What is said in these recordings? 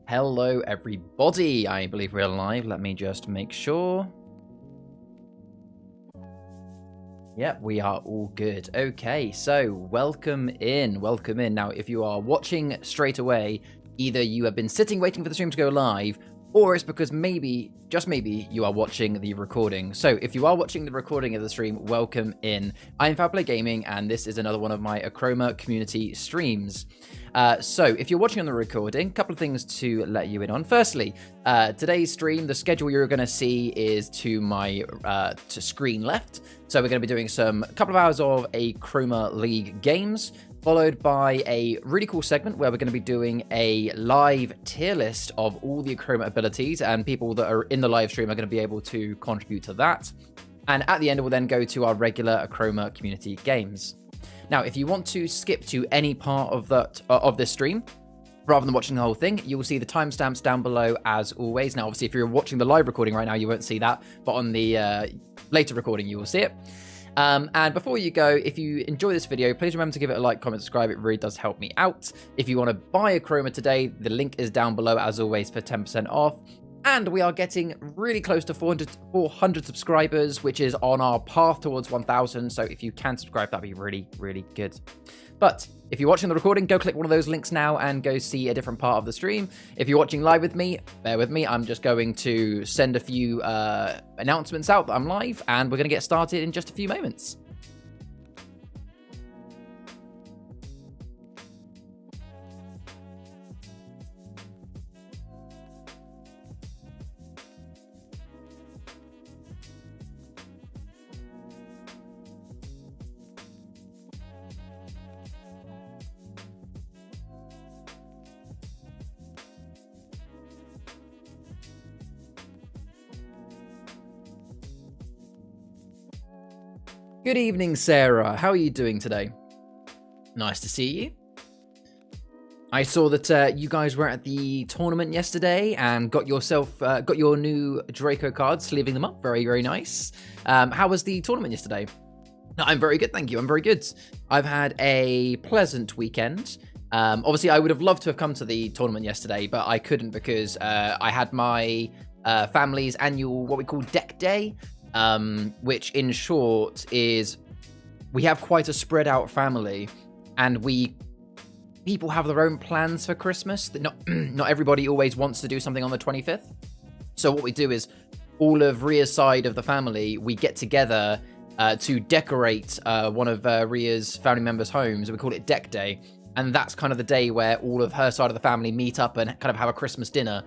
Hello, everybody. I believe we're live. Let me just make sure. Yep, we are all good. Okay, so welcome in. Welcome in. Now, if you are watching straight away, either you have been sitting waiting for the stream to go live, or it's because maybe, just maybe, you are watching the recording. So if you are watching the recording of the stream, welcome in. I'm FoFB Gaming, and this is another one of my Achroma community streams. So if you're watching on the recording, a couple of things to let you in on. Firstly, today's stream, the schedule you're going to see is to my to screen left. So we're going to be doing a couple of hours of Achroma League games, followed by a really cool segment where we're going to be doing a live tier list of all the Achroma abilities, and people that are in the live stream are going to be able to contribute to that. And at the end, we'll then go to our regular Achroma community games. Now, if you want to skip to any part of that of this stream, rather than watching the whole thing, you will see the timestamps down below as always. Now, obviously, if you're watching the live recording right now, you won't see that, but on the later recording, you will see it. And before you go, if you enjoy this video, please remember to give it a like, comment, subscribe. It really does help me out. If you want to buy Achroma today, the link is down below as always for 10% off. And we are getting really close to 400 subscribers, which is on our path towards 1,000. So if you can subscribe, that'd be really, really good. But if you're watching the recording, go click one of those links now and go see a different part of the stream. If you're watching live with me, bear with me. I'm just going to send a few announcements out that I'm live, and we're going to get started in just a few moments. Good evening, Sarah. How are you doing today? Nice to see you. I saw that you guys were at the tournament yesterday and got your new Draco cards, sleeving them up. Very, very nice. How was the tournament yesterday? No, I'm very good, thank you. I'm very good. I've had a pleasant weekend. Obviously, I would have loved to have come to the tournament yesterday, but I couldn't because I had my family's annual, what we call deck day. Which in short is we have quite a spread out family, and people have their own plans for Christmas. Not everybody always wants to do something on the 25th. So what we do is all of Ria's side of the family, we get together to decorate one of Ria's family members' homes. We call it Deck Day. And that's kind of the day where all of her side of the family meet up and kind of have a Christmas dinner.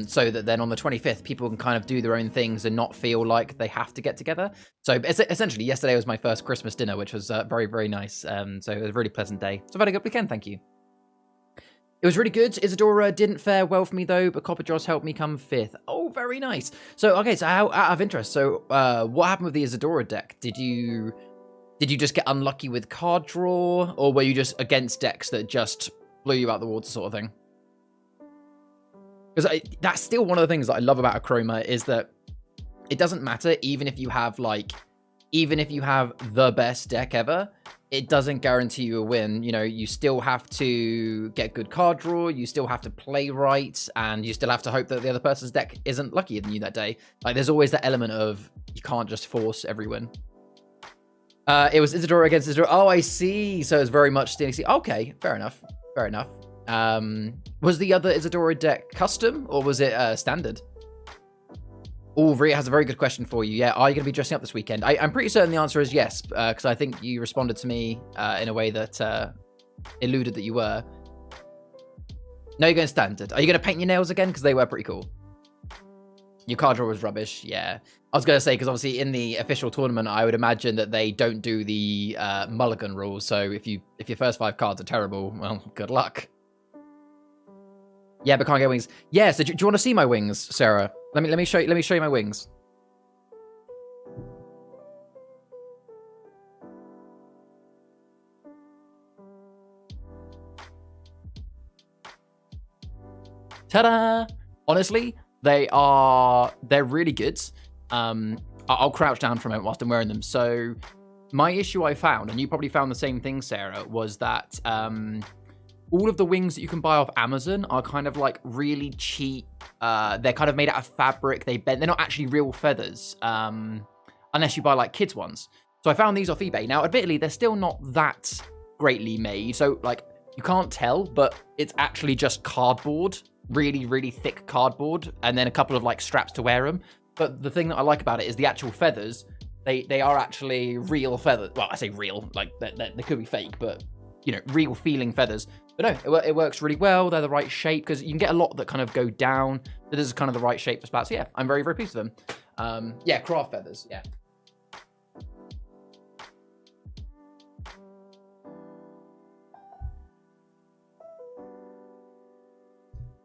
So that then on the 25th, people can kind of do their own things and not feel like they have to get together. So essentially, yesterday was my first Christmas dinner, which was very, very nice. So it was a really pleasant day. So I've had a good weekend, thank you. It was really good. Isadora didn't fare well for me, though, but Copper Joss helped me come 5th. Oh, very nice. So, okay, so out of interest, so what happened with the Isadora deck? Did you just get unlucky with card draw, or were you just against decks that just blew you out the water sort of thing? Because that's still one of the things that I love about Achroma is that it doesn't matter, even if you have the best deck ever, it doesn't guarantee you a win. You know, you still have to get good card draw, you still have to play right, and you still have to hope that the other person's deck isn't luckier than you that day. Like, there's always that element of you can't just force every win. It was Isadora against Isadora. Oh, I see. So it's very much DNC. Okay, fair enough. Fair enough. Was the other Isadora deck custom, or was it standard? Oh, Ria has a very good question for you. Yeah, are you going to be dressing up this weekend? I'm pretty certain the answer is yes, because I think you responded to me in a way that eluded that you were. No, you're going standard. Are you going to paint your nails again? Because they were pretty cool. Your card draw was rubbish. Yeah, I was going to say, because obviously in the official tournament, I would imagine that they don't do the mulligan rule. So if your first 5 cards are terrible, well, good luck. Yeah, but can't get wings. Yeah, so do you want to see my wings, Sarah? Let me show you my wings. Ta-da! Honestly, they're really good. I'll crouch down for a moment whilst I'm wearing them. So my issue I found, and you probably found the same thing, Sarah, was that all of the wings that you can buy off Amazon are kind of like really cheap. They're kind of made out of fabric. They're not actually real feathers, unless you buy like kids ones. So I found these off eBay. Now, admittedly, they're still not that greatly made. So like you can't tell, but it's actually just cardboard, really, really thick cardboard, and then a couple of like straps to wear them. But the thing that I like about it is the actual feathers. They are actually real feathers. Well, I say real, like they could be fake, but you know, real feeling feathers. But no, it works really well. They're the right shape because you can get a lot that kind of go down. But this is kind of the right shape for spats. So yeah, I'm very, very pleased with them. Yeah, craft feathers. Yeah.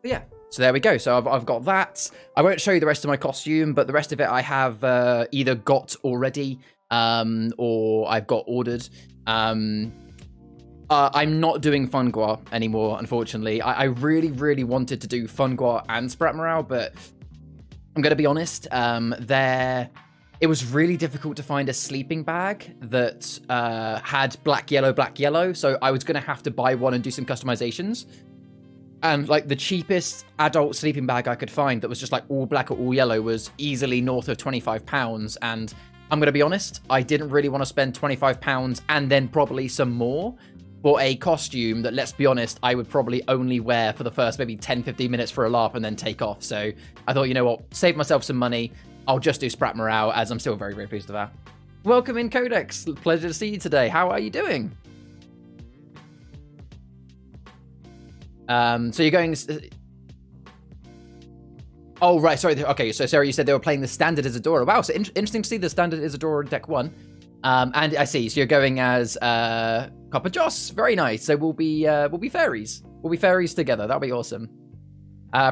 But yeah, so there we go. So I've got that. I won't show you the rest of my costume, but the rest of it I have either got already or I've got ordered. I'm not doing Fungoir anymore, unfortunately. I really, really wanted to do Fungoir and Sprat Morale, but I'm going to be honest, it was really difficult to find a sleeping bag that had black, yellow. So I was going to have to buy one and do some customizations. And like the cheapest adult sleeping bag I could find that was just like all black or all yellow was easily north of £25. And I'm going to be honest, I didn't really want to spend £25 and then probably some more for a costume that, let's be honest, I would probably only wear for the first maybe 10-15 minutes for a laugh and then take off. So I thought, you know what, save myself some money. I'll just do Sprat Morale, as I'm still very, very pleased with that. Welcome in, Codex. Pleasure to see you today. How are you doing? So you're going... Oh, right, sorry. Okay, so Sarah, you said they were playing the Standard Isadora. Wow, so interesting to see the Standard Isadora deck 1. And I see, so you're going as Copper Joss. Very nice. So we'll be fairies. We'll be fairies together. That'll be awesome.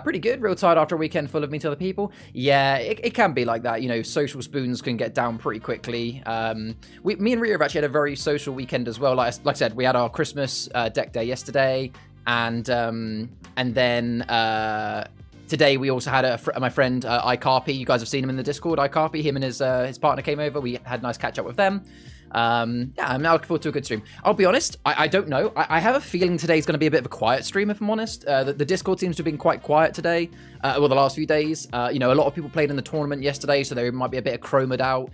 Pretty good. Real tired after a weekend full of meeting other people. Yeah, it can be like that. You know, social spoons can get down pretty quickly. Me and Rhea have actually had a very social weekend as well. Like I said, we had our Christmas deck day yesterday. And then today we also had my friend iCarpy. You guys have seen him in the Discord. iCarpy, him and his partner came over. We had a nice catch up with them. Yeah, I'm now looking forward to a good stream. I'll be honest, I don't know. I have a feeling today's going to be a bit of a quiet stream, if I'm honest. The Discord seems to have been quite quiet today. Well, the last few days. You know, a lot of people played in the tournament yesterday, so there might be a bit of chromed out.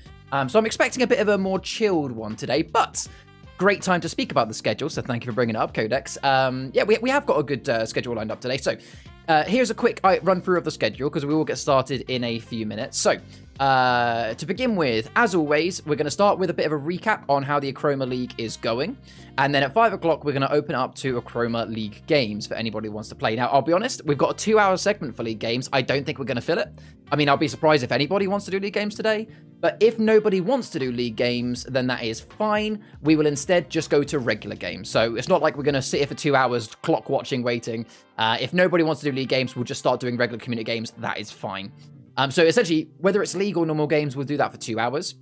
So I'm expecting a bit of a more chilled one today, but great time to speak about the schedule, so thank you for bringing it up, Codex. Yeah, we have got a good schedule lined up today. So here's a quick run through of the schedule, because we will get started in a few minutes. So to begin with, as always, we're going to start with a bit of a recap on how the Achroma League is going. And then at 5 o'clock, we're going to open up to Achroma League games for anybody who wants to play. Now, I'll be honest, we've got a 2-hour segment for League games. I don't think we're going to fill it. I mean, I'll be surprised if anybody wants to do League games today. But if nobody wants to do League games, then that is fine. We will instead just go to regular games. So it's not like we're going to sit here for 2 hours, clock watching, waiting. If nobody wants to do League games, we'll just start doing regular community games. That is fine. So essentially, whether it's League or normal games, we'll do that for 2 hours.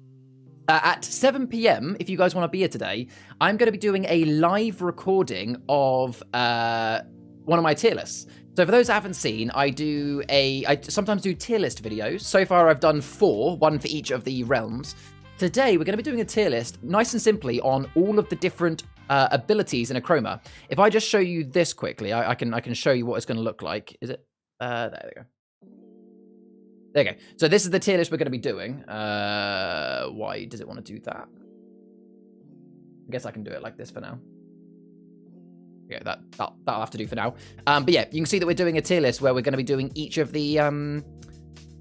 At 7 p.m, if you guys want to be here today, I'm going to be doing a live recording of one of my tier lists. So for those that haven't seen, I sometimes do tier list videos. So far, I've done 4, one for each of the realms. Today, we're going to be doing a tier list, nice and simply, on all of the different abilities in Achroma. If I just show you this quickly, I can show you what it's going to look like. Is it? There we go. There you go. So this is the tier list we're going to be doing. Why does it want to do that? I guess I can do it like this for now. Yeah, that'll have to do for now. But yeah, you can see that we're doing a tier list where we're going to be doing each of the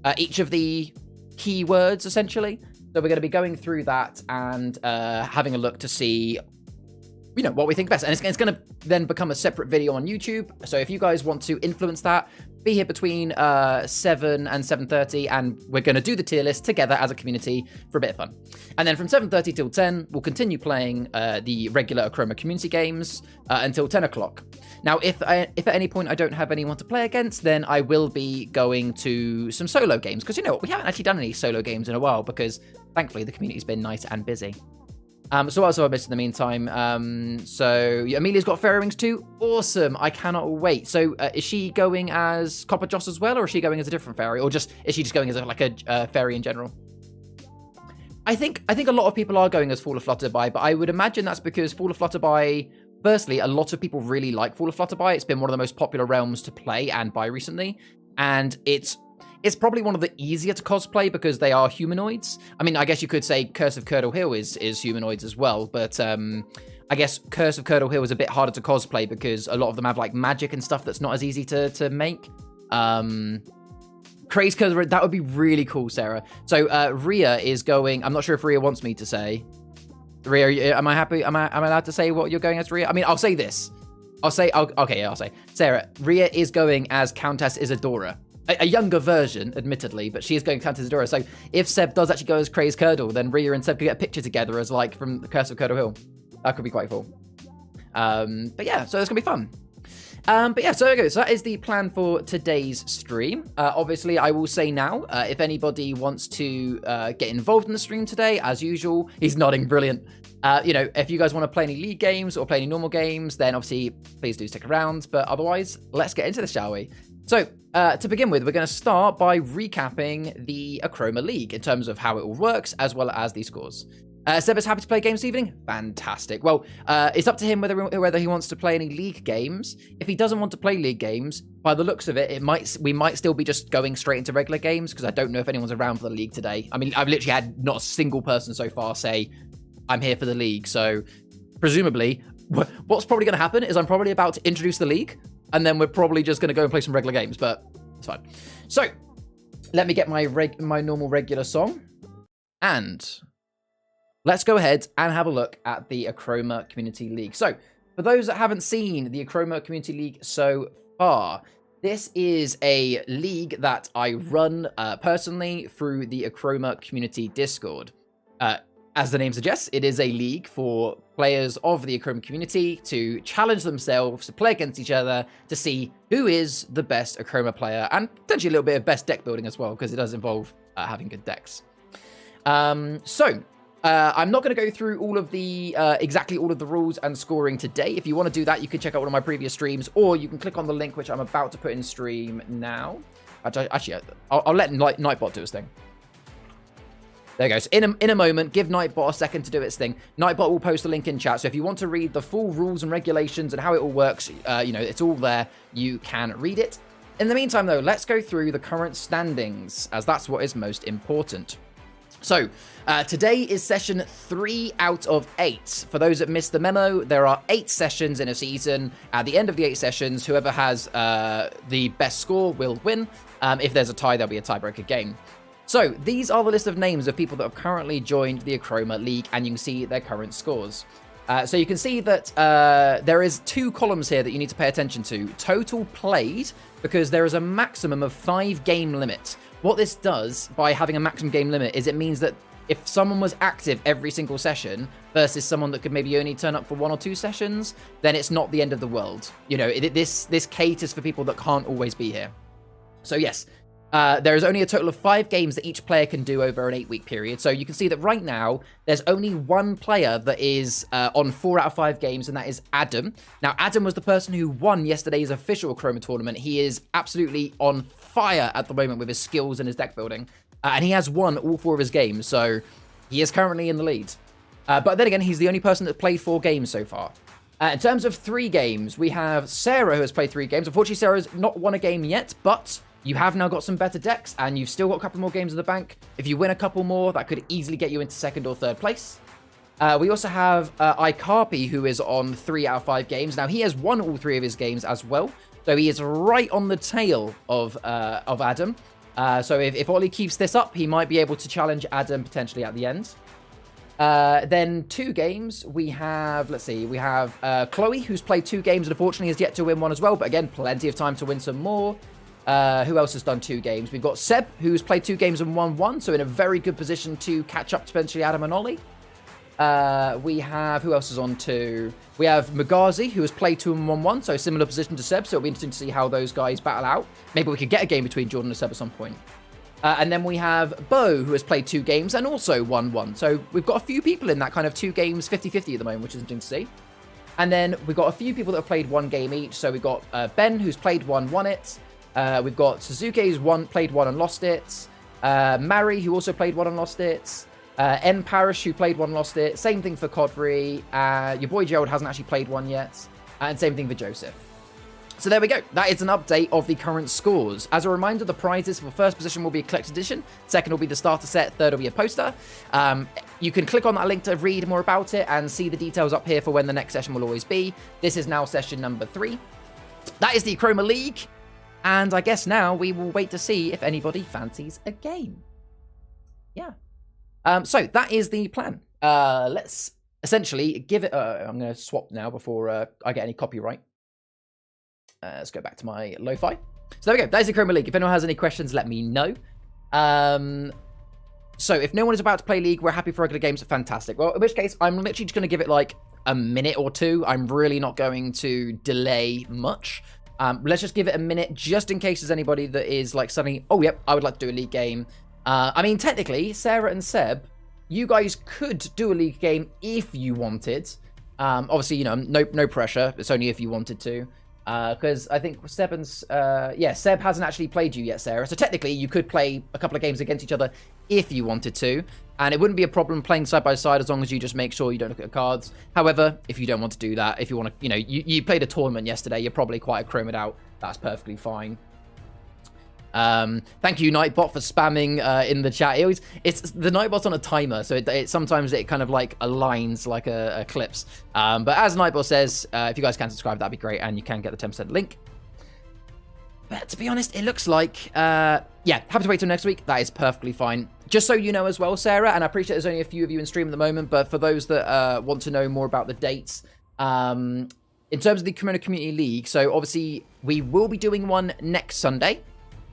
keywords essentially. So we're going to be going through that and having a look to see, you know, what we think best. And it's going to then become a separate video on YouTube. So if you guys want to influence that, be here between 7 and 7:30, and we're going to do the tier list together as a community for a bit of fun. And then from 7:30 till 10, we'll continue playing the regular Achroma community games until 10 o'clock. Now, if at any point I don't have anyone to play against, then I will be going to some solo games. Because, you know what, we haven't actually done any solo games in a while because, thankfully, the community's been nice and busy. So what else have I missed in the meantime? So yeah, Amelia's got fairy wings too. Awesome. I cannot wait. So is she going as Copper Joss as well, or is she going as a different fairy, or is she just going as a fairy in general? I think a lot of people are going as Fall of Flutterby, but I would imagine that's because Fall of Flutterby, firstly, a lot of people really like Fall of Flutterby. It's been one of the most popular realms to play and buy recently. And it's probably one of the easier to cosplay because they are humanoids. I mean, I guess you could say Curse of Curdle Hill is humanoids as well, but I guess Curse of Curdle Hill is a bit harder to cosplay because a lot of them have like magic and stuff that's not as easy to make. Craze Curdle, that would be really cool, Sarah. So Rhea is going, I'm not sure if Rhea wants me to say. Rhea, am I happy? Am I allowed to say what you're going as, Rhea? I mean, I'll say this. I'll say. Sarah, Rhea is going as Countess Isadora. A younger version, admittedly, but she is going Countess Isadora. So if Seb does actually go as Craze Curdle, then Rhea and Seb could get a picture together as like from the Curse of Curdle Hill. That could be quite cool. But yeah, so it's gonna be fun. But yeah, so there we go. So that is the plan for today's stream. Obviously, I will say now, if anybody wants to get involved in the stream today, as usual, he's nodding, brilliant. You know, if you guys want to play any League games or play any normal games, then obviously, please do stick around. But otherwise, let's get into this, shall we? So, to begin with, we're going to start by recapping the Achroma League in terms of how it all works, as well as the scores. Seb is happy to play games this evening? Fantastic. Well, it's up to him whether he wants to play any League games. If he doesn't want to play League games, by the looks of it, we might still be just going straight into regular games, because I don't know if anyone's around for the League today. I mean, I've literally had not a single person so far say, I'm here for the League. So, presumably, what's probably going to happen is I'm probably about to introduce the League, and then we're probably just going to go and play some regular games, but it's fine. So, let me get my normal regular song, and let's go ahead and have a look at the Achroma Community League. So, for those that haven't seen the Achroma Community League so far, this is a league that I run personally through the Achroma Community Discord. As the name suggests, it is a league for players of the Achroma community to challenge themselves, to play against each other, to see who is the best Achroma player, and potentially a little bit of best deck building as well, because it does involve having good decks. I'm not going to go through all of the exactly all of the rules and scoring today. If you want to do that, you can check out one of my previous streams, or you can click on the link which I'm about to put in stream now. Actually, I'll let Nightbot do his thing. There it goes. In a moment, give Nightbot a second to do its thing. Nightbot will post a link in chat, so if you want to read the full rules and regulations and how it all works, you know, it's all there. You can read it. In the meantime, though, let's go through the current standings, as that's what is most important. So, today is session 3 out of 8. For those that missed the memo, there are 8 sessions in a season. At the end of the 8 sessions, whoever has the best score will win. If there's a tie, there'll be a tiebreaker game. So, these are the list of names of people that have currently joined the Achroma League, and you can see their current scores. So you can see that there is 2 columns here that you need to pay attention to. Total played, because there is a maximum of 5 game limit. What this does, by having a maximum game limit, is it means that if someone was active every single session versus someone that could maybe only turn up for 1 or 2 sessions, then it's not the end of the world. You know, this caters for people that can't always be here. So yes, there is only a total of 5 games that each player can do over an 8-week period. So you can see that right now, there's only 1 player that is on 4 out of 5 games, and that is Adam. Now, Adam was the person who won yesterday's official Achroma tournament. He is absolutely on fire at the moment with his skills and his deck building. And he has won all 4 of his games, so he is currently in the lead. But then again, he's the only person that played 4 games so far. In terms of 3 games, we have Sarah, who has played 3 games. Unfortunately, Sarah's not won a game yet, but you have now got some better decks, and you've still got a couple more games in the bank. If you win a couple more, that could easily get you into 2nd or 3rd place. We also have Icarpi, who is on 3 out of 5 games. Now, he has won all 3 of his games as well, so he is right on the tail of Adam. So if Ollie keeps this up, he might be able to challenge Adam potentially at the end. Then 2 games, we have, let's see, we have Chloe, who's played 2 games and unfortunately has yet to win one as well, but again, plenty of time to win some more. Who else has done 2 games? We've got Seb, who's played 2 games and won 1, so in a very good position to catch up to potentially Adam and Ollie. We have, who else is on 2? We have Magazi, who has played 2 and won 1, so similar position to Seb, so it'll be interesting to see how those guys battle out. Maybe we could get a game between Jordan and Seb at some point. And then we have Bo, who has played 2 games and also won 1. So we've got a few people in that kind of 2 games, 50-50 at the moment, which is interesting to see. And then we've got a few people that have played 1 game each. So we've got Ben, who's played 1, won it. We've got Suzuki, who's played 1 and lost it. Mari, who also played 1 and lost it. N Parish, who played one, lost it. Same thing for Codry. Your boy Gerald hasn't actually played one yet. And same thing for Joseph. So there we go. That is an update of the current scores. As a reminder, the prizes for first position will be a collector's edition. Second will be the starter set. Third will be a poster. You can click on that link to read more about it and see the details up here for when the next session will always be. This is now session number 3. That is the Achroma League. And I guess now we will wait to see if anybody fancies a game. Yeah. So that is the plan. Let's essentially give it... I'm going to swap now before I get any copyright. Let's go back to my lo-fi. So there we go. That is the Achroma League. If anyone has any questions, let me know. So if no one is about to play League, we're happy for regular games. Fantastic. Well, in which case, I'm literally just going to give it like a minute or two. I'm really not going to delay much. Let's just give it a minute, just in case there's anybody that is like suddenly, oh, yep, I would like to do a League game. I mean, technically, Sarah and Seb, you guys could do a League game if you wanted. Obviously, you know, no pressure. It's only if you wanted to. Because I think Seb hasn't actually played you yet, Sarah. So technically, you could play a couple of games against each other if you wanted to. And it wouldn't be a problem playing side by side as long as you just make sure you don't look at the cards. However, if you don't want to do that, if you want to, you know, you played a tournament yesterday, you're probably quite chromed out. That's perfectly fine. Thank you, Nightbot, for spamming in the chat. It's the Nightbot's on a timer, so it sometimes it kind of like aligns like a eclipse. But as Nightbot says, if you guys can subscribe, that'd be great, and you can get the 10% link. But to be honest, it looks like, yeah, happy to wait till next week. That is perfectly fine. Just so you know as well, Sarah, and I appreciate there's only a few of you in stream at the moment, but for those that want to know more about the dates, in terms of the Achroma Community League, so obviously we will be doing one next Sunday,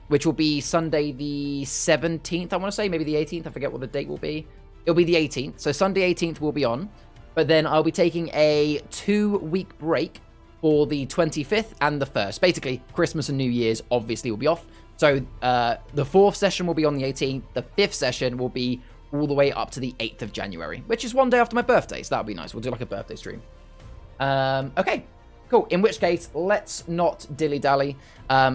which will be Sunday the 17th, I want to say, maybe the 18th. I forget what the date will be. It'll be the 18th. So Sunday 18th will be on. But then I'll be taking a 2-week break for the 25th and the 1st. Basically, Christmas and New Year's obviously will be off. So the 4th session will be on the 18th. The 5th session will be all the way up to the 8th of January, which is one day after my birthday. So that'll be nice. We'll do like a birthday stream. Okay. Cool. In which case, let's not dilly-dally.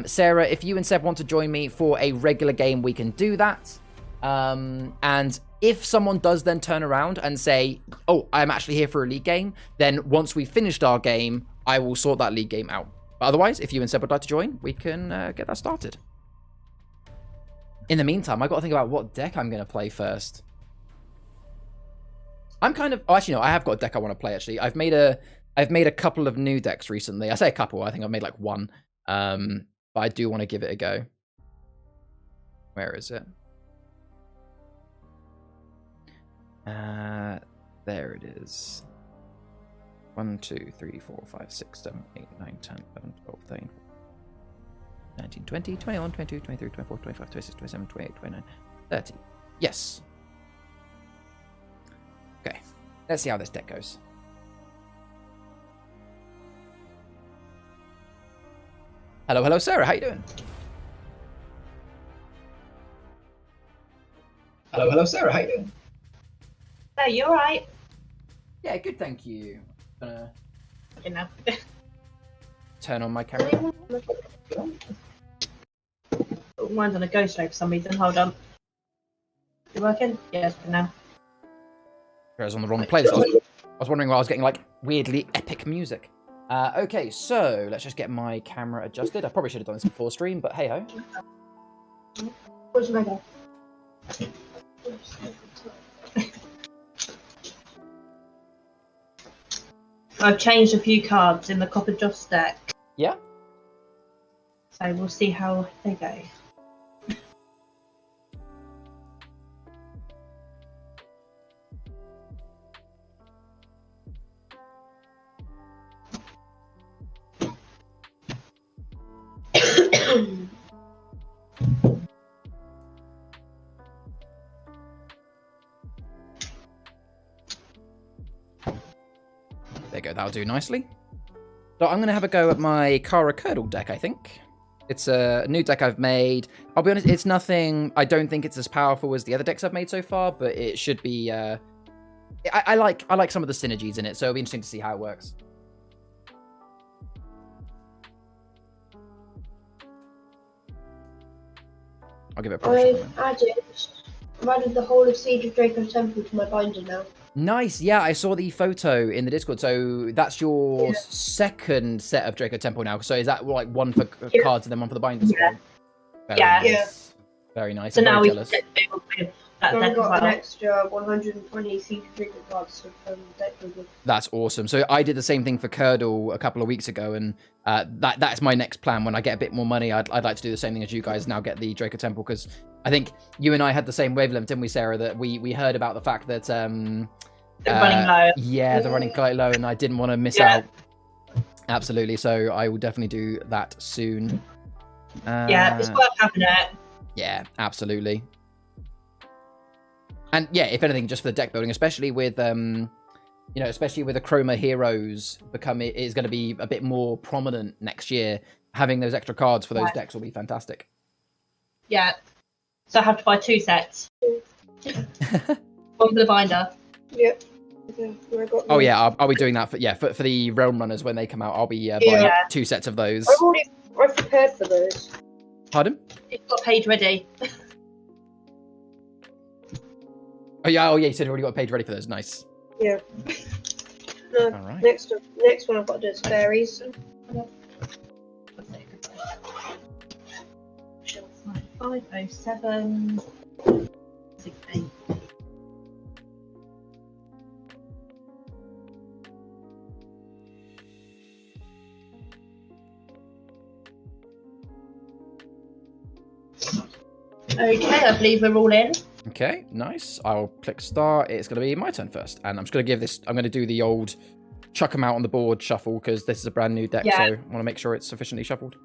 Sarah, if you and Seb want to join me for a regular game, we can do that. And if someone does then turn around and say, oh, I'm actually here for a League game, then once we've finished our game, I will sort that League game out. But otherwise, if you and Seb would like to join, we can get that started. In the meantime, I've got to think about what deck I'm going to play first. I'm kind of... Oh, actually, no, I have got a deck I want to play, actually. I've made a couple of new decks recently. I say a couple, I think I've made like one. But I do want to give it a go. Where is it? There it is. 1, 2, 3, 4, 5, 6, 7, 8, 9, 10, 11, 12, 13, 19, 20, 21, 22, 23, 24, 25, 26, 27, 28, 29, 30. Yes. Okay. Let's see how this deck goes. Hello, Sarah. How you doing? Hello, Sarah. How you doing? Hey, you alright? Yeah, good, thank you. You know. Turn on my camera. Oh, mine's on a ghost mode for some reason. Hold on. You working? Yeah, it's good now. I was on the wrong playlist. I was wondering why I was getting like weirdly epic music. Okay, so let's just get my camera adjusted. I probably should have done this before stream, but hey ho. Where's my I've changed a few cards in the Copper Joss deck. Yeah. So we'll see how they go. There you go, that'll do nicely. So I'm going to have a go at my Cara Curdle deck, I think. It's a new deck I've made. I'll be honest, it's nothing... I don't think it's as powerful as the other decks I've made so far, but it should be... I like some of the synergies in it, so it'll be interesting to see how it works. I'll give it a push. I've added I've added the whole of Siege of Draco's Temple to my binder now. Nice. Yeah, I saw the photo in the Discord. So that's your Yeah. second set of Draco Temple now. So is that like one for Yeah. cards and then one for the binders? Yeah. Very Yeah. nice. Very nice. So I'm now very we jealous. can build with that I've deck as got well. an extra 120 Siege of Draco cards from deck building. That's awesome. So I did the same thing for Curdle a couple of weeks ago, and that's my next plan. When I get a bit more money, I'd like to do the same thing as you guys now, get the Draco Temple, because I think you and I had the same wavelength, didn't we, Sarah? That we heard about the fact that They're running low. yeah, they're running quite low, and I didn't want to miss Yeah. out. Absolutely. So I will definitely do that soon. Yeah, it's worth having it. Yeah, absolutely. And yeah, if anything, just for the deck building, especially with especially with Achroma heroes is going to be a bit more prominent next year. Having those extra cards for those decks will be fantastic. Yeah. So I have to buy 2 sets. One for the binder. Yep. Okay, I got Oh yeah, I'll be doing that for the Realm Runners when they come out. I'll be buying Yeah. 2 sets of those. I've prepared for those. Pardon? It's got a page ready. Oh yeah, you said you already got a page ready for those. Nice. Yeah. No, All right. next one I've got to do is fairies. 507 16. Okay, I believe we're all in. Okay, nice. I'll click start. It's going to be my turn first, and I'm just going to I'm going to do the old chuck them out on the board shuffle, because this is a brand new deck, Yeah. so I want to make sure it's sufficiently shuffled.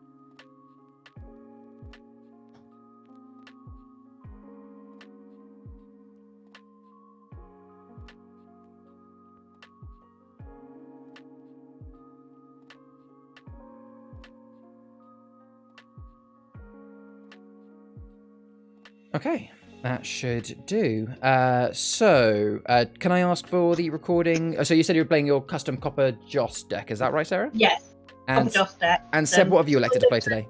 Okay, that should do. Can I ask for the recording? So you said you were playing your custom Copper Joss deck, is that right, Sarah? Yes. And, Just deck. and Seb, what have you elected to play today?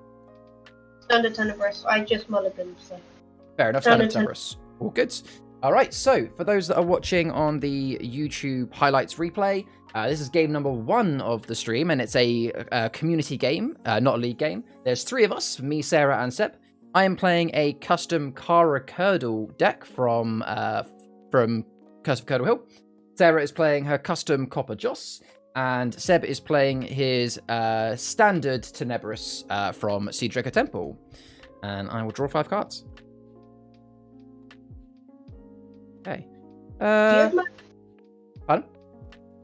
Standard Tenebris. I just mulliganed, so. Fair enough, Standard Tenebris. All good. All right, so for those that are watching on the YouTube highlights replay, this is game number 1 of the stream, and it's a community game, not a league game. There's 3 of us, me, Sarah, and Seb. I am playing a custom Cara Curdle deck from Curse of Curdle Hill. Sarah is playing her custom Copper Joss, and Seb is playing his standard Tenebris from Siege Draco Temple. And I will draw 5 cards. Okay. Pardon?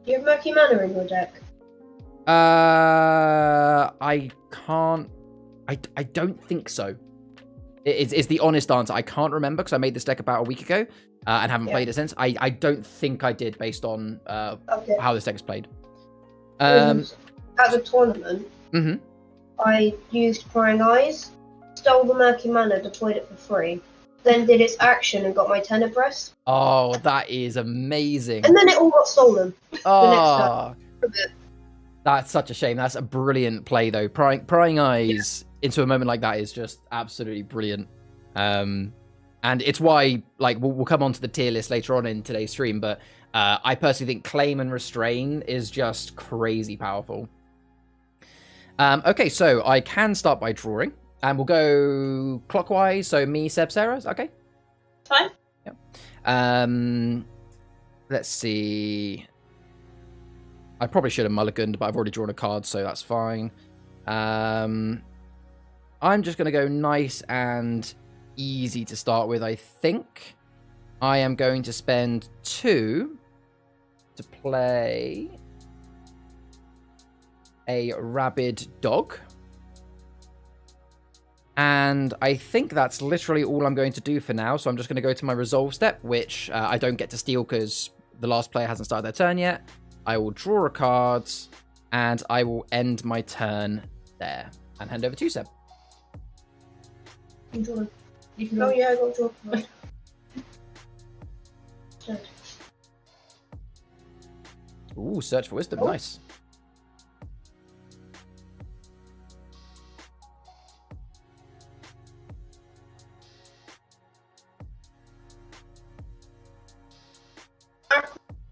Do you have Murky Mana in your deck? I can't. I don't think so. It's the honest answer. I can't remember, because I made this deck about a week ago and haven't played it since. I don't think I did, based on how this deck is played. At the tournament, I used Prying Eyes, stole the Murky Mana, deployed it for free, then did its action and got my Tenebris. Oh, that is amazing. And then it all got stolen. Oh, that's such a shame. That's a brilliant play, though. Prying Eyes into a moment like that is just absolutely brilliant. And it's why, like, we'll come on to the tier list later on in today's stream, but I personally think Claim and Restrain is just crazy powerful. Okay, so I can start by drawing, and we'll go clockwise. So me, Seb, Sarah, is that okay? Fine. Yep. Let's see. I probably should have mulliganed, but I've already drawn a card, so that's fine. I'm just going to go nice and easy to start with, I think. I am going to spend 2 to play a Rabid Dog. And I think that's literally all I'm going to do for now. So I'm just going to go to my Resolve step, which I don't get to steal because the last player hasn't started their turn yet. I will draw a card, and I will end my turn there. And hand over to you, Seb. You can draw. Oh yeah, I got draw. Ooh, Search for Wisdom. Nice.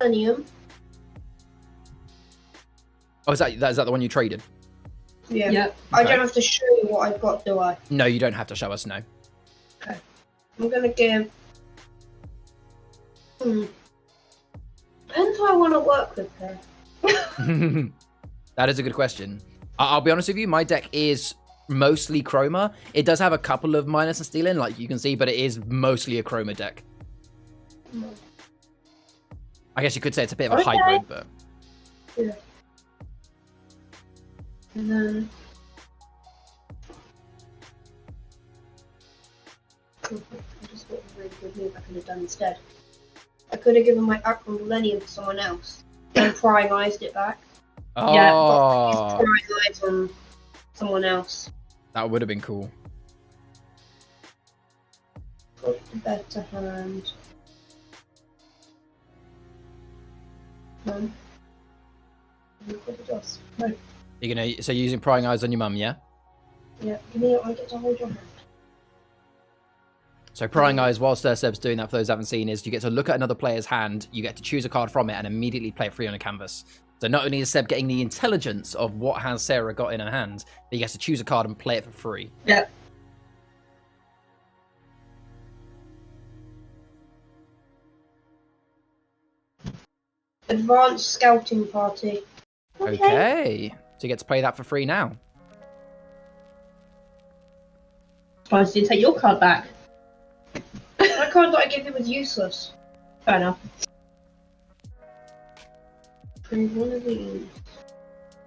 Millennium. Oh, is that the one you traded? Yeah. Yep. I Okay. don't have to show you what I've got, do I? No, you don't have to show us, no. Okay. I'm gonna give. Depends who I want to work with here. That is a good question. I'll be honest with you, my deck is mostly Chroma. It does have a couple of minus and steal in, like you can see, but it is mostly a Chroma deck. I guess you could say it's a bit of a hybrid, but... Yeah. And then... I just got a really good move I could have done instead. I could have given my Achroma Millennium to someone else, and prying eyes it back. Oh, Yeah, Prying eyes on someone else. that would have been cool. Got the better hand. No. No. You're gonna, so you're using prying eyes on your mum, yeah? Yeah, give me. I get to hold your hand. So prying eyes, whilst Seb's doing that, for those who haven't seen, is you get to look at another player's hand, you get to choose a card from it, and immediately play it free on a canvas. So not only is Seb getting the intelligence of what has Sarah got in her hand, but he gets to choose a card and play it for free. Yep. Advanced scouting party. Okay. So you get to play that for free now. Surprised you didn't take your card back. My card that I gave you was useless. Fair enough. Trade one of these.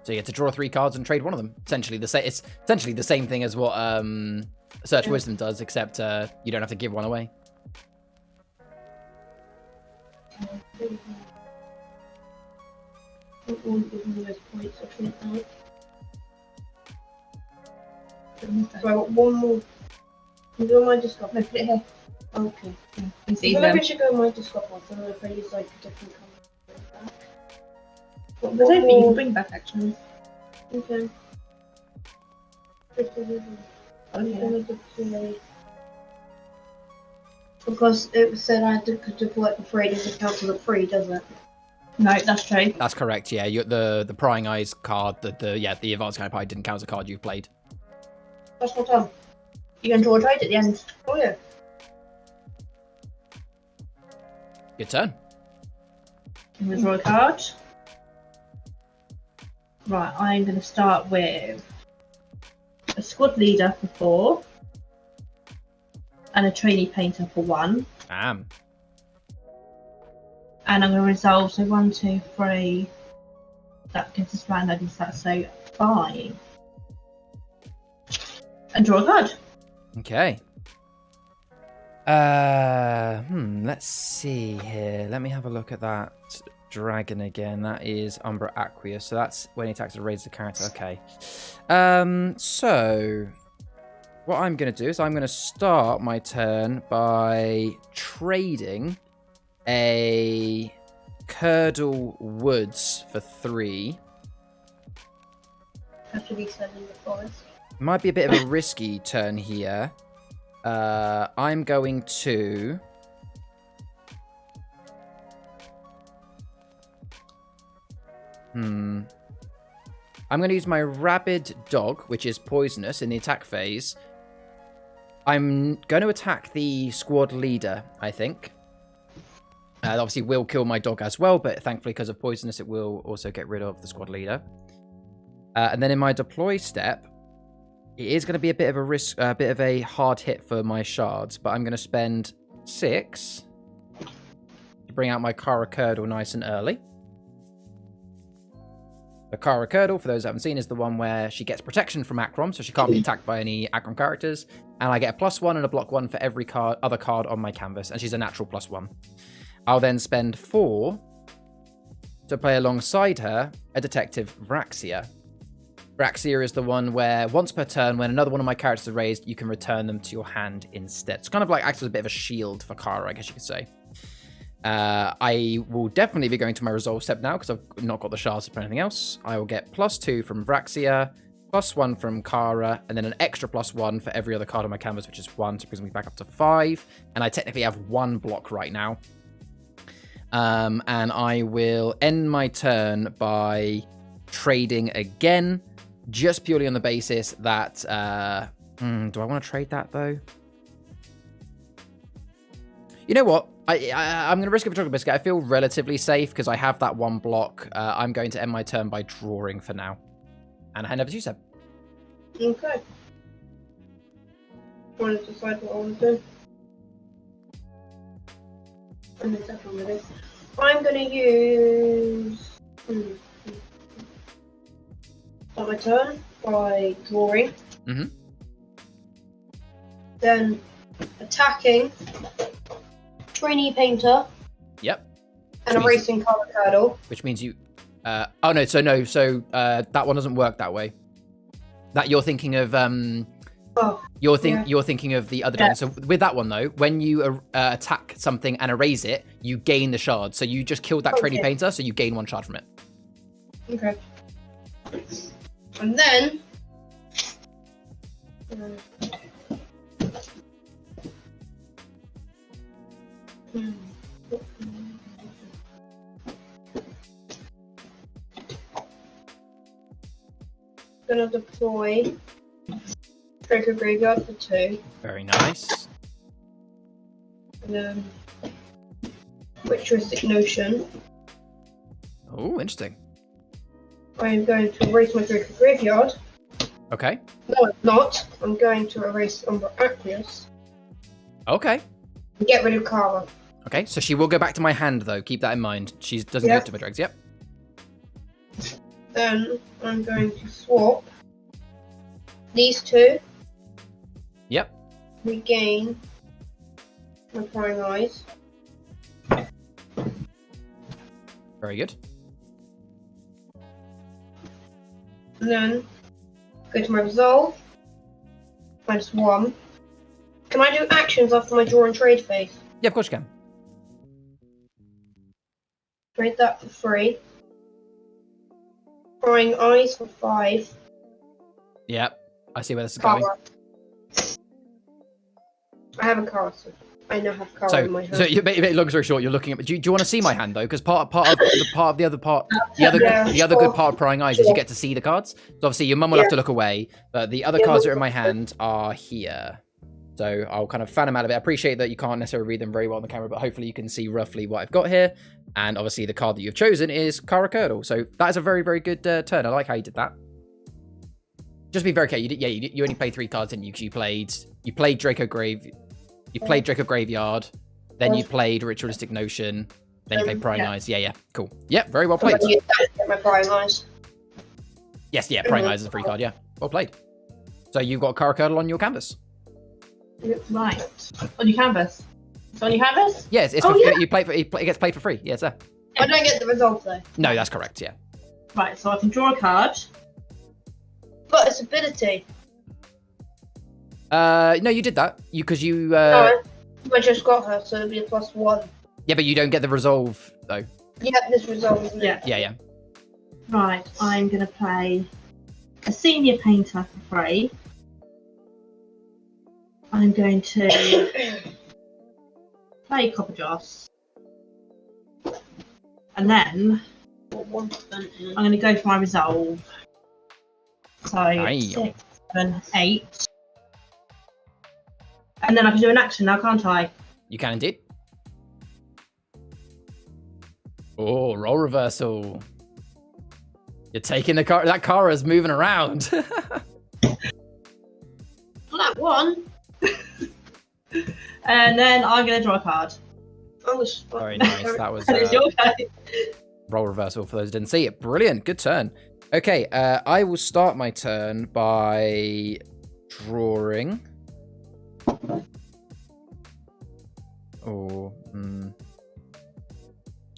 So you get to draw 3 cards and trade one of them. Essentially, it's essentially the same thing as what Search Wisdom does, except you don't have to give one away. I won't give me those points. I think that. So I got one more. Can you go on my Discord? No, put it here. Okay. Yeah, you I see feel like them. I should go on my Discord one. I don't know if I use like a different colour. What There's anything you can more? bring back actually. Okay. Oh yeah. Because it said I could deploy it for free, it doesn't count as a free, does it? No, that's true. That's correct, yeah. The prying eyes card, the advanced kind of pie didn't count as a card you've played. That's not done. You can draw a trade at the end. Oh yeah. Good turn. I'm going to draw a card. Right, I'm going to start with a squad leader for 4 and a trainee painter for 1. Bam. And I'm going to resolve, so 1, 2, 3. That gives us random stats, so 5. And draw a card. Okay. Let's see here. Let me have a look at that dragon again. That is Umbra Aqueous. So that's when he attacks to raise the character. Okay. So what I'm going to do is I'm going to start my turn by trading a Curdle Woods for 3. Have to be sent in the forest. Might be a bit of a risky turn here. I'm going to... I'm going to use my Rabid Dog, which is poisonous in the attack phase. I'm going to attack the squad leader, I think. Obviously will kill my dog as well, but thankfully because of poisonous it will also get rid of the squad leader. And then in my deploy step, it is going to be a bit of a risk, a bit of a hard hit for my shards, but I'm going to spend 6 to bring out my Cara Curdle nice and early. The Cara Curdle, for those who haven't seen, is the one where she gets protection from Achrom, so she can't be attacked by any Achrom characters, and I get a +1 and a +1 for every other card on my canvas, and she's a natural +1. I'll then spend 4 to play alongside her a Detective Vraxia. Vraxia is the one where once per turn, when another one of my characters is raised, you can return them to your hand instead. It's kind of like acts as a bit of a shield for Cara, I guess you could say. I will definitely be going to my resolve step now because I've not got the shards for anything else. I will get +2 from Vraxia, +1 from Cara, and then an extra +1 for every other card on my canvas, which is 1, so it brings me back up to 5. And I technically have 1 block right now. And I will end my turn by trading again, just purely on the basis that... do I want to trade that, though? You know what? I'm going to risk it for Chocolate Biscuit. I feel relatively safe because I have that one block. I'm going to end my turn by drawing for now. And hand over to you, Seb. Okay. I want to decide what I want to do. I'm going to use... Start my turn by drawing. Mm-hmm. Then attacking Trainee Painter. Yep. And erasing Curdle. Which means you... that one doesn't work that way. That you're thinking of... You're thinking of the other dragon. So with that one, though, when you attack something and erase it, you gain the shard. So you just killed that Trainee Painter, so you gain one shard from it. Okay. And then... gonna deploy Draco Graveyard for 2. Very nice. And then Ritualistic Notion. Oh, interesting. I'm going to erase my Draco Graveyard. Okay. No, I'm not. I'm going to erase Umbra Aqueous. Okay. And get rid of Cara. Okay, so she will go back to my hand, though. Keep that in mind. She doesn't go to my dregs. Yep. Then I'm going to swap these 2. Yep. Regain my Prying Eyes. Very good. And then go to my Resolve. -1. Can I do actions after my draw and trade phase? Yeah, of course you can. Trade that for 3. Prying Eyes for 5. Yep. I see where this is going. I have a Cara, so I now have Cara in my hand. So long story short, you're looking at. Do you want to see my hand though? Because part of the other good part of Prying Eyes is you get to see the cards. So obviously your mum will have to look away, but the other cards that are in my hand are here. So I'll kind of fan them out of it. I appreciate that you can't necessarily read them very well on the camera, but hopefully you can see roughly what I've got here. And obviously the card that you've chosen is Cara Curdle. So that is a very, very good turn. I like how you did that. Just be very careful. You only played 3 cards, didn't you? Because you played Draco Graveyard, then you played Ritualistic Notion, then you played Prying Eyes. Yeah, cool. Yeah, very well played. My Prying Eyes. Yes, Prying Eyes is a free card. Yeah, well played. So you've got Cara Curdle on your canvas. Right. On your canvas. It's on your canvas? Yes, it gets played for free. Yeah, it's there. I don't get the Resolve though. No, that's correct. Yeah. Right. So I can draw a card. But it's ability. No, you did that. No, I just got her, so it'll be a +1. Yeah, but you don't get the Resolve though. Yeah, this Resolve, isn't it? Yeah. Right. I'm gonna play a Senior Painter for 3. I'm going to play Copper Joss. And then I'm going to go for my Resolve. So 6, 7, 8. And then I can do an action now, can't I? You can indeed. Oh, role reversal. You're taking the car. That Cara's moving around. Well, that one. And then I'm going to draw a card. Very nice. That was roll reversal for those who didn't see it. Brilliant. Good turn. Okay, I will start my turn by drawing.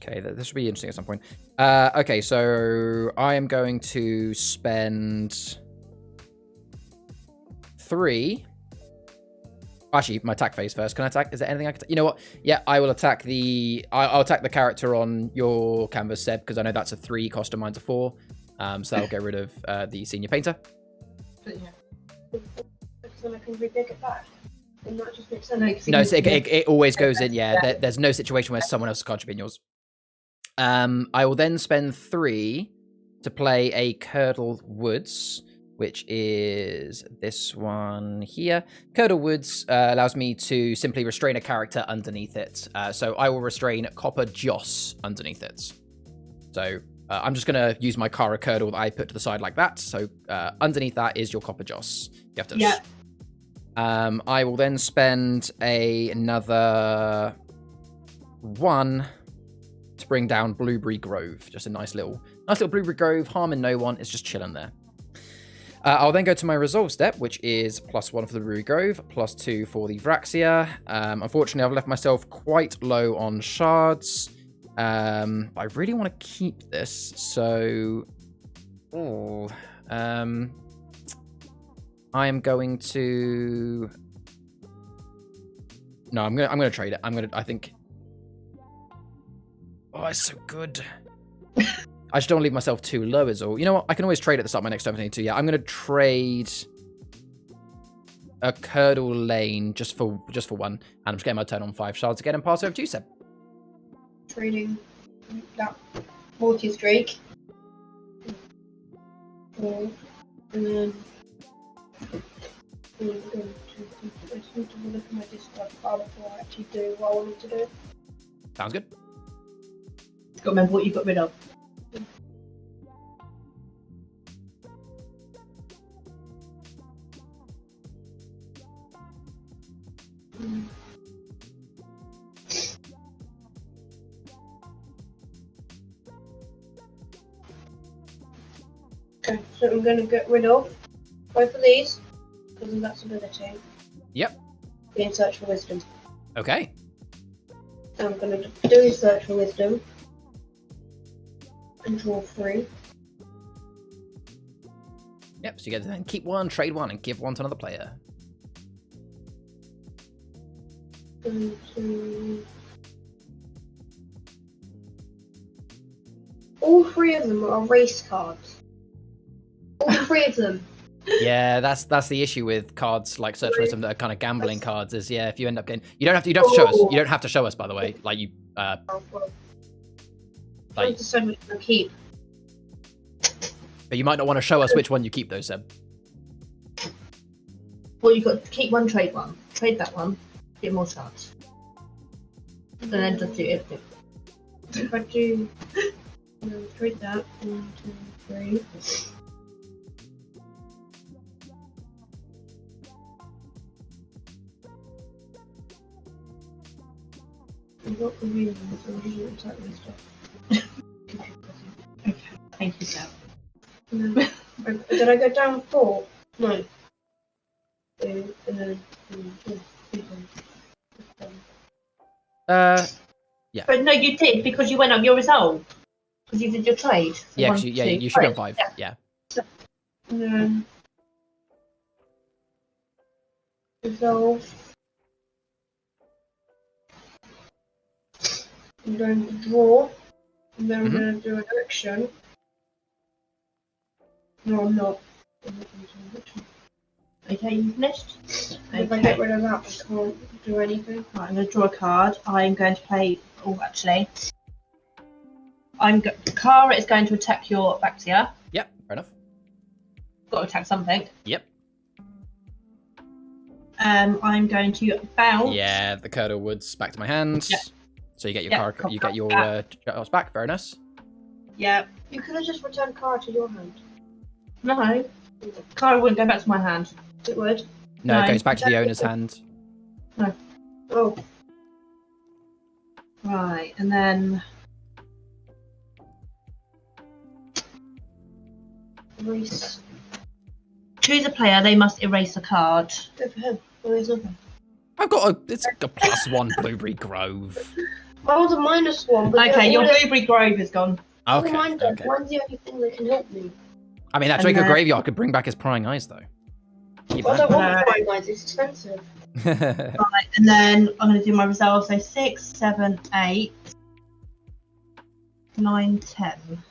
Okay, this should be interesting at some point. Okay, so I am going to spend 3. Actually, my attack phase first. Can I attack? Is there anything I can... You know what? Yeah, I will attack the... I'll attack the character on your canvas, Seb, because I know that's a 3 cost and mine's a 4. So that'll get rid of the Senior Painter. Because then I can re-pick it back. And that just makes sense. No, it always goes in, yeah. There's no situation where someone else's card should be in yours. I will then spend 3 to play a Curdle Woods, which is this one here. Curdle Woods allows me to simply restrain a character underneath it. So I will restrain Copper Joss underneath it. So I'm just going to use my Cara Curdle that I put to the side like that. So underneath that is your Copper Joss. You have to... Yeah. I will then spend another 1 to bring down Blueberry Grove. Just a nice little Blueberry Grove, harming no one. It's just chilling there. I'll then go to my resolve step, which is +1 for the Blueberry Grove, +2 for the Vraxia. Unfortunately, I've left myself quite low on shards. I really want to keep this, so I am going to... No, I'm gonna trade it. I think... Oh, it's so good. I just don't leave myself too low is all. You know what? I can always trade at the start of my next turn if I need to. Yeah, I'm gonna trade a Curdle Lane just for 1. And I'm just getting my turn on 5 shards again and pass over to you, Seb. Trading that 40 streak. And then I just need to look at my discard file before I actually do what I wanted to do. Sounds good. Got to remember what you got rid of. Okay, so I'm going to get rid of both of these because of that ability. Yep. Be in search for wisdom. Okay. So I'm going to do search for wisdom and draw 3. Yep, so you get to then keep 1, trade 1, and give 1 to another player. All 3 of them are race cards. All 3 of them. Yeah, that's the issue with cards like Search for Wisdom that are kind of gambling cards. Is if you end up getting, you don't have to show us. You don't have to show us, by the way. Like you, like decide which one to keep. But you might not want to show us which one you keep, though, Seb. Well, you've got to keep 1, trade 1. Trade that one, get more shards. And then just do everything. If I do, trade that 1, 2, 3. I've got the reasons, so I'm just exactly stuff. Okay, thank you, Seb. Did I go down 4? No. And then yeah. But no, you did because you went up your resolve. Because you did your trade. So yeah, you should be on 5. Yeah. And then resolve. I'm going to draw. And then I'm going to do an action. No, I'm not. Okay, you finished? If I get rid of that, I can't do anything. Right, I'm going to draw a card. I'm going to play... Oh, actually. Cara is going to attack your Vraxia. Yep, fair enough. Got to attack something. Yep. I'm going to bounce. Yeah, the Curdle Woods back to my hand. Yep. So you get your Yep, car, you get your Jaws back. Very nice. Yeah. You could have just returned Cara to your hand. No. Cara wouldn't go back to my hand. It would. No, No. it goes back to the owner's hand. Oh. Right, and then... Erase. Choose a player, they must erase a card. Good for him. Well, there's nothing. I've got it's a +1 Blueberry Grove. I was a -1, but Okay, your all the- Blueberry Grove is gone. Okay. Mine's Okay. the only thing that can help me. I mean, that And Draco then- Graveyard could bring back his prying eyes, though. Keep I don't that. want prying eyes, it's expensive. Right, and then I'm going to do my resolve. So 6, 7, 8, 9, 10.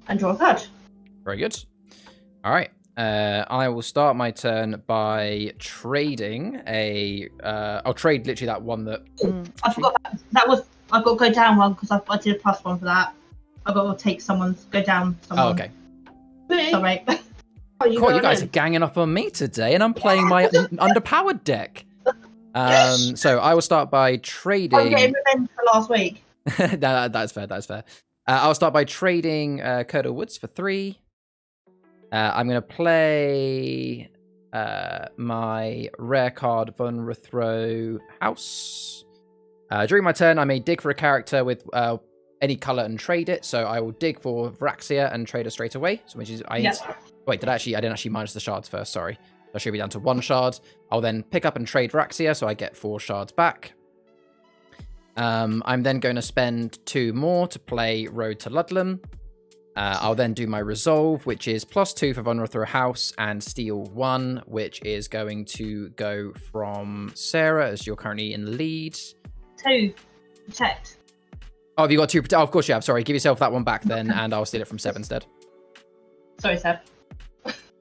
And draw a card. Very good. All right. I will start my turn by trading a. I'll trade literally that one that. I forgot that was. I've got to go down one because I did a +1 for that. I've got to take someone's. Go down someone. Oh, okay. Sorry. Oh, Cool, you guys are ganging up on me today, and I'm playing my underpowered deck. So I will start by trading. I'm getting revenge for last week. No, that's fair. That's fair. I'll start by trading Curdle Woods for 3. I'm going to play my rare card, Vortigen House. During my turn, I may dig for a character with any color and trade it. So I will dig for Varaxia and trade it straight away. So which is wait, I didn't actually minus the shards first. Sorry, I should be down to 1 shard. I'll then pick up and trade Varaxia, so I get 4 shards back. I'm then going to spend 2 more to play Road to Ludlam. I'll then do my resolve, which is +2 for Vortigen House, and steal 1, which is going to go from Sarah, as you're currently in the lead. 2 protect. Oh, have you got 2 protect? Oh, of course you have. Sorry, give yourself that one back then, and I'll steal it from Seb instead. Sorry, Seb.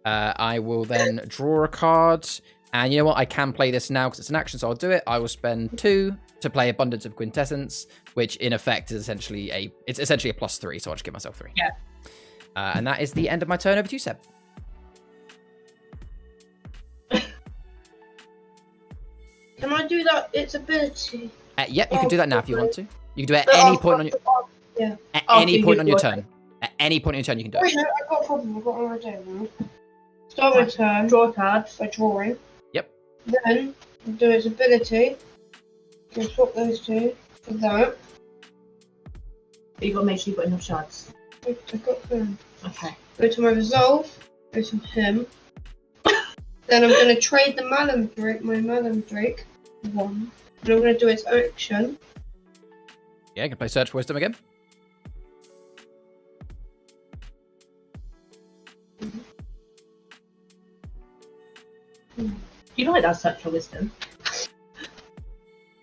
I will then draw a card, and you know what? I can play this now because it's an action, so I'll do it. I will spend 2 to play Abundance of Quintessence, which in effect is essentially a +3, so I'll just give myself 3. Yeah. And that is the end of my turn. Over to you, Seb. Can I do that? It's ability. Yep, you can do that now if you want to. You can do it at any point on your at any point on your turn. At any point on your turn, you can do it. Wait, no, I've got a problem. I've got one idea now. Start my turn. Draw a card by drawing. Yep. Then do its ability. Can swap those 2 for that. But you've got to make sure you've got enough shards. I've got them. Okay. Go to my resolve. Go to him. Then I'm going to trade the Malum Drake, my Malum Drake, 1. And I'm going to do its action. Yeah, you can play Search for Wisdom again. You like that Search for Wisdom?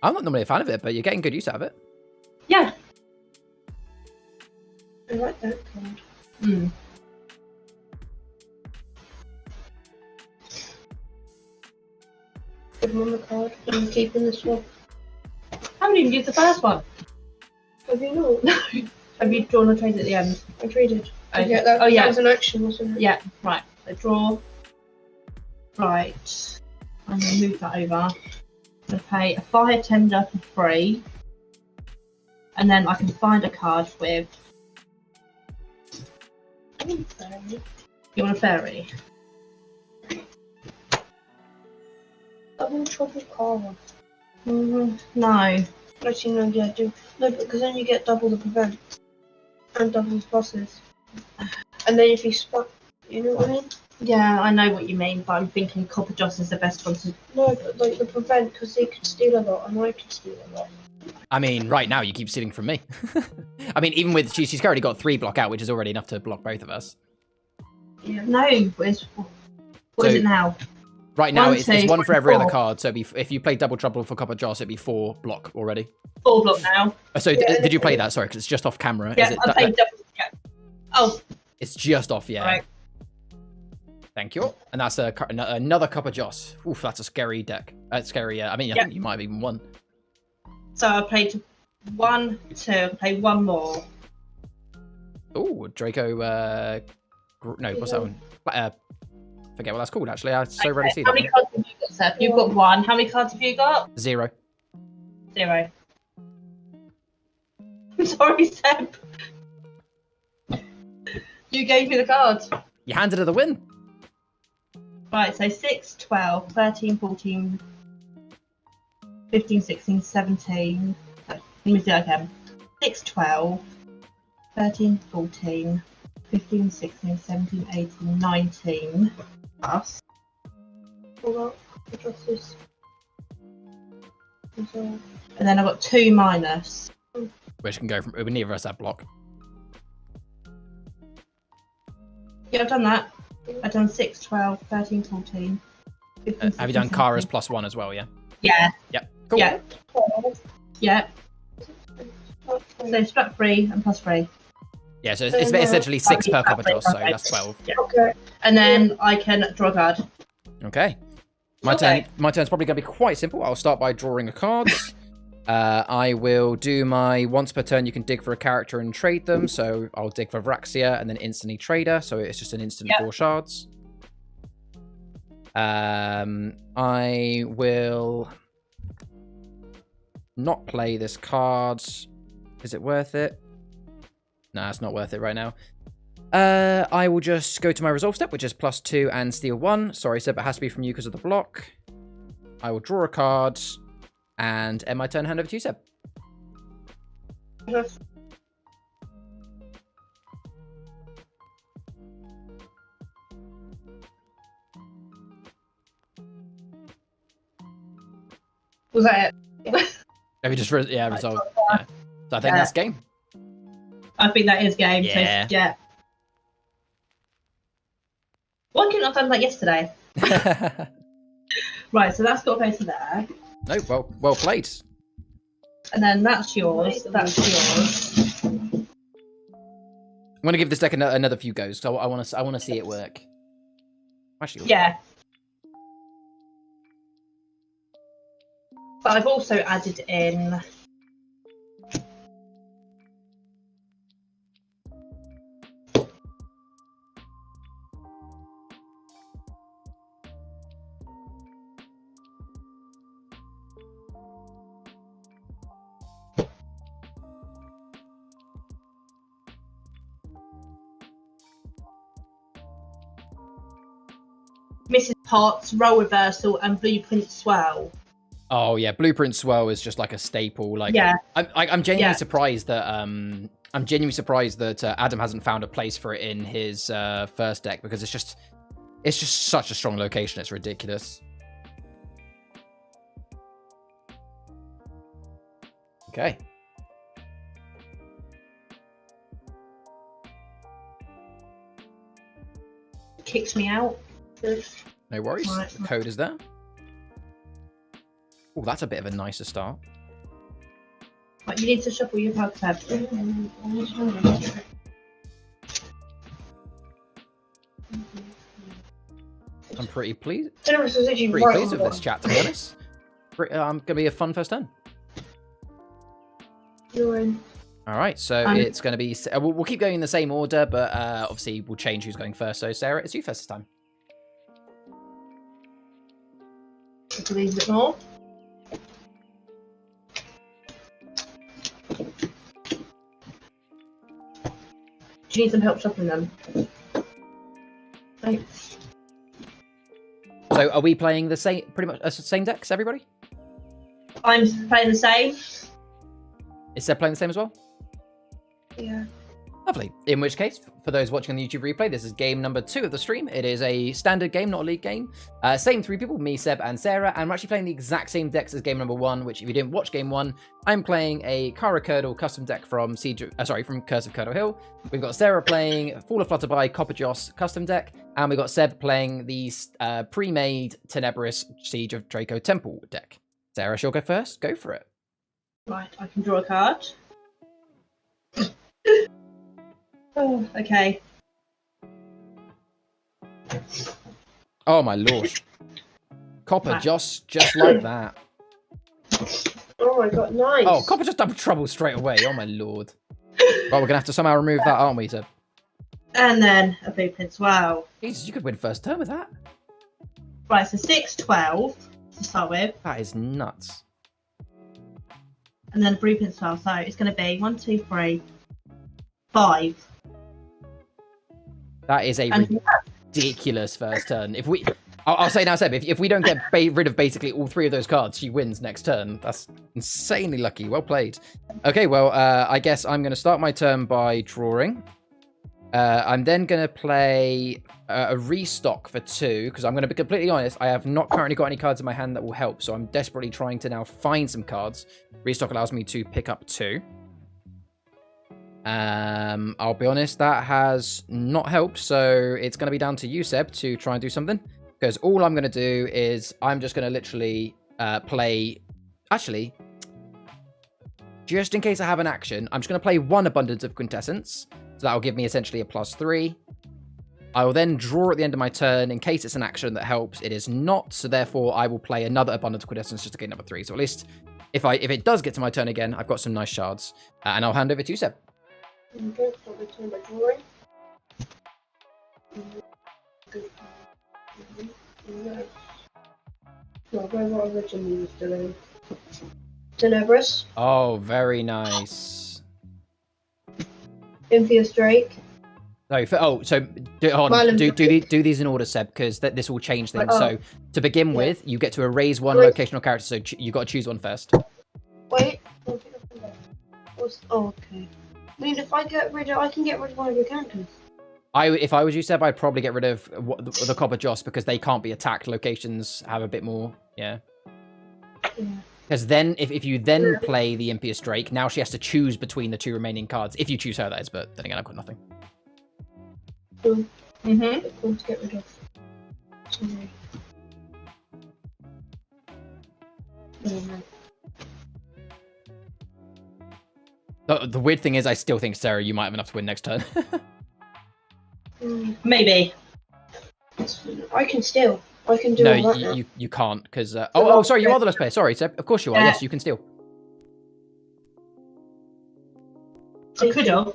I'm not normally a fan of it, but you're getting good use out of it. Yeah. I like that card. Give him on the card. I'm keeping this one. I haven't even used the first one. Have you not? No. Have you drawn a trade at the end? I traded. Okay. Yeah, that was an action, wasn't it? Yeah, right. So draw. Right. I'm going to move that over. I'm going to pay a fire tender for 3. And then I can find a card with... You want a fairy? Double trouble Cara. No. Actually, no, yeah, do. No, because then you get double the prevent. And double the bosses. And then if you spot, you know what I mean? Yeah, I know what you mean, but I'm thinking Copper Joss is the best one to... No, but like the prevent, because they could steal a lot, and I could steal a lot. I mean, right now you keep stealing from me. I mean, even with she's already got 3 block out, which is already enough to block both of us. Yeah. No, what is it now? Right now, 1, it's 2, 1 for every 4. other card. So if you play Double Trouble for Copper Joss, it'd be 4 block already. 4 block now. So did you play that? Sorry, because it's just off camera. Yeah, I played double. Yeah. Oh. It's just off, yeah. Right. Thank you. And that's another Copper Joss. Oof, that's a scary deck. Scary. I mean, I think you might have even won. So I played 1, 2. Play 1 more. Oh, Draco. No, what's that one? Forget what that's called. Actually, I so rarely see that. How many cards have you got, Seb? You've got 1. How many cards have you got? 0. 0. I'm sorry, Seb. You gave me the cards. You handed her the win. Right, so 6, 12, 13, 14, 15, 16, 17. Let me do that again. 6, 12, 13, 14, 15, 16, 17, 18, 19. Plus. Hold on. And then I've got 2 minus. Which can go from... Neither of us have block. Yeah, I've done that. I've done 6, 12, 13, 14, 15, have you done Cara's +1 as well, yeah? Yeah. Yep. Cool. Yeah. Yeah. So struck 3 and +3. Yeah, so it's essentially 6 per Coppajos, so that's 12. Yeah. Okay. And then I can draw a card. Okay. My turn's probably going to be quite simple. I'll start by drawing a card. I will do my once per turn you can dig for a character and trade them. So I'll dig for Vraxia and then instantly trade her. So it's just an instant 4 shards. I will not play this card. Is it worth it? Nah, it's not worth it right now. I will just go to my resolve step, which is +2 and steal 1. Sorry, Seb, it has to be from you because of the block. I will draw a card and end my turn. Hand over to you, Seb. Was that it? Have you just resolved? Yeah. So I think that's game. I think that is game. Yeah. So, yeah. Why couldn't I have done that yesterday? Right, so that's got to go to there. No, well played. And then that's yours. That's yours. I'm going to give this deck another few goes. So I want to see it work. Actually, yeah. But I've also added in Mrs. Potts, Role Reversal, and Blueprint Swell. Oh yeah, Blueprint Swell is just like a staple. Like, yeah, I'm genuinely surprised that Adam hasn't found a place for it in his first deck, because it's just such a strong location. It's ridiculous. Okay. Kicks me out. No worries. Right. The code is there. Oh, that's a bit of a nicer start. Right, you need to shuffle your card tab. I'm pretty pleased. Tenebris is actually Pretty right pleased on with the this chat, to be honest. Gonna be a fun first turn. You're in. All right, so it's going to be. We'll keep going in the same order, but obviously we'll change who's going first. So Sarah, it's you first this time. A little bit more. Do you need some help shuffling them? Thanks. So are we playing the same, pretty much same decks, everybody? I'm playing the same. Is Seb playing the same as well? Yeah. Lovely. In which case, for those watching on the YouTube replay, this is game number 2 of the stream. It is a standard game, not a league game. Same 3 people, me, Seb, and Sarah. And we're actually playing the exact same decks as game number 1, which if you didn't watch game 1, I'm playing a Cara Curdle custom deck from from Curse of Curdle Hill. We've got Sarah playing Fall of Flutterby CoCH custom deck. And we've got Seb playing the pre-made Tenebris Siege of Draco Temple deck. Sarah, she'll go first. Go for it. Right, I can draw a card. Oh, okay. Oh my lord. Copper, just like that. Oh my god, nice. Oh, Copper just double trouble straight away. Oh my lord. Well, we're gonna have to somehow remove that, aren't we, Seb? And then a Blueprint Swell. Jesus, you could win first turn with that. Right, so 6-12 to start with. That is nuts. And then a Blueprint Swell. So it's going to be 1, 2, 3, 5. That is a ridiculous first turn. If we, I'll say now, Seb, if we don't get rid of basically all 3 of those cards, she wins next turn. That's insanely lucky. Well played. Okay, well, I guess I'm going to start my turn by drawing. I'm then going to play a restock for 2, because I'm going to be completely honest, I have not currently got any cards in my hand that will help, so I'm desperately trying to now find some cards. Restock allows me to pick up 2. I'll be honest, that has not helped, so it's going to be down to you, Seb, to try and do something, because all I'm going to do is I'm just going to literally play... Actually, just in case I have an action, I'm just going to play 1 Abundance of Quintessence. So that will give me essentially a +3. I will then draw at the end of my turn in case it's an action that helps. It is not, so therefore I will play another Abundance of Quintessence just to gain another 3. So at least if it does get to my turn again, I've got some nice shards. And I'll hand over to you, Seb. Okay, so I turn my drawing. No, what I originally was doing. Tenebris. Oh, very nice. Infius Drake. So hold on. Do these in order, Seb, because this will change things. So to begin with, you get to erase one locational character, so you got to choose one first. Wait. Okay. I mean, if I can get rid of one of your characters. If I was you, Seb, I'd probably get rid of the Copper Joss because they can't be attacked. Locations have a bit more, yeah. Because then, if you then play the Impious Drake, now she has to choose between the 2 remaining cards. If you choose her, that is, but then again, I've got nothing. To get rid of. The weird thing is, I still think, Sarah, you might have enough to win next turn. Maybe. I can steal. I can do all that now. You can't, because... oh, sorry, you are the last player. Sorry, Seb. Of course you are. Yes, you can steal. I could have.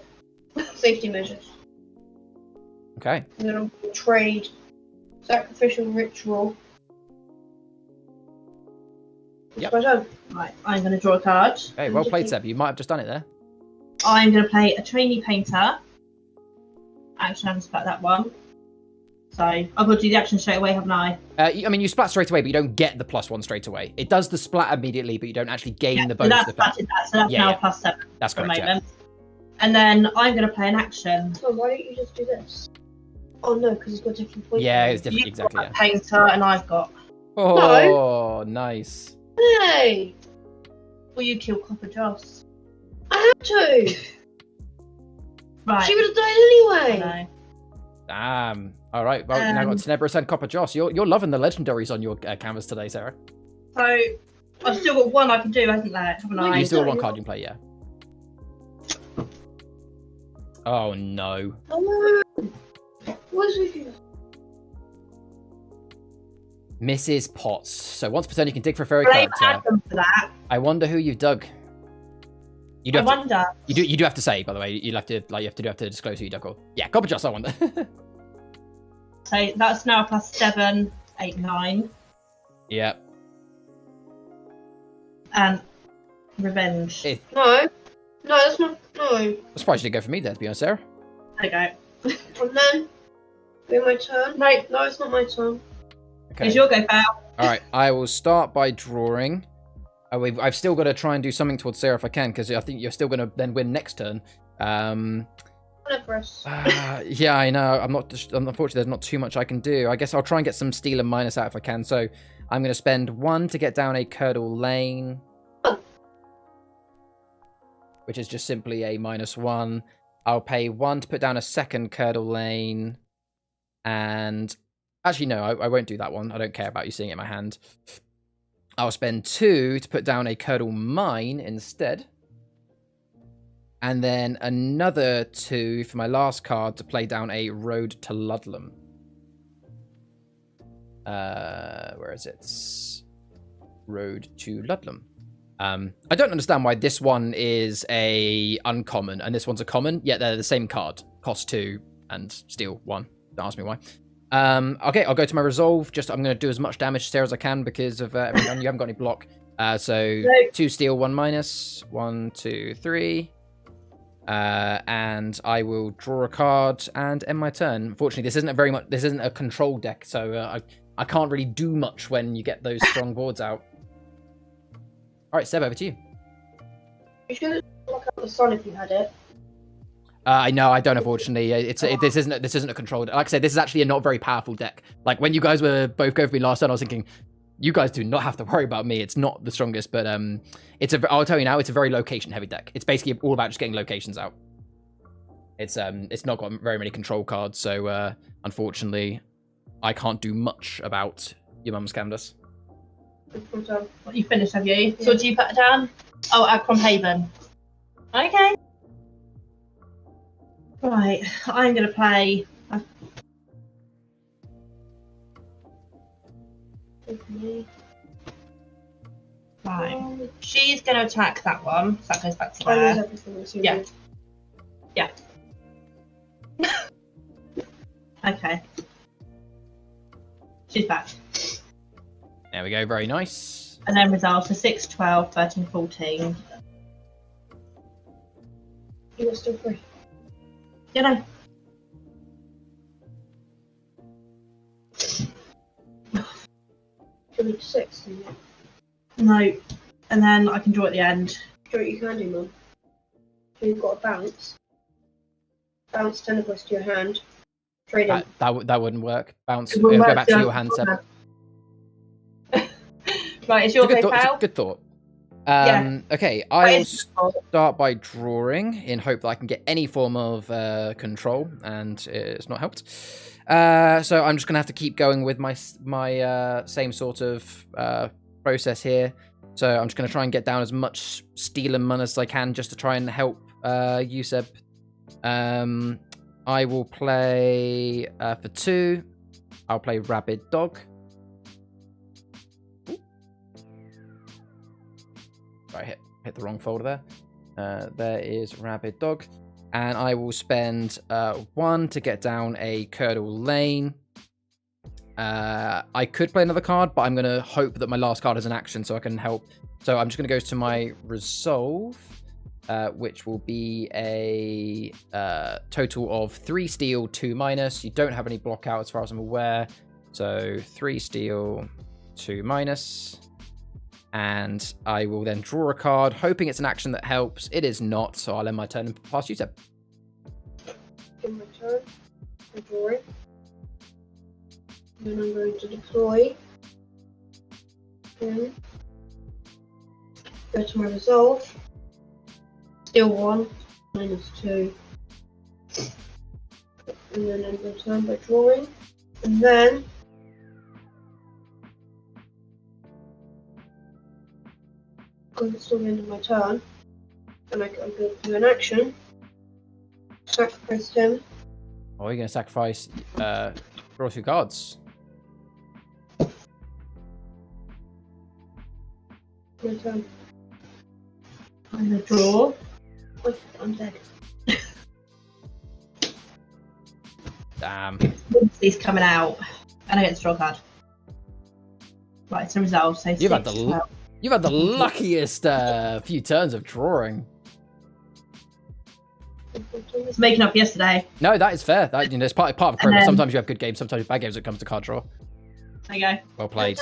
Safety measures. Okay. And then I'll trade Sacrificial Ritual. Yep. Right, I'm going to draw a card. Okay, well played, Seb. You might have just done it there. I'm going to play a Trainee Painter. Action, I haven't splat that one. So, I've got to do the action straight away, haven't I? I mean, you splat straight away, but you don't get the +1 straight away. It does the splat immediately, but you don't actually gain the bonus. So that's now +7. That's correct, yeah. And then I'm going to play an action. So why don't you just do this? Oh no, because it's got different points. Yeah, it's different, You've exactly. got a Painter, and I've got... Oh, nice. Hey! Will you kill Copper Joss? I had to! Right. She would have died anyway! No. Damn. All right, well, now I've got Tenebris and Copper Joss. You're loving the legendaries on your canvas today, Sarah. So, I've still got one I can do, haven't I? You still got one card you can play, yeah. Oh, no. Oh no! What's with you? Mrs. Potts. So once per turn, you can dig for a fairy Blame character. Adam for that. I wonder who you've dug. You do I have wonder. To, you do have to say, by the way. You have to disclose who you dug. Or yeah, Copper Joss. I wonder. So that's now +7, 8, 9. Yeah. And Revenge. No, that's not. No. I'm surprised you didn't go for me there, to be honest, Sarah. There you go. And then, be my turn. No, it's not my turn. Okay. It's your go, pal. All right, I will start by drawing. I've still got to try and do something towards Sarah if I can, because I think you're still going to then win next turn. Yeah, I know. Unfortunately, there's not too much I can do. I guess I'll try and get some steal and minus out if I can. So I'm going to spend 1 to get down a Curdle Lane, which is just simply a -1. I'll pay 1 to put down a second Curdle Lane, and actually no, I won't do that one. I don't care about you seeing it in my hand. I'll spend 2 to put down a Curdle Mine instead. And then another 2 for my last card to play down a Road to Ludlam. Where is it? Road to Ludlam. I don't understand why this one is a uncommon and this one's a common, yet they're the same card. Cost 2 and steal 1. Don't ask me why. Okay, I'll go to my resolve. I'm going to do as much damage to Sarah as I can because of everything. You haven't got any block. So 2 steal, 1 minus. 1, 2, 3. And I will draw a card and end my turn. Unfortunately, this isn't a control deck, so I can't really do much when you get those strong boards out. All right, Seb, over to you. You should look up the sun if you had it. I know I don't, unfortunately. This isn't a control deck. Like I said, this is actually a not very powerful deck. Like when you guys were both going for me last turn, I was thinking, you guys do not have to worry about me. It's not the strongest, but I'll tell you now, it's a very location heavy deck. It's basically all about just getting locations out. It's not got very many control cards, so unfortunately, I can't do much about your mum's canvas. You finished, have you? Yeah. So do you put it down? Oh, Achroma Haven. Okay. Right, I'm going to play. Right, she's going to attack that one. So that goes back to there. Yeah. Yeah. Okay. She's back. There we go, very nice. And then resolve for 6, 12, 13, 14. You're still free. You know. Should we do 6? No. And then I can draw at the end. Draw what you can do, Mum. So you've got a bounce. Bounce Tenebris to your hand. Trade in. That wouldn't work. Bounce. It Go back to your hand, Seb. Right, it's your It's a go, pal. good thought. Yeah. Okay, I will start by drawing in hope that I can get any form of control, and it's not helped. So I'm just gonna have to keep going with my same sort of process here. So I'm just gonna try and get down as much steel and mana as I can, just to try and help you, Seb. I will play for 2. I'll play Rabid Dog. Right, hit the wrong folder there. There is Rabid Dog. And I will spend 1 to get down a Curdle Lane. I could play another card, but I'm going to hope that my last card is an action so I can help. So I'm just going to go to my Resolve, which will be a total of 3 steel, 2 minus. You don't have any block out as far as I'm aware. So 3 steel, 2 minus. And I will then draw a card, hoping it's an action that helps. It is not, so I'll end my turn and pass you, Seb. Give my turn. I draw it. Then I'm going to deploy. Then go to my Resolve. Still 1, minus 2. And then end my turn by drawing. And then because it's still the end of my turn, and I'm going to do an action. Sacrifice him. Oh, you're going to sacrifice draw 2 cards. My turn. I'm going to draw. Wait, I'm dead. Damn. These coming out. And I get to draw a card. Right, so resolve. So You've had the luckiest few turns of drawing. It's making up yesterday. No, that is fair. That, you know, it's part of Achroma. Sometimes you have good games, sometimes you have bad games when it comes to card draw. There you go. Well played.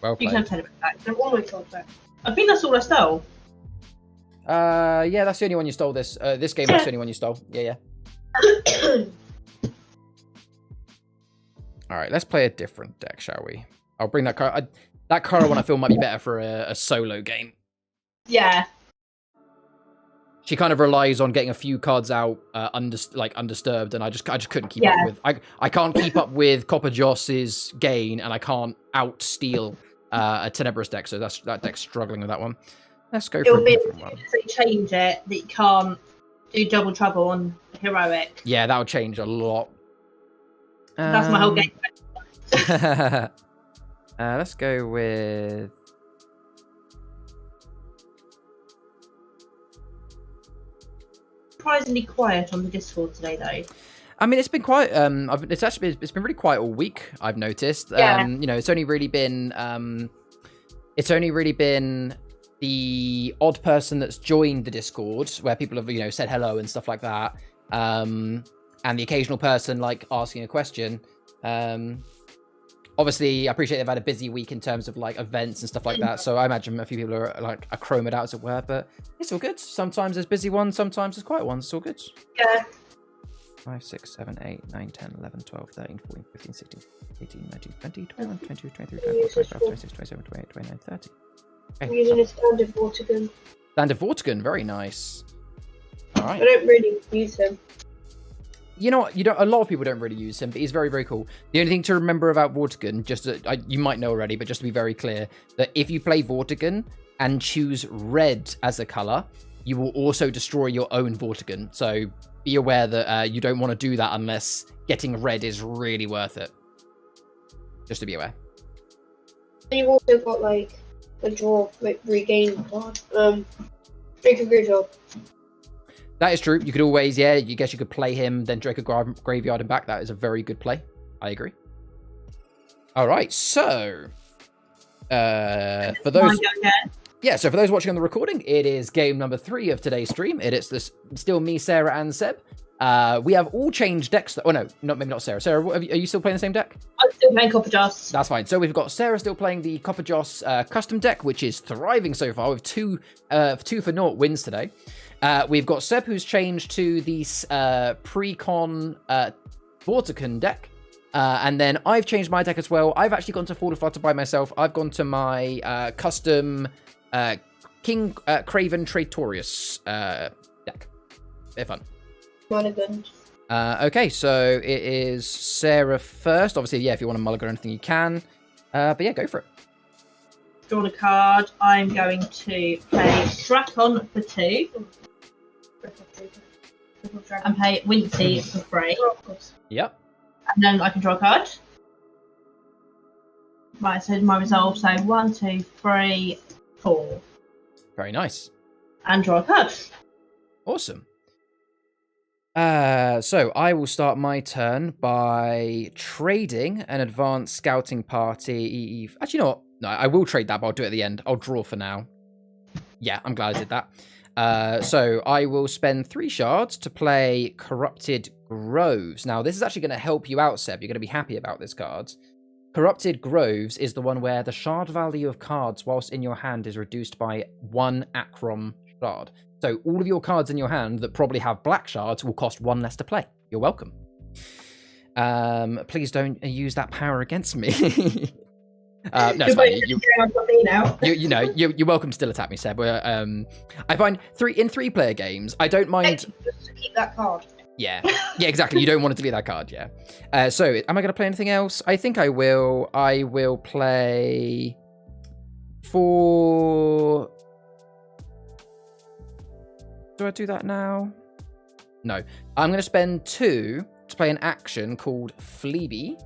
Well You played. can have Tenebris back. I want my card back. I think that's all I stole. Yeah, that's the only one you stole this game. That's the only one you stole. Yeah. All right, let's play a different deck, shall we? I'll bring that card. That Cara one I feel might be better for a solo game. Yeah. She kind of relies on getting a few cards out undisturbed, and I just couldn't keep up with. I can't keep up with Copper Joss's gain, and I can't out steal a Tenebris deck, so that deck's struggling with that one. Let's go for a different one. If they change it, that you can't do double trouble on heroic. Yeah, that would change a lot. That's my whole game. Let's go with. Surprisingly quiet on the Discord today, though. I mean, it's been quite. It's been really quiet all week. I've noticed. Yeah. You know, it's only really been. The odd person that's joined the Discord, where people have said hello and stuff like that. And the occasional person like asking a question. Obviously, I appreciate they've had a busy week in terms of like events and stuff like that. So I imagine a few people are like Achromed out, as it were. But it's all good. Sometimes there's busy ones, sometimes there's quiet ones. It's all good. Yeah. 5, 6, 7, 8, 9, 10, 11, 12, 13, 14, 15, 16, 18, 19, 20, 21, 22, 23, 24, 25, 26, 27, 28, 29, 30. I'm using a standard Vortigen. Standard Vortigen, very nice. All right. I don't really use him. You know what? A lot of people don't really use him, but he's very, very cool. The only thing to remember about Vortigen, you might know already, but just to be very clear, that if you play Vortigen and choose red as a color, you will also destroy your own Vortigen. So be aware that you don't want to do that unless getting red is really worth it. Just to be aware. And you've also got like a draw, like regain card. Drake of Graveyard. That is true. You could always, yeah, you guess you could play him, then Drake of Graveyard and back. That is a very good play. I agree. All right, so for those, yeah, so for those watching on the recording, it is game number 3 of today's stream. It is still me, Sarah, and Seb. We have all changed decks. Oh no, maybe not Sarah. Sarah, are you still playing the same deck? I'm still playing Copper Joss. That's fine. So we've got Sarah still playing the Copper Joss custom deck, which is thriving so far with 2 for 0 wins today. We've got Seb, who's changed to the pre-con Vortigen deck. And then I've changed my deck as well. I've actually gone to Fall of Flutter by myself. I've gone to my custom King Craven Traitorius deck. They're fun. Okay, so it is Sarah first. Obviously, yeah, if you want to mulligan or anything, you can. But yeah, go for it. Drawn a card. I'm going to play Drakon for 2. And play Wincy for 3. Yep. And then I can draw a card. Right, so my resolve. So 1, 2, 3, 4. Very nice. And draw a card. Awesome. So I will start my turn by trading an advanced scouting party. Actually, you know what? No, I will trade that, but I'll do it at the end. I'll draw for now. Yeah, I'm glad I did that. So I will spend 3 shards to play Corrupted Groves. Now, this is actually going to help you out, Seb. You're going to be happy about this card. Corrupted Groves is the one where the shard value of cards whilst in your hand is reduced by 1 Achroma shard. So all of your cards in your hand that probably have black shards will cost 1 less to play. You're welcome. Please don't use that power against me. No, it's fine. You're welcome to still attack me, Seb. I find in 3-player games, I don't mind. Just to keep that card. Yeah, exactly. You don't want it to be that card, yeah. So, am I going to play anything else? I think I will. I will play for. Do I do that now? No. I'm going to spend 2 to play an action called Fleeby.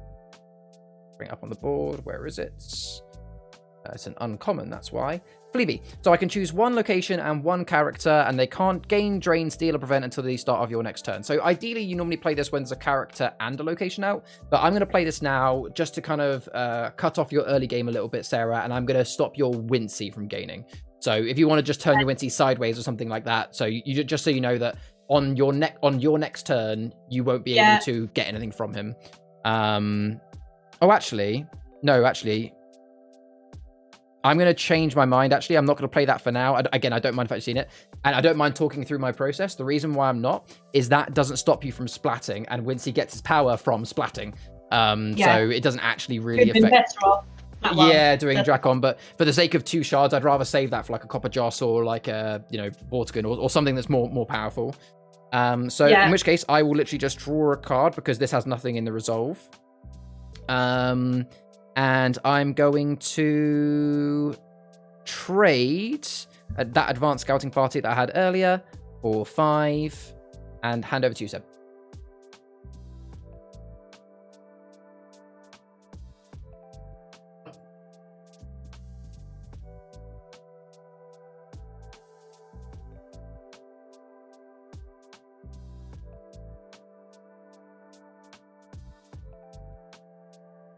Bring it up on the board. Where is it? It's an uncommon, that's why. Fleeby. So I can choose 1 location and 1 character, and they can't gain, drain, steal, or prevent until the start of your next turn. So ideally, you normally play this when there's a character and a location out, but I'm going to play this now just to kind of cut off your early game a little bit, Sarah, and I'm going to stop your Wincy from gaining. So if you want to just turn your Wincy sideways or something like that, so you just so you know that on your next turn, you won't be able to get anything from him. Oh, actually, no, actually. I'm going to change my mind, actually. I'm not going to play that for now. Again, I don't mind if I've seen it. And I don't mind talking through my process. The reason why I'm not is that doesn't stop you from splatting. And Wincy gets his power from splatting. So it doesn't actually really affect... Yeah, doing Drakon. But for the sake of 2 shards, I'd rather save that for like a Copper Joss or like a, Vortigen or something that's more powerful. In which case, I will literally just draw a card because this has nothing in the resolve. And I'm going to trade that advanced scouting party that I had earlier for 5 and hand over to you, Seb.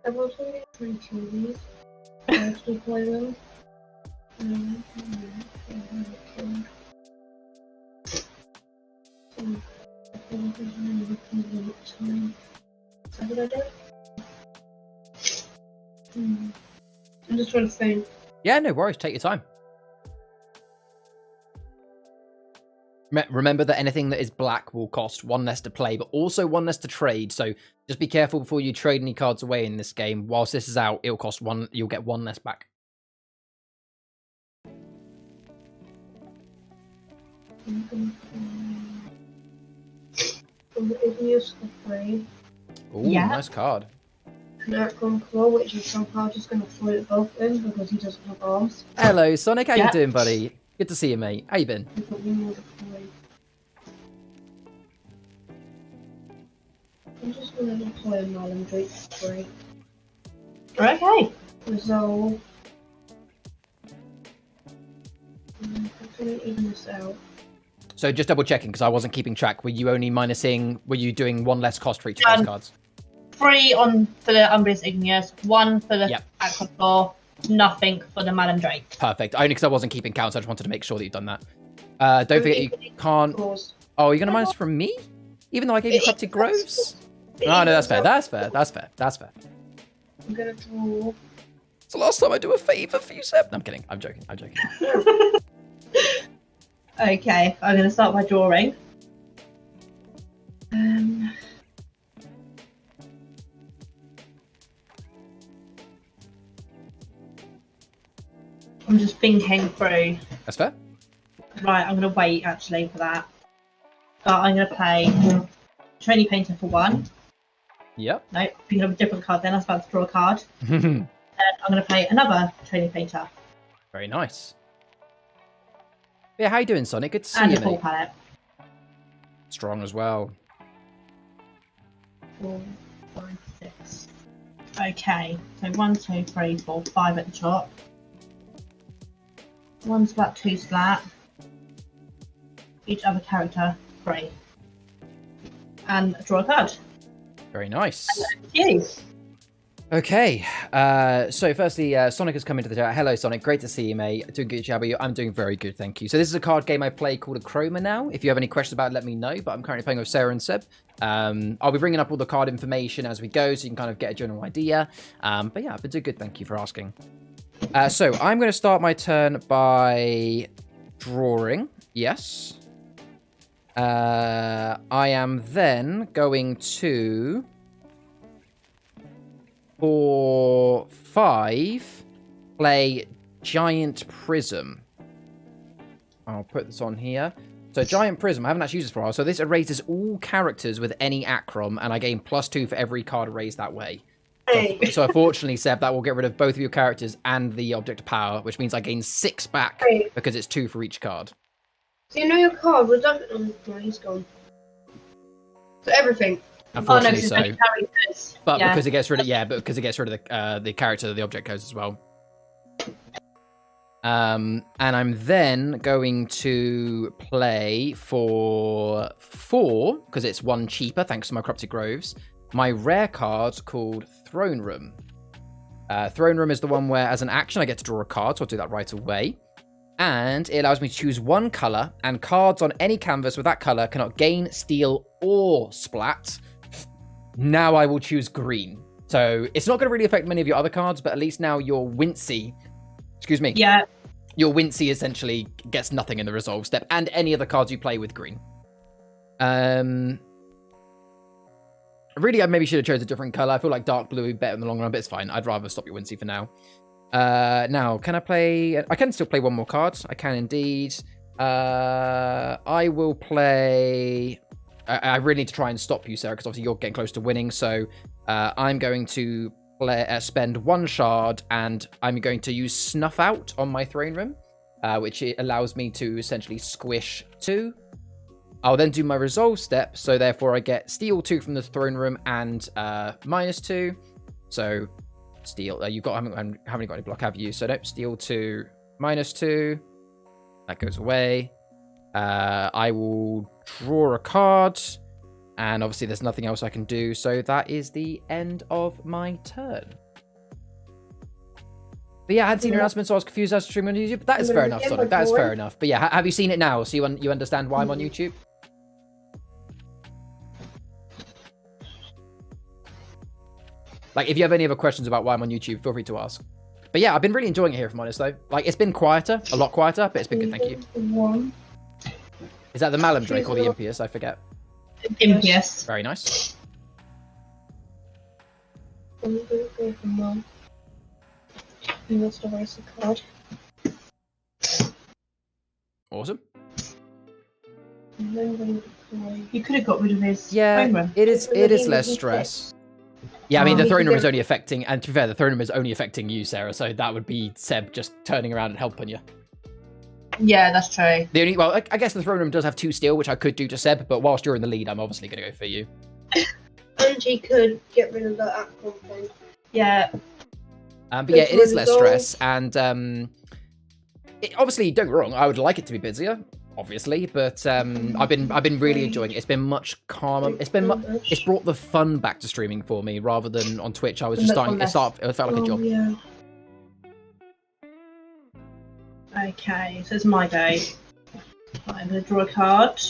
I was going to play 2 of these. I actually play them. I'm just trying to think. Yeah, no worries. Take your time. Remember that anything that is black will cost 1 less to play, but also 1 less to trade. So just be careful before you trade any cards away in this game. Whilst this is out, it'll cost 1. You'll get 1 less back. Ooh, nice card. Achroma Claw, which is somehow just going to float both in because he doesn't have arms. Hello, Sonic. How you doing, buddy? Good to see you, mate. How you been? I'm just going to deploy a Malandrake for 3. Okay. Resolve. I'm going to even this out. So just double checking, because I wasn't keeping track. Were you doing one less cost for each of those cards? 3 for the Umbrious Igneous, 1 for the Achroma, nothing for the Malandrake. Perfect. Only because I wasn't keeping count, so I just wanted to make sure that you've done that. Don't forget you can't... Oh, you're going to minus from me? Even though I gave you Corrupted Groves? Oh, no, that's fair. That's fair. That's fair. That's fair. I'm going to draw... It's the last time I do a favour for you, Seb. No, I'm kidding. I'm joking. I'm joking. Okay, I'm going to start by drawing. I'm just thinking through. That's fair. Right, I'm going to wait actually for that. But I'm going to play Trainee Painter for 1. Yep. No, thinking of a different card then. I was about to draw a card. And I'm going to play another Trainee Painter. Very nice. Yeah, how you doing, Sonic? Good to see and you, a full mate. palette. Strong as well. 4, 5, 6. Okay, so 1, 2, 3, 4, 5 at the top. 1 splat, 2 splat. Each other character 3. And draw a card. Very nice. You. Okay, so firstly, Sonic has come into the chat. Hello, Sonic. Great to see you, mate. Doing good, Jabba. I'm doing very good, thank you. So this is a card game I play called Achroma now. If you have any questions about it, let me know. But I'm currently playing with Sarah and Seb. I'll be bringing up all the card information as we go, so you can kind of get a general idea. But yeah, I've been doing good. Thank you for asking. So I'm going to start my turn by drawing. Yes. I am then going to... For 5, play Giant Prism. I'll put this on here. So Giant Prism, I haven't actually used this for a while. So this erases all characters with any Achrom, and I gain +2 for every card erased that way. So unfortunately, Seb, that will get rid of both of your characters and the object of power, which means I gain 6 back because it's 2 for each card. So you know your card was up... Oh, no, he's gone. So everything. Unfortunately, so. But yeah. because it gets rid of the character the object goes as well. And I'm then going to play for 4 because it's 1 cheaper thanks to my Corrupted Groves. My rare card called Throne Room. Throne Room is the one where, as an action, I get to draw a card, so I'll do that right away. And it allows me to choose 1 color, and cards on any canvas with that color cannot gain, steal, or splat. Now I will choose green. So it's not going to really affect many of your other cards, but at least now your Wincy, your Wincy essentially gets nothing in the resolve step, and any other cards you play with green. Really, I maybe should have chosen a different color. I feel like dark blue would be better in the long run, but it's fine. I'd rather stop your Wincy for now. Now, can I play... I can still play 1 more card. I can indeed. I will play... I really need to try and stop you, Sarah, because obviously you're getting close to winning. So I'm going to spend 1 shard, and I'm going to use Snuff Out on my Throne Room, which allows me to essentially squish 2. I'll then do my Resolve step, so therefore I get Steal 2 from the Throne Room and -2. So Steal, I haven't got any block, have you? So nope, Steal 2, -2. That goes away. I will draw a card, and obviously there's nothing else I can do, so that is the end of my turn. But yeah, I hadn't seen your announcement, so I was confused as to stream on YouTube. But that is fair enough, Sonic. That is fair enough. But yeah, have you seen it now, so you understand why I'm on YouTube? Like, if you have any other questions about why I'm on YouTube, feel free to ask. But yeah, I've been really enjoying it here, if I'm honest, though. Like, it's been quieter, a lot quieter, but it's been good, thank you. Is that the Malandrake or the Impious? I forget. Impious. Very nice. I'm going to go for Mum. He wants to raise a card. Awesome. And then going to play... You could have got rid of his Yeah, Throne Room. it is less stress. Yeah, I mean, the Throne Room is only affecting, and to be fair, the Throne Room is only affecting you, Sarah, so that would be Seb just turning around and helping you. Yeah, that's true. Well, I guess the Throne Room does have 2 steal, which I could do to Seb, but whilst you're in the lead, I'm obviously going to go for you. And he could get rid of the Achroma thing. Yeah. But yeah, it is less stress, and obviously, don't get me wrong, I would like it to be busier, obviously, but I've been really enjoying it. It's been much calmer. It's brought the fun back to streaming for me, rather than on Twitch. I was just it felt like a job. Yeah. Okay, so it's my go. I'm going to draw a card.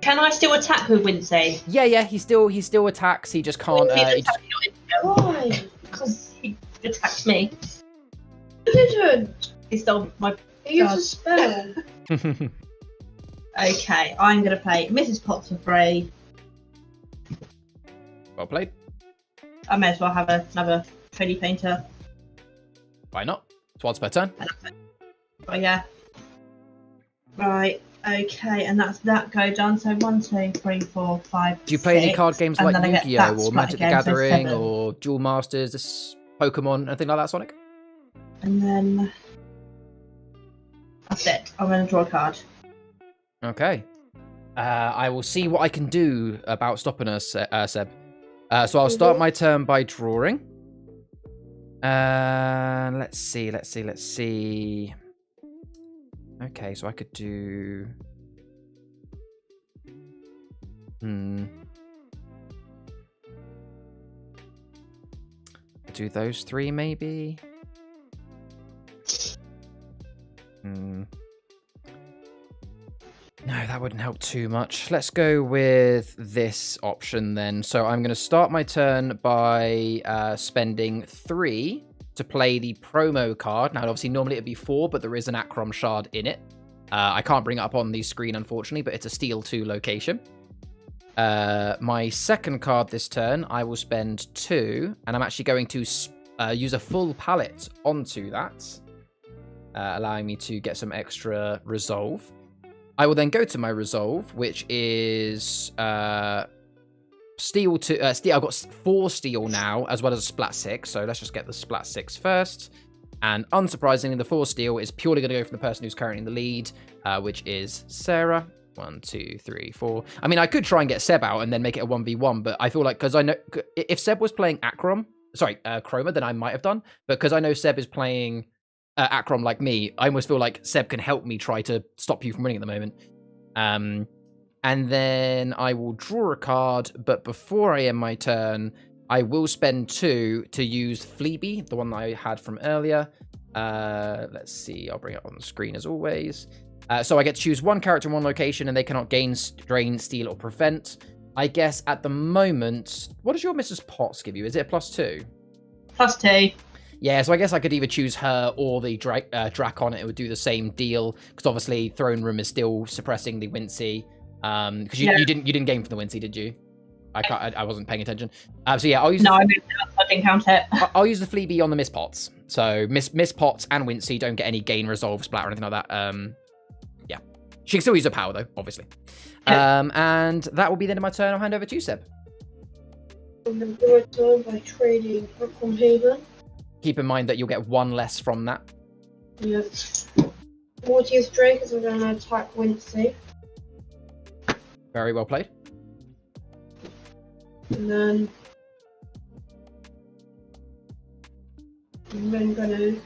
Can I still attack with Wincy? Yeah, he still attacks. He just can't. Why? Because he attacked me. He didn't. He stole my. He used a spell. Okay, I'm going to play Mrs. Potts for free. Well played. I may as well have another tradie painter. Why not? It's once per turn. Oh yeah. Right. Okay, and that's that go done. So 1, 2, 3, 4, 5. Do you play any card games like Yu-Gi-Oh or Magic the Gathering so or Duel Masters, this Pokemon, anything like that, Sonic? And then that's it. I'm going to draw a card. Okay. I will see what I can do about stopping us, Seb. So I'll start my turn by drawing. Let's see. Okay, so I could do... Do those 3, maybe? No, that wouldn't help too much. Let's go with this option then. So I'm going to start my turn by spending 3 to play the promo card. Now, obviously, normally it'd be 4, but there is an Achroma shard in it. I can't bring it up on the screen, unfortunately, but it's a Steel 2 location. My second card this turn, I will spend 2, and I'm actually going to use a full palette onto that, allowing me to get some extra resolve. I will then go to my resolve, which is steel 2. I've got 4 steel now, as well as a splat 6. So let's just get the splat 6 first. And unsurprisingly, the 4 steel is purely going to go for the person who's currently in the lead, which is Sarah. 1, 2, 3, 4. I mean, I could try and get Seb out and then make it a 1v1, but I feel like, because I know if Seb was playing Achroma, then I might have done. But because I know Seb is playing Achroma like me, I almost feel like Seb can help me try to stop you from winning at the moment. And then I will draw a card, but before I end my turn, I will spend 2 to use Fleabee, the one that I had from earlier. Let's see, I'll bring it up on the screen as always. So I get to choose 1 character in 1 location, and they cannot gain, drain, steal, or prevent. I guess at the moment, what does your Mrs. Potts give you? Is it a +2? +2. Yeah, so I guess I could either choose her or the Drac on it. It would do the same deal, because obviously Throne Room is still suppressing the Wincy. Because you didn't game for the Wincy, did you? I wasn't paying attention. So yeah, I'll use. No, I didn't count it. I'll use the Fleabee on the Miss Potts. So Miss Potts and Wincy don't get any gain, resolve, splat, or anything like that. Yeah, she can still use her power though, obviously. And that will be the end of my turn. I'll hand over to you, Seb. I'm going to do my turn by trading from Haven. Keep in mind that you'll get 1 less from that. Yep. Mortius Drake is going to attack Wincy. Very well played. And then I'm then going to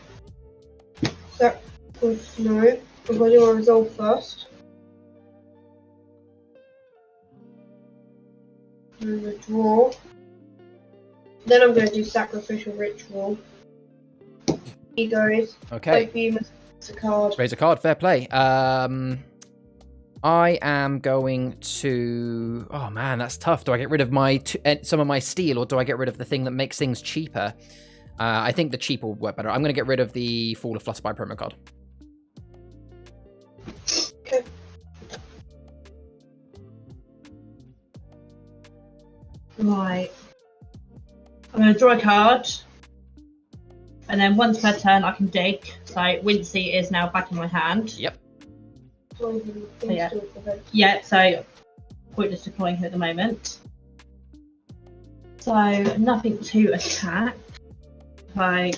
sack with Snow. I'm going to do my resolve first. I'm going to draw. Then I'm going to do sacrificial ritual. He goes. Okay. Raise a card. Raise a card. Fair play. I am going to... Oh man, that's tough. Do I get rid of my some of my steel, or do I get rid of the thing that makes things cheaper? I think the cheaper will work better. I'm going to get rid of the Fall of Flutterby promo card. Okay. Right. I'm going to draw a card. And then once per turn, I can dig. So Wincy is now back in my hand. Yep. Yeah, so pointless deploying her at the moment. So nothing to attack. So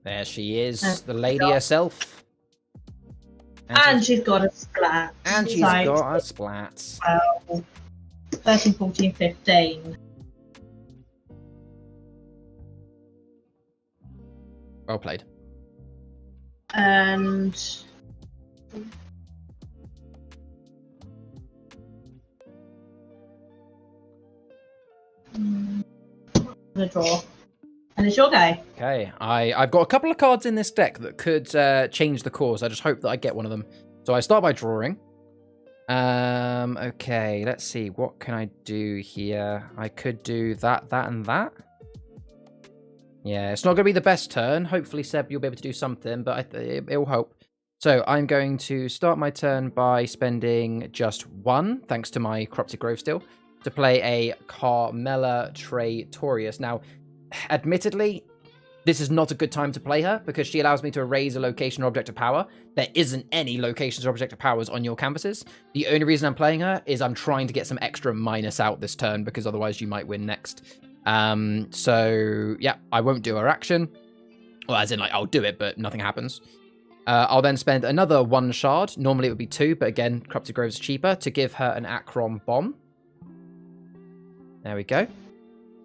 There she is, the lady herself. And she's got a splat. And she's got a splat. 12, 13, 14, 15. Well played. And the draw. And it's your go. Okay, I've got a couple of cards in this deck that could change the course. I just hope that I get one of them. So I start by drawing. Okay, let's see. What can I do here? I could do that, and that. Yeah, it's not going to be the best turn. Hopefully, Seb, you'll be able to do something, but it'll help. So I'm going to start my turn by spending just one, thanks to my Corrupted Grove still, to play a Carmella Traitorius. Now, admittedly, this is not a good time to play her because she allows me to erase a location or object of power. There isn't any locations or object of powers on your canvases. The only reason I'm playing her is I'm trying to get some extra minus out this turn because otherwise you might win next. So yeah, I won't do her action. Well, as in, like, I'll do it, but nothing happens. I'll then spend another 1 shard. Normally it would be 2, but again, Corrupted Grove is cheaper, to give her an Achroma bomb. There we go.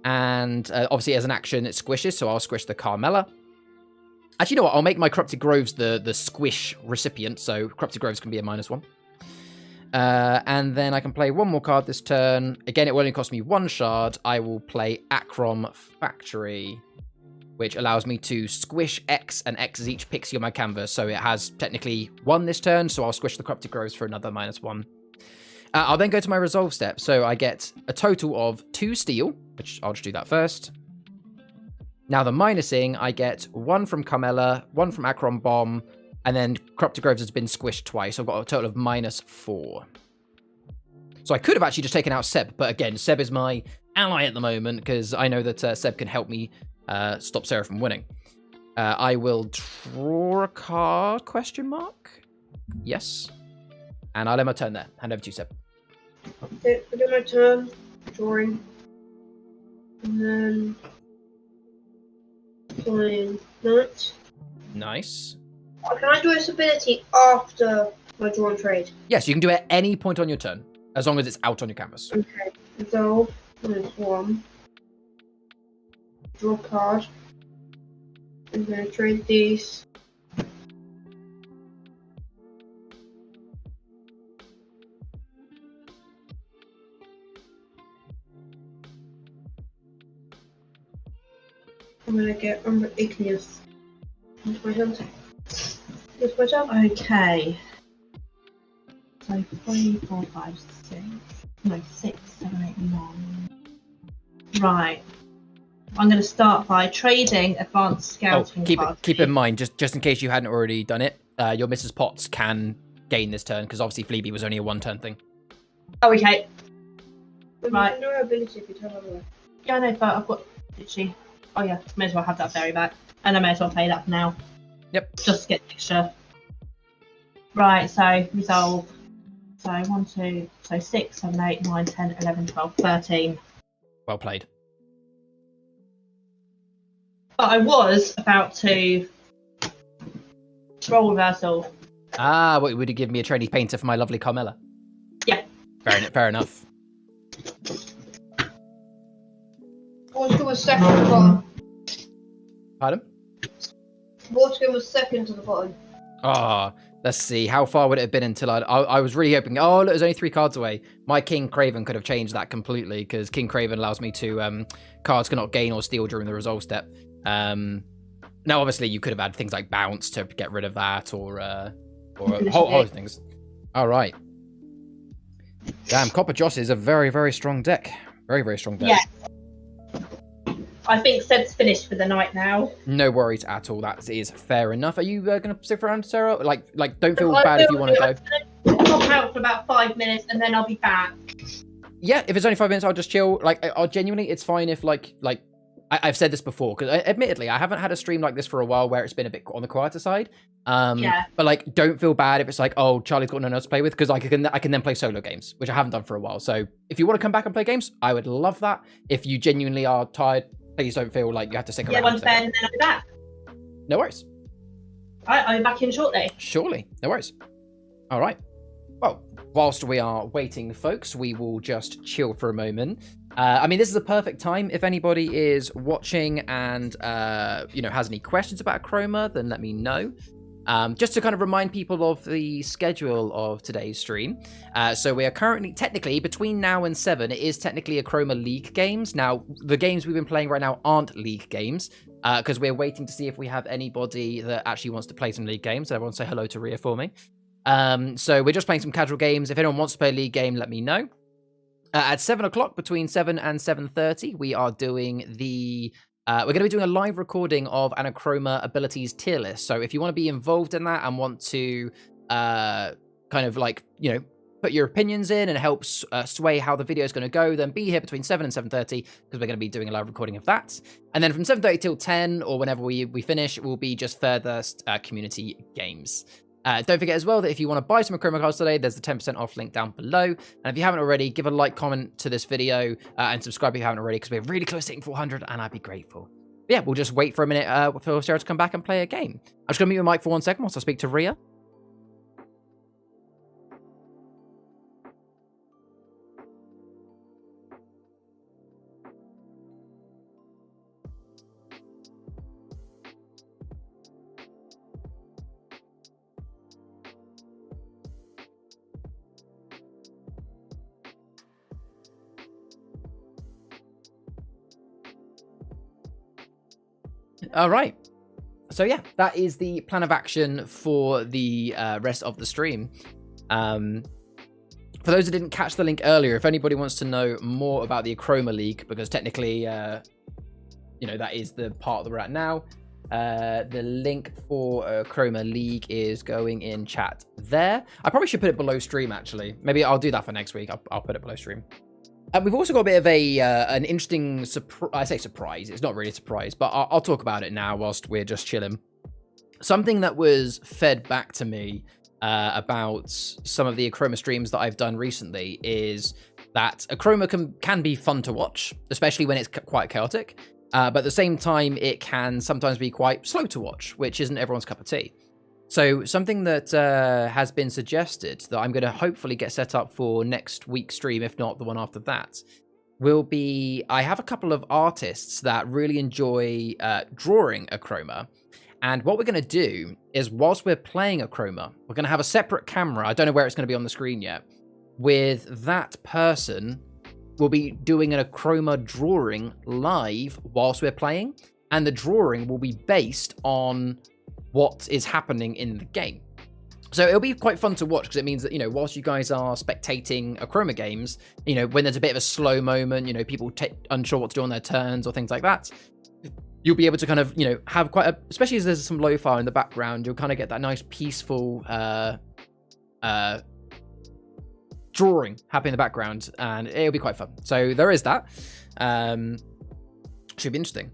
And obviously, as an action, it squishes, so I'll squish the Carmella. Actually, you know what? I'll make my Corrupted Groves the squish recipient, so Corrupted Groves can be a -1. And then I can play one more card this turn. Again, it will only cost me 1 shard. I will play Achroma Factory, which allows me to squish X, and X is each pixie on my canvas, so it has technically 1 this turn, so I'll squish the Corrupted Groves for another -1. I'll then go to my resolve step, so I get a total of 2 steel, which I'll just do that first. Now the minusing, I get 1 from Carmella, 1 from Achroma Bomb, and then Corrupted Groves has been squished twice, so I've got a total of -4. So I could have actually just taken out Seb, but again, Seb is my ally at the moment, because I know that Seb can help me stop Sarah from winning. I will draw a card, ? Yes. And I'll end my turn there. Hand over to you, Seb. Okay, I do my turn, drawing, and then playing that. Nice. Can I do this ability after my draw and trade? Yes, you can do it at any point on your turn, as long as it's out on your canvas. Okay, resolve, -1. Draw a card. I'm going to trade these. I'm going to get Igneous into my hand. Here's my job. Okay. So 3, 4, 5, 6. No, 6, 7, 8, 9. Right. I'm going to start by trading advanced scouting cards. Keep in mind, just in case you hadn't already done it, your Mrs. Potts can gain this turn, because obviously Fleabee was only a 1-turn thing. Oh, okay. Right. No ability if you tell her. Yeah, I know, but I've got literally. Oh yeah, may as well have that fairy back, and I may as well play that for now. Yep. Just to get the extra. Right. So resolve. So 1, 2. So 6, 7, 8, 9, 10, 11, 12, 13. Well played. But I was about to roll reversal. Ah, what would you give me a trainee painter for my lovely Carmella? Yeah. Fair enough. Vortigen was second to the bottom. Pardon? Vortigen was second to the bottom. Ah, let's see. How far would it have been until I was really hoping... Oh, look, there's only 3 cards away. My King Craven could have changed that completely, because King Craven allows me to... cards cannot gain or steal during the resolve step. Now, obviously, you could have had things like Bounce to get rid of that, or a whole things. All right. Damn, Copper Joss is a very, very strong deck. Very, very strong deck. Yeah. I think Seb's finished for the night now. No worries at all. That is fair enough. Are you going to stick around, Sarah? Like, don't feel bad if you want to go. I'll pop out for about 5 minutes and then I'll be back. Yeah, if it's only 5 minutes, I'll just chill. Like, genuinely, it's fine if I've said this before, because admittedly, I haven't had a stream like this for a while where it's been a bit on the quieter side. Yeah. But like, don't feel bad if it's like, oh, Charlie's got no one else to play with, because I can then play solo games, which I haven't done for a while. So if you want to come back and play games, I would love that. If you genuinely are tired, please don't feel like you have to stick around. Yeah, 1 turn and then I'll be back. No worries. I'll be back in shortly. Surely. No worries. All right. Well, whilst we are waiting, folks, we will just chill for a moment. I mean, this is a perfect time. If anybody is watching and, has any questions about Achroma, then let me know. Just to kind of remind people of the schedule of today's stream. So we are currently, technically, between now and 7, it is technically Achroma League games. Now, the games we've been playing right now aren't League games, because we're waiting to see if we have anybody that actually wants to play some League games. So everyone say hello to Rhea for me. So we're just playing some casual games. If anyone wants to play a League game, let me know. At 7 o'clock, between 7 and 7:30, we are doing the... we're going to be doing a live recording of an Achroma Abilities tier list. So if you want to be involved in that and want to kind of like, put your opinions in and help sway how the video is going to go, then be here between 7 and 7:30 because we're going to be doing a live recording of that. And then from 7:30 till 10 or whenever we finish, it will be just further community games. Don't forget as well that if you want to buy some Achroma cards today, there's the 10% off link down below. And if you haven't already, give a like, comment to this video, and subscribe if you haven't already, because we're really close to hitting 400, and I'd be grateful. But yeah, we'll just wait for a minute for Sarah to come back and play a game. I'm just going to mute my mic for 1 second whilst I speak to Rhea. All right. So yeah, that is the plan of action for the rest of the stream. For those that didn't catch the link earlier, if anybody wants to know more about the Achroma League, because technically, that is the part that we're at now, the link for Achroma League is going in chat there. I probably should put it below stream, actually. Maybe I'll do that for next week. I'll put it below stream. We've also got a bit of an interesting I say surprise. It's not really a surprise, but I'll talk about it now whilst we're just chilling. Something that was fed back to me about some of the Achroma streams that I've done recently is that Achroma can be fun to watch, especially when it's quite chaotic. But at the same time, it can sometimes be quite slow to watch, which isn't everyone's cup of tea. So something that has been suggested that I'm going to hopefully get set up for next week's stream, if not the one after that, will be, I have a couple of artists that really enjoy drawing Achroma. And what we're going to do is, whilst we're playing Achroma, we're going to have a separate camera. I don't know where it's going to be on the screen yet. With that person, we'll be doing an Achroma drawing live whilst we're playing. And the drawing will be based on what is happening in the game. So it'll be quite fun to watch because it means that, whilst you guys are spectating Achroma games, when there's a bit of a slow moment, people unsure what to do on their turns or things like that, you'll be able to kind of, have quite especially as there's some lo-fi in the background, you'll kind of get that nice peaceful drawing happening in the background, and it'll be quite fun. So there is that. Should be interesting.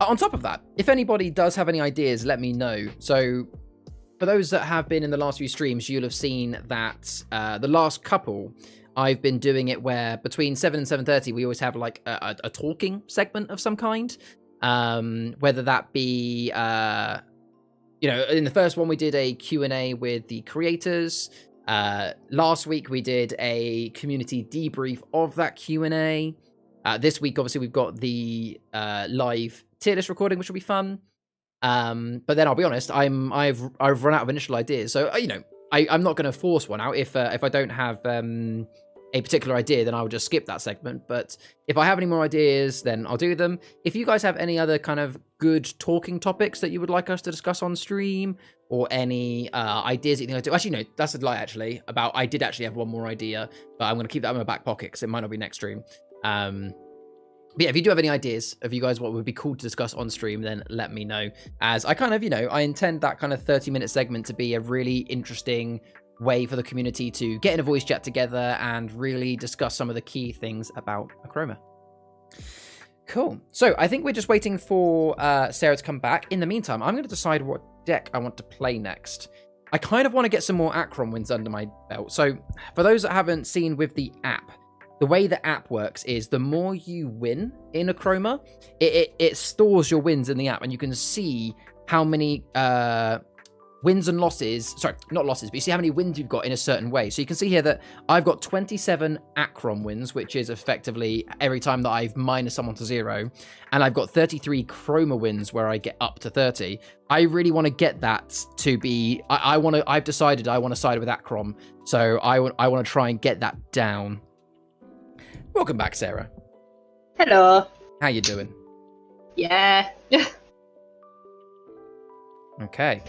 On top of that, if anybody does have any ideas, let me know. So for those that have been in the last few streams, you'll have seen that the last couple, I've been doing it where between 7 and 7:30, we always have like a talking segment of some kind. Whether that be, in the first one, we did a Q&A with the creators. Last week, we did a community debrief of that Q&A. This week, obviously, we've got the live tier list recording, which will be fun. But then I'll be honest, I've run out of initial ideas. So, I'm not going to force one out. If I don't have a particular idea, then I'll just skip that segment. But if I have any more ideas, then I'll do them. If you guys have any other kind of good talking topics that you would like us to discuss on stream, or any ideas that you think I do. Actually, no, that's a lie, actually. I did actually have one more idea, but I'm going to keep that in my back pocket because it might not be next stream. But yeah, if you do have any ideas of you guys what would be cool to discuss on stream, then let me know. As I kind of, I intend that kind of 30-minute segment to be a really interesting way for the community to get in a voice chat together and really discuss some of the key things about Achroma. Cool. So I think we're just waiting for Sarah to come back. In the meantime, I'm going to decide what deck I want to play next. I kind of want to get some more Achroma wins under my belt. So for those that haven't seen with the app, the way the app works is the more you win in Achroma, it stores your wins in the app, and you can see how many wins and losses. Sorry, not losses, but you see how many wins you've got in a certain way. So you can see here that I've got 27 Achroma wins, which is effectively every time that I've minus someone to 0. And I've got 33 Achroma wins where I get up to 30. I really want to get that to be, I've decided I want to side with Achroma. So I want to try and get that down. Welcome back, Sarah. Hello. How you doing? Yeah. Okay.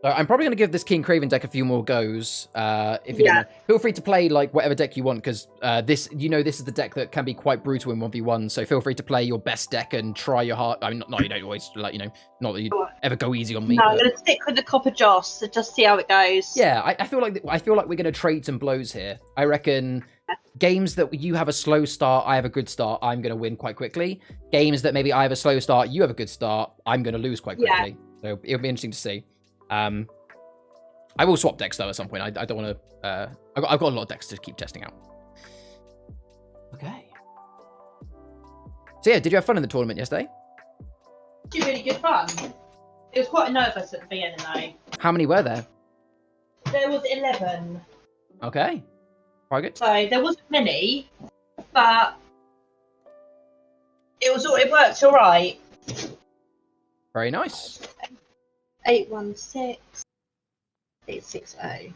So I'm probably going to give this King Craven deck a few more goes. If you don't know. Feel free to play like whatever deck you want, because this is the deck that can be quite brutal in 1v1. So feel free to play your best deck and try your hard. I mean, not you don't always not that you ever go easy on me. No, I'm going to stick with the Copper Joss to just see how it goes. Yeah, I feel like we're going to trade some blows here. I reckon games that you have a slow start, I have a good start, I'm going to win quite quickly. Games that maybe I have a slow start, you have a good start, I'm going to lose quite quickly. So it'll be interesting to see. I will swap decks though at some point. I don't want to. I've got a lot of decks to keep testing out. Okay. So yeah, did you have fun in the tournament yesterday? Really good fun. It was quite nervous at the beginning though. How many were there? There was 11. Okay. Quite good. So there wasn't many, but it worked all right. Very nice. 816 860.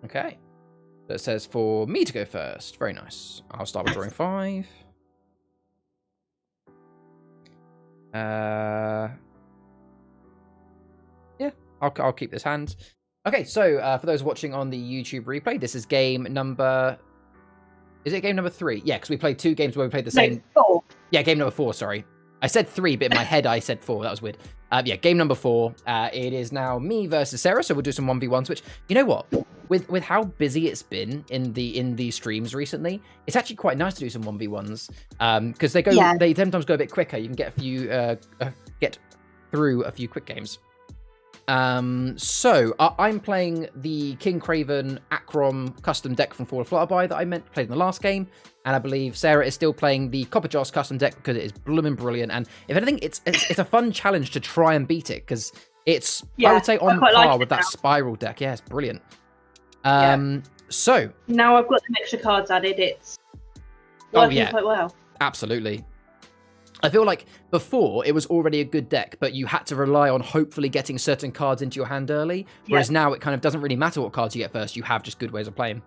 Okay. So it says for me to go first. Very nice. I'll start with drawing 5. Yeah, I'll keep this hand. Okay, so for those watching on the YouTube replay, this is game number. Is it game number 3? Yeah, because we played 2 games where we played the same. 4. Yeah, game number 4. Sorry, I said 3, but in my head I said 4. That was weird. Yeah, game number 4. It is now me versus Sarah, so we'll do some 1v1s. Which, you know what, with how busy it's been in the streams recently, it's actually quite nice to do some 1v1s. Because they sometimes go a bit quicker. You can get get through a few quick games. So I'm playing the King Craven Achroma custom deck from Fall of Flutterby that I played in the last game, and I believe Sarah is still playing the Copper Joss custom deck because it is blooming brilliant. And if anything, it's a fun challenge to try and beat it because it's I would say on par with that Spiral deck. Yeah, it's brilliant. So now I've got some extra cards added. It's working quite well. Absolutely. I feel like before it was already a good deck, but you had to rely on hopefully getting certain cards into your hand early. Whereas now it kind of doesn't really matter what cards you get first. You have just good ways of playing.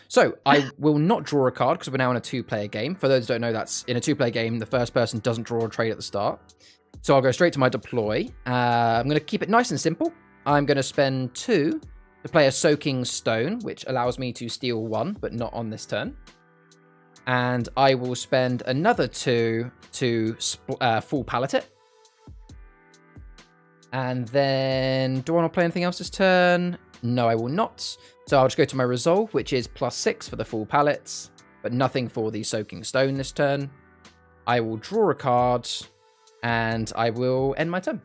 So I will not draw a card because we're now in a 2-player game. For those who don't know, that's in a 2-player game, the first person doesn't draw a trade at the start. So I'll go straight to my deploy. I'm going to keep it nice and simple. I'm going to spend 2 to play a Soaking Stone, which allows me to steal 1, but not on this turn. And I will spend another 2 to full pallet it. And then, do I want to play anything else this turn? No, I will not. So I'll just go to my resolve, which is +6 for the full pallets, but nothing for the Soaking Stone this turn. I will draw a card, and I will end my turn.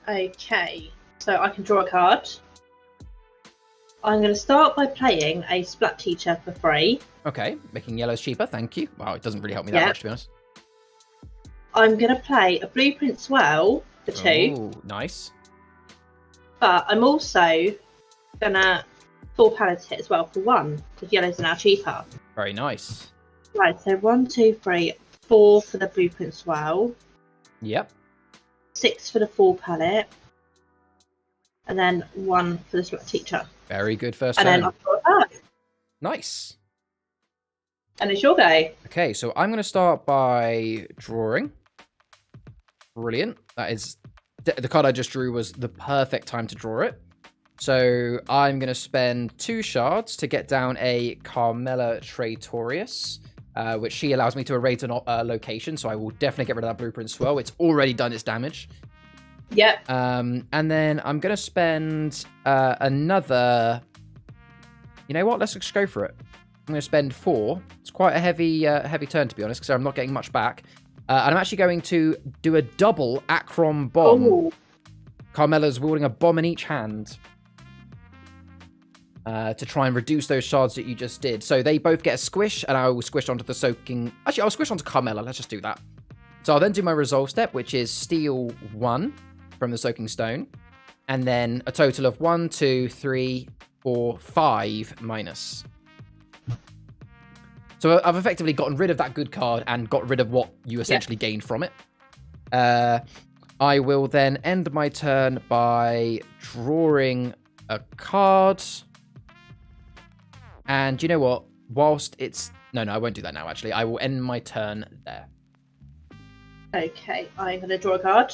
Okay, so I can draw a card. I'm going to start by playing a Splat Teacher for free. Okay, making yellows cheaper, thank you. Wow, it doesn't really help me that much, to be honest. I'm going to play a Blueprint Swell for 2. Oh, nice. But I'm also going to full pallet it as well for 1, because yellows are now cheaper. Very nice. Right, so 1, 2, 3, 4 for the Blueprint Swell. Yep. 6 for the full pallet. And then 1 for the Splat Teacher. Very good first turn. And then I'll draw a card. Nice. And it's your go. Okay, so I'm going to start by drawing. Brilliant. That is... The card I just drew was the perfect time to draw it. So I'm going to spend 2 shards to get down a Carmella Traitorius, which she allows me to erase a location, so I will definitely get rid of that Blueprint Swell. It's already done its damage. Yep. And then I'm going to spend another... You know what? Let's just go for it. I'm going to spend 4. It's quite a heavy turn, to be honest, because I'm not getting much back. And I'm actually going to do a double Achroma bomb. Ooh. Carmella's wielding a bomb in each hand. to try and reduce those shards that you just did. So they both get a squish, and I will squish onto the soaking... Actually, I'll squish onto Carmela. Let's just do that. So I'll then do my resolve step, which is steal 1 from the soaking stone. And then a total of 1, 2, 3, 4, 5 minus. So I've effectively gotten rid of that good card and got rid of what you essentially gained from it. I will then end my turn by drawing a card. And you know what? Whilst it's... No, I won't do that now, actually. I will end my turn there. Okay, I'm going to draw a card.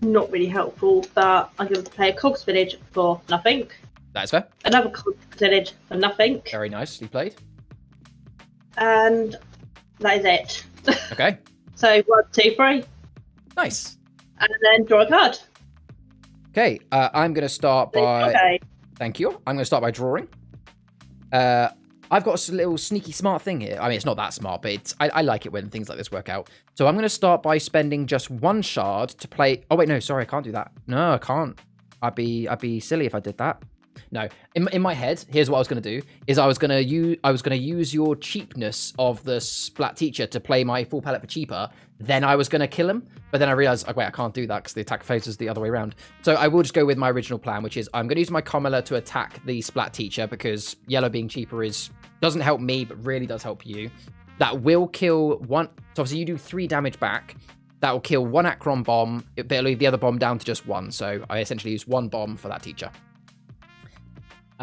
Not really helpful, but I'm going to play a Cog's Village for nothing. That's fair. Another Cog's Village for nothing. Very nicely played. And that is it. Okay. So 1, 2, 3. Nice. And then draw a card. Okay, I'm going to start by... Okay. Thank you. I'm going to start by drawing. I've got a little sneaky smart thing here. I mean, it's not that smart, but it's, I like it when things like this work out. So I'm going to start by spending just 1 shard to play... Oh, wait, no, sorry, I can't do that. No, I can't. I'd be silly if I did that. No, in my head, here's what I was going to do, is I was going to use your cheapness of the Splat Teacher to play my full palette for cheaper. Then I was going to kill him, but then I realized, oh, wait, I can't do that because the attack faces the other way around. So I will just go with my original plan, which is I'm going to use my Carmela to attack the Splat Teacher because yellow being cheaper doesn't help me, but really does help you. That will kill 1. So obviously you do 3 damage back. That will kill 1 Achroma bomb. It'll leave the other bomb down to just 1. So I essentially use 1 bomb for that teacher.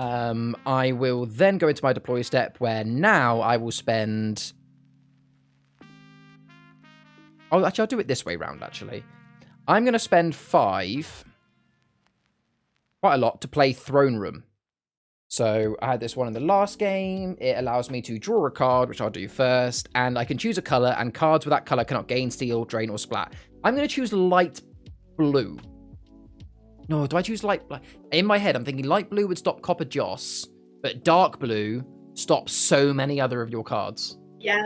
I will then go into my deploy step where now I will spend... Oh, actually, I'll do it this way round, actually. I'm going to spend 5, quite a lot, to play Throne Room. So I had this one in the last game. It allows me to draw a card, which I'll do first, and I can choose a color, and cards with that color cannot gain, steal, drain, or splat. I'm going to choose light blue. No, do I choose light blue? In my head, I'm thinking light blue would stop Copper Joss, but dark blue stops so many other of your cards. Yeah.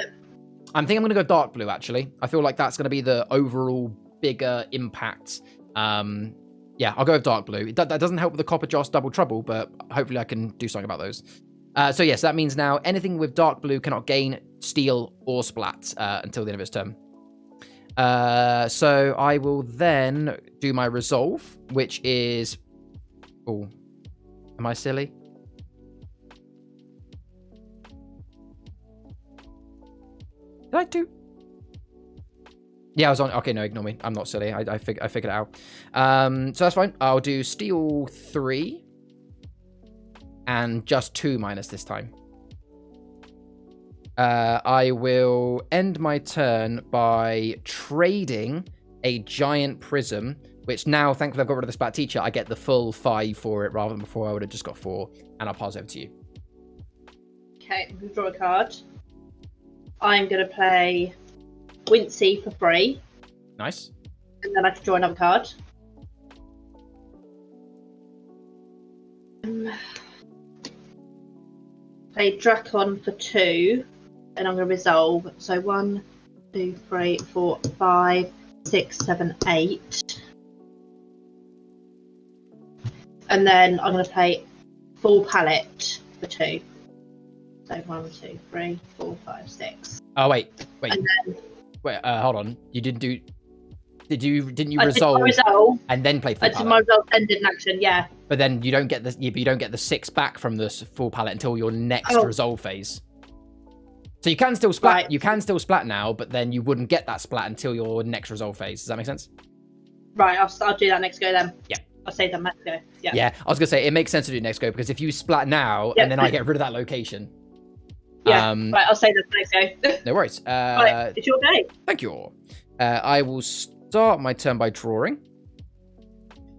I'm thinking I'm going to go dark blue, actually. I feel like that's going to be the overall bigger impact. Yeah, I'll go with dark blue. That doesn't help with the Copper Joss Double Trouble, but hopefully I can do something about those. So yes, that means now anything with dark blue cannot gain, steal, or splat until the end of its turn. So I will then do my resolve, which is... Oh, am I silly? Did I do... Yeah, I was on... Okay, no, ignore me. I'm not silly. I figured it out. So that's fine. I'll do steal 3 and just 2 minus this time. I will end my turn by trading a giant prism, which now, thankfully, I've got rid of the Splat Teacher. I get the full 5 for it, rather than before I would have just got 4. And I'll pass over to you. Okay, I'm going to draw a card. I'm going to play Wincy for free. Nice. And then I can draw another card. Play Drakon for 2. And I'm going to resolve. So 1, 2, 3, 4, 5, 6, 7, 8. And then I'm going to play full palette for 2. So 1, 2, 3, 4, 5, 6. Oh wait. And then, wait. Hold on. You didn't do. Didn't you I resolve? Did my resolve and then play full palette? I did my resolve and did an action. Yeah. But then you don't get the. Yeah, but you don't get the 6 back from the full palette until your next resolve phase. So you can still splat. Right. You can still splat now, but then you wouldn't get that splat until your next resolve phase. Does that make sense? Right. I'll do that next go then. Yeah. I'll say that next go. Yeah. Yeah. I was gonna say it makes sense to do next go because if you splat now and then I get rid of that location. Yeah. Right. I'll say that next go. No worries. Right. It's your day. Thank you all. I will start my turn by drawing.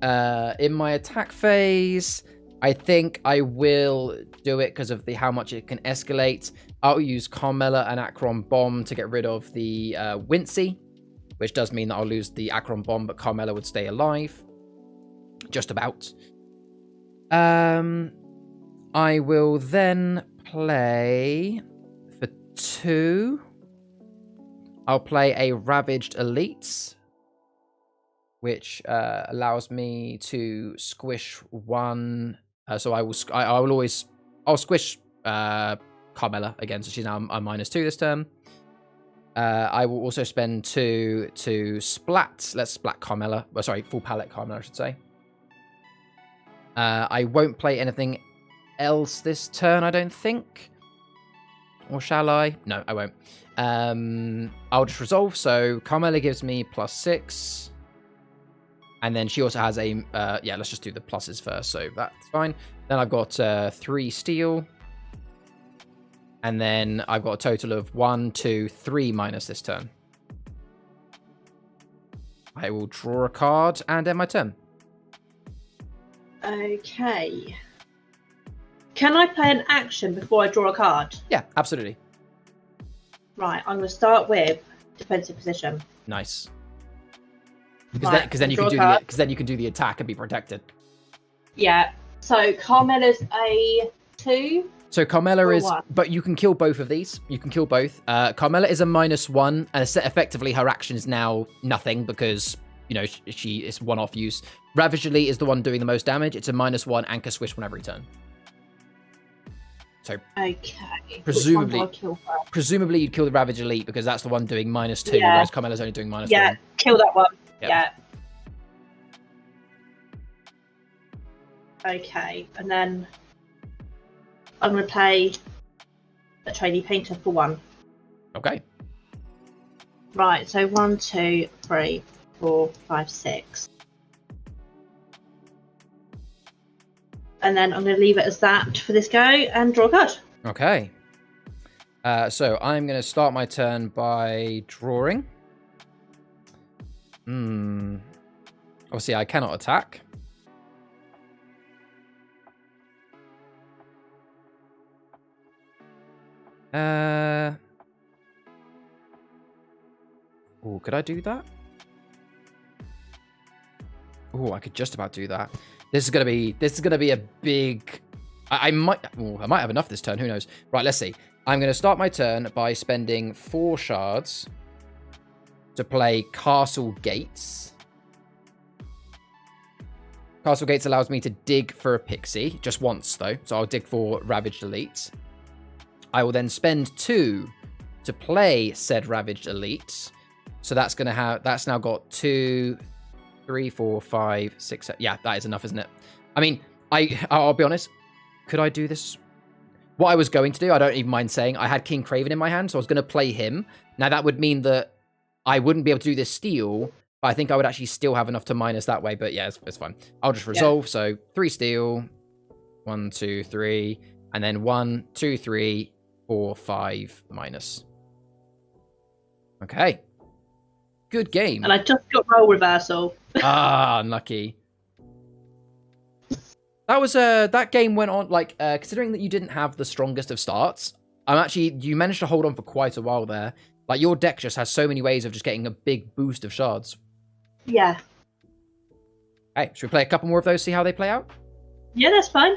In my attack phase, I think I will do it because of how much it can escalate. I'll use Carmela and Achroma Bomb to get rid of the Wincy, which does mean that I'll lose the Achroma Bomb, but Carmela would stay alive. Just about. I will then play for 2. I'll play a Ravaged Elite which allows me to squish one. So I'll squish Carmella again, so she's now a -2 this turn. I will also spend 2 to splat. Let's splat Carmella. Well, sorry, full palette Carmella, I should say. I won't play anything else this turn, I don't think. Or shall I? No, I won't. I'll just resolve. So Carmella gives me +6. And then she also has a... yeah, let's just do the pluses first. So that's fine. Then I've got 3 steel. And then I've got a total of 1, 2, 3 minus this turn. I will draw a card and end my turn. Okay. Can I play an action before I draw a card? Yeah, absolutely. Right, I'm going to start with defensive position. Nice. Because then you can do the attack and be protected. Yeah. So Carmella's a 2. So Carmella is, 1. but you can kill both of these. You can kill both. Carmella is a -1, and effectively her action is now nothing because she is one-off use. Ravage Elite is the one doing the most damage. It's a -1 and can swish one every turn. So okay, presumably you'd kill the Ravage Elite because that's the one doing -2, yeah. whereas Carmella's only doing -1. Yeah, kill that one. Yep. Yeah. Okay, and then I'm going to play a trainee painter for 1. Okay. Right, so 1, 2, 3, 4, 5, 6. And then I'm going to leave it as that for this go and draw a card. Okay. So I'm going to start my turn by drawing. Obviously, I cannot attack. Oh, could I do that? Oh, I could just about do that. This is gonna be a big. I might have enough this turn. Who knows? Right, let's see. I'm gonna start my turn by spending 4 shards to play Castle Gates. Castle Gates allows me to dig for a pixie just once though, so I'll dig for Ravaged Elite. I will then spend 2 to play said Ravaged Elite. So that's now got 2, 3, 4, 5, 6, 7. Yeah, that is enough, isn't it? I mean, I'll be honest. Could I do this? What I was going to do, I don't even mind saying, I had King Craven in my hand, so I was going to play him. Now, that would mean that I wouldn't be able to do this steal, but I think I would actually still have enough to minus that way. But yeah, it's fine. I'll just resolve. Yeah. So 3 steel, 1, 2, 3, and then 1, 2, 3, 4, 5 minus. Okay. Good game. And I just got roll reversal. Ah, unlucky. That was that game went on like considering that you didn't have the strongest of starts. You managed to hold on for quite a while there. Like your deck just has so many ways of just getting a big boost of shards. Yeah. Hey, should we play a couple more of those? See how they play out? Yeah, that's fine.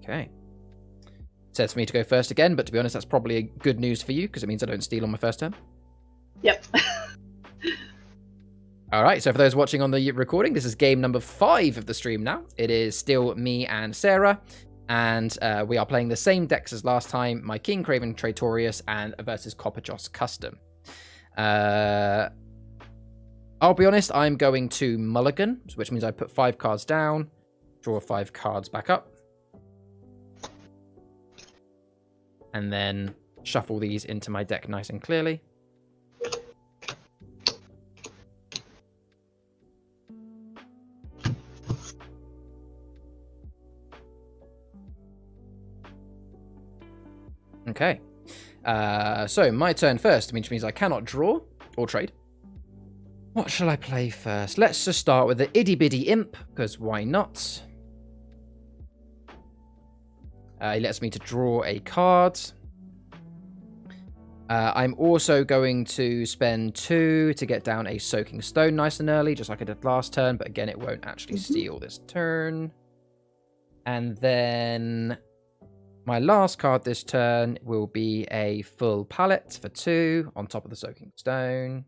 Okay. Says for me to go first again, but to be honest, that's probably good news for you because it means I don't steal on my first turn. Yep. All right, so for those watching on the recording, this is game number 5 of the stream now. It is still me and Sarah, and we are playing the same decks as last time, my King Craven Traitorius and versus CoCH Custom. I'll be honest, I'm going to mulligan, which means I put 5 cards down, draw 5 cards back up, and then shuffle these into my deck nice and clearly. Okay, so my turn first, which means I cannot draw or trade. What shall I play first? Let's just start with the Itty Bitty Imp, because why not? It lets me to draw a card. I'm also going to spend 2 to get down a Soaking Stone nice and early, just like I did last turn, but again, it won't actually steal this turn. And then my last card this turn will be a full palette for 2 on top of the Soaking Stone.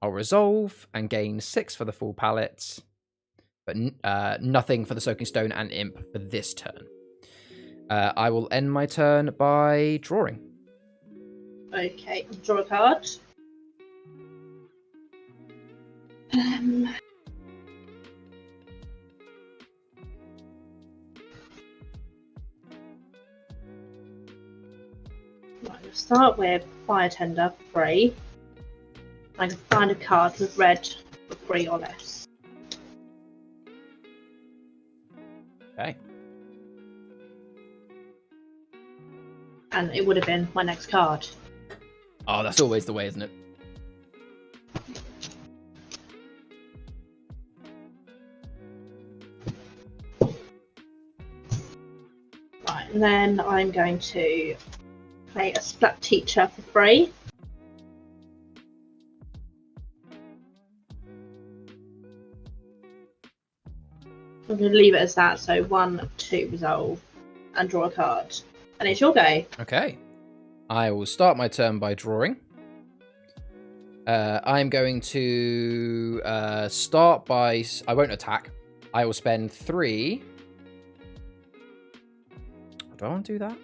I'll resolve and gain 6 for the full palette, but nothing for the Soaking Stone and Imp for this turn. I will end my turn by drawing. Okay, draw a card. Right, we'll start with Fire Tender for 3. I can find a card with red for 3 or less. Okay. And it would have been my next card. Oh, that's always the way, isn't it? Right, and then I'm going to play a Splat Teacher for 3. I'm going to leave it as that, so 1, 2, resolve, and draw a card. And it's your go. Okay. I will start my turn by drawing. I'm going to start by... I won't attack. I will spend 3... Do I want to do that?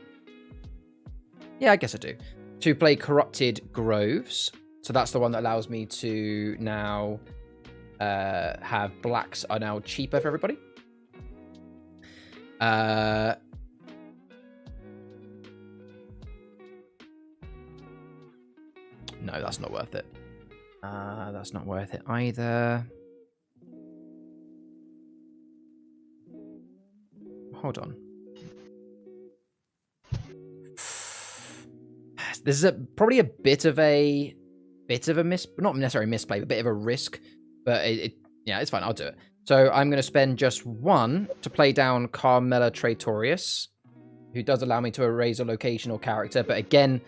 Yeah, I guess I do. To play Corrupted Groves. So that's the one that allows me to now have blacks are now cheaper for everybody. No, that's not worth it. That's not worth it either. Hold on. This is probably a bit of a not necessarily misplay, but a bit of a risk. But yeah, it's fine. I'll do it. So I'm going to spend just 1 to play down Carmela Traitorius, who does allow me to erase a location or character. But again,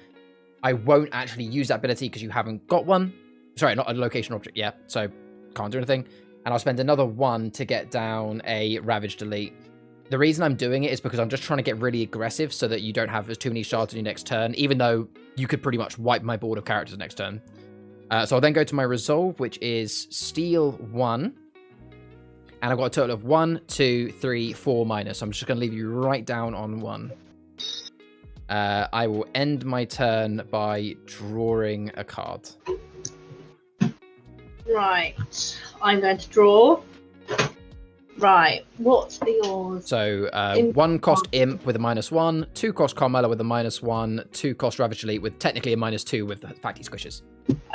I won't actually use that ability because you haven't got one. Sorry, not a location object yet, so can't do anything. And I'll spend another 1 to get down a Ravage Delete. The reason I'm doing it is because I'm just trying to get really aggressive so that you don't have too many shards on your next turn, even though you could pretty much wipe my board of characters next turn. So I'll then go to my Resolve, which is Steal 1. And I've got a total of 1, 2, 3, 4 minus. So I'm just going to leave you right down on 1. I will end my turn by drawing a card. Right. I'm going to draw. Right. What are yours? So 1 cost Imp with a -1, 2 cost Carmela with a -1, 2 cost Ravage Elite with technically a -2 with the fact he squishes.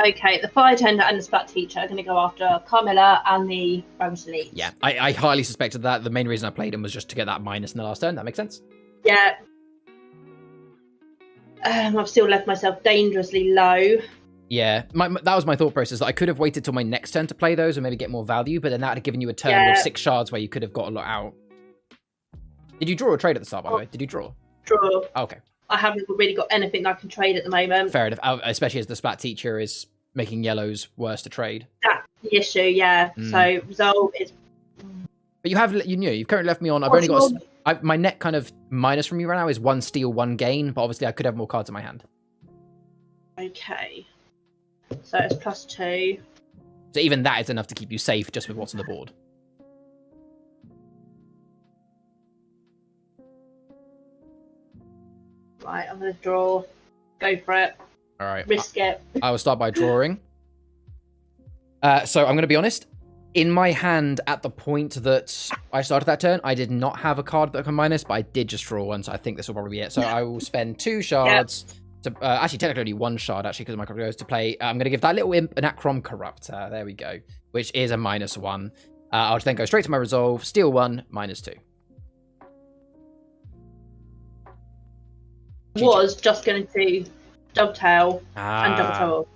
Okay, the Fire Tender and the Splat Teacher are going to go after Carmela and the Ravage Elite. Yeah, I highly suspected that. The main reason I played him was just to get that minus in the last turn. That makes sense? Yeah. I've still left myself dangerously low. Yeah, that was my thought process. That I could have waited till my next turn to play those and maybe get more value, but then that would have given you a turn with 6 shards where you could have got a lot out. Did you draw a trade at the start, by the way? Did you draw? Draw. Oh, okay. I haven't really got anything I can trade at the moment. Fair enough, especially as the Splat Teacher is making yellows worse to trade. That's the issue, yeah. So Resolve is... But you've currently left me on... I've only got... my net kind of minus from you right now is 1 steal, 1 gain, but obviously I could have more cards in my hand. Okay. So it's +2. So even that is enough to keep you safe just with what's on the board. Right, I'm going to draw. Go for it. All right. Risk it. I will start by drawing. So I'm going to be honest. In my hand, at the point that I started that turn, I did not have a card that I can minus, but I did just draw one, so I think this will probably be it. So I will spend 2 shards... Yep. Actually, technically only 1 shard, actually, because my card goes to play. I'm going to give that little imp an Achroma Corruptor. There we go. Which is a -1. I'll then go straight to my Resolve. Steal 1, -2. Was just going to dovetail and dovetail.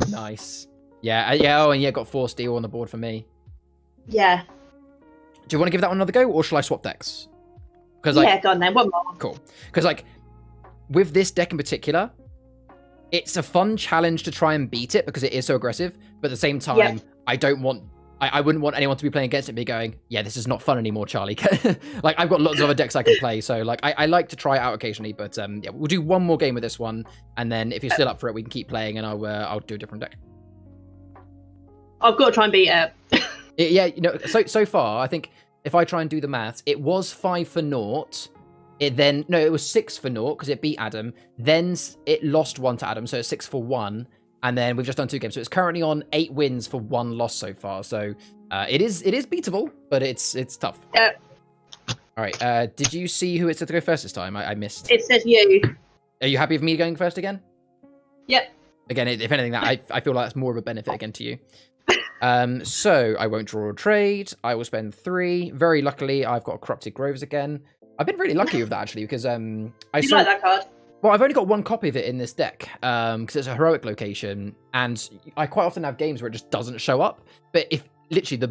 Nice. Yeah, yeah. Oh, and yeah, got 4 steal on the board for me. Yeah. Do you want to give that one another go, or shall I swap decks? Yeah, go on then. One more. Cool. Because, with this deck in particular, it's a fun challenge to try and beat it because it is so aggressive. But at the same time, I wouldn't want anyone to be playing against it and be going, yeah, this is not fun anymore, Charlie. I've got lots of other decks I can play. So, I like to try it out occasionally. But, yeah, we'll do one more game with this one. And then if you're still up for it, we can keep playing and I'll do a different deck. I've got to try and beat it. Yeah, so far, I think if I try and do the maths, it was 5 for naught. It was 6 for naught because it beat Adam. Then it lost 1 to Adam, so it's 6 for 1. And then we've just done 2 games, so it's currently on 8 wins for 1 loss so far. So it is beatable, but it's tough. Yeah. All right. Did you see who it said to go first this time? I missed. It said you. Are you happy with me going first again? Yep. Again, if anything, that I feel like that's more of a benefit again to you. So I won't draw a trade. I will spend 3. Very luckily, I've got Corrupted Groves again. I've been really lucky with that actually because I saw like that card. Well, I've only got 1 copy of it in this deck because it's a heroic location, and I quite often have games where it just doesn't show up. But if literally the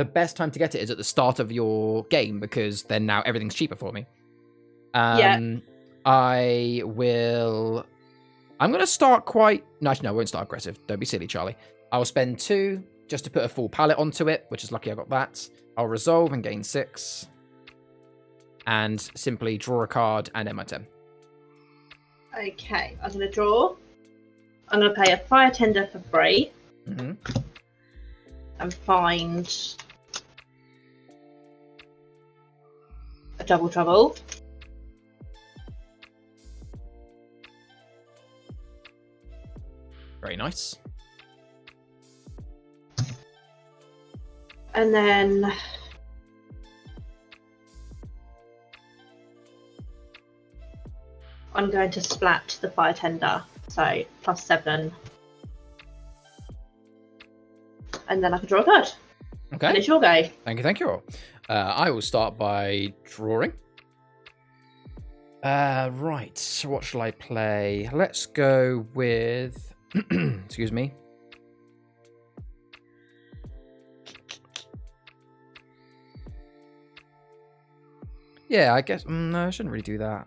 best time to get it is at the start of your game because then now everything's cheaper for me. I'm gonna start quite. No, actually, no, I won't start aggressive. Don't be silly, Charlie. I'll spend 2 just to put a full palette onto it, which is lucky I got that. I'll resolve and gain 6, and simply draw a card and end my turn. Okay, I'm going to draw. I'm going to pay a Fire Tender for 3. Mm-hmm. And find a Double Trouble. Very nice. And then I'm going to splat the Fire Tender, so +7. And then I can draw a card. Okay. And it's your go. Thank you. I will start by drawing. Right, so what shall I play? Let's go with... Excuse me. Yeah, I guess... no, I shouldn't really do that.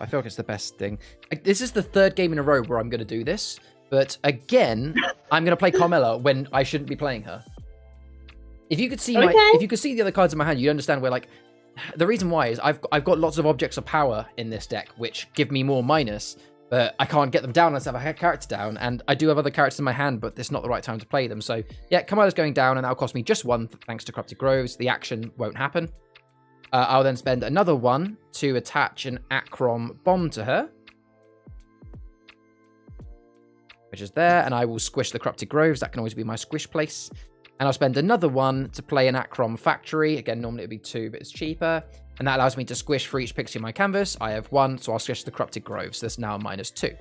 I feel like it's the best thing. This is the 3rd game in a row where I'm going to do this. But again, I'm going to play Carmella when I shouldn't be playing her. If you could see if you could see the other cards in my hand, you'd understand where, like, the reason why is I've got lots of objects of power in this deck, which give me more minus, but I can't get them down unless I have a character down. And I do have other characters in my hand, but it's not the right time to play them. So yeah, Carmella's going down, and that'll cost me just 1 thanks to Corrupted Groves. The action won't happen. I'll then spend another 1 to attach an Achroma bomb to her, which is there, and I will squish the Corrupted Groves. That can always be my squish place. And I'll spend another 1 to play an Achroma Factory. Again, normally it would be 2, but it's cheaper. And that allows me to squish for each pixie on my canvas. I have 1, so I'll squish the Corrupted Groves. So that's now -2.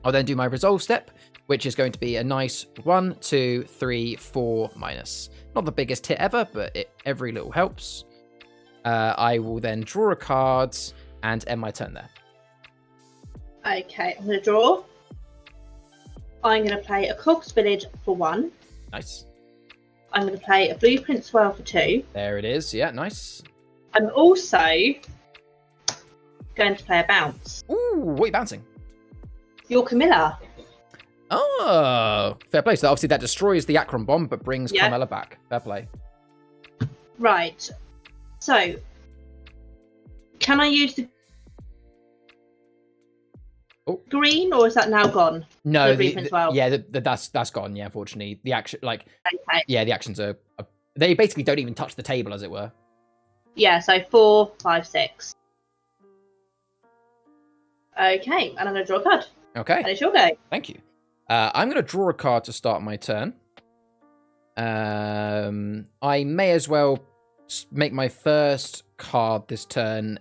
I'll then do my resolve step, which is going to be a nice 1, 2, 3, 4 minus. Not the biggest hit ever, but every little helps. I will then draw a card and end my turn there. Okay, I'm going to draw. I'm going to play a Cog's Village for 1. Nice. I'm going to play a Blueprint Swell for 2. There it is. Yeah, nice. I'm also going to play a Bounce. Ooh, what are you bouncing? Your Camilla. Oh, fair play. So obviously that destroys the Achroma bomb, but brings Carmella back. Fair play. Right. So, can I use the green, or is that now gone? No, that's gone. Yeah, unfortunately, the action, like, yeah, the actions are they basically don't even touch the table, as it were. Yeah, so 4, 5, 6. Okay, and I'm going to draw a card. Okay. And it's your go. Thank you. I'm going to draw a card to start my turn. I may as well make my first card this turn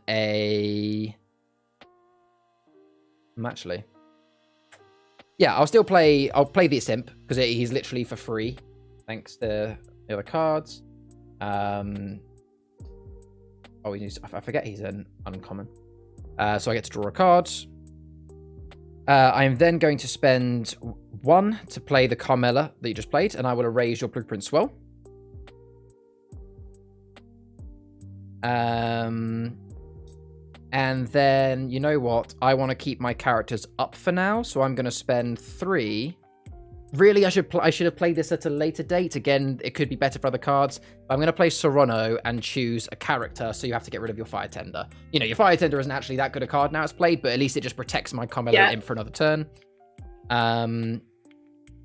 actually, yeah, I'll play the Simp because he's literally for free thanks to the other cards. I forget he's an uncommon, so I get to draw a card. I'm then going to spend 1 to play the Carmella that you just played, and I will erase your Blueprint Swell. And then, you know what? I want to keep my characters up for now, so I'm going to spend 3. Really, I should have played this at a later date. Again, it could be better for other cards. I'm going to play Serrano and choose a character, so you have to get rid of your Fire Tender. You know, your Fire Tender isn't actually that good a card now it's played, but at least it just protects my Carmella in for another turn.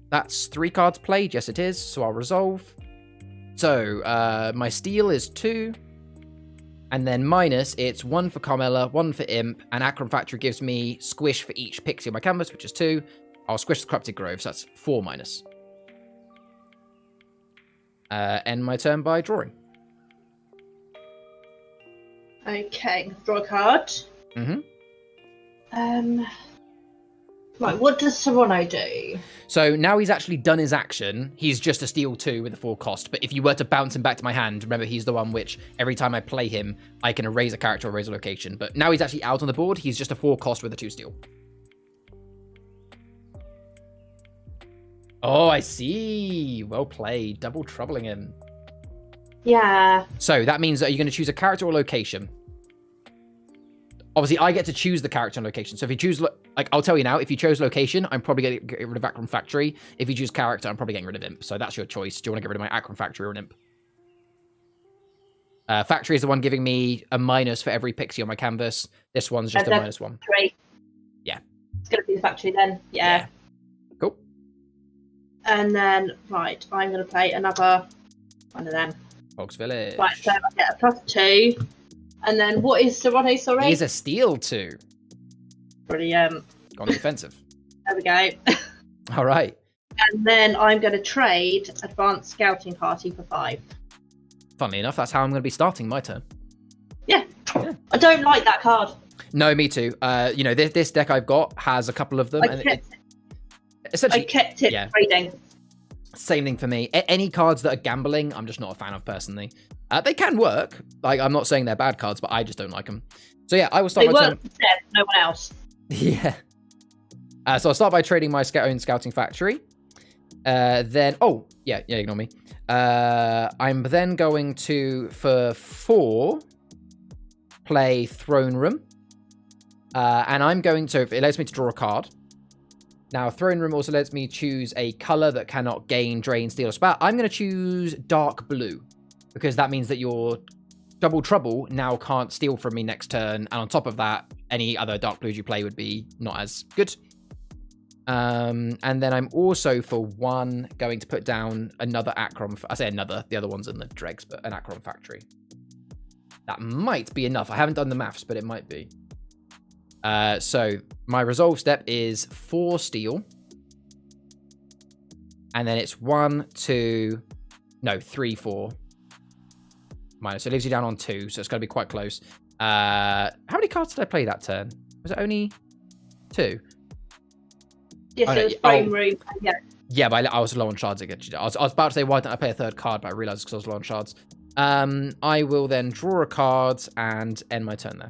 That's 3 cards played. Yes, it is. So I'll resolve. So my steal is 2. And then minus, it's 1 for Carmilla, 1 for Imp, and Achroma Factory gives me squish for each pixie on my canvas, which is 2. I'll squish the Corrupted Grove, so that's 4 minus. End my turn by drawing. Okay, draw a card. Mm-hmm. Right, what does Serrano do? So now he's actually done his action. He's just a steal 2 with a 4 cost. But if you were to bounce him back to my hand, remember he's the one which every time I play him, I can erase a character or erase a location. But now he's actually out on the board. He's just a 4 cost with a 2 steal. Oh, I see. Well played. Double troubling him. Yeah. So that means that you're going to choose a character or location. Obviously, I get to choose the character and location. So if you choose, like, I'll tell you now, if you chose location, I'm probably going to get rid of Achroma Factory. If you choose character, I'm probably getting rid of Imp. So that's your choice. Do you want to get rid of my Achroma Factory or an Imp? Factory is the one giving me a minus for every pixie on my canvas. This one's just a -1. Great. Yeah. It's going to be the factory then. Yeah. Cool. And then, right, I'm going to play another one of them. Fox Village. Right, so I get a +2. And then what is Serrano, sorry? He's a steal 2. Brilliant. On the defensive. There we go. All right. And then I'm going to trade Advanced Scouting Party for 5. Funnily enough, that's how I'm going to be starting my turn. Yeah. I don't like that card. No, me too. You know, this deck I've got has a couple of them. Essentially, I kept it trading. Same thing for me. Any cards that are gambling, I'm just not a fan of personally. They can work. Like, I'm not saying they're bad cards, but I just don't like them. So yeah, I will start my turn. They work for no one else. Yeah. So I'll start by trading my own Scouting Factory. Then, ignore me. I'm then going to, for 4, play Throne Room. And I'm going to, it lets me to draw a card. Now, Throne Room also lets me choose a color that cannot gain, drain, steal, or spat. I'm going to choose Dark Blue, because that means that your Double Trouble now can't steal from me next turn. And on top of that, any other Dark Blues you play would be not as good. And then I'm also, for 1, going to put down another Achroma. I say another, the other one's in the dregs, but an Achroma Factory. That might be enough. I haven't done the maths, but it might be. So my resolve step is 4 steal. And then it's 3, 4. Minus. So it leaves you down on 2, so it's going to be quite close. How many cards did I play that turn? Was it only 2? Yes, it was Frame Room. Yeah. Yeah, but I was low on shards again. I was about to say, why didn't I play a 3rd card? But I realized because I was low on shards. I will then draw a card and end my turn there.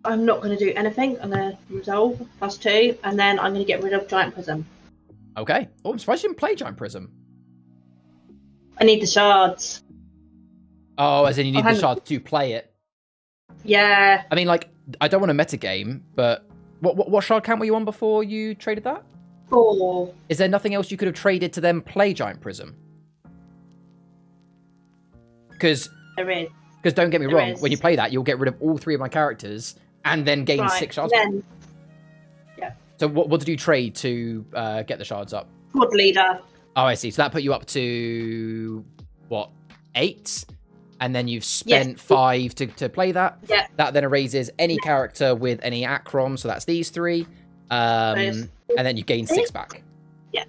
I'm not going to do anything. I'm going to resolve +2, and then I'm going to get rid of Giant Prism. Okay. Oh, I'm surprised you didn't play Giant Prism. I need the shards. Oh, as in you need the shards to play it. Yeah. I mean, like, I don't want to metagame, but what shard count were you on before you traded that? 4. Is there nothing else you could have traded to then play Giant Prism? Because there is. Because don't get me wrong, when you play that, you'll get rid of all 3 of my characters and then gain 6 shards. Then, yeah. So what did you trade to get the shards up? Squad Leader. Oh, I see. So that put you up to, what, 8? And then you've spent 5 to play that. Yeah. That then erases any character with any Achrom, so that's these 3. And then you gain 6 back. Yeah.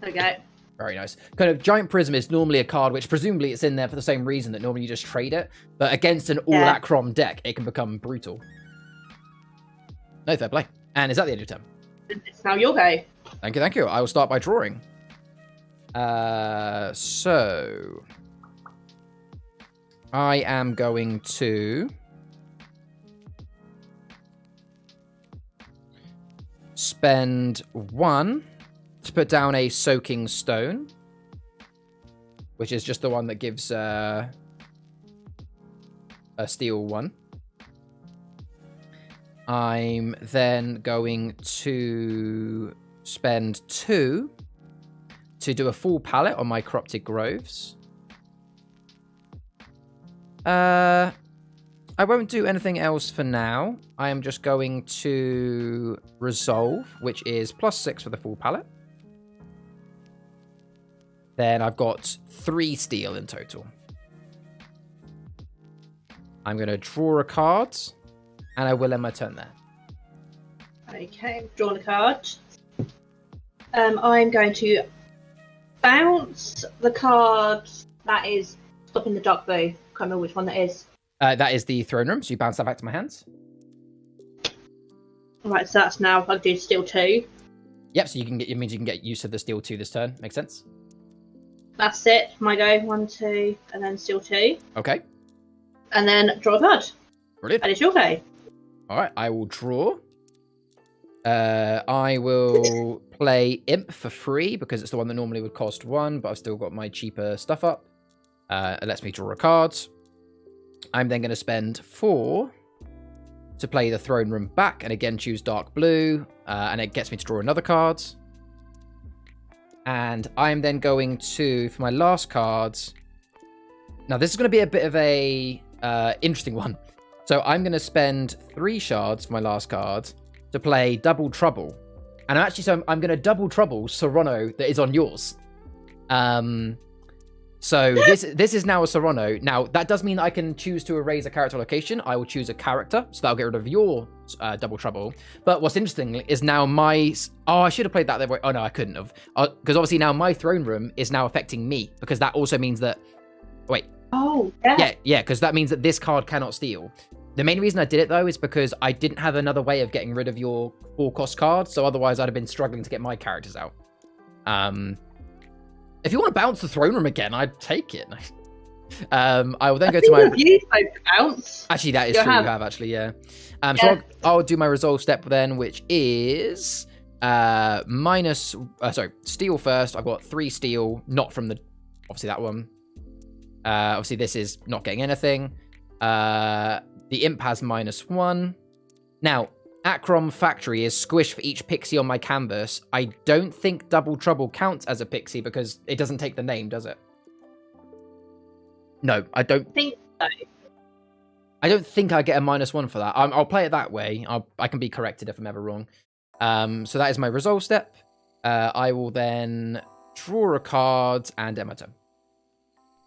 There we go. Very nice. Kind of Giant Prism is normally a card which presumably it's in there for the same reason that normally you just trade it. But against an all Acrom deck, it can become brutal. No, fair play. And is that the end of your turn? It's now your go. Thank you, thank you. I will start by drawing. So I am going to spend 1 to put down a Soaking Stone, which is just the one that gives a steel 1. I'm then going to spend 2 to do a full palette on my Corrupted Groves. I won't do anything else for now. I am just going to resolve, which is +6 for the full palette. Then I've got 3 steel in total. I'm going to draw a card, and I will end my turn there. Okay, drawn a card. I'm going to bounce the card that is stopping the dark blue. Can't remember which one that is. That is the throne room, so you bounce that back to my hands. Alright, so that's now, I'll do steel 2. Yep, so it means you can get used to the steel 2 this turn. Makes sense? That's it. My go. 1, 2, and then steel 2. Okay. And then draw a card. Brilliant. And it's your go. Alright, I will draw. I will play Imp for free because it's the one that normally would cost 1, but I've still got my cheaper stuff up. It lets me draw a card. I'm then going to spend 4 to play the throne room back and again choose dark blue, and it gets me to draw another card. And I'm then going to, for my last cards, now this is going to be a bit of a interesting one. So I'm going to spend 3 shards for my last card to play Double Trouble. And I'm going to Double Trouble Serrano that is on yours. So this is now a Serrano. Now, that does mean I can choose to erase a character location. I will choose a character, so that'll get rid of your Double Trouble. But what's interesting is now my... Oh, I should have played that the way... Oh, no, I couldn't have. Because obviously now my throne room is now affecting me, because that also means that... Wait. Oh, yeah. Yeah, because that means that this card cannot steal. The main reason I did it, though, is because I didn't have another way of getting rid of your 4-cost card, so otherwise I'd have been struggling to get my characters out. If you want to bounce the throne room again, I'd take it. I will then go to my... You bounce. Actually, that is true. You have, actually, yeah. So I'll do my resolve step then, which is steel first. I've got 3 steel, not from the... Obviously, that one. Obviously, this is not getting anything. The imp has -1. Now, Achroma Factory is squish for each pixie on my canvas. I don't think Double Trouble counts as a pixie because it doesn't take the name, does it? No, I don't think so. I don't think I get a -1 for that. I'll play it that way. I can be corrected if I'm ever wrong. So that is my resolve step. I will then draw a card and end my turn.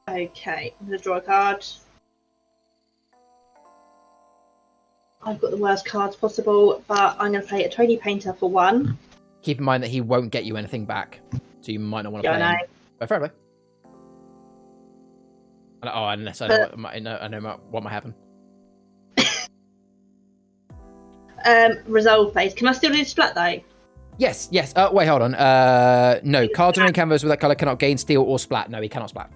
Okay, I'm going to draw a card. I've got the worst cards possible, but I'm going to play a Trainee Painter for 1. Keep in mind that he won't get you anything back, so you might not want to play him. But fair play. Oh, unless I know what might happen. Resolve phase. Can I still do splat though? Yes. Wait, hold on. No, cards on any canvas with that colour cannot gain steal or splat. No, he cannot splat.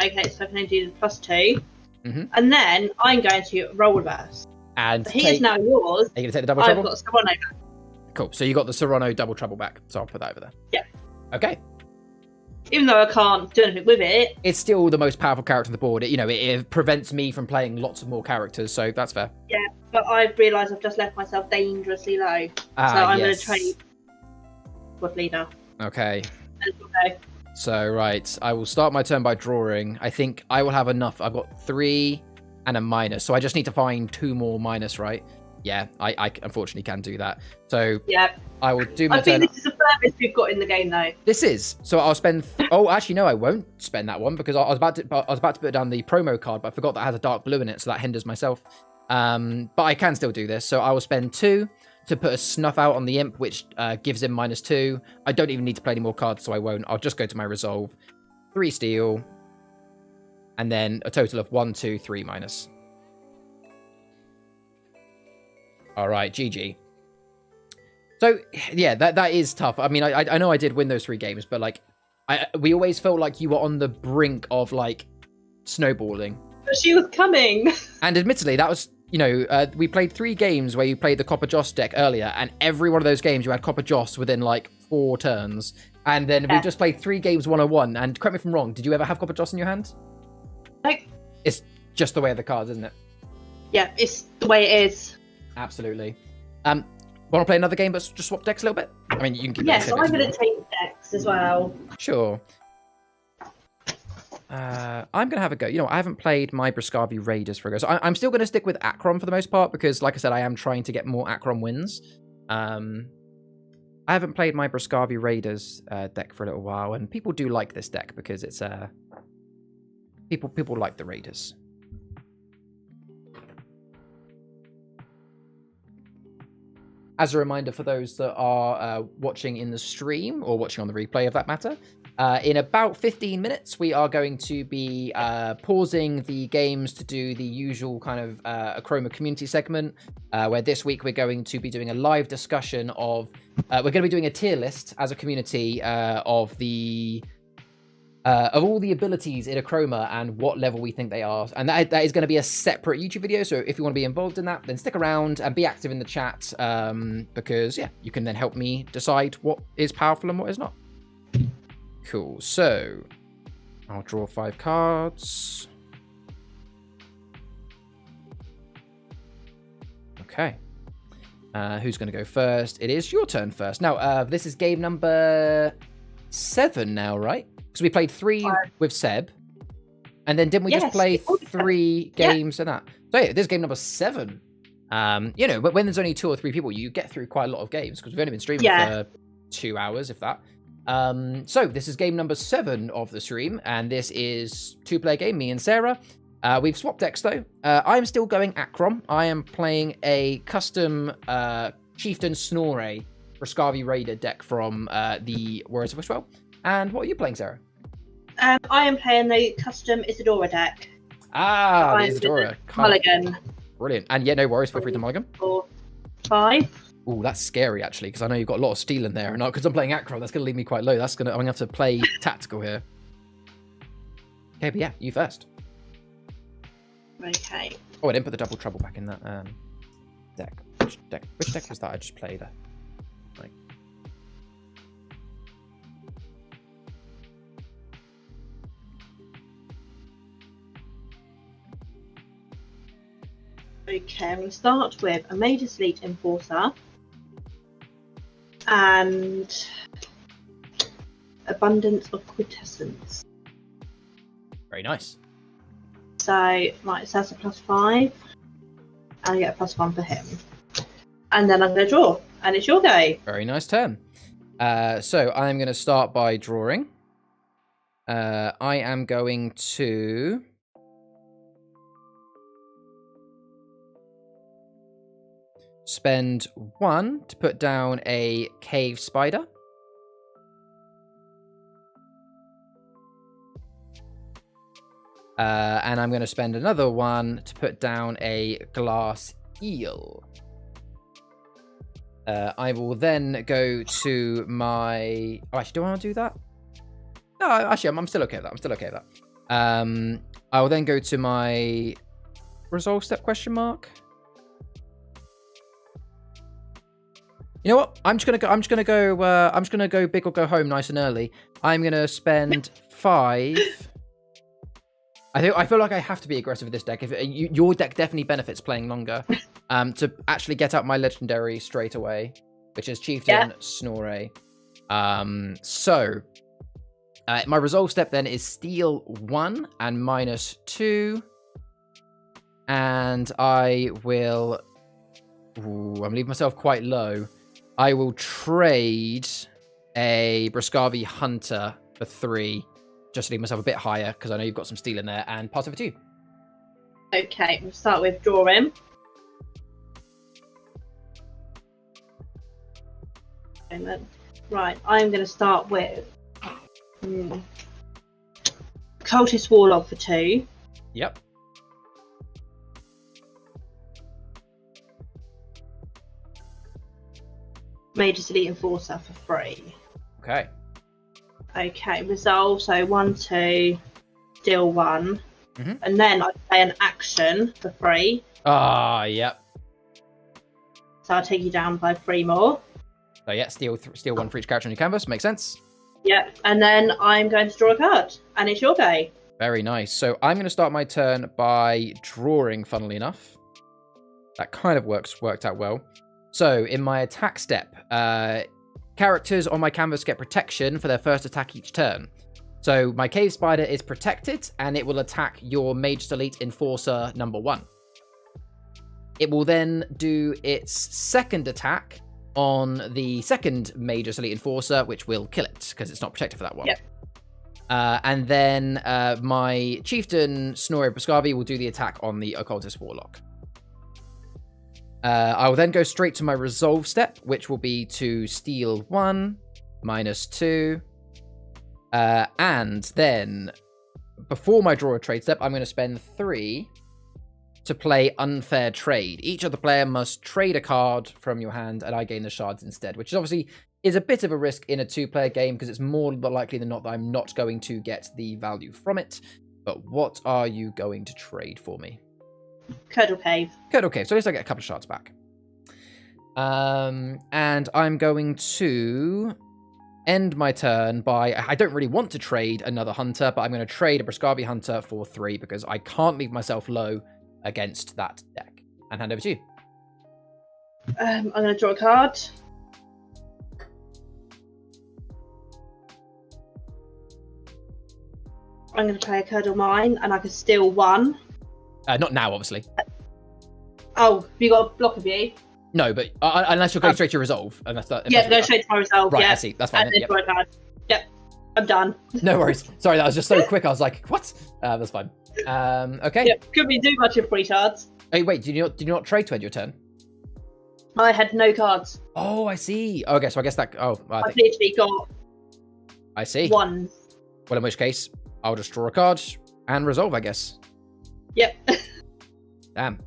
Okay, so I can do the +2. Mm-hmm. And then I'm going to roll reverse. And so he is now yours. Are you going to take the double trouble? I've got Serrano back. Cool. So you got the Serrano double trouble back. So I'll put that over there. Yeah. Okay. Even though I can't do anything with it, it's still the most powerful character on the board. It prevents me from playing lots of more characters, so that's fair. Yeah, but I've realised I've just left myself dangerously low. So I'm going to trade squad leader. Okay. Okay. So, right. I will start my turn by drawing. I think I will have enough. I've got 3 and a minus, so I just need to find 2 more minus, right? Yeah, I unfortunately can do that. So yeah, I will do my turn. I think this is the furthest we've got in the game, though. This is. So I'll spend... Oh, actually, no, I won't spend that one because I was about to put down the promo card, but I forgot that has a dark blue in it, so that hinders myself. But I can still do this. So I will spend 2 to put a snuff out on the imp, which gives him -2. I don't even need to play any more cards, so I won't. I'll just go to my resolve. 3 steel. And then a total of 1, 2, 3 minus. All right, GG. So, yeah, that is tough. I mean, I know I did win those 3 games, but, like, we always felt like you were on the brink of, like, snowballing. But she was coming. And admittedly, that was, we played 3 games where you played the Copper Joss deck earlier, and every one of those games you had Copper Joss within, like, 4 turns. And then we just played 3 games 101, and correct me if I'm wrong, did you ever have Copper Joss in your hand? Like, it's just the way of the cards, isn't it? Yeah, it's the way it is. Absolutely. Want to play another game, but just swap decks a little bit? I mean, you can keep. Yes, I'm going to take decks as well. Sure. I'm going to have a go. You know, I haven't played my Briscavi Raiders for a go. So I'm still going to stick with Achroma for the most part because, like I said, I am trying to get more Achroma wins. I haven't played my Briscavi Raiders deck for a little while, and people do like this deck because it's people like the Raiders. As a reminder for those that are watching in the stream or watching on the replay of that matter, in about 15 minutes, we are going to be pausing the games to do the usual kind of Achroma community segment, where this week we're going to be doing a live discussion of, we're going to be doing a tier list as a community of all the abilities in Achroma and what level we think they are. And that is going to be a separate YouTube video. So if you want to be involved in that, then stick around and be active in the chat. Because, yeah, you can then help me decide what is powerful and what is not. Cool. So I'll draw 5 cards. Okay. Who's going to go first? It is your turn first. Now, this is game number 7 now, right? Because we played 3 with Seb, and then didn't we just play 3 games and that? So yeah, this is game number 7. You know, but when there's only 2 or 3 people, you get through quite a lot of games because we've only been streaming for 2 hours, if that. So this is game number 7 of the stream, and this is 2-player game, me and Sarah. We've swapped decks though. I'm still going Achroma. I am playing a custom Chieftain Snorre Briscavi Raider deck from the Warriors of Wishwell. And what are you playing, Sarah? I am playing the custom Isadora deck. Ah, the Isadora. Mulligan. Brilliant. And yeah, no worries, feel free to mulligan. 4, 5. Ooh, that's scary actually, because I know you've got a lot of steel in there, and because I'm playing Achroma, that's going to leave me quite low. I'm going to have to play tactical here. Okay, but yeah, you first. Okay. Oh, I didn't put the double trouble back in that deck. Which deck was that I just played? Right. Okay, I'm going to start with a Major Sleet Enforcer and Abundance of Quintessence. Very nice. So, right, so that's a +5, and I get a +1 for him. And then I'm going to draw, and it's your go. Very nice turn. So I'm going to start by drawing. I am going to spend 1 to put down a cave spider. And I'm going to spend another 1 to put down a glass eel. I will then go to my... Oh, actually, do I want to do that? No, actually, I'm still okay with that. I will then go to my resolve step question mark. You know what? I'm just gonna go big or go home nice and early. I'm gonna spend 5. I feel like I have to be aggressive with this deck. Your deck definitely benefits playing longer. To actually get out my legendary straight away, which is Chieftain Snorre. So my resolve step then is steal 1 and -2, and I will. Ooh, I'm leaving myself quite low. I will trade a Briscavi Hunter for 3, just to leave myself a bit higher because I know you've got some steel in there, and pass it for 2. Okay, we'll start with drawing. Right, I'm going to start with Cultist Warlock for 2. Yep. Major Sleet Enforcer for 3. Okay. Okay, resolve, so 1, 2, deal 1. Mm-hmm. And then I play an action for 3. Ah, yep. So I'll take you down by 3 more. So yeah, steal 1 for each character on your canvas. Makes sense. Yep, and then I'm going to draw a card, and it's your go. Very nice. So I'm going to start my turn by drawing, funnily enough. That kind of worked out well. So in my attack step, characters on my canvas get protection for their first attack each turn. So my cave spider is protected, and it will attack your Mage Elite Enforcer number 1. It will then do its second attack on the second Mage Elite Enforcer, which will kill it, because it's not protected for that one. Yep. And then my Chieftain Snorri Briscavi will do the attack on the Occultist Warlock. I will then go straight to my Resolve step, which will be to steal 1, -2. And then, before my draw a trade step, I'm going to spend 3 to play Unfair Trade. Each other player must trade a card from your hand, and I gain the shards instead, which obviously is a bit of a risk in a 2-player game, because it's more likely than not that I'm not going to get the value from it. But what are you going to trade for me? Curdle Cave. Curdle Cave, so at least I get a couple of shards back. And I'm going to end my turn by... I don't really want to trade another Hunter, but I'm going to trade a Briscavi Hunter for 3, because I can't leave myself low against that deck. And hand over to you. I'm going to draw a card. I'm going to play a Curdle Mine, and I can steal 1. Not now, obviously. Oh, you got a block of you? No, but unless you're going straight to Resolve. And that's Yeah, go straight to my Resolve. Right, yeah. I see. That's fine. And then draw a card. Yep, I'm done. No worries. Sorry, that was just so quick. I was like, what? That's fine. Okay. Yep, couldn't be too much in 3 shards. Hey, wait, did you not trade to end your turn? I had no cards. Oh, I see. Okay, so I guess that... Oh, I've literally got... I see. 1. Well, in which case, I'll just draw a card and Resolve, I guess. Yep. Damn.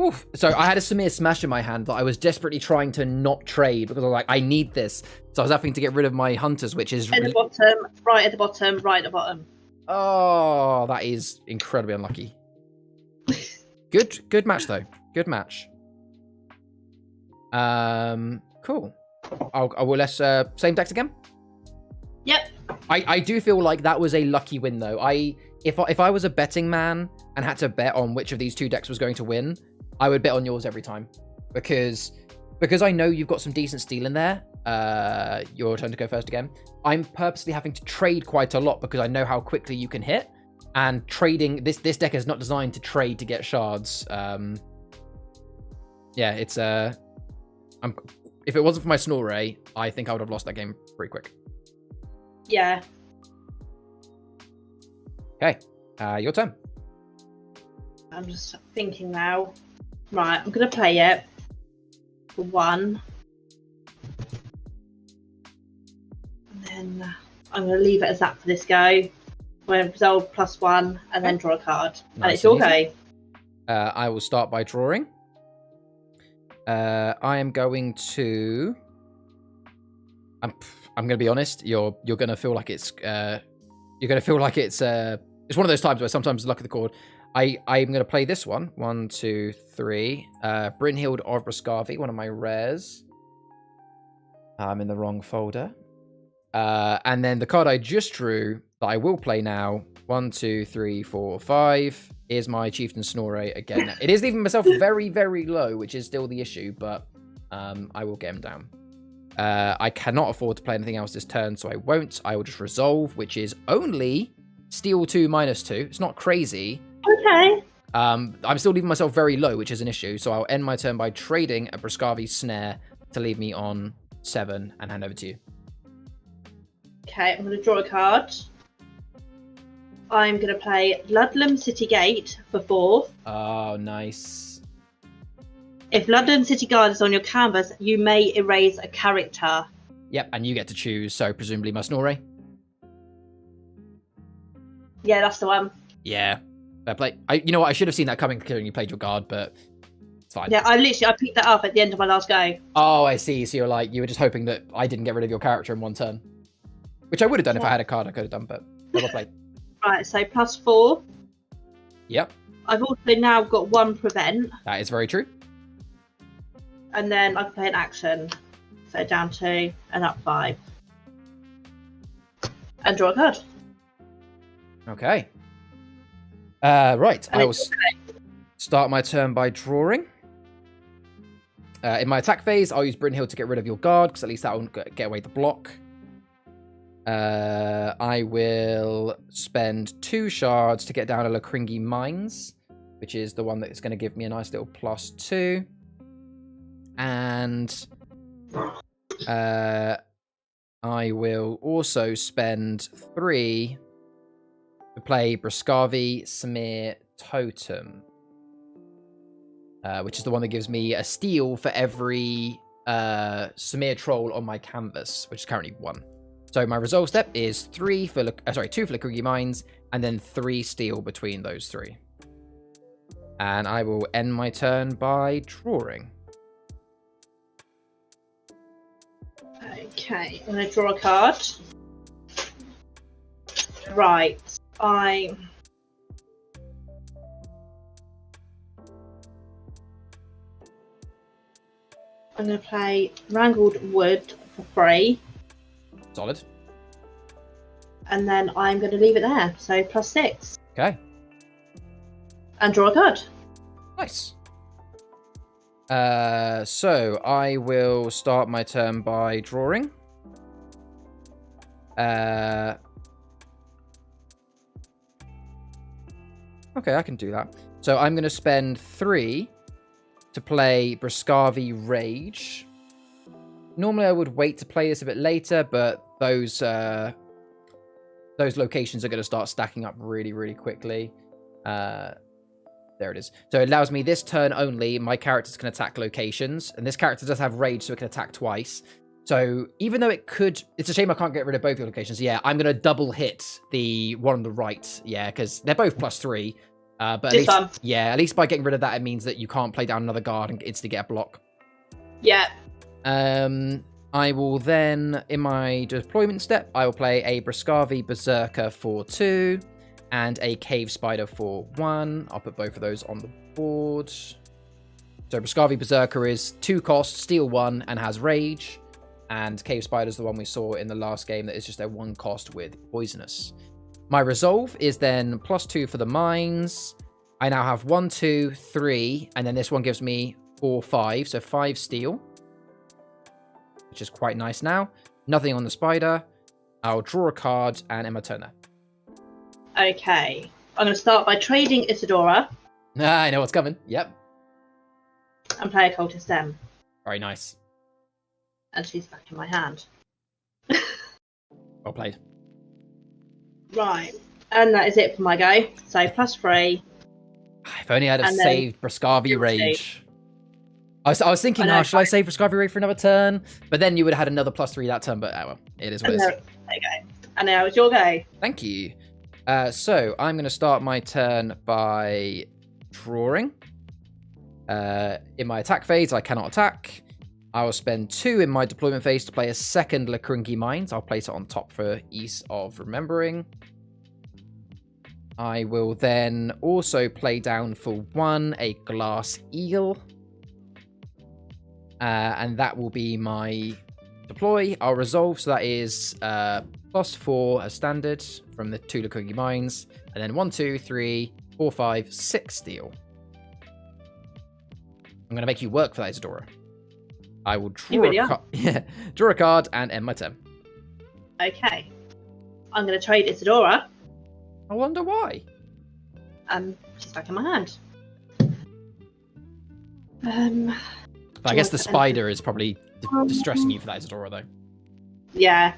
Oof. So I had a Samir Smash in my hand that I was desperately trying to not trade, because I was like, I need this. So I was having to get rid of my Hunters, which is... At the bottom, right at the bottom, right at the bottom. Oh, that is incredibly unlucky. Good match, though. Good match. Cool. I will let's same decks again. Yep. I do feel like that was a lucky win, though. If I was a betting man and had to bet on which of these 2 decks was going to win, I would bet on yours every time, because I know you've got some decent steal in there. Your turn to go first again. I'm purposely having to trade quite a lot because I know how quickly you can hit, and trading this deck is not designed to trade to get shards. Yeah, it's if it wasn't for my Snorri, I think I would have lost that game pretty quick. Yeah. Okay, your turn. I'm just thinking now. Right, I'm going to play it for 1. And then I'm going to leave it as that for this go. I'm going to resolve +1 and then draw a card. Nice and it's okay. I will start by drawing. I am going to... I'm going to be honest. You're going to feel like it's... You're going to feel like it's one of those times where sometimes luck of the chord. I'm going to play this one. 1, 2, 3. Brynhild of Briscavi, one of my rares. I'm in the wrong folder. And then the card I just drew that I will play now. 1, 2, 3, 4, 5. Is my Chieftain Snorri again. It is leaving myself very, very low, which is still the issue, but I will get him down. I cannot afford to play anything else this turn, so I won't. I will just resolve, which is only steal 2 -2. It's not crazy. Okay. I'm still leaving myself very low, which is an issue, so I'll end my turn by trading a Briscavi Snare to leave me on 7 and hand over to you. Okay, I'm going to draw a card. I'm going to play Ludlam City Gate for 4. Oh, nice. If London City Guard is on your canvas, you may erase a character. Yep, and you get to choose, so presumably my Snorri. Yeah, that's the one. Yeah. Fair play. You know what? I should have seen that coming considering you played your guard, but it's fine. Yeah, I picked that up at the end of my last go. Oh, I see. So you were just hoping that I didn't get rid of your character in one turn. Which I would have done if I had a card I could have done, but well played. Right, so +4. Yep. I've also now got 1 prevent. That is very true. And then I can play an action. So down 2 and up 5. And draw a card. Okay. Right. I will start my turn by drawing. In my attack phase, I'll use Brynhild to get rid of your guard, because at least that will get away the block. I will spend 2 shards to get down a Lacringi Mines, which is the one that's going to give me a nice little +2. And I will also spend 3 to play Brascavi Samir Totem, which is the one that gives me a steal for every Samir troll on my canvas, which is currently 1. So my resolve step is 2 for Lacringi Mines, and then 3 steal between those 3. And I will end my turn by drawing. Okay, I'm going to draw a card. Right, I'm going to play Wrangled Wood for free. Solid. And then I'm going to leave it there, so +6. Okay. And draw a card. Nice. So I will start my turn by drawing. Okay, I can do that. So I'm going to spend 3 to play Brascavi Rage. Normally I would wait to play this a bit later, but those locations are going to start stacking up really, really quickly. There it is. So it allows me this turn only, my characters can attack locations, and this character does have rage, so it can attack twice. So even though it's a shame I can't get rid of both your locations. Yeah, I'm going to double hit the one on the right. Yeah, because they're both +3. But at least by getting rid of that, it means that you can't play down another guard and instantly get a block. Yeah. I will then, in my deployment step, I will play a Brascavi Berserker for 2 and a Cave Spider for 1. I'll put both of those on the board. So Brascavi Berserker is 2 cost, steal 1, and has rage. And Cave Spider is the one we saw in the last game that is just a 1 cost with poisonous. My resolve is then +2 for the mines. I now have 1, 2, 3, and then this one gives me 4, 5, so 5 steal, which is quite nice now. Nothing on the spider. I'll draw a card and end my turn there. Okay, I'm going to start by trading Isadora. I know what's coming. Yep. And play a Cultist M. Very nice. And she's back in my hand. Well played. Right, and that is it for my go. So +3. If only I'd have saved Brascavi Rage. I was thinking, should I save Brascavi Rage for another turn? But then you would have had another +3 that turn, but well, it is what it is. There you go. And now it's your go. Thank you. So I'm going to start my turn by drawing. In my attack phase, I cannot attack. I will spend 2 in my deployment phase to play a second Lacringi Mines. I'll place it on top for ease of remembering. I will then also play down for 1 a Glass Eel. And that will be my deploy. I'll resolve, so that is +4 as standard from the 2 Lacringi Mines. And then 1, 2, 3, 4, 5, 6 steal. I'm going to make you work for that, Isadora. I will draw draw a card and end my turn. Okay. I'm going to trade Isadora. I wonder why. She's back in my hand. But I guess the spider is probably distressing you for that, Isadora, though. Yeah.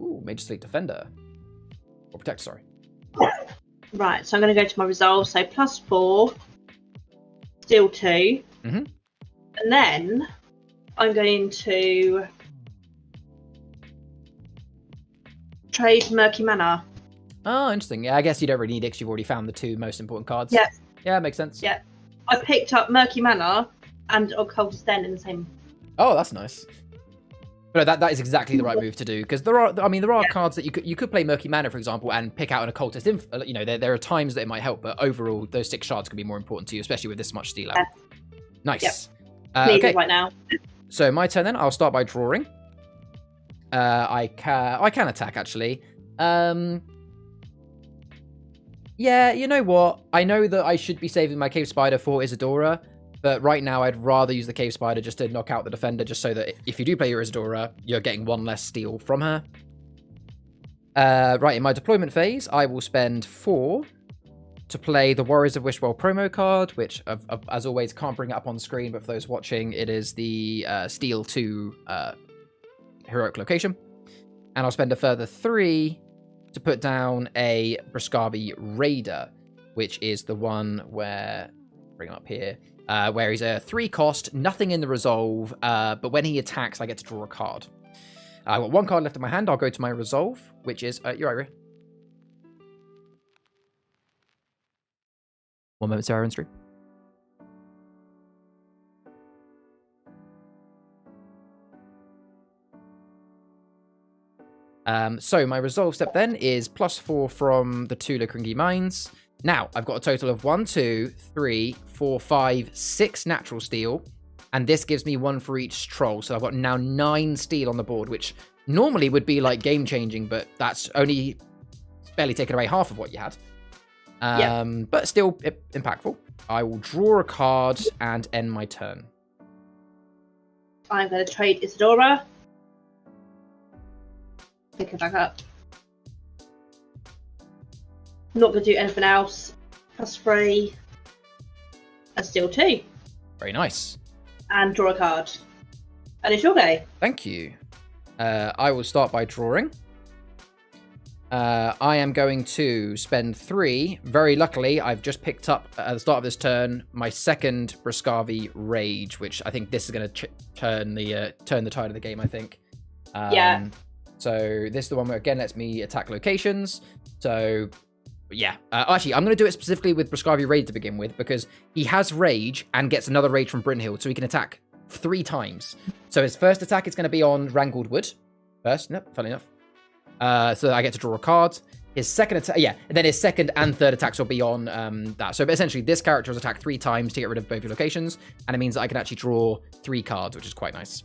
Ooh, Major Slate Defender. Or Protector, sorry. Right, so I'm going to go to my resolve, so +4, steal 2. Mm-hmm. And then I'm going to trade Murky Manor. Oh, interesting. Yeah, I guess you don't really need it because you've already found the 2 most important cards. Yeah. Yeah, makes sense. Yeah. I picked up Murky Manor and Occultist Den in the same. Oh, that's nice. But no, that is exactly the right move to do, because there are cards that you could play Murky Manor, for example, and pick out an Occultist. You know, there are times that it might help, but overall, those 6 shards can be more important to you, especially with this much steal out. Yeah. Nice. Yep. Okay. Right now. So my turn then. I'll start by drawing. I can attack actually. Yeah, you know what? I know that I should be saving my Cave Spider for Isadora, But right now, I'd rather use the Cave Spider just to knock out the defender, just so that if you do play your Isadora, you're getting 1 less steal from her. Right, in my deployment phase, I will spend 4 to play the Warriors of Wishwell promo card, which, as always, can't bring it up on screen, but for those watching, it is the Steel 2 heroic location. And I'll spend a further 3 to put down a Briscavi Raider, which is the one where... bring it up here. Where he's a 3 cost, nothing in the resolve, but when he attacks, I get to draw a card. I've got 1 card left in my hand. I'll go to my resolve, which is... you're right, Ray. 1 moment, Sarah, in stream. So my resolve step then is +4 from the 2 Lacringi Mines. Now, I've got a total of 1, 2, 3, 4, 5, 6 natural steel, and this gives me 1 for each troll. So I've got now 9 steel on the board, which normally would be like game-changing, but that's only barely taken away half of what you had. But still impactful. I will draw a card and end my turn. I'm going to trade Isadora. Pick her back up. Not going to do anything else. +3. And Steel 2. Very nice. And draw a card. And it's your go. Thank you. I will start by drawing. I am going to spend 3. Very luckily, I've just picked up at the start of this turn my second Briscavi Rage, which I think this is going to turn the tide of the game, I think. Yeah. So this is the one where, again, lets me attack locations. So, yeah. Actually, I'm going to do it specifically with Briscavi Rage to begin with, because he has Rage and gets another Rage from Brynhild, so he can attack 3 times. So his first attack is going to be on Wrangled Wood. First, nope, funny enough. So I get to draw a card. His second attack, and then his second and third attacks will be on that. So essentially, this character has attacked 3 times to get rid of both your locations, and it means that I can actually draw 3 cards, which is quite nice.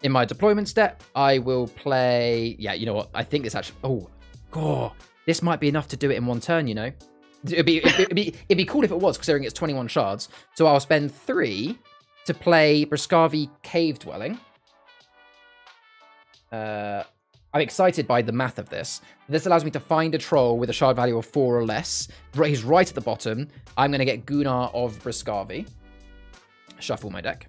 In my deployment step, I will play... Yeah, you know what? I think this actually... Oh, God. This might be enough to do it in 1 turn, you know? It'd be cool if it was, considering it's 21 shards. So I'll spend 3 to play Briscavi Cave Dwelling. I'm excited by the math of this. This allows me to find a troll with a shard value of 4 or less. He's right at the bottom. I'm going to get Gunnar of Briscavi. Shuffle my deck.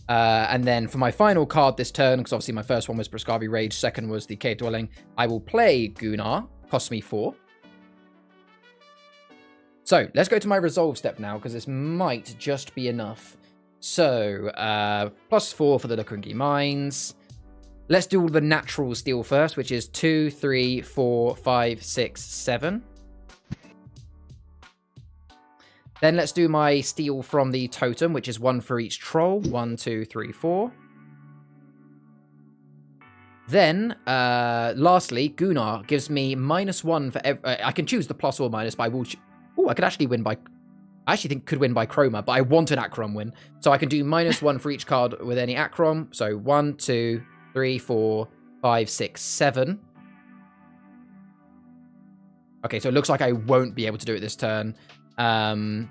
And then for my final card this turn, because obviously my first one was Briscavi Rage, second was the Cave Dwelling, I will play Gunnar, cost me 4. So, let's go to my resolve step now, because this might just be enough. So, +4 for the Lacringi Mines. Let's do all the natural steel first, which is 2, 3, 4, 5, 6, 7. Then let's do my steel from the totem, which is 1 for each troll. 1, 2, 3, 4. Then, lastly, Gunnar gives me -1 for every... I can choose the plus or minus, but I will... I could actually win by... I actually think could win by Chroma, but I want an Achrom win. So I can do -1 for each card with any Achrom. So 1, 2, 3, 4, 5, 6, 7. Okay, so it looks like I won't be able to do it this turn. And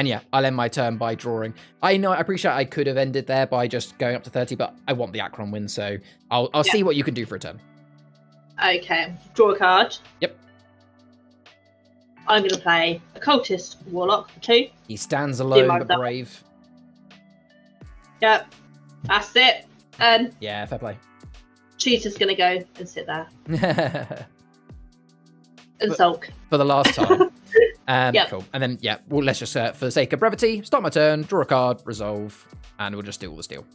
yeah, I'll end my turn by drawing. I appreciate I could have ended there by just going up to 30, but I want the Achrom win, so I'll see what you can do for a turn. Okay, draw a card. Yep. I'm going to play Occultist Warlock for 2. He stands alone but brave. Yep, that's it. And yeah, fair play. she's just going to go and sit there. And sulk. For the last time. Yep. Cool. And then, yeah, well, let's just, for the sake of brevity, start my turn, draw a card, resolve, and we'll just do all the steel.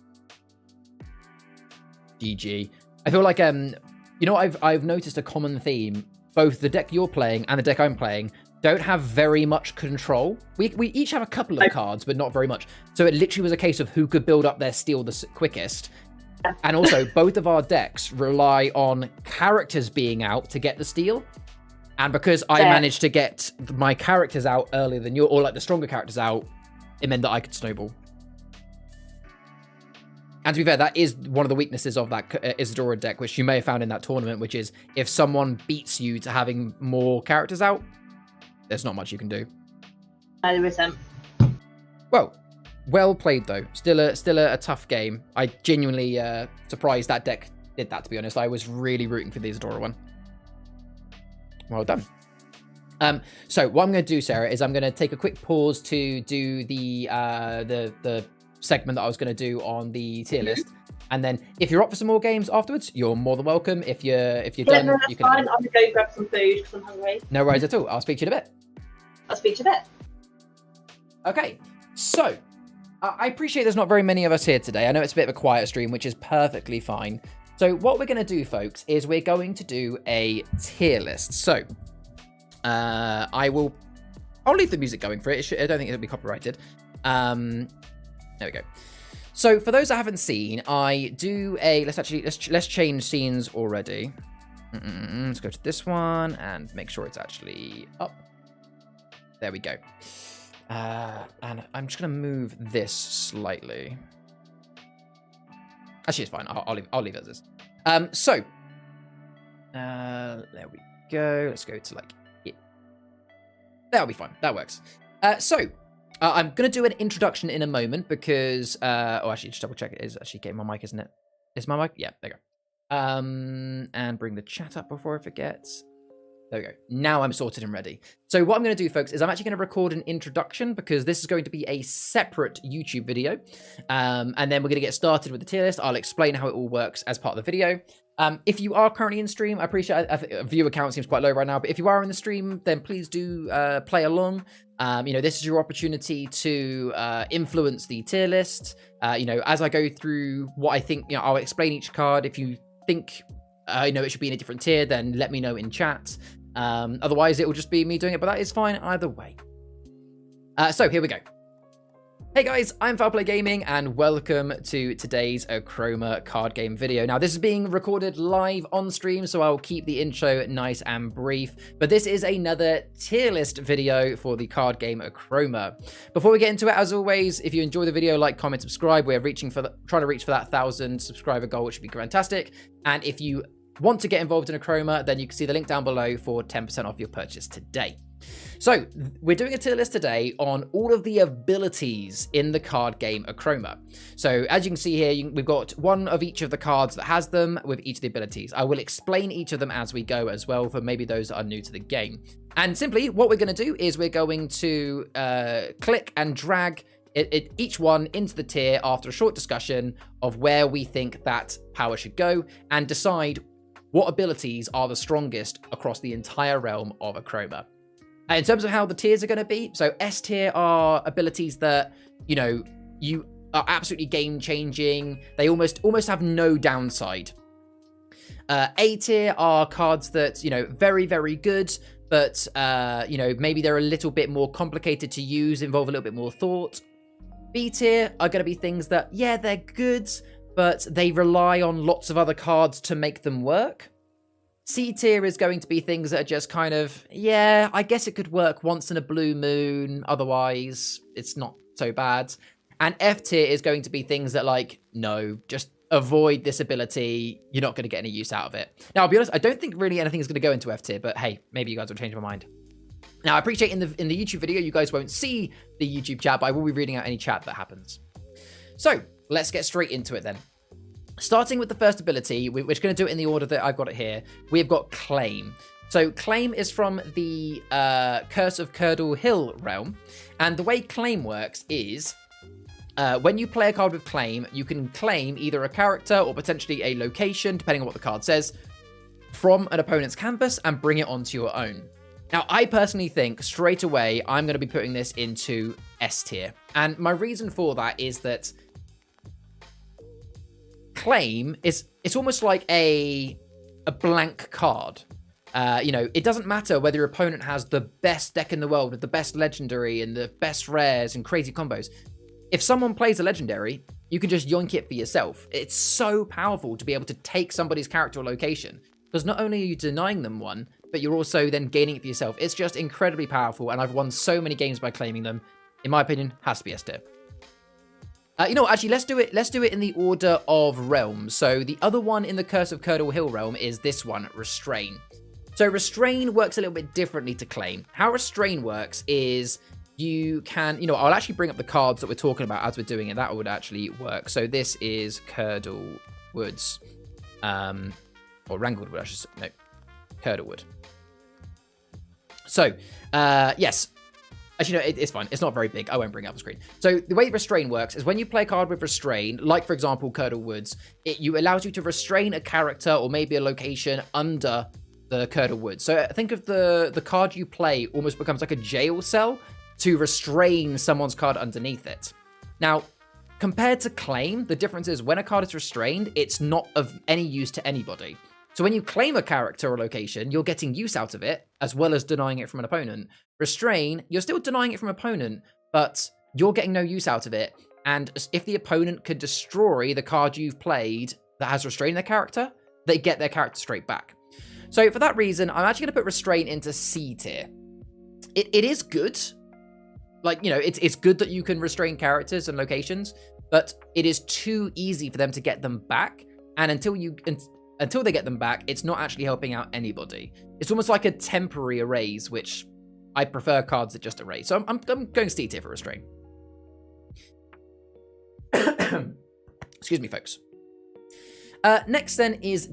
GG. I feel like, you know, I've noticed a common theme. Both the deck you're playing and the deck I'm playing don't have very much control. We each have a couple of cards, but not very much. So it literally was a case of who could build up their steel the quickest. And also, both of our decks rely on characters being out to get the steel. And because I managed to get my characters out earlier than you, or like the stronger characters out, it meant that I could snowball. And to be fair, that is one of the weaknesses of that Isadora deck, which you may have found in that tournament, which is if someone beats you to having more characters out, there's not much you can do. There isn't. Well played though. Still a tough game. I genuinely surprised that deck did that, to be honest. I was really rooting for the Isadora one. Well done. So what I'm going to do, Sarah, is I'm going to take a quick pause to do the segment that I was going to do on the tier list, and then if you're up for some more games afterwards, you're more than welcome. If you're done, that's you can. Fine. I'm going to go grab some food because I'm hungry. No worries at all. I'll speak to you in a bit. I'll speak to you in a bit. Okay, so I appreciate there's not very many of us here today. I know it's a bit of a quiet stream, which is perfectly fine. So what we're going to do, folks, is we're going to do a tier list. So I'll leave the music going for it. I don't think it'll be copyrighted. There we go. So for those that haven't seen, I do a let's change scenes already. Let's go to this one and make sure it's actually up. There we go. And I'm just gonna move this slightly. Actually, it's fine. I'll leave it as is. So there we go. Let's go to like here. That'll be fine. That works. I'm going to do an introduction in a moment because, actually, just double check. It is actually getting my mic, isn't it? Is my mic? Yeah, there we go. And bring the chat up before I forget. There we go. Now I'm sorted and ready. So what I'm going to do, folks, is I'm actually going to record an introduction because this is going to be a separate YouTube video. And then we're going to get started with the tier list. I'll explain how it all works as part of the video. If you are currently in stream, I appreciate a viewer count seems quite low right now, but if you are in the stream, then please do play along. This is your opportunity to influence the tier list. As I go through what I think, I'll explain each card. If you think, it should be in a different tier, then let me know in chat. Otherwise, it will just be me doing it, but that is fine either way. So here we go. Hey guys, I'm Foulplay Gaming and welcome to today's Achroma card game video. Now this is being recorded live on stream, so I'll keep the intro nice and brief, but this is another tier list video for the card game Achroma. Before we get into it, as always, if you enjoy the video, like, comment, subscribe. We're trying to reach for that 1,000 subscriber goal, which would be fantastic. And if you want to get involved in Achroma, then you can see the link down below for 10% off your purchase today. So we're doing a tier list today on all of the abilities in the card game Achroma. So as you can see here, we've got one of each of the cards that has them with each of the abilities. I will explain each of them as we go as well for maybe those that are new to the game. And simply what we're going to do is we're going to click and drag each one into the tier after a short discussion of where we think that power should go and decide what abilities are the strongest across the entire realm of Achroma. In terms of how the tiers are going to be, so S tier are abilities that, you are absolutely game-changing. They almost have no downside. A tier are cards that, very, very good, but, maybe they're a little bit more complicated to use, involve a little bit more thought. B tier are going to be things that, yeah, they're good, but they rely on lots of other cards to make them work. C tier is going to be things that are just kind of, yeah, I guess it could work once in a blue moon, otherwise it's not so bad. And F tier is going to be things that no, just avoid this ability, you're not going to get any use out of it. Now, I'll be honest, I don't think really anything is going to go into F tier, but hey, maybe you guys will change my mind. Now, I appreciate in the YouTube video, you guys won't see the YouTube chat, but I will be reading out any chat that happens. So, let's get straight into it then. Starting with the first ability, we're going to do it in the order that I've got it here. We've got Claim. So Claim is from the Curse of Curdle Hill realm. And the way Claim works is when you play a card with Claim, you can claim either a character or potentially a location, depending on what the card says, from an opponent's canvas and bring it onto your own. Now, I personally think straight away, I'm going to be putting this into S tier. And my reason for that is that Claim it's almost like a blank card. It doesn't matter whether your opponent has the best deck in the world with the best legendary and the best rares and crazy combos. If someone plays a legendary, you can just yoink it for yourself. It's so powerful to be able to take somebody's character or location, because not only are you denying them one, but you're also then gaining it for yourself. It's just incredibly powerful, and I've won so many games by claiming them. In my opinion, has to be S tier. You know, actually, let's do it in the order of realms. So the other one in the Curse of Curdle Hill realm is this one, Restrain. So Restrain works a little bit differently to Claim. How Restrain works is you can, you know, I'll actually bring up the cards that we're talking about as we're doing it. That would actually work. So this is Curdle Woods, or Wrangled Wood, I should say. No, Curdle Wood. So, yes. Actually, no, it's fine. It's not very big. I won't bring it up the screen. So the way Restrain works is when you play a card with Restrain, like, for example, Curdle Woods, it allows you to restrain a character or maybe a location under the Curdle Woods. So think of the card you play almost becomes like a jail cell to restrain someone's card underneath it. Now, compared to Claim, the difference is when a card is restrained, it's not of any use to anybody. So when you claim a character or location, you're getting use out of it, as well as denying it from an opponent. Restrain, you're still denying it from an opponent, but you're getting no use out of it. And if the opponent could destroy the card you've played that has restrained their character, they get their character straight back. So for that reason, I'm actually going to put Restrain into C tier. It is good. Like, you know, it's good that you can restrain characters and locations, but it is too easy for them to get them back. And until they get them back, it's not actually helping out anybody. It's almost like a temporary erase, which I prefer cards that just erase. So I'm going C tier for Restrain. Excuse me, folks. Next then is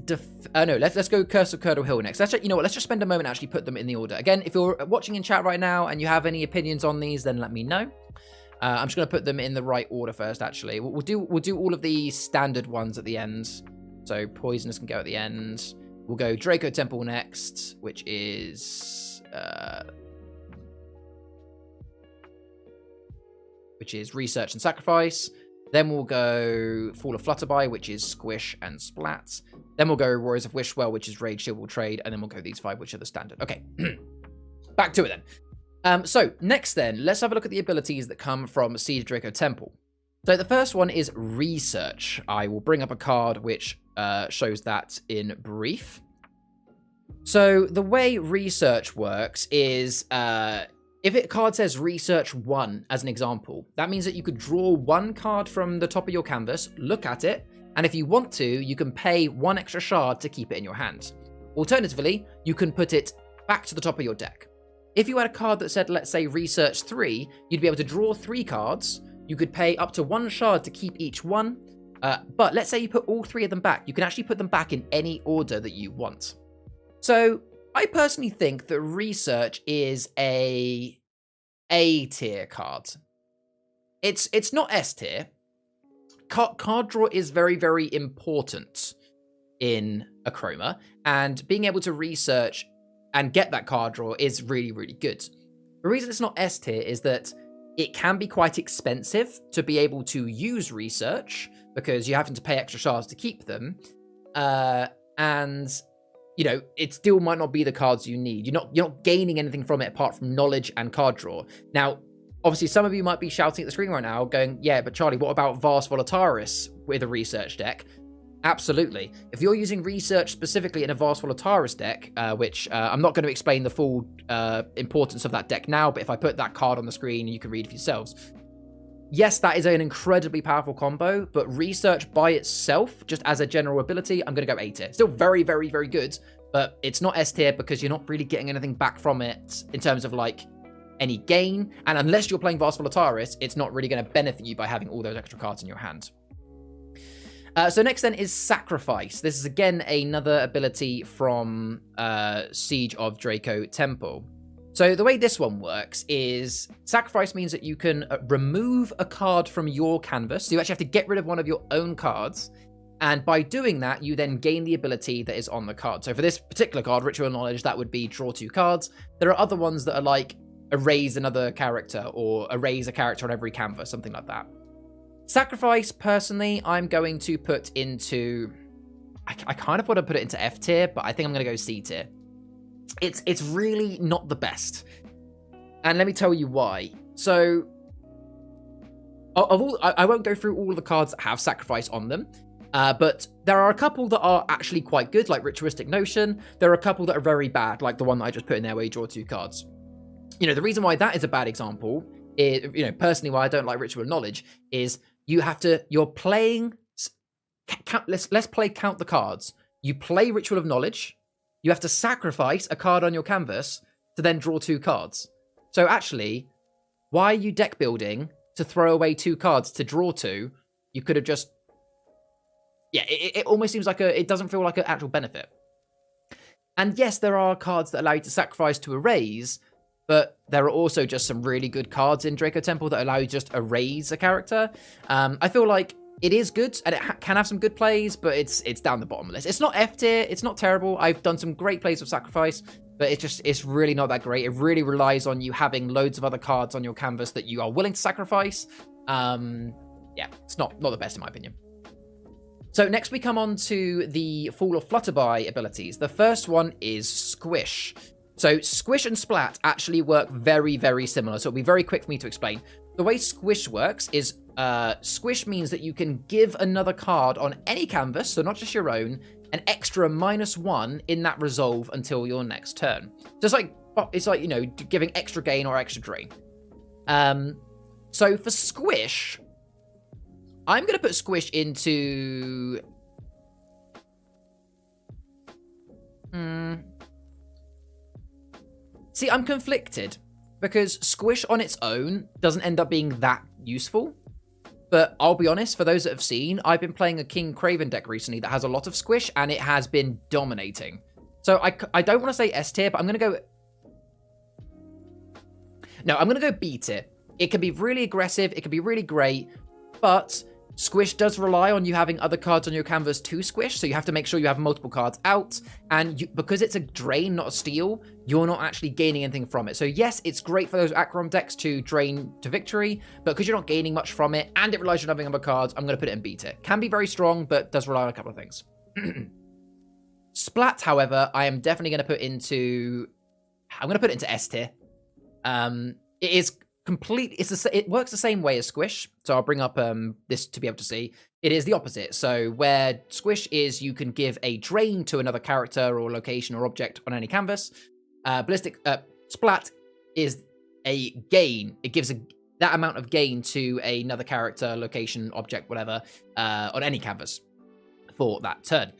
let's go Curse of Curdle Hill next. You know what? Let's just spend a moment and actually put them in the order. Again, if you're watching in chat right now and you have any opinions on these, then let me know. I'm just going to put them in the right order first. Actually, we'll do all of the standard ones at the end. So Poisonous can go at the end. We'll go Draco Temple next, which is Research and Sacrifice. Then we'll go Fall of Flutterby, which is Squish and Splat. Then we'll go Warriors of Wishwell, which is Raid, Shield, Will Trade. And then we'll go these 5, which are the standard. Okay, back to it then. So next then, let's have a look at the abilities that come from Siege Draco Temple. So the first one is Research. I will bring up a card which shows that in brief. So the way Research works is if a card says Research 1 as an example, that means that you could draw one card from the top of your canvas, look at it, and if you want to, you can pay 1 extra shard to keep it in your hand. Alternatively, you can put it back to the top of your deck. If you had a card that said, let's say, Research 3, you'd be able to draw 3 cards. You could pay up to 1 shard to keep each one. But let's say you put all 3 of them back. You can actually put them back in any order that you want. So I personally think that Research is a tier card. It's not S tier. Card draw is very, very important in Achroma, and being able to research and get that card draw is really, really good. The reason it's not S tier is that it can be quite expensive to be able to use Research because you're having to pay extra shards to keep them. And, you know, it still might not be the cards you need. You're not gaining anything from it apart from knowledge and card draw. Now, obviously, some of you might be shouting at the screen right now going, yeah, but Charlie, what about Vast Volataris with a Research deck? Absolutely. If you're using Research specifically in a Vast Volataris deck, which I'm not going to explain the full importance of that deck now, but if I put that card on the screen, you can read it for yourselves. Yes, that is an incredibly powerful combo, but Research by itself, just as a general ability, I'm going to go A tier. Still very, very, very good, but it's not S tier because you're not really getting anything back from it in terms of, like, any gain. And unless you're playing Vast Volataris, it's not really going to benefit you by having all those extra cards in your hand. So next then is Sacrifice. This is again another ability from Siege of Draco Temple. So the way this one works is Sacrifice means that you can remove a card from your canvas. So you actually have to get rid of one of your own cards. And by doing that, you then gain the ability that is on the card. So for this particular card, Ritual Knowledge, that would be draw 2 cards. There are other ones that are like erase another character or erase a character on every canvas, something like that. Sacrifice, personally, I'm going to put into... I kind of want to put it into F tier, but I think I'm going to go C tier. It's really not the best. And let me tell you why. So, I won't go through all of the cards that have Sacrifice on them, but there are a couple that are actually quite good, like Ritualistic Notion. There are a couple that are very bad, like the one that I just put in there where you draw 2 cards. You know, the reason why that is a bad example is, you know, personally why I don't like Ritual Knowledge is you're playing, let's play Count the Cards. You play Ritual of Knowledge, you have to sacrifice a card on your canvas to then draw 2 cards. So actually, why are you deck building to throw away 2 cards to draw 2? You could have just... Yeah, it almost seems like it doesn't feel like an actual benefit. And yes, there are cards that allow you to sacrifice to erase, but there are also just some really good cards in Draco Temple that allow you to just erase a character. I feel like it is good, and it can have some good plays, but it's down the bottom of the list. It's not F tier, it's not terrible. I've done some great plays with sacrifice, but it's really not that great. It really relies on you having loads of other cards on your canvas that you are willing to sacrifice. Yeah, it's not the best in my opinion. So next we come on to the Fall of Flutterby abilities. The first one is Squish. So Squish and Splat actually work very, very similar. So it'll be very quick for me to explain. The way Squish works is Squish means that you can give another card on any canvas, so not just your own, an extra -1 in that resolve until your next turn. So it's like, you know, giving extra gain or extra drain. So for Squish, I'm going to put Squish into... See, I'm conflicted, because Squish on its own doesn't end up being that useful. But I'll be honest, for those that have seen, I've been playing a King Craven deck recently that has a lot of Squish, and it has been dominating. So I don't want to say S tier, but I'm going to go... No, I'm going to go B tier. It can be really aggressive, it can be really great, but Squish does rely on you having other cards on your canvas to squish, so you have to make sure you have multiple cards out, and because it's a drain, not a steal, you're not actually gaining anything from it. So yes, it's great for those Achroma decks to drain to victory, but because you're not gaining much from it, and it relies on having other cards, I'm going to put it in B tier. Can be very strong, but does rely on a couple of things. Splat, however, I am definitely going to put into... I'm going to put it into S tier. It is... it works the same way as Squish, so I'll bring up this to be able to see. It is the opposite. So where Squish is, you can give a drain to another character or location or object on any canvas. Splat is a gain. It gives that amount of gain to another character, location, object, whatever, on any canvas for that turn.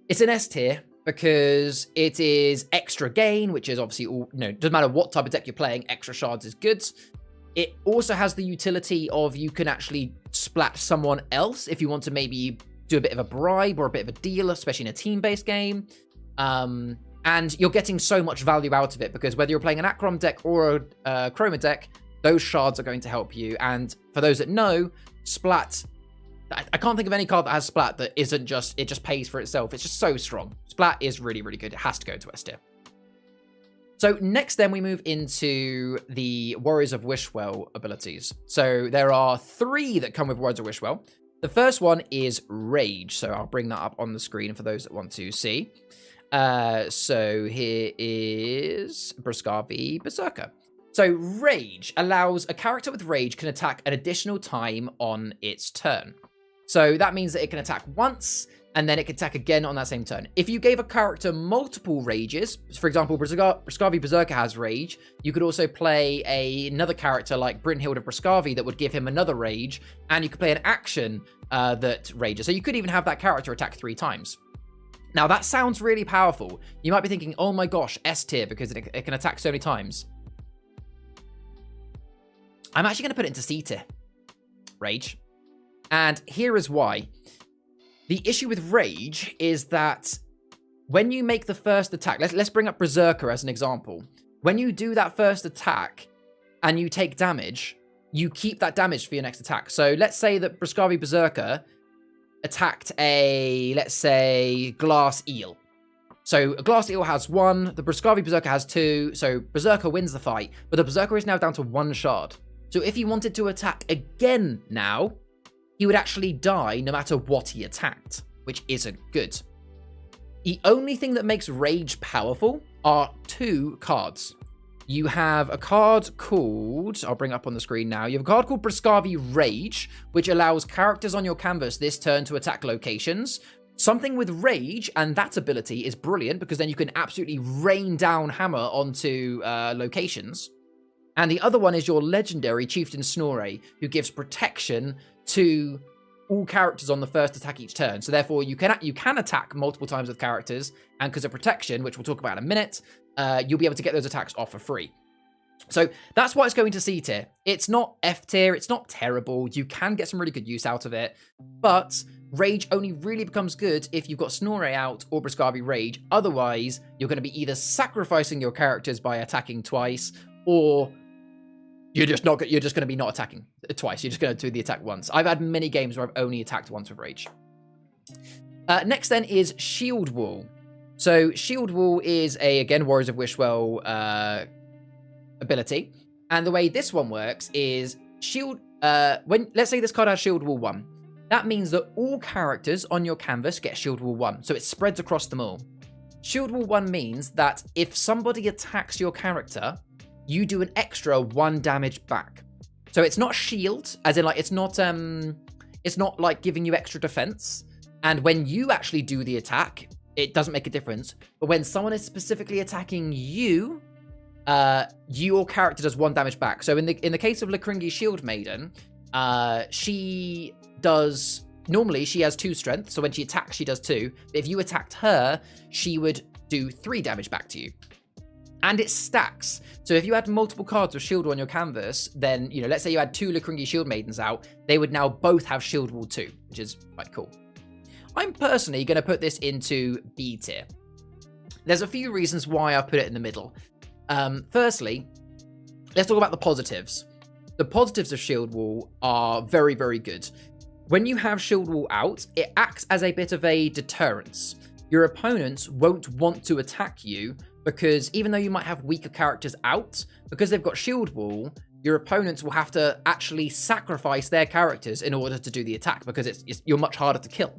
It's an S tier because it is extra gain, which is obviously all, doesn't matter what type of deck you're playing, extra shards is good. It also has the utility of you can actually splat someone else if you want to maybe do a bit of a bribe or a bit of a deal, especially in a team-based game. And you're getting so much value out of it because whether you're playing an Achroma deck or a Achroma deck, those shards are going to help you. And for those that know, Splat... I can't think of any card that has Splat that isn't just... It just pays for itself. It's just so strong. Splat is really, really good. It has to go to S tier. So next then we move into the Warriors of Wishwell abilities. So there are 3 that come with Warriors of Wishwell. The first one is Rage. So I'll bring that up on the screen for those that want to see. So here is Bruscavi Berserker. So Rage allows a character with Rage can attack an additional time on its turn. So that means that it can attack once, and then it can attack again on that same turn. If you gave a character multiple rages, for example, Bruscavi Berserker has Rage, you could also play another character like Brynhild of Bruscavi that would give him another Rage, and you could play an action that rages. So you could even have that character attack 3 times. Now that sounds really powerful. You might be thinking, oh my gosh, S tier, because it can attack so many times. I'm actually going to put it into C tier. Rage. And here is why. The issue with Rage is that when you make the first attack, let's bring up Berserker as an example. When you do that first attack and you take damage, you keep that damage for your next attack. So let's say that Bruscavi Berserker attacked a, let's say, Glass Eel. So a Glass Eel has 1, the Bruscavi Berserker has 2, so Berserker wins the fight, but the Berserker is now down to 1 shard. So if he wanted to attack again now, he would actually die no matter what he attacked, which isn't good. The only thing that makes Rage powerful are 2 cards. You have a card called, I'll bring it up on the screen now, you have a card called Bruscavi Rage, which allows characters on your canvas this turn to attack locations. Something with Rage and that ability is brilliant because then you can absolutely rain down hammer onto locations. And the other one is your legendary Chieftain Snorre, who gives protection to all characters on the first attack each turn. So therefore, you can attack multiple times with characters, and because of protection, which we'll talk about in a minute, you'll be able to get those attacks off for free. So that's why it's going to C tier. It's not F tier, it's not terrible. You can get some really good use out of it, but Rage only really becomes good if you've got Snore out or Briscavi Rage. Otherwise, you're going to be either sacrificing your characters by attacking twice, or you're just going to be not attacking twice. You're just going to do the attack once. I've had many games where I've only attacked once with Rage. Next then is Shield Wall. So Shield Wall is again, Warriors of Wishwell ability. And the way this one works is let's say this card has Shield Wall 1. That means that all characters on your canvas get Shield Wall 1, so it spreads across them all. Shield Wall 1 means that if somebody attacks your character, you do an extra 1 damage back. So it's not shield, as in like it's not like giving you extra defense. And when you actually do the attack, it doesn't make a difference. But when someone is specifically attacking you, your character does 1 damage back. So in the case of Lakringi Shield Maiden, normally she has 2 strength, so when she attacks she does 2, but if you attacked her, she would do 3 damage back to you. And it stacks. So if you had multiple cards with Shield Wall on your canvas, then, you know, let's say you had 2 Lakringi Shield Maidens out, they would now both have Shield Wall 2, which is quite cool. I'm personally going to put this into B tier. There's a few reasons why I've put it in the middle. Firstly, let's talk about the positives. The positives of Shield Wall are very, very good. When you have Shield Wall out, it acts as a bit of a deterrence. Your opponents won't want to attack you because even though you might have weaker characters out, because they've got Shield Wall, your opponents will have to actually sacrifice their characters in order to do the attack because you're much harder to kill.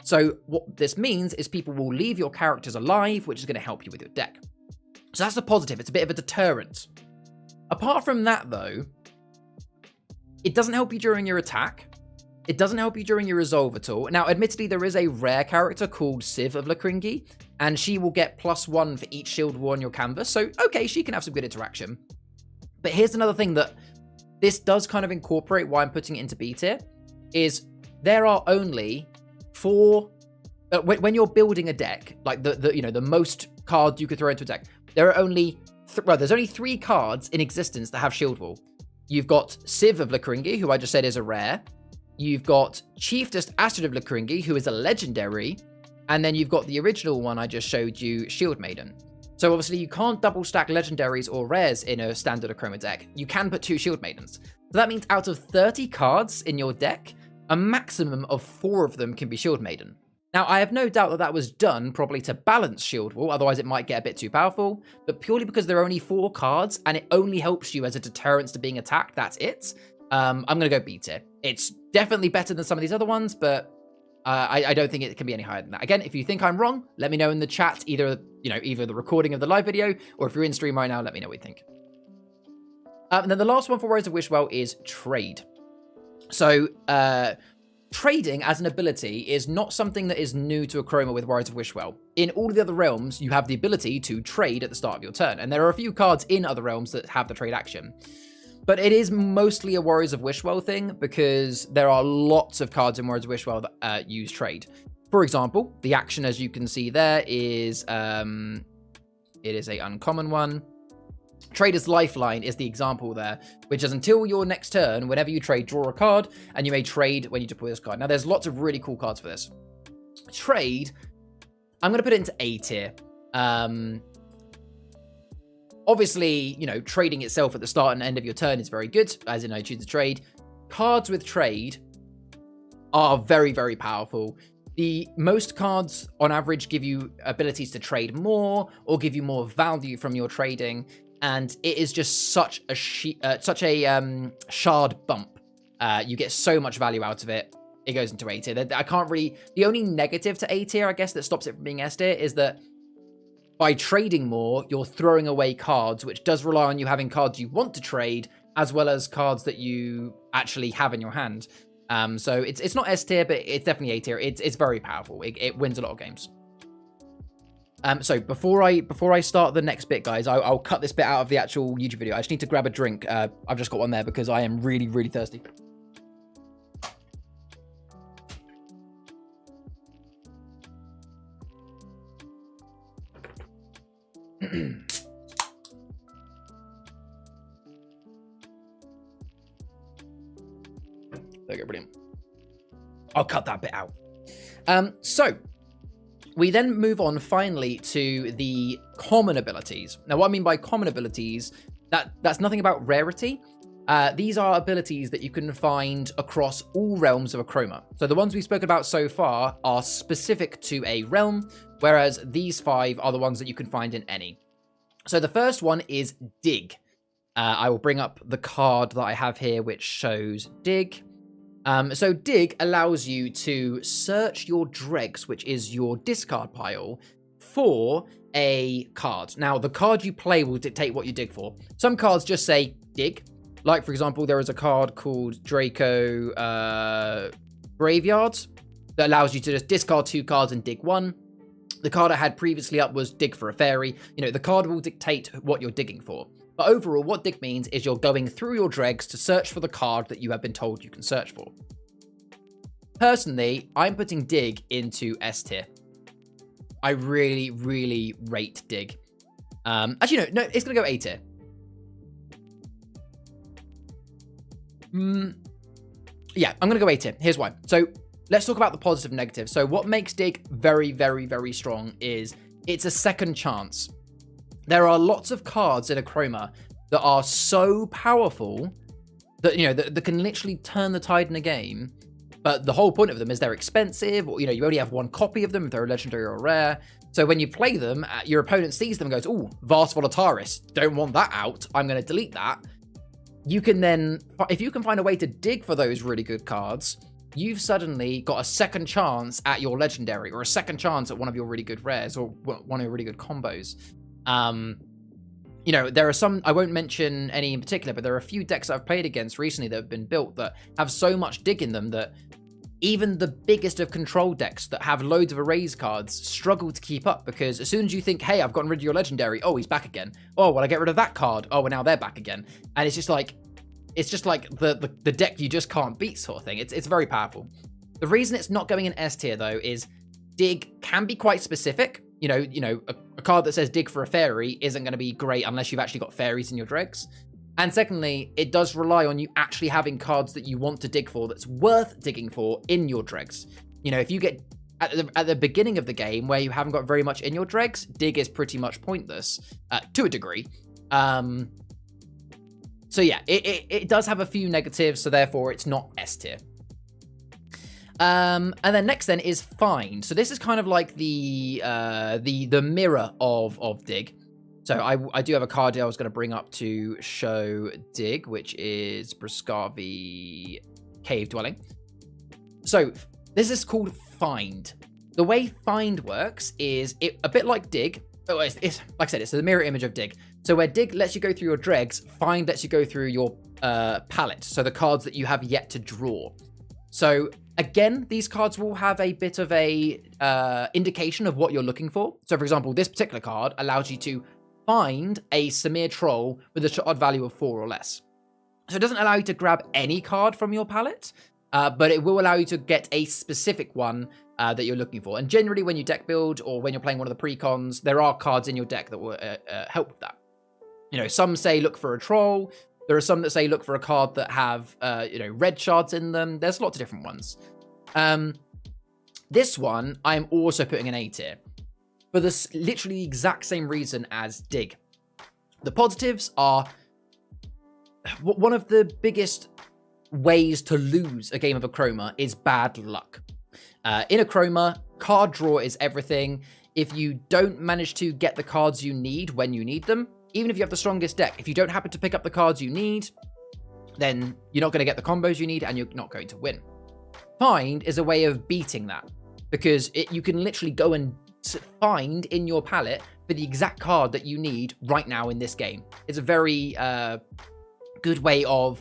So what this means is people will leave your characters alive, which is going to help you with your deck. So that's a positive. It's a bit of a deterrent. Apart from that, though, it doesn't help you during your attack. It doesn't help you during your resolve at all. Now, admittedly, there is a rare character called Civ of Lakringi, and she will get +1 for each Shield Wall on your canvas. So, okay, she can have some good interaction. But here's another thing that this does kind of incorporate why I'm putting it into B tier, is there are only 4... when you're building a deck, like the most cards you could throw into a deck, there are only... there's only 3 cards in existence that have Shield Wall. You've got Civ of Lakringi, who I just said is a rare. You've got Chiefess Astrid of Lakringi, who is a legendary. And then you've got the original one I just showed you, Shield Maiden. So obviously you can't double stack legendaries or rares in a standard Achroma deck. You can put 2 Shield Maidens. So that means out of 30 cards in your deck, a maximum of 4 of them can be Shield Maiden. Now, I have no doubt that that was done probably to balance Shield Wall, otherwise it might get a bit too powerful, but purely because there are only 4 cards and it only helps you as a deterrence to being attacked, that's it. I'm going to go B tier. It's definitely better than some of these other ones, but I don't think it can be any higher than that. Again, if you think I'm wrong, let me know in the chat, either the recording of the live video, or if you're in stream right now, let me know what you think. And then the last one for Warriors of Wishwell is Trade. So, trading as an ability is not something that is new to Achroma with Warriors of Wishwell. In all of the other realms, you have the ability to trade at the start of your turn, and there are a few cards in other realms that have the trade action. But it is mostly a Warriors of Wishwell thing, because there are lots of cards in Warriors of Wishwell that use trade. For example, the action, as you can see there, is it is a uncommon one. Trader's Lifeline is the example there, which is until your next turn, whenever you trade, draw a card, and you may trade when you deploy this card. Now, there's lots of really cool cards for this. Trade, I'm going to put it into A tier. Obviously, trading itself at the start and end of your turn is very good, as in I choose to trade. Cards with trade are very, very powerful. The most cards, on average, give you abilities to trade more or give you more value from your trading, and it is just such a shard bump. You get so much value out of it. It goes into A tier. The only negative to A tier, I guess, that stops it from being S tier is that by trading more, you're throwing away cards, which does rely on you having cards you want to trade, as well as cards that you actually have in your hand. So it's not S tier, but it's definitely A tier. It's very powerful. It wins a lot of games. So before I start the next bit, guys, I'll cut this bit out of the actual YouTube video. I just need to grab a drink. I've just got one there because I am really, really thirsty. There you go, brilliant. I'll cut that bit out. So we then move on finally to the common abilities. Now, what I mean by common abilities, that's nothing about rarity. These are abilities that you can find across all realms of Achroma. So the ones we've spoken about so far are specific to a realm, whereas these 5 are the ones that you can find in any. So the first one is Dig. I will bring up the card that I have here, which shows Dig. So Dig allows you to search your dregs, which is your discard pile, for a card. Now, the card you play will dictate what you dig for. Some cards just say Dig. Like, for example, there is a card called Draco Graveyard that allows you to just discard 2 cards and dig 1. The card I had previously up was Dig for a Fairy. You know, the card will dictate what you're digging for. But overall, what Dig means is you're going through your dregs to search for the card that you have been told you can search for. Personally, I'm putting Dig into S tier. I really, really rate Dig. Actually, no, it's going to go A tier. Yeah, I'm going to go A tier. Here's why. So let's talk about the positive and negative. So what makes Dig very, very, very strong is it's a second chance. There are lots of cards in Achroma that are so powerful that, you know, that can literally turn the tide in a game. But the whole point of them is they're expensive, or, you know, you only have 1 copy of them if they're a legendary or rare. So when you play them, your opponent sees them and goes, "Ooh, Vast Volataris, don't want that out. I'm going to delete that." You can then, if you can find a way to dig for those really good cards, you've suddenly got a second chance at your legendary, or a second chance at one of your really good rares, or one of your really good combos. You know, there are some, I won't mention any in particular, but there are a few decks I've played against recently that have been built that have so much dig in them that even the biggest of control decks that have loads of erase cards struggle to keep up, because as soon as you think, hey, I've gotten rid of your legendary, oh, he's back again. Oh, well, I get rid of that card. Oh, well, now they're back again. And it's just like the deck you just can't beat sort of thing. It's very powerful. The reason it's not going in S tier, though, is Dig can be quite specific. You know, a card that says Dig for a Fairy isn't going to be great unless you've actually got fairies in your dregs. And secondly, it does rely on you actually having cards that you want to dig for that's worth digging for in your dregs. You know, if you get at the beginning of the game where you haven't got very much in your dregs, Dig is pretty much pointless to a degree. So yeah, it does have a few negatives, so therefore it's not S tier. And then next then is Find. So this is kind of like the mirror of Dig. So I do have a card here I was going to bring up to show Dig, which is Briscavi Cave Dwelling. So this is called Find. The way Find works is a bit like Dig. Oh, it's like I said, it's the mirror image of Dig. So where Dig lets you go through your dregs, Find lets you go through your palette. So the cards that you have yet to draw. So again, these cards will have a bit of a indication of what you're looking for. So for example, this particular card allows you to find a Samir Troll with a shot value of 4 or less. So it doesn't allow you to grab any card from your palette, but it will allow you to get a specific one that you're looking for. And generally when you deck build or when you're playing one of the precons, there are cards in your deck that will help with that. You know, some say look for a troll. There are some that say look for a card that have, red shards in them. There's lots of different ones. This one, I'm also putting an A tier for this literally exact same reason as Dig. The positives are one of the biggest ways to lose a game of Achroma is bad luck. In Achroma, card draw is everything. If you don't manage to get the cards you need when you need them, even if you have the strongest deck, if you don't happen to pick up the cards you need, then you're not going to get the combos you need and you're not going to win. Find is a way of beating that, because you can literally go and find in your palette for the exact card that you need right now in this game. It's a very good way of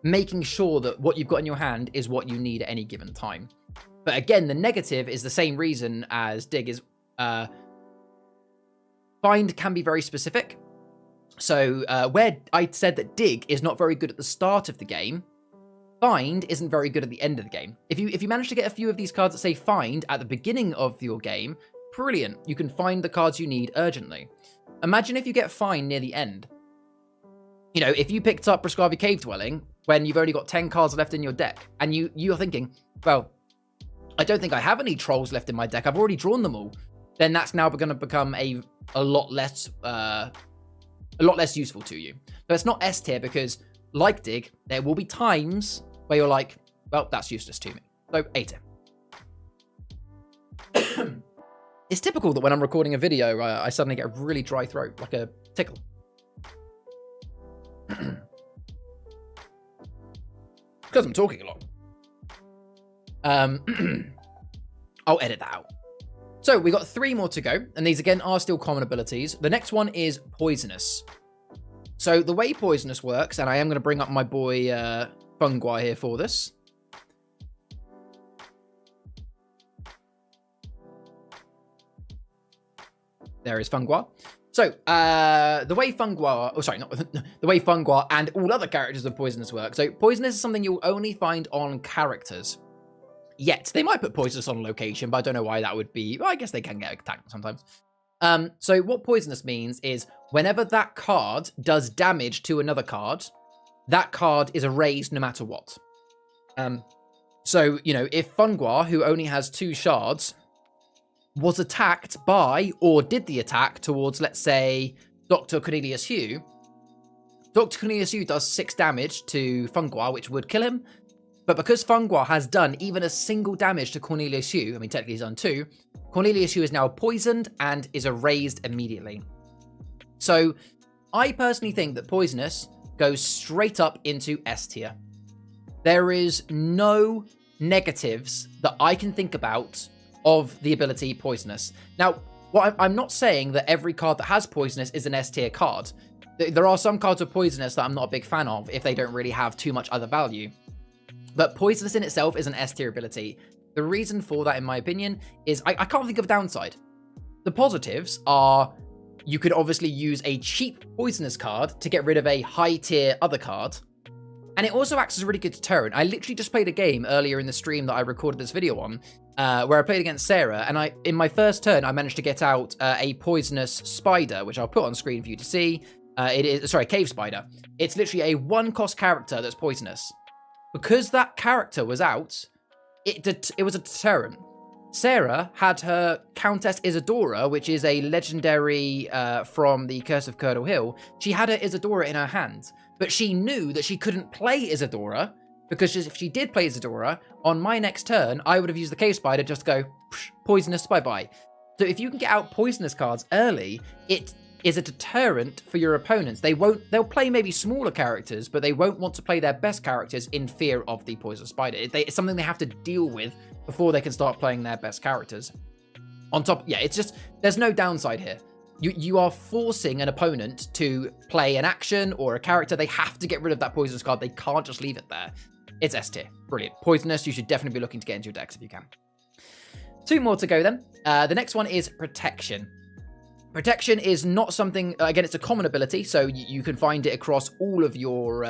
making sure that what you've got in your hand is what you need at any given time. But again, the negative is the same reason as Dig is Find can be very specific. So where I said that Dig is not very good at the start of the game, Find isn't very good at the end of the game. If you manage to get a few of these cards that say Find at the beginning of your game, brilliant. You can find the cards you need urgently. imagine if you get fine near the end. You know, if you picked up Prescribe Cave Dwelling when you've only got 10 cards left in your deck, and you're thinking, well, I don't think I have any trolls left in my deck. I've already drawn them all. Then that's now going to become a lot less useful to you. But it's not S tier because, like Dig, there will be times where you're like, well, that's useless to me. So A tier. It's typical that when I'm recording a video, I suddenly get a really dry throat, like a tickle. Because I'm talking a lot. I'll edit that out. So we got 3 more to go, and these again are still common abilities. The next one is Poisonous. So the way Poisonous works, and I am going to bring up my boy Fungi here for this. There is Fungi. So, the way Fungi, the way Fungi and all other characters of Poisonous work. So, Poisonous is something you'll only find on characters. Yet, they might put Poisonous on location, but I don't know why that would be. Well, I guess they can get attacked sometimes. So, what Poisonous means is whenever that card does damage to another card, that card is erased no matter what. So, you know, if Fungi, who only has 2 shards, was attacked by, or did the attack towards, let's say, Dr. Cornelius Hugh, Dr. Cornelius Hugh does 6 damage to Fungi, which would kill him. But because Fungi has done even a single damage to Cornelius Hugh, I mean, technically he's done 2, Cornelius Hugh is now poisoned and is erased immediately. So, I personally think that Poisonous goes straight up into S tier. There is no negatives that I can think about of the ability Poisonous. Now, I'm not saying that every card that has Poisonous is an S tier card. There are some cards with Poisonous that I'm not a big fan of if they don't really have too much other value. But Poisonous in itself is an S tier ability. The reason for that, in my opinion, is I can't think of a downside. The positives are you could obviously use a cheap Poisonous card to get rid of a high tier other card. And it also acts as a really good deterrent. I literally just played a game earlier in the stream that I recorded this video on, where I played against Sarah, and in my first turn, I managed to get out a Poisonous Spider, which I'll put on screen for you to see. Cave Spider. It's literally a 1-cost character that's Poisonous. Because that character was out, it was a deterrent. Sarah had her Countess Isadora, which is a legendary from the Curse of Curdle Hill. She had her Isadora in her hand, but she knew that she couldn't play Isadora, because if she did play Isadora, on my next turn, I would have used the Cave Spider just to go, Poisonous, bye-bye. So if you can get out Poisonous cards early, it is a deterrent for your opponents. They'll play maybe smaller characters, but they won't want to play their best characters in fear of the Poisonous Spider. It's something they have to deal with before they can start playing their best characters. On top, yeah, it's just, there's no downside here. You are forcing an opponent to play an action or a character. They have to get rid of that Poisonous card. They can't just leave it there. It's S tier. Brilliant. Poisonous, you should definitely be looking to get into your decks if you can. 2 more to go then. The next one is Protection. Protection is not something, again, it's a common ability, so you can find it across all of your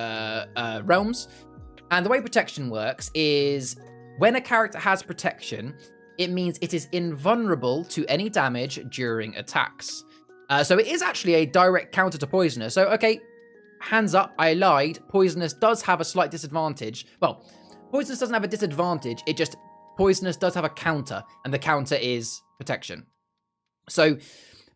realms. And the way Protection works is when a character has Protection, it means it is invulnerable to any damage during attacks. So it is actually a direct counter to Poisonous. So, okay, hands up, I lied. Poisonous does have a slight disadvantage. Well, Poisonous doesn't have a disadvantage. Poisonous does have a counter, and the counter is Protection. So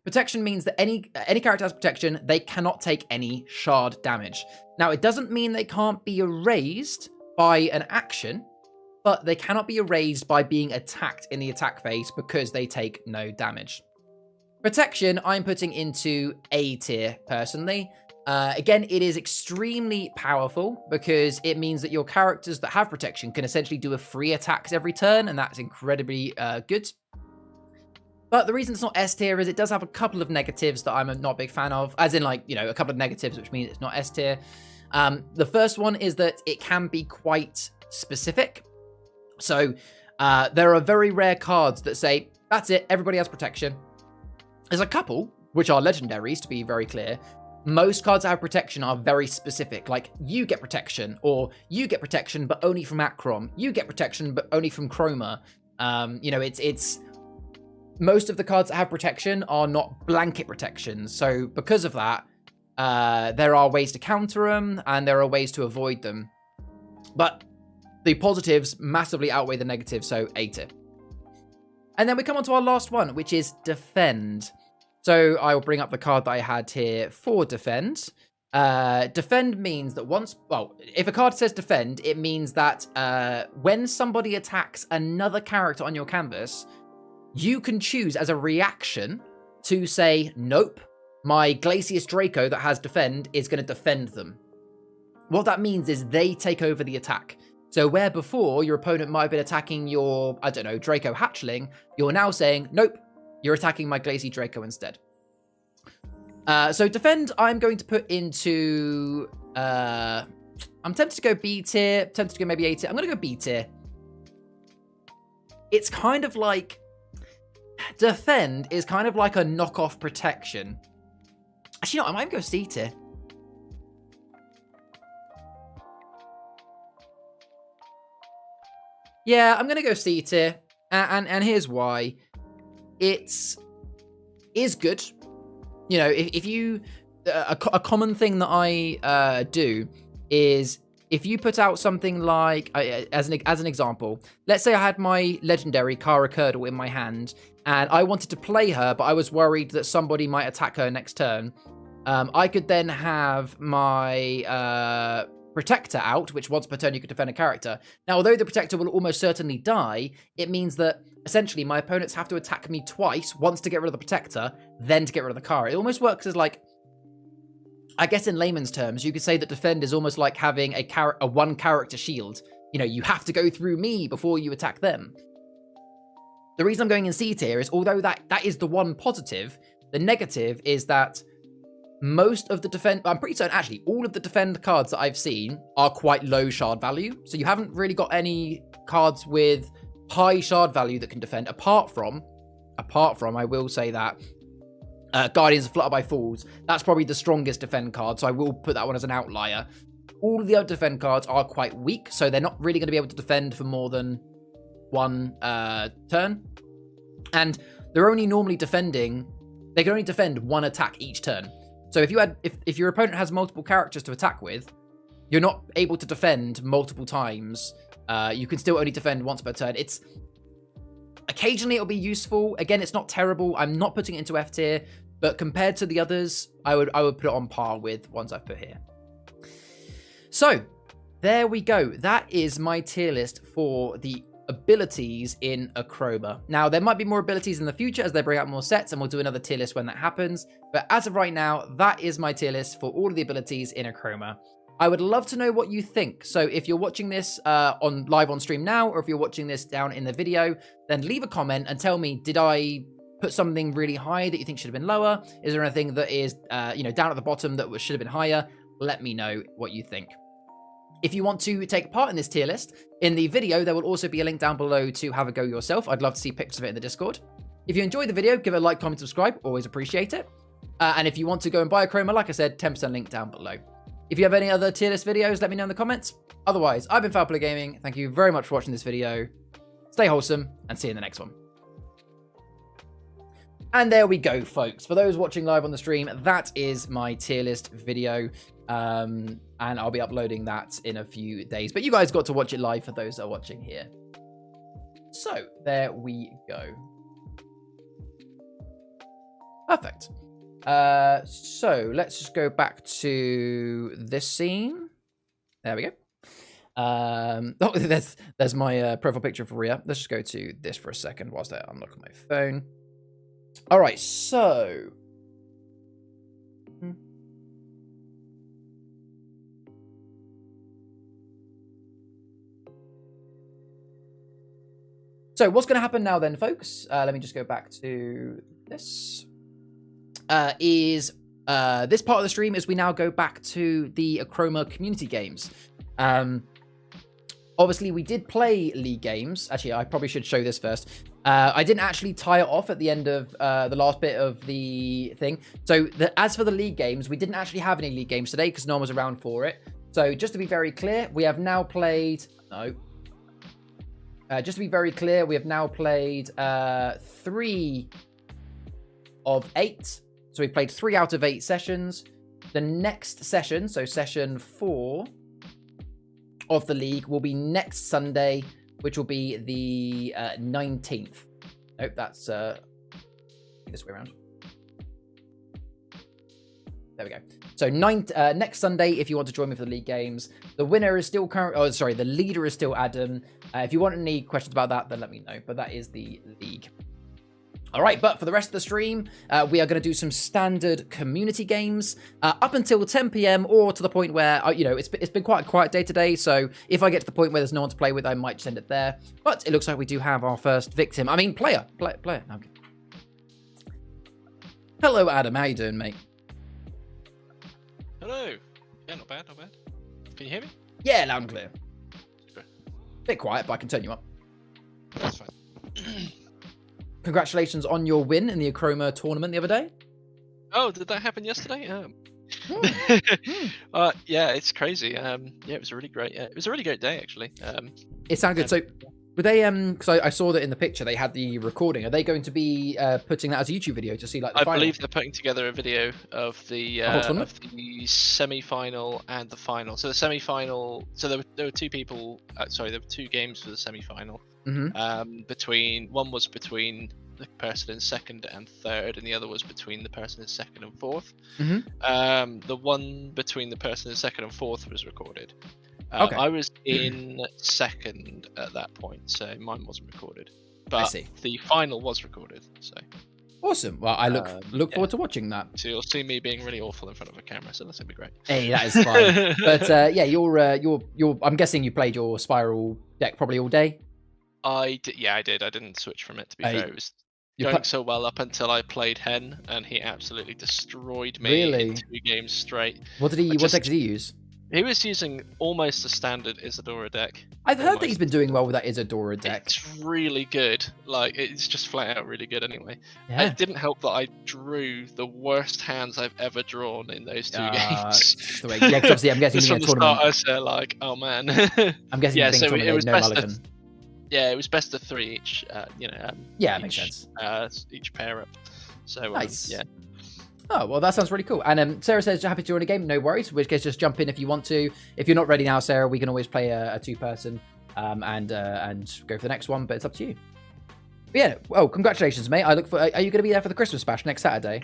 Protection means that any character has Protection, they cannot take any shard damage. Now, it doesn't mean they can't be erased by an action, but they cannot be erased by being attacked in the attack phase because they take no damage. Protection, I'm putting into A tier, personally. Again, it is extremely powerful because it means that your characters that have Protection can essentially do a free attacks every turn, and that's incredibly good. But the reason it's not S tier is it does have a couple of negatives that I'm not a big fan of, as in, like, you know, a couple of negatives, which means it's not S tier. The first one is that it can be quite specific. So there are very rare cards that say, that's it, everybody has Protection. There's a couple, which are legendaries, to be very clear. Most cards that have Protection are very specific, like you get Protection, or you get Protection, but only from Achroma. You get Protection, but only from Achroma. You know, most of the cards that have protection are not blanket protections. So because of that, there are ways to counter them and there are ways to avoid them. But the positives massively outweigh the negatives, so A tier. And then we come on to our last one, which is Defend. So I will bring up the card that I had here for Defend. Defend means that if a card says Defend, it means that when somebody attacks another character on your canvas, you can choose as a reaction to say, nope, my Glacius Draco that has Defend is going to defend them. What that means is they take over the attack. So where before your opponent might have been attacking your, I don't know, Draco Hatchling, you're now saying, nope, you're attacking my Glacius Draco instead. So Defend, I'm going to put into, I'm tempted to go B tier, tempted to go maybe A tier. I'm going to go B tier. It's kind of like, Defend is kind of like a knockoff protection. Actually, no, I might go C tier. Yeah, I'm going to go C tier. And here's why. It is good. You know, if you... A common thing that I do is if you put out something like... as an example, let's say I had my legendary Cara Curdle in my hand, and I wanted to play her, but I was worried that somebody might attack her next turn. I could then have my... Protector out, which once per turn you could defend a character. Now, although the Protector will almost certainly die, it means that essentially my opponents have to attack me twice, once to get rid of the Protector, then to get rid of the Cara. It almost works as like, I guess in layman's terms, you could say that Defend is almost like having a one character shield. You know, you have to go through me before you attack them. The reason I'm going in C tier is, although that is the one positive, the negative is that most of the Defend, I'm pretty certain actually, all of the Defend cards that I've seen are quite low shard value. So you haven't really got any cards with high shard value that can defend, apart from, I will say that, Guardians of Flutter by Fools. That's probably the strongest Defend card, so I will put that one as an outlier. All of the other Defend cards are quite weak, so they're not really going to be able to defend for more than one turn. And they're only normally defending, they can only defend one attack each turn. So if your opponent has multiple characters to attack with, you're not able to defend multiple times. You can still only defend once per turn. It's occasionally it'll be useful. Again, it's not terrible. I'm not putting it into F tier, but compared to the others, I would put it on par with ones I've put here. So there we go. That is my tier list for the abilities in Achroma. Now, there might be more abilities in the future as they bring out more sets, and we'll do another tier list when that happens. But as of right now, that is my tier list for all of the abilities in Achroma. I would love to know what you think. So if you're watching this live on stream now, or if you're watching this down in the video, then leave a comment and tell me, did I put something really high that you think should have been lower? Is there anything that is down at the bottom that should have been higher? Let me know what you think. If you want to take part in this tier list, in the video, there will also be a link down below to have a go yourself. I'd love to see pictures of it in the Discord. If you enjoyed the video, give it a like, comment, subscribe. Always appreciate it. And if you want to go and buy Achroma, like I said, 10% link down below. If you have any other tier list videos, let me know in the comments. Otherwise, I've been Foul Play Gaming. Thank you very much for watching this video. Stay wholesome, and see you in the next one. And there we go, folks. For those watching live on the stream, that is my tier list video. And I'll be uploading that in a few days. But you guys got to watch it live for those that are watching here. So, there we go. Perfect. So, let's just go back to this scene. There we go. Oh, there's my profile picture for Rhea. Let's just go to this for a second whilst I unlock my phone. All right, so... So what's going to happen now then, folks? Let me just go back to this. This part of the stream is we now go back to the Achroma community games. Obviously, we did play League games. Actually, I probably should show this first. I didn't actually tie it off at the end of the last bit of the thing. So as for the League games, we didn't actually have any League games today because no one was around for it. So just to be very clear, we have now played... No. Just to be very clear, we have now played 3 of 8. So we've played 3 out of 8 sessions. The next session, so session 4 of the league, will be next Sunday, which will be the 19th. Nope, that's this way around. There we go. So next Sunday, if you want to join me for the league games, the winner is still the leader is still Adam. If you want any questions about that, then let me know. But that is the league. All right, but for the rest of the stream, we are going to do some standard community games up until 10 p.m. or to the point where, it's been quite a quiet day today. So if I get to the point where there's no one to play with, I might send it there. But it looks like we do have our first victim. I mean, player. Okay. Hello, Adam. How you doing, mate? Hello. Yeah, not bad. Can you hear me? Yeah, loud and clear. Super. Bit quiet, but I can turn you up. That's fine. Congratulations on your win in the Achroma tournament the other day. Oh, did that happen yesterday? Yeah, it's crazy. Yeah, it was a really great. It was a really great day, actually. It sounded good. So, were they? Because I saw that in the picture they had the recording. Are they going to be putting that as a YouTube video to see like the final? I believe they're putting together a video of the semi-final and the final. So the semi-final. So there were 2 people. Sorry, there were 2 games for the semi-final. Mm-hmm. One was between the person in 2nd and 3rd, and the other was between the person in 2nd and 4th. Mm-hmm. The one between the person in 2nd and 4th was recorded. Okay. I was in 2nd at that point, so mine wasn't recorded. But I see. The final was recorded. So awesome. Well, I look forward to watching that. So you'll see me being really awful in front of a camera, so that's gonna be great. Hey, that is fine. But yeah, you're. I'm guessing you played your spiral deck probably all day. I did. Yeah, I did. I didn't switch from it, to be fair. It was going so well up until I played Hen, and he absolutely destroyed me in 2 games straight. What deck did he use? He was using almost a standard Isadora deck. I've heard that he's been doing well with that Isadora deck. It's really good. Like, it's just flat out really good anyway. Yeah. It didn't help that I drew the worst hands I've ever drawn in those 2 games. The way, yeah, because obviously I'm guessing just from the start I said, like, oh man. I'm guessing yeah, so it was no mulligan. Yeah, it was best of 3 each. Yeah, it makes sense. Each pair up. So nice. Yeah. Oh, well, that sounds really cool. And Sarah says, happy to join a game. No worries. In which case, just jump in if you want to. If you're not ready now, Sarah, we can always play a 2-person and go for the next one, but it's up to you. But yeah, well, congratulations, mate. Are you going to be there for the Christmas bash next Saturday?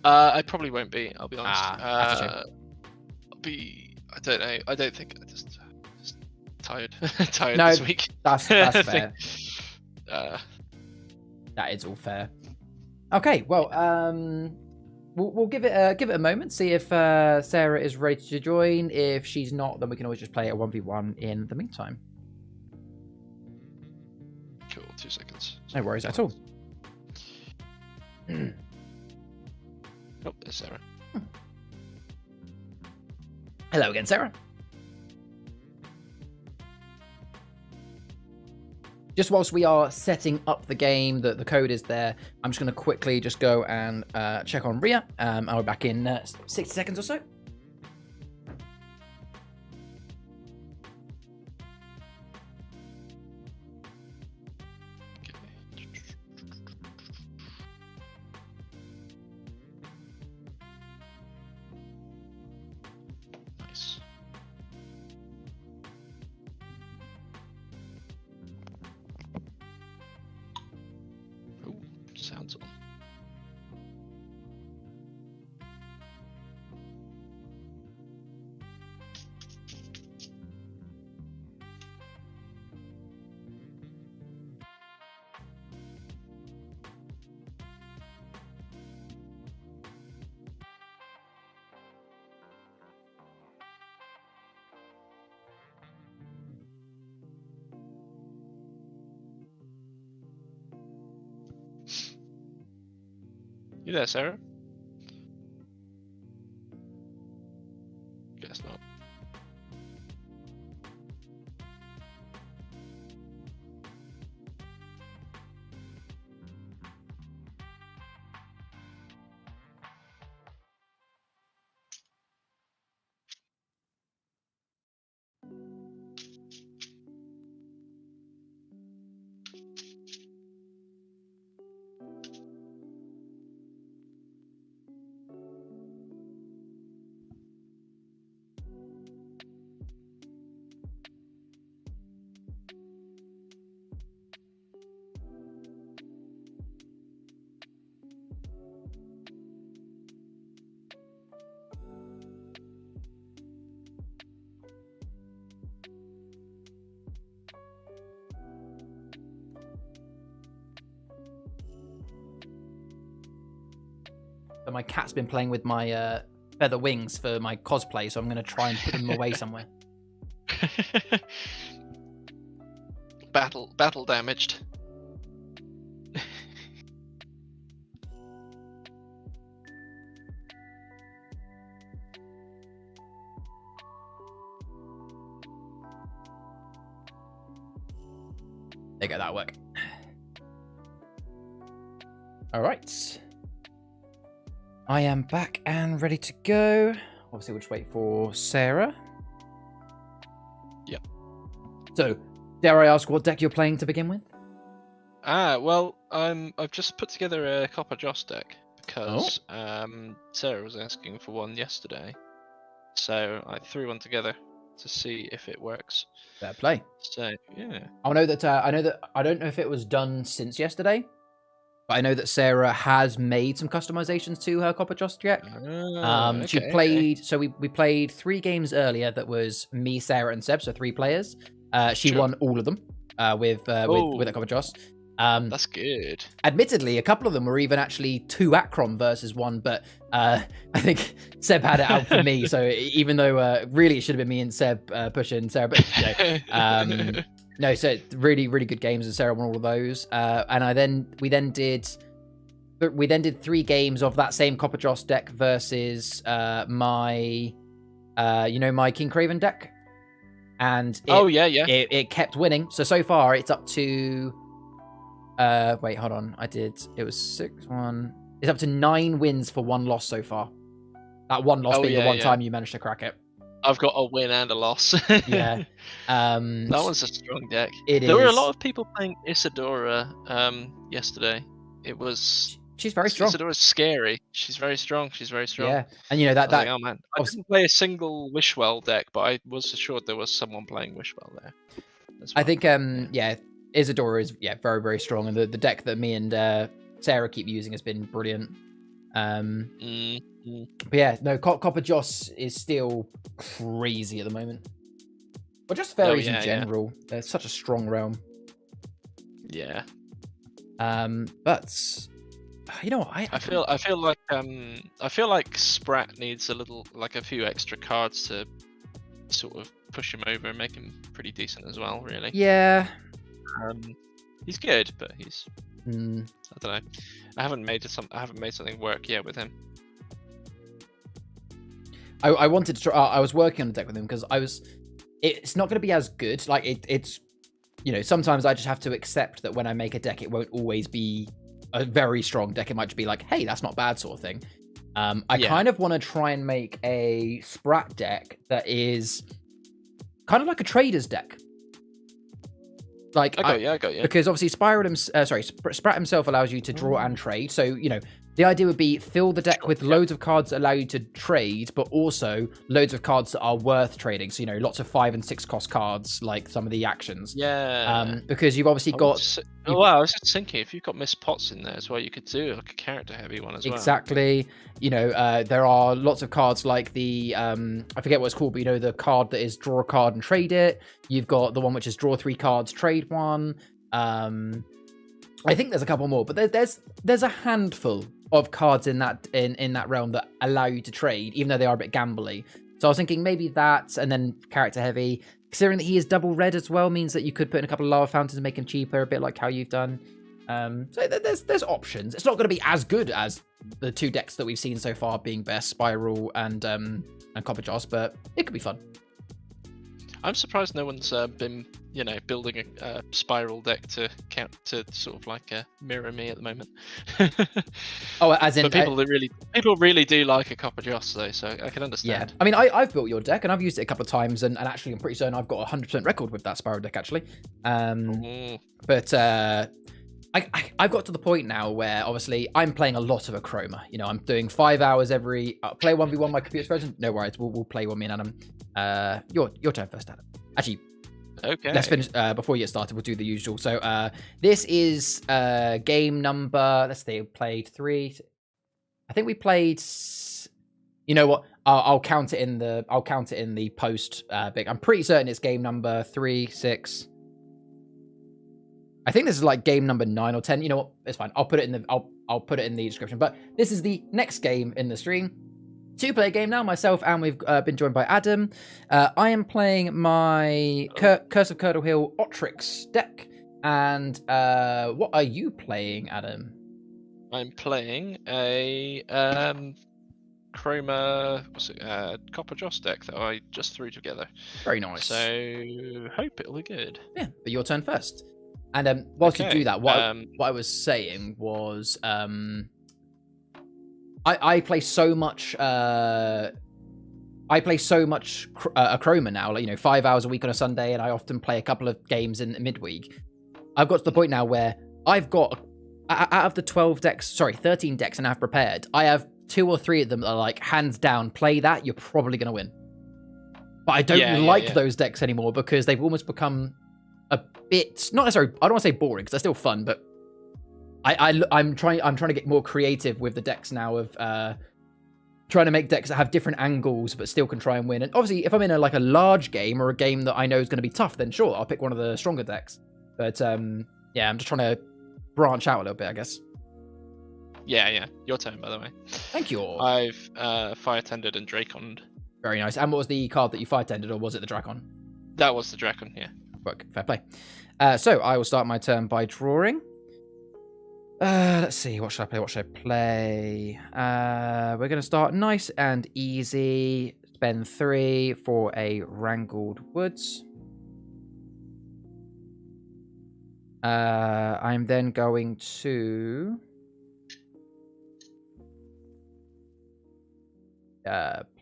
I probably won't be, I'll be honest. That's a shame. I don't know. I don't think. I just tired. No, this week. That's fair. That is all fair. Okay, well, we'll give it a moment, see if Sarah is ready to join. If she's not, then we can always just play a 1v1 in the meantime. Cool, 2 seconds. No worries at all. Oh, there's Sarah. Hello again, Sarah. Just whilst we are setting up the game, the code is there. I'm just going to quickly just go and check on Ria. I'll be back in 60 seconds or so. Nice. Sounds on. You there, Sarah? Guess not. but my cat's been playing with my feather wings for my cosplay, so I'm going to try and put them away somewhere. Battle damaged. There you go, that'll work. Alright. I am back and ready to go. Obviously, we'll just wait for Sarah. Yep. So, dare I ask what deck you're playing to begin with? Well, I've just put together a Copper Joss deck because Sarah was asking for one yesterday. So I threw one together to see if it works. Fair play. So yeah. I know that I don't know if it was done since yesterday, but I know that Sarah has made some customizations to her Copper Joss deck. She played so we played 3 games earlier. That was me, Sarah, and Seb, so 3 players. She won all of them with a Copper Joss. That's good. Admittedly, a couple of them were even actually 2 Achroma versus 1, but I think Seb had it out for me. So even though really it should have been me and Seb pushing Sarah, but no, so really, really good games, and Sarah won all of those. And we then did 3 games of that same Copper Joss deck versus my King Craven deck, and it kept winning. So far it's up to. Wait, hold on. It was 6-1. It's up to 9 wins for 1 loss so far. That 1 loss being the one time you managed to crack it. I've got a win and a loss. Yeah. That one's a strong deck. There were a lot of people playing Isadora yesterday. She's very strong. Isadora's scary. She's very strong. Yeah. And you know that oh man. I didn't play a single Wishwell deck, but I was assured there was someone playing Wishwell there. I think Isadora is very, very strong, and the deck that me and Sarah keep using has been brilliant. But yeah, no, Copper Joss is still crazy at the moment. Or just fairies in general. Yeah. They're such a strong realm. Yeah. But you know what? I feel like Sprat needs a few extra cards to sort of push him over and make him pretty decent as well, really. Yeah. He's good, but he's I don't know. I haven't made something work yet with him. I wanted to try. I was working on a deck with him because it's not going to be as good. Like it's sometimes I just have to accept that when I make a deck, it won't always be a very strong deck. It might just be like, hey, that's not bad sort of thing. I kind of want to try and make a Sprat deck that is kind of like a trader's deck. Like, I got you. Because obviously Sprat himself allows you to draw and trade. So, the idea would be fill the deck with loads of cards that allow you to trade, but also loads of cards that are worth trading. So, lots of 5 and 6 cost cards, like some of the actions. Yeah. Because you've obviously got... I was just thinking, if you've got Miss Potts in there as well, you could do like a character heavy one as well. Exactly. There are lots of cards like the... I forget what it's called, but the card that is draw a card and trade it. You've got the one which is draw 3 cards, trade 1. I think there's a couple more, but there's a handful of cards in that realm that allow you to trade, even though they are a bit gambly. So I was thinking maybe that, and then character heavy. Considering that he is double red as well, means that you could put in a couple of lava fountains and make him cheaper, a bit like how you've done. So there's options. It's not going to be as good as the 2 decks that we've seen so far, being Best Spiral and Copper Joss, but it could be fun. I'm surprised no one's been, building a Spiral deck to sort of like mirror me at the moment. As in, but people really do like a Copper Joss though, so I can understand. Yeah, I mean, I've built your deck and I've used it a couple of times, and actually I'm pretty certain I've got a 100% record with that Spiral deck actually. But I've got to the point now where obviously I'm playing a lot of Achroma. I'm doing 5 hours every play 1v1 my computer's version. No worries, we'll play one, me and Adam. Your turn first, Adam. Actually, okay. Let's finish before you get started. We'll do the usual. So this is game number. Let's see. We played 3. I think we played. You know what? I'll count it in the post. Big. I'm pretty certain it's game number 3, 6. I think this is like game number 9 or 10. You know what? It's fine. I'll put it in the. I'll put it in the description. But this is the next game in the stream. 2-player game now, myself, and we've been joined by Adam. I am playing my Curse of Curdle Hill Otrix deck. And what are you playing, Adam? I'm playing a Achroma Copper Joss deck that I just threw together. Very nice. So hope it'll be good. Yeah, but your turn first. And whilst you do that, what I was saying was, I play so much. I play so much Achroma now. Like, 5 hours a week on a Sunday, and I often play a couple of games in midweek. I've got to the point now where I've got, out of the 13 decks and I've prepared, I have 2 or 3 of them that are like, hands down, play that, you're probably going to win. But I don't like those decks anymore because they've almost become a bit, not necessarily, I don't want to say boring because they're still fun, but I'm trying to get more creative with the decks now of trying to make decks that have different angles but still can try and win. And obviously, if I'm in a large game or a game that I know is going to be tough, then sure, I'll pick one of the stronger decks. But yeah, I'm just trying to branch out a little bit, I guess. Yeah. Your turn, by the way. Thank you. I've Fire Tended and Draconed. Very nice. And what was the card that you Fire Tended, or was it the Dracon? That was the Dracon, yeah. Work. Fair play. So I will start my turn by drawing. Let's see. What should I play? We're going to start nice and easy. Spend 3 for a Wrangled Woods. I'm then going to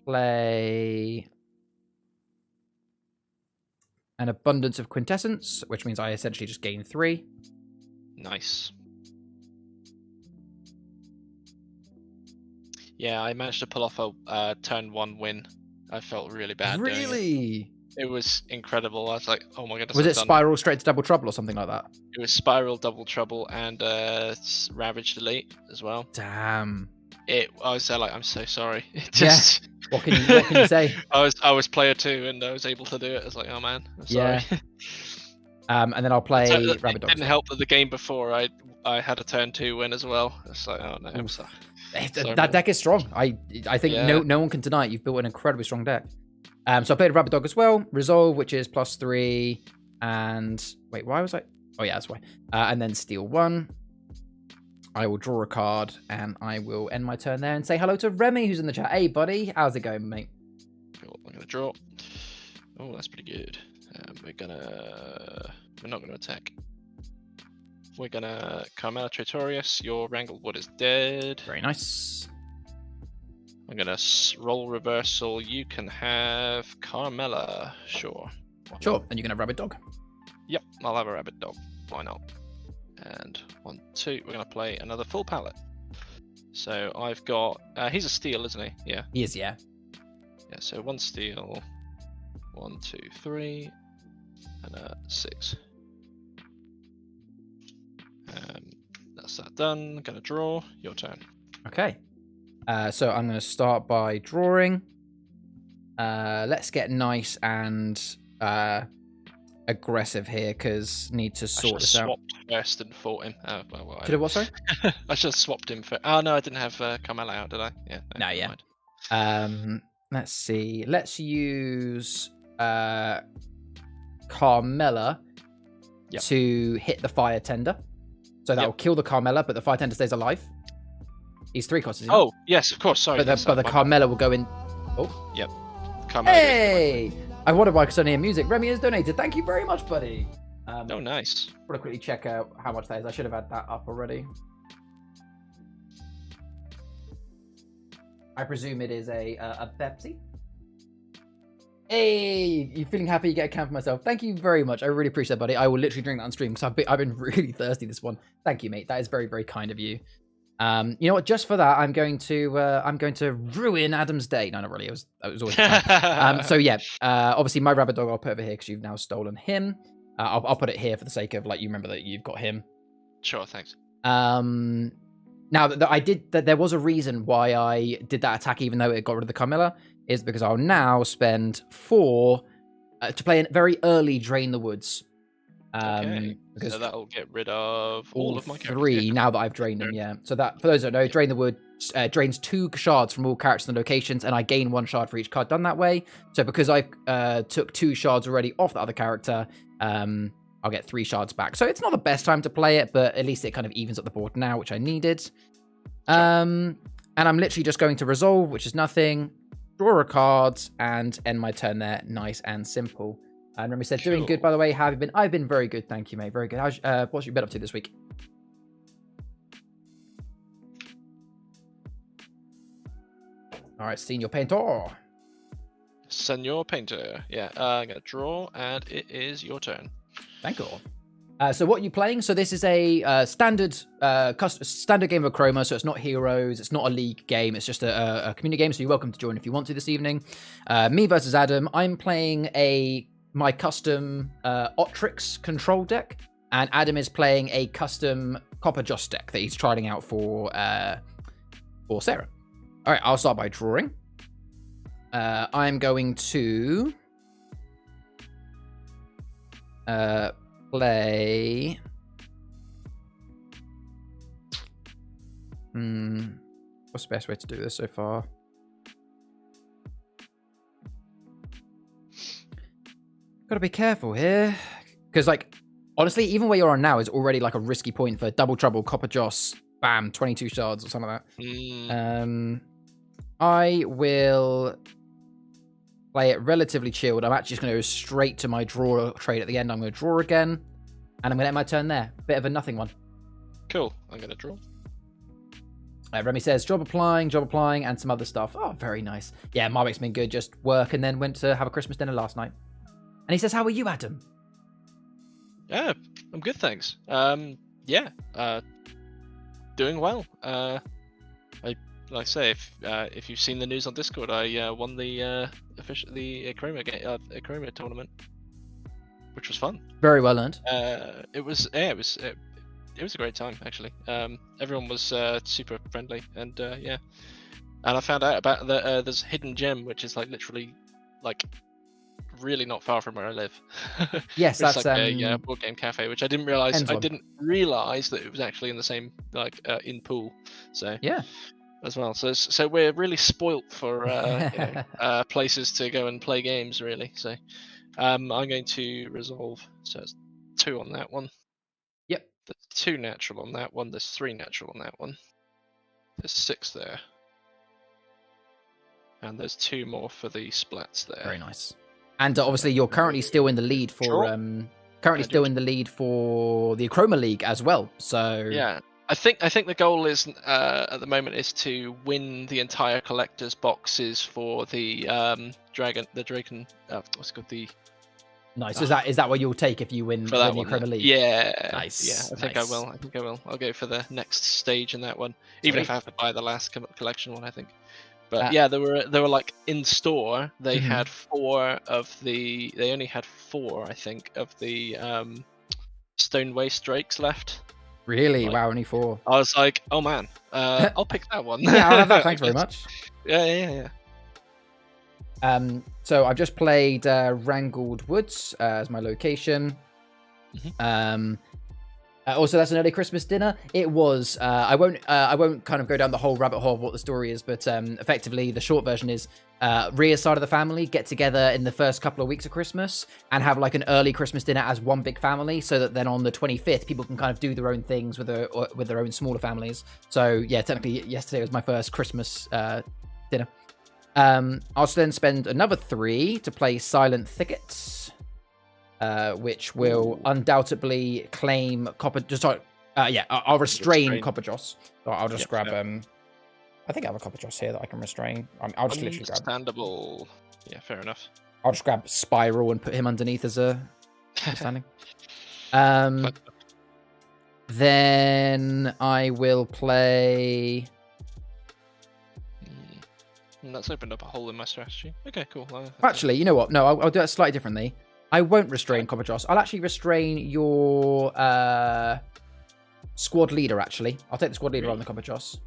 play an Abundance of Quintessence, which means I essentially just gain 3. Nice. Yeah, I managed to pull off a turn 1 win. I felt really bad. Really? It was incredible. I was like, oh my goodness. Was it Spiral straight to Double Trouble or something like that? It was Spiral, Double Trouble, and Ravage Delete as well. Damn. I was there like, I'm so sorry. Yeah. What can you say? I was player 2 and I was able to do it. I was like, oh man, I'm sorry. Yeah. And then I'll play Rabbit Dog. It didn't help that the game before I had a turn 2 win as well. It's like, oh no, I'm sorry. That deck is strong. I think no one can deny it. You've built an incredibly strong deck. So I played a Rabbit Dog as well. Resolve, which is +3. And wait, why was I? Oh yeah, that's why. And then Steal 1. I will draw a card and I will end my turn there and say hello to Remy, who's in the chat. Hey buddy, how's it going, mate? Cool. I'm gonna draw. Oh, that's pretty good. We're not gonna attack. We're gonna Carmela Tratorius. Your Wrangled Wood is dead. Very nice. I'm gonna roll reversal. You can have Carmela. Sure. Sure. And you can have Rabbit Dog. Yep, I'll have a Rabbit Dog. Why not? And 1, 2. We're gonna play another full palette. So I've got. He's a steal, isn't he? Yeah. He is, yeah. Yeah. So 1 steal. 1, 2, 3, and 6. That's that done. Gonna draw. Your turn. Okay. So I'm going to start by drawing. Let's get nice and aggressive here because need to sort this out. I should have swapped first and fought him. Should have what, sorry? I should have swapped him first. Oh no, I didn't have Carmela out, did I? Yeah. No, yeah. Let's see. Let's use Carmela to hit the Fire Tender. So that will kill the Carmela, but the Fire Tender stays alive. He's 3 costs. Oh, yes, of course. Sorry. But the Carmela will go in. Oh. Yep. Carmela. Hey! I wonder why I could hear music. Remy has donated. Thank you very much, buddy. Oh, nice. I want to quickly check out how much that is. I should have had that up already. I presume it is a Pepsi. Hey, you feeling happy? You get a can for myself. Thank you very much. I really appreciate that, buddy. I will literally drink that on stream because I've been really thirsty this one. Thank you, mate. That is very, very kind of you. You know what? Just for that, I'm going to ruin Adam's day. No, not really. It was always fun. So yeah, obviously my Rabbit Dog I'll put over here because you've now stolen him. I'll put it here for the sake of you remember that you've got him. Sure, thanks. Now that there was a reason why I did that attack, even though it got rid of the Carmilla, is because I'll now spend 4 to play a very early Drain the Woods. Okay. Because So that'll get rid of all of my 3 now that I've drained them. Yeah. So that, for those that don't know, drain the wood drains 2 shards from all characters and locations, and I gain 1 shard for each card done that way. So because I took 2 shards already off the other character, I'll get 3 shards back. So it's not the best time to play it, but at least it kind of evens up the board now, which I needed. And I'm literally just going to resolve, which is nothing, draw a card, and end my turn there. Nice and simple. And Remy said, doing good, by the way. How have you been? I've been very good, thank you, mate. Very good. What's you been up to this week? All right, Senior Painter. Senor Painter. Yeah, I'm going to draw, and it is your turn. Thank you. So what are you playing? So this is a standard standard game of Achroma, so it's not Heroes, it's not a League game, it's just a community game, so you're welcome to join if you want to this evening. Me versus Adam. I'm playing my custom Otrix control deck, and Adam is playing a custom Copper Joss deck that he's trying out for Sarah. All right, I'll start by drawing. I'm going to play. What's the best way to do this so far? Gotta be careful here, because like honestly, even where you're on now is already like a risky point for Double Trouble, Copper Joss, bam, 22 shards or something like that. I will play it relatively chilled. I'm actually just going to go straight to my draw trade at the end. I'm going to draw again, and I'm going to end my turn there. Bit of a nothing one. Cool. I'm going to draw. Remy says, job applying, and some other stuff. Oh, very nice. Yeah, Marvik's been good. Just work, and then went to have a Christmas dinner last night. And he says, how are you, Adam? Yeah, I'm good, thanks. Doing well. Like I say, if you've seen the news on Discord, I won the Achroma tournament, which was fun. Very well earned. It was a great time actually. Everyone was super friendly, and and I found out about there's a hidden gem, which is like literally like really not far from where I live. Yes, that's like a board game cafe, which I didn't realize. I didn't realize that it was actually in the same in pool. So yeah. As well, so we're really spoilt for places to go and play games, really. So I'm going to resolve. So it's 2 on that one. Yep. There's 2 natural on that one. There's 3 natural on that one. There's 6 there, and there's 2 more for the splats there. Very nice. And obviously, you're currently still in the lead for the Achroma League as well. So yeah. I think the goal is at the moment is to win the entire collector's boxes for the dragon. What's it called? The nice. Is that what you'll take if you win the Achroma League? Yeah. Nice. Yeah, I think I will. I'll go for the next stage in that one, even if I have to buy the last collection one. I think. But yeah, they were like in store. They had 4 of the. They only had 4, I think, of the Stone Waste Drakes left. Really? Wow, only 4. I was like, oh man, I'll pick that one. Yeah, I'll have that. Thanks very much. Yeah. So I've just played Wrangled Woods as my location. Also, that's an early Christmas dinner. It was. I won't kind of go down the whole rabbit hole of what the story is, but effectively, the short version is Ria's side of the family get together in the first couple of weeks of Christmas and have like an early Christmas dinner as one big family, so that then on the 25th, people can kind of do their own things with their own smaller families. So yeah, technically, yesterday was my first Christmas dinner. I'll then spend another 3 to play Silent Thickets. Which will undoubtedly claim Copper. I'll restrain Copper Joss. So I'll just grab. I think I have a Copper Joss here that I can restrain. I'll just literally grab. Understandable. Yeah, fair enough. I'll just grab Spiral and put him underneath as a standing. Then I will play. That's opened up a hole in my strategy. Okay, cool. Actually, you know what? No, I'll do it slightly differently. I won't restrain Copper Joss. I'll actually restrain your squad leader, actually. I'll take the squad leader on the Copper Joss.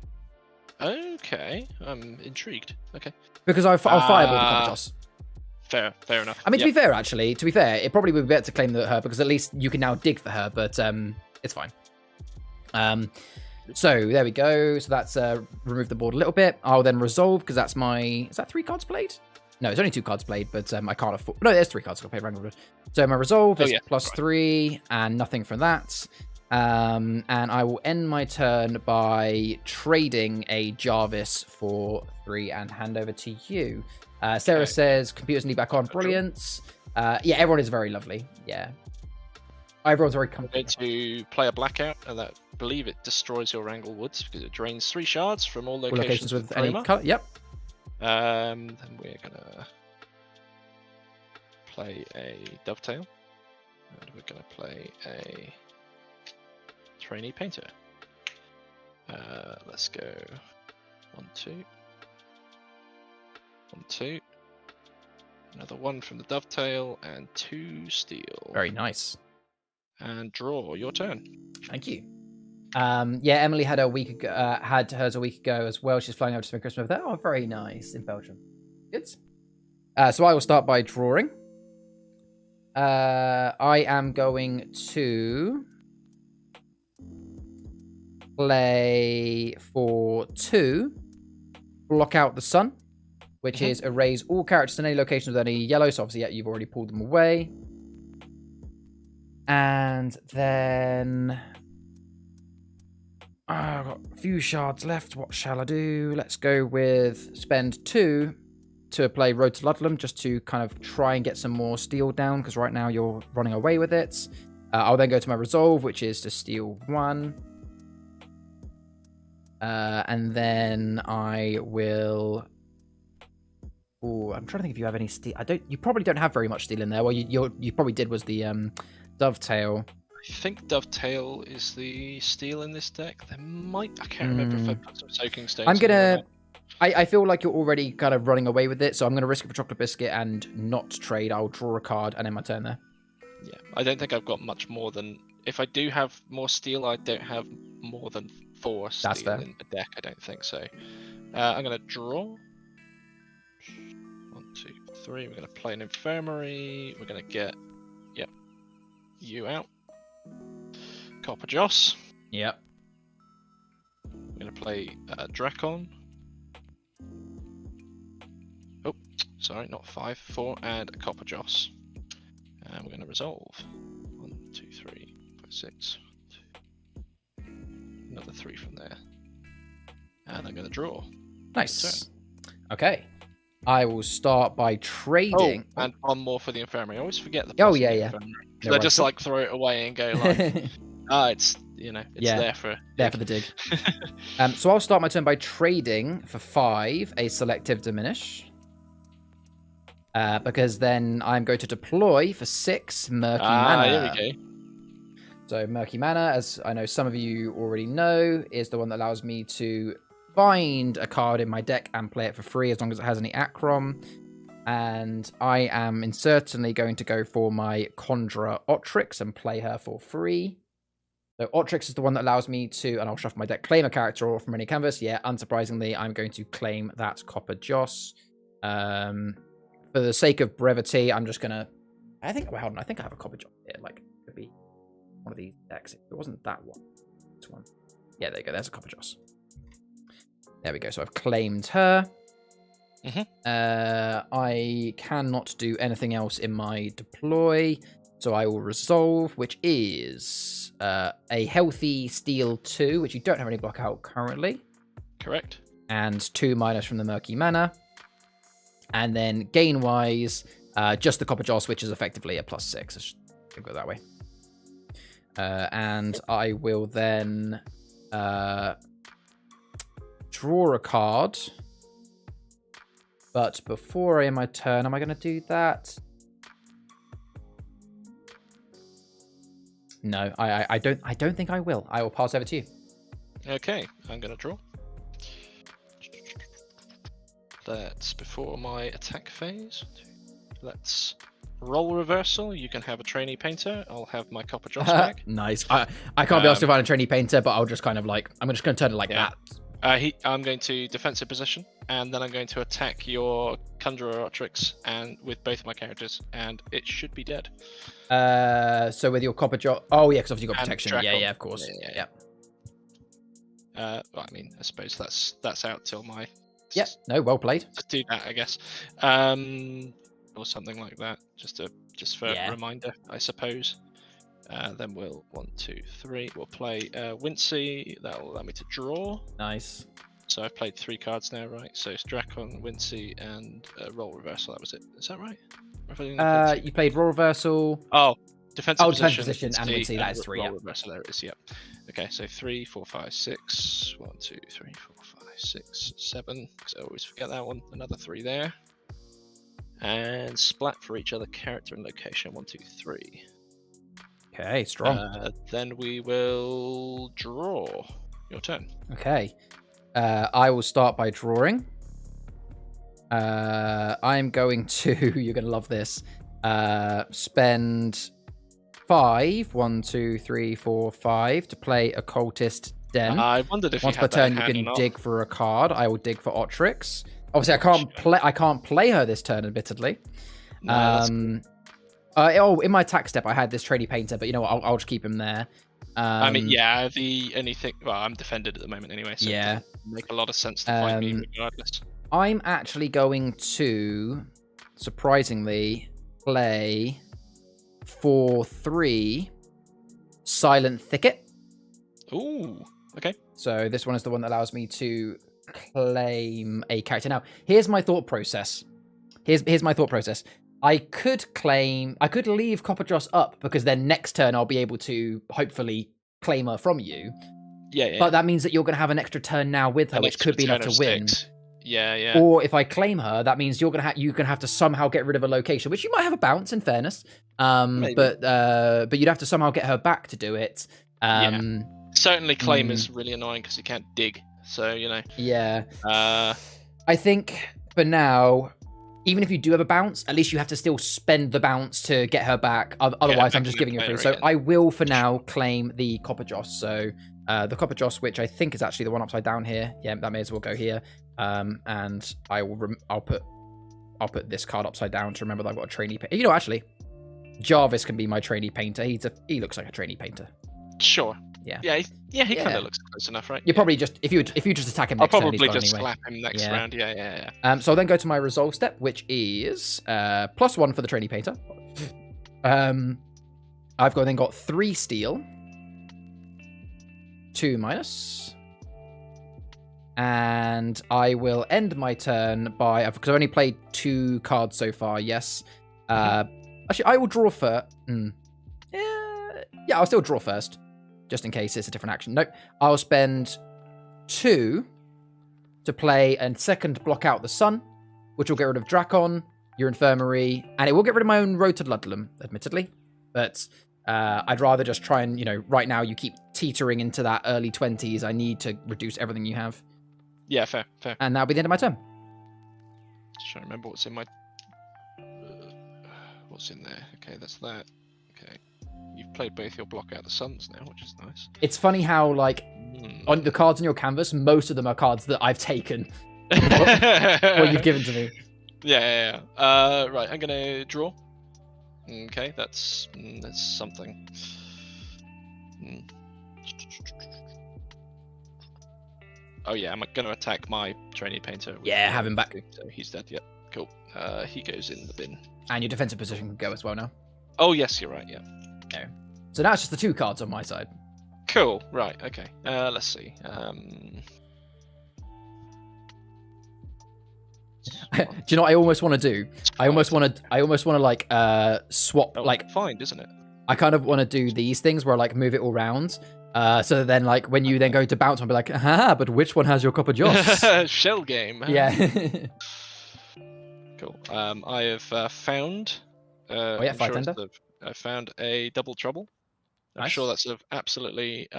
Okay. I'm intrigued. Okay. Because I'll fireball the Copper Joss. Fair enough. I mean, to be fair, actually, it probably would be better to claim her because at least you can now dig for her, but it's fine. So there we go. So that's remove the board a little bit. I'll then resolve because that's my... Is that 3 cards played? No, it's only 2 cards played, but I can't afford... No, there's 3 cards played. So my resolve is +3 and nothing for that. And I will end my turn by trading a Jarvis for 3 and hand over to you. Sarah says, computers need back on. Brilliant. Yeah, everyone is very lovely. Yeah. Everyone's very comfortable. I'm going to play a blackout, and I believe it destroys your Wrangle Woods because it drains 3 shards from all locations with any color. Yep. Then we're gonna play a Dovetail, and we're gonna play a Trainee Painter. Let's go 1, 2, 1, 2. Another 1 from the Dovetail and 2 steel. Very nice. And draw your turn. Thank you. Yeah, Emily had had hers a week ago as well. She's flying over to spend Christmas with her. Oh, very nice in Belgium. Good. So I will start by drawing. I am going to play for 2. Block out the sun, which is erase all characters in any location with any yellow. So obviously, yeah, you've already pulled them away. And then I've got a few shards left. What shall I do? Let's go with spend 2 to play Road to Ludlam, just to kind of try and get some more steel down, because right now you're running away with it. I'll then go to my resolve, which is to steal 1. And then I will... Oh, I'm trying to think if you have any steel. You probably don't have very much steel in there. Well, you probably did was the Dovetail. I think Dovetail is the steel in this deck. I can't remember if I put some soaking stones. I'm gonna... I feel like you're already kind of running away with it, so I'm gonna risk it for Chocolate Biscuit and not trade. I'll draw a card and end my turn there. Yeah, I don't think I've got much more than... If I do have more steel, I don't have more than 4 steel in the deck. I don't think so. I'm gonna draw. 1, 2, 3. We're gonna play an Infirmary. We're gonna get... Yep. You out. Copper Joss. Yep. I'm going to play Drakon. Oh, sorry, not 5, 4, and a Copper Joss. And we're going to resolve. 1, 2, 3, 5, 6. 2. Another 3 from there. And I'm going to draw. Nice. Okay. I will start by trading. Oh, and 1 more for the Infirmary. I always forget the yeah. Because I just like throw it away and go like, it's there for the dig. So I'll start my turn by trading for 5 a selective diminish. Because then I'm going to deploy for 6 Murky Mana. There we go. So Murky Mana, as I know some of you already know, is the one that allows me to find a card in my deck and play it for free as long as it has any Achrom. And I am certainly going to go for my Conjurer Otrix and play her for free. So Otrix is the one that allows me to, and I'll shuffle my deck, claim a character or from any canvas. Yeah, unsurprisingly, I'm going to claim that Copper Joss. For the sake of brevity, I'm just going to... I think I have a Copper Joss here. Like, it could be one of these decks. If it wasn't that one. This one. Yeah, there you go. There's a Copper Joss. There we go. So I've claimed her. I cannot do anything else in my deploy, so I will resolve, which is a healthy steel 2, which you don't have any block out currently. Correct. And 2 minus from the Murky Mana. And then gain wise, just the Copper Joss, which is effectively a +6. I should go that way. And I will then draw a card. But before I end my turn, am I going to do that? No, I don't think I will. I will pass over to you. Okay, I'm going to draw. That's before my attack phase. Let's roll reversal. You can have a Trainee Painter. I'll have my Copper Joss back. Nice. I can't be asked to find a Trainee Painter, but I'll just kind of like... I'm just going to turn it like that. I'm going to defensive position, and then I'm going to attack your Conjurer Otrix, and with both of my characters, and it should be dead. So with your copper joss. Oh yeah, because obviously you got And protection. Dracon. Yeah, of course. Yeah. Well, I mean, I suppose that's out till my. Yeah. No, well played. Just do that, I guess. Or something like that, just for a reminder, I suppose. Then we'll 1, 2, 3. We'll play Wincy. That will allow me to draw. Nice. So I've played 3 cards now, right? So it's Dracon, Wincy, and Roll Reversal. That was it. Is that right? You played Roll Reversal. Oh, defensive position position, and Wincy. That is 3. Roll Reversal. There it is. Yep. Okay, so 3, 4, 5, 6. 1, 2, 3, 4, 5, 6, 7. Because I always forget that one. Another 3 there. And splat for each other character and location. 1, 2, 3. Okay, strong. Then we will draw. Your turn. Okay. I will start by drawing. I'm going to, you're going to love this, spend 5, 1, 2, 3, 4, 5 to play Occultist Den. I wondered if once you per had turn that you can dig for a card. I will dig for Otrix. Obviously, I can't play her this turn, admittedly. No, in my attack step, I had this trainee painter, but you know what? I'll just keep him there. I mean, yeah, well, I'm defended at the moment anyway, so yeah, it doesn't make a lot of sense to fight me regardless. I'm actually going to, surprisingly, play for 3 Silent Thicket. Ooh, okay. So this one is the one that allows me to claim a character. Now, here's my thought process. Here's my thought process. I could leave Copper Joss up because then next turn I'll be able to hopefully claim her from you. Yeah. But that means that you're going to have an extra turn now with her, which could be enough to win. Yeah. Or if I claim her, that means you're going to have to somehow get rid of a location, which you might have a bounce in fairness. But you'd have to somehow get her back to do it. Certainly claim is really annoying because you can't dig. So, you know. Yeah. I think for now, even if you do have a bounce, at least you have to still spend the bounce to get her back. Otherwise, I'm just giving you free. So I will, for now, claim the Copper Joss. So the Copper Joss, which I think is actually the one upside down here. Yeah, that may as well go here. And I'll put this card upside down to remember that I've got a trainee painter. You know, actually, Jarvis can be my trainee painter. He looks like a trainee painter. Sure. Yeah. He kind of looks close enough, right? You probably just if you just attack him next I'll turn, probably he's just gone anyway. slap him next round. Yeah. So I'll then go to my resolve step, which is +1 for the trainee painter. I've then got 3 steel, 2 minus, and I will end my turn by because I've only played 2 cards so far. Yes. Actually, I will draw first. Yeah, I'll still draw first. Just in case it's a different action. Nope. I'll spend 2 to play and second block out the sun, which will get rid of Dracon, your infirmary, and it will get rid of my own Road to Ludlam, admittedly. But I'd rather just try and, right now you keep teetering into that early 20s. I need to reduce everything you have. Yeah, fair. And that'll be the end of my turn. Just trying to remember what's in my... what's in there? Okay, that's that. Okay. You've played both your block out the suns now, which is nice. It's funny how, on the cards on your canvas, most of them are cards that I've taken. What you've given to me. Yeah. Right, I'm gonna draw. Okay, that's something. Oh yeah, I'm gonna attack my trainee painter. Yeah, have him back. So he's dead. Yep, cool. He goes in the bin. And your defensive position can go as well now. Oh yes, you're right. Yeah. No. So now it's just the 2 cards on my side. Cool. Right. Okay. Let's see. Do you know what I almost want to do? I almost want to swap find, isn't it? I kind of want to do these things where I move it all round. So that then when you then go to bounce, I'll be like, haha, but which one has your Copper Joss? Shell game. Yeah. Cool. I have found. I found a double trouble. I'm sure that's of absolutely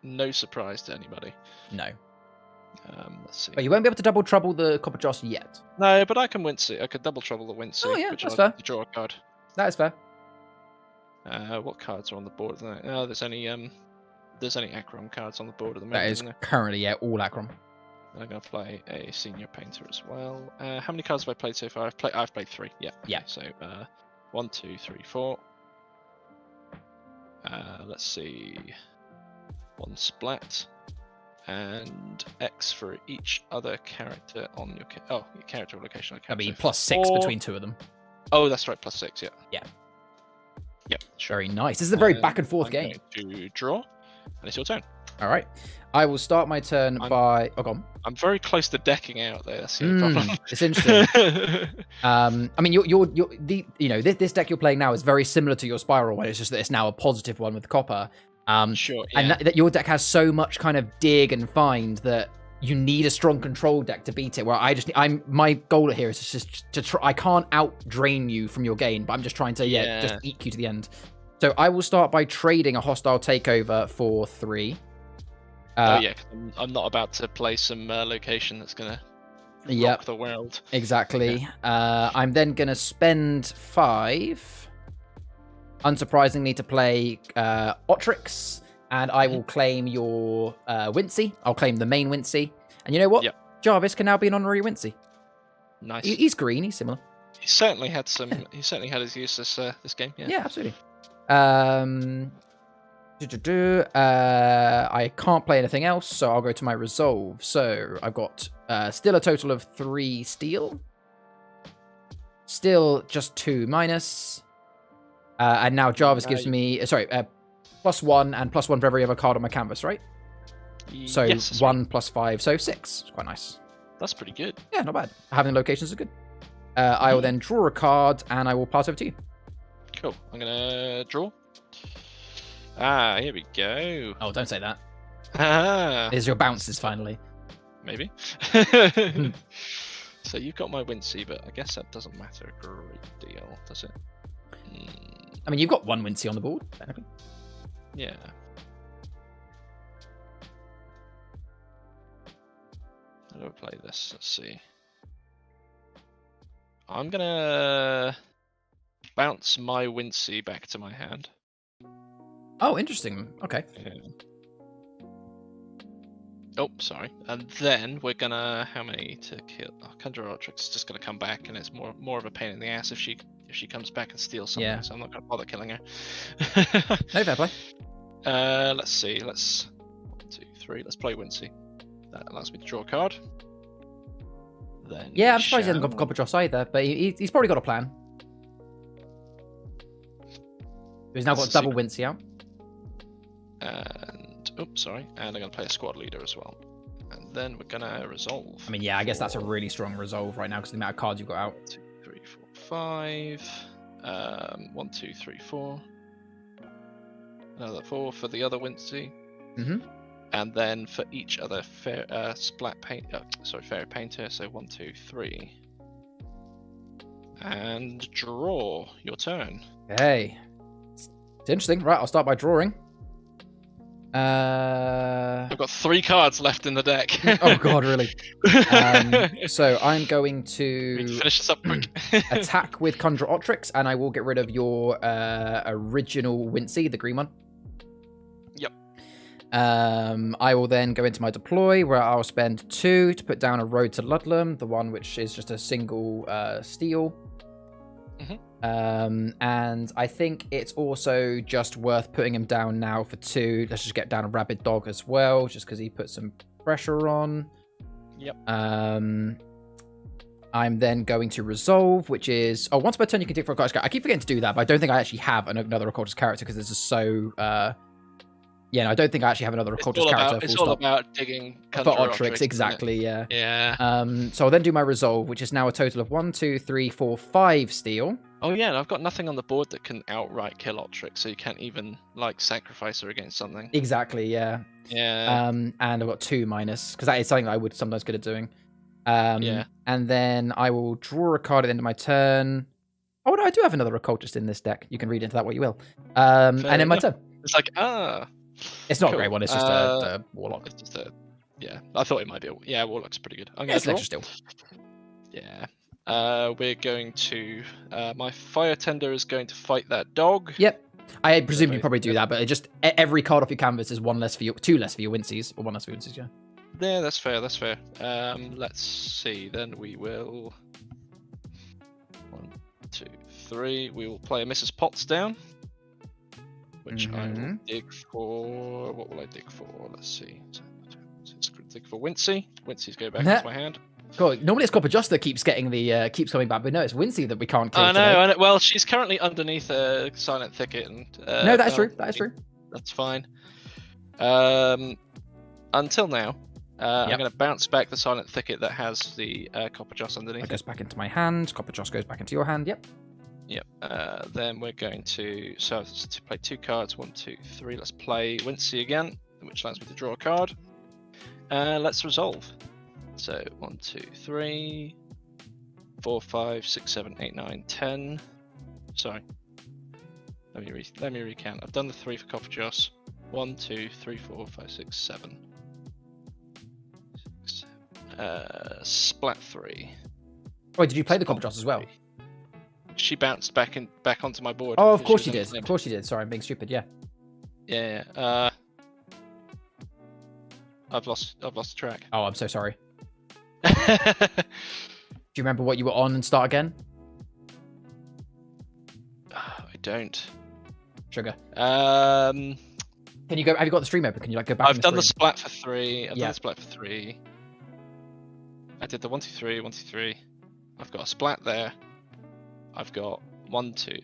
no surprise to anybody. No. Let's see. But you won't be able to double trouble the Copper Joss yet. No, but I can Wincy. I could double trouble the Wincy. Oh yeah, that's fair. Draw a card. That is fair. What cards are on the board? There's only there's only Achroma cards on the board at the moment. That is isn't there? currently all Achroma. And I'm going to play a senior painter as well. How many cards have I played so far? I've played 3. Yeah. Yeah. So 1, 2, 3, 4. Let's see. 1 splat. And X for each other character on your your character location. On That'd be character. +6 4. between 2 of them. Oh, that's right. +6. Yeah. Yeah. Yep. Sure. Very nice. This is a very back and forth I'm game. going to draw, and it's your turn. All right. I will start my turn by. Oh, go on. I'm very close to decking out there. That's the only problem. It's interesting. I mean, this deck you're playing now is very similar to your spiral one. It's just that it's now a positive one with copper. Sure. Yeah. And that your deck has so much kind of dig and find that you need a strong control deck to beat it. Where my goal here is just to try. I can't out drain you from your game, but I'm just trying to just eat you to the end. So I will start by trading a hostile takeover for 3. Cause I'm not about to play some location that's gonna rock the world. Exactly. I'm then gonna spend 5, unsurprisingly, to play Otrix, and I will claim your Wincy. I'll claim the main Wincy, and you know what? Jarvis can now be an honorary Wincy. Nice. He's green. He's similar. He certainly had some. He certainly had his use this game. Yeah. Absolutely. I can't play anything else, so I'll go to my resolve. So I've got still a total of 3 steel. Still just 2 minus. And now Jarvis gives me +1 and +1 for every other card on my canvas, right? So yes, 1 + 5, so 6. It's quite nice. That's pretty good. Yeah, not bad. Having locations is good. I will then draw a card, and I will pass over to you. Cool. I'm gonna draw. Here we go. Oh, don't say that. Ah, Here's your bounces, finally. maybe. So you've got my Wincy, but I guess that doesn't matter a great deal, does it? I mean, you've got 1 Wincy on the board, technically. Yeah. How do I play this? Let's see. I'm gonna bounce my Wincy back to my hand. Oh, interesting. Okay. Yeah. Oh, sorry. And then we're gonna how many to kill? Oh, Conjure Otrix is just gonna come back, and it's more of a pain in the ass if she comes back and steals something. Yeah. So I'm not gonna bother killing her. No, fair play. Let's see. Let's 1, 2, 3. Let's play Wincy. That allows me to draw a card. Then Yeah, I'm surprised he hasn't got Copper Joss either, but he's probably got a plan. He's now got double Wincy out. And oops, sorry. And I'm gonna play a squad leader as well. And then we're gonna resolve. I mean, yeah, I guess that's a really strong resolve right now because the amount of cards you've got out. 1, 2, 3, 4, 5. 1, 2, 3, 4. Another 4 for the other Wincy. Mm-hmm. And then for each other fairy painter, so 1, 2, 3. And draw. Your turn. Hey. It's interesting. Right, I'll start by drawing. I've got 3 cards left in the deck. Oh god, really? So I'm going to finish this up quick. attack with Conjure Otrix, and I will get rid of your original Wincy, the green one. Yep. I will then go into my deploy, where I'll spend 2 to put down a Road to Ludlam, the one which is just a single steel. And I think it's also just worth putting him down now for 2. Let's just get down a Rabid Dog as well, just because he put some pressure on. Yep. I'm then going to resolve, which is once per turn you can dig for a occultist character. I keep forgetting to do that, but I don't think I actually have another occultist character because this is so. Yeah, no, I don't think I actually have another occultist character. It's all about digging for Otrix, exactly. Yeah. Yeah. So I'll then do my resolve, which is now a total of 1, 2, 3, 4, 5 steel. Oh yeah, and I've got nothing on the board that can outright kill Otrix, so you can't even sacrifice her against something. Exactly. Yeah. Yeah. And I've got 2 minus because that is something that I would sometimes good at doing. Yeah. And then I will draw a card at the end of my turn. Oh no, I do have another occultist in this deck. You can read into that what you will. And then my turn. It's like It's not cool. a great one. It's just a warlock. It's just yeah. I thought it might be. Warlock's pretty good. I'm gonna It's draw. extra steel. Yeah. We're going to. My fire tender is going to fight that dog. Yep. I presume you probably do that, but it just every card off your canvas is 1 less for your 2 less for your wincies, or 1 less for your wincies. Yeah. Yeah, that's fair. That's fair. Let's see. Then we will 1, 2, 3. We will play a Mrs. Potts down, which I will dig for. What will I dig for? Let's see. Dig for Wincy. Wincy's go back into my hand. Cool. Normally it's CoCH that keeps getting the keeps coming back, but no, it's Wincy that we can't kill. I know. Well, she's currently underneath a silent thicket, and no, that's true. That is true. That's fine. Until now, I'm going to bounce back the silent thicket that has the CoCH underneath. It goes back into my hand. CoCH goes back into your hand. Yep. Yep. Then we're going to play 2 cards. 1, 2, 3. Let's play Wincy again, which allows me to draw a card. Let's resolve. So 1, 2, 3, 4, 5, 6, 7, 8, 9, 10. Sorry. Let me recount. I've done the 3 for CoCH. 1, 2, 3, 4, 5, 6, 7. Splat 3. Oh, did you play the CoCH as well? She bounced back onto my board. Oh, of course she did. Of course she did. Sorry, I'm being stupid. Yeah. Yeah. I've lost track. Oh, I'm so sorry. Do you remember what you were on and start again? I don't. Sugar. Can you go? Have you got the stream open? Can you go back? I've done the splat for 3. I've done the splat for 3. I did the 1, 2, 3, 1, 2, 3. I've got a splat there. I've got 1, 2,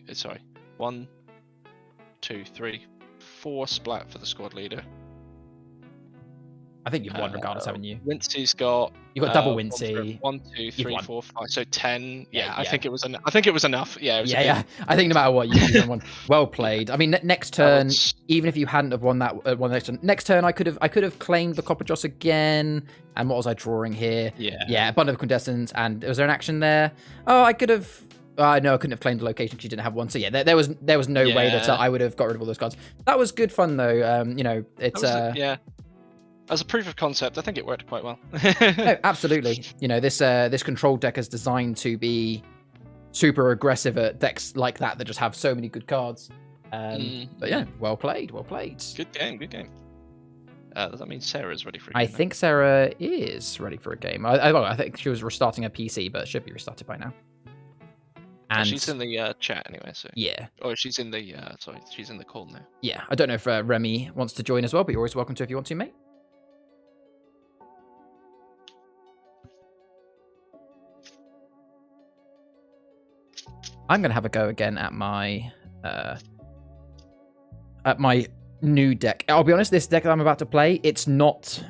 3, 4 splat for the squad leader. I think you've won regardless, haven't you? Wincy's got. You got double Wincy. 1, 2, 3, 4, 5. So 10. Yeah, I think it was enough. Yeah. Yeah. I think no matter what, you won. Well played. I mean, next turn, even if you hadn't have won that next turn, I could have claimed the CoCH again. And what was I drawing here? Yeah. A bundle of contestants. And was there an action there? Oh, I could have. No, I couldn't have claimed the location because you didn't have one. So yeah, there was no way that I would have got rid of all those cards. That was good fun though. It's yeah. As a proof of concept, I think it worked quite well. No, absolutely. This control deck is designed to be super aggressive at decks like that just have so many good cards. But yeah, well played. Good game. Does that mean Sarah's ready for a game? I think Sarah is ready for a game. I think she was restarting her PC, but should be restarted by now. And she's in the chat anyway, so yeah. Or she's in the she's in the call now. Yeah, I don't know if Remy wants to join as well, but you're always welcome to if you want to, mate. I'm gonna have a go again at my new deck. I'll be honest, this deck that I'm about to play, it's not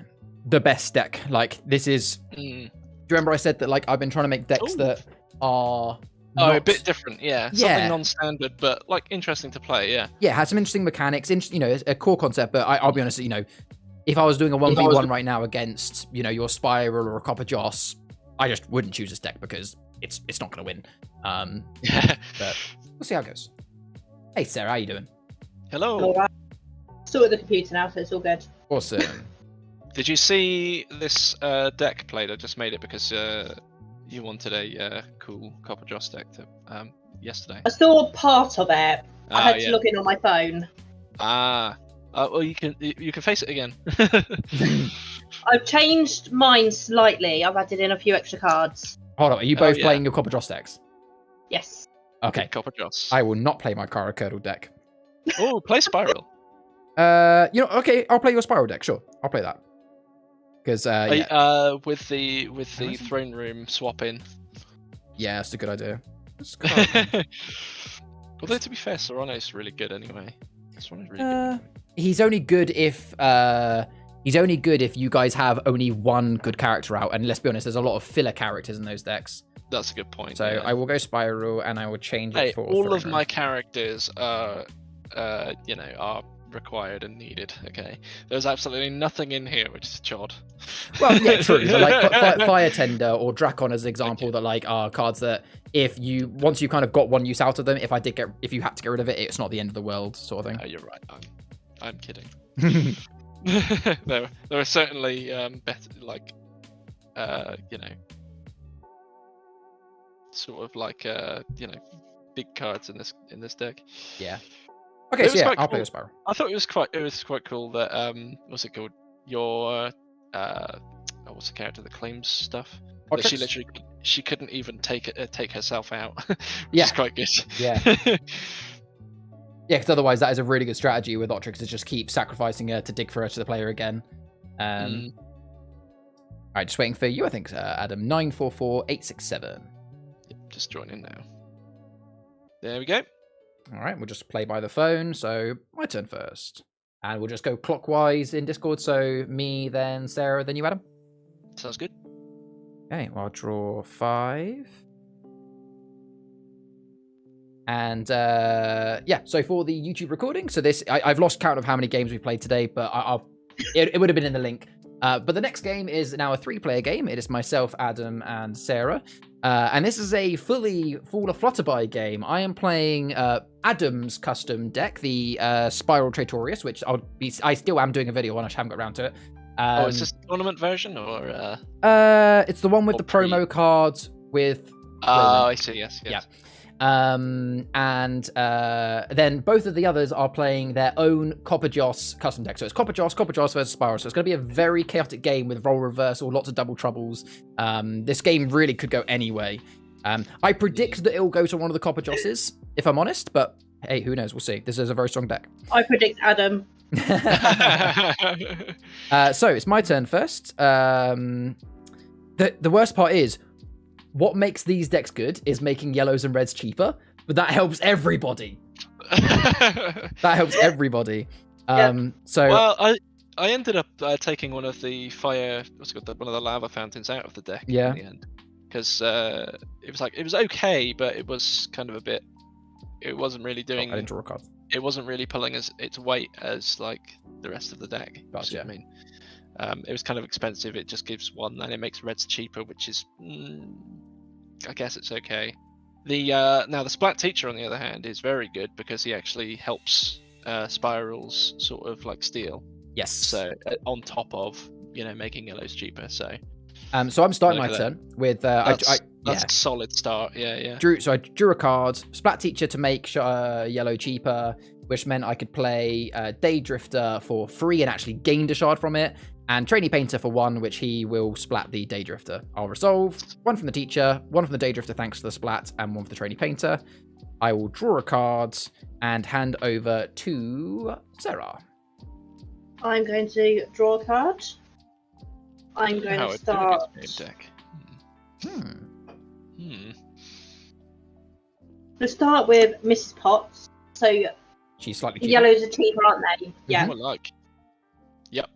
the best deck. Like this is. Do you remember I said that like I've been trying to make decks that are a bit different, yeah. Something non-standard, but like interesting to play, yeah. Yeah, it has some interesting mechanics, a core concept. But I'll be honest, if I was doing a 1v1 right now against your Spiral or a CoCH, I just wouldn't choose this deck because it's not going to win. But we'll see how it goes. Hey Sarah, how you doing? Hello. All right. Still at the computer now, so it's all good. Awesome. Did you see this deck played? I just made it because you wanted a cool CoCH deck yesterday. I saw part of it. I had to log in on my phone. Well, you can face it again. I've changed mine slightly. I've added in a few extra cards. Hold on, are you both playing your CoCH decks? Yes. Okay. CoCH. I will not play my Cara Curdle deck. Oh, play Spiral. Okay, I'll play your Spiral deck. Sure, I'll play that. Because with the throne room swap in. Yeah, that's a good idea. Although to be fair, Serrano's really good anyway. Serrano's really good. He's only good if you guys have only one good character out, and let's be honest, there's a lot of filler characters in those decks. That's a good point. So I will go Spiral, and I will change it for all of my characters are required and needed. Okay, there's absolutely nothing in here which is chod. Well, yeah, true. But like Fire Tender or Drakon as an example, that like are cards that once you kind of got one use out of them, if you had to get rid of it, it's not the end of the world, sort of thing. You're right. I'm kidding. there are certainly better, like sort of like big cards in this deck. Yeah. Okay, It so was yeah, quite I'll play cool. with Spiral. I thought it was quite cool that what's it called? Your what's the character that claims stuff? That she Otrix? literally she couldn't even take herself out, which Yeah. is quite good. Yeah. Yeah, because otherwise that is a really good strategy with Otrix to just keep sacrificing her to dig for her to the player again. All right, just waiting for you, I think, Adam. 944867. Yep, just join in now. There we go. All right, we'll just play by the phone. So my turn first. And we'll just go clockwise in Discord. So me, then Sarah, then you, Adam. Sounds good. Okay, well, I'll draw 5. And yeah, so for the YouTube recording, so this, I've lost count of how many games we've played today, but it would have been in the link. But the next game is now a 3-player game. It is myself, Adam, and Sarah. And this is a fully Fall of Flutterby game. I am playing Adam's custom deck, the Spiral Traitorius, which I still am doing a video on. I just haven't got around to it. Is this the tournament version or? It's the one with the promo cards with. Oh, I see. Yes. Yeah. And then both of the others are playing their own CoCH custom deck. So it's CoCH versus Spiral. So it's going to be a very chaotic game with role reversal, lots of double troubles. This game really could go any way. I predict that it will go to one of the CoCHs, if I'm honest, but hey, who knows? We'll see. This is a very strong deck. I predict Adam. So it's my turn first. The worst part is, what makes these decks good is making yellows and reds cheaper, but that helps everybody. That helps everybody. So well, I ended up taking one of the one of the lava fountains out of the deck in the end, because it was okay, but it was kind of a bit. It wasn't really doing. I didn't draw a card. It wasn't really pulling its weight as like the rest of the deck. Gotcha. I mean, it was kind of expensive. It just gives 1, and it makes reds cheaper, which is, I guess it's okay. Now the Splat Teacher, on the other hand, is very good because he actually helps Spirals sort of like steal. Yes. So on top of making yellows cheaper. So I'm starting my turn with that's a solid start. Yeah. So I drew a card, Splat Teacher to make yellow cheaper, which meant I could play Daydrifter for free and actually gained a shard from it, and Trainee Painter for 1, which he will splat the Daydrifter. I'll resolve 1 from the Teacher, 1 from the Daydrifter thanks to the splat, and 1 for the Trainee Painter. I will draw a card and hand over to Sarah. I'm going to draw a card. I'm going to start. Deck. We'll start with Mrs. Potts. So she's slightly the cheaper. yellows are cheaper, aren't they? Yeah. Like. Yep.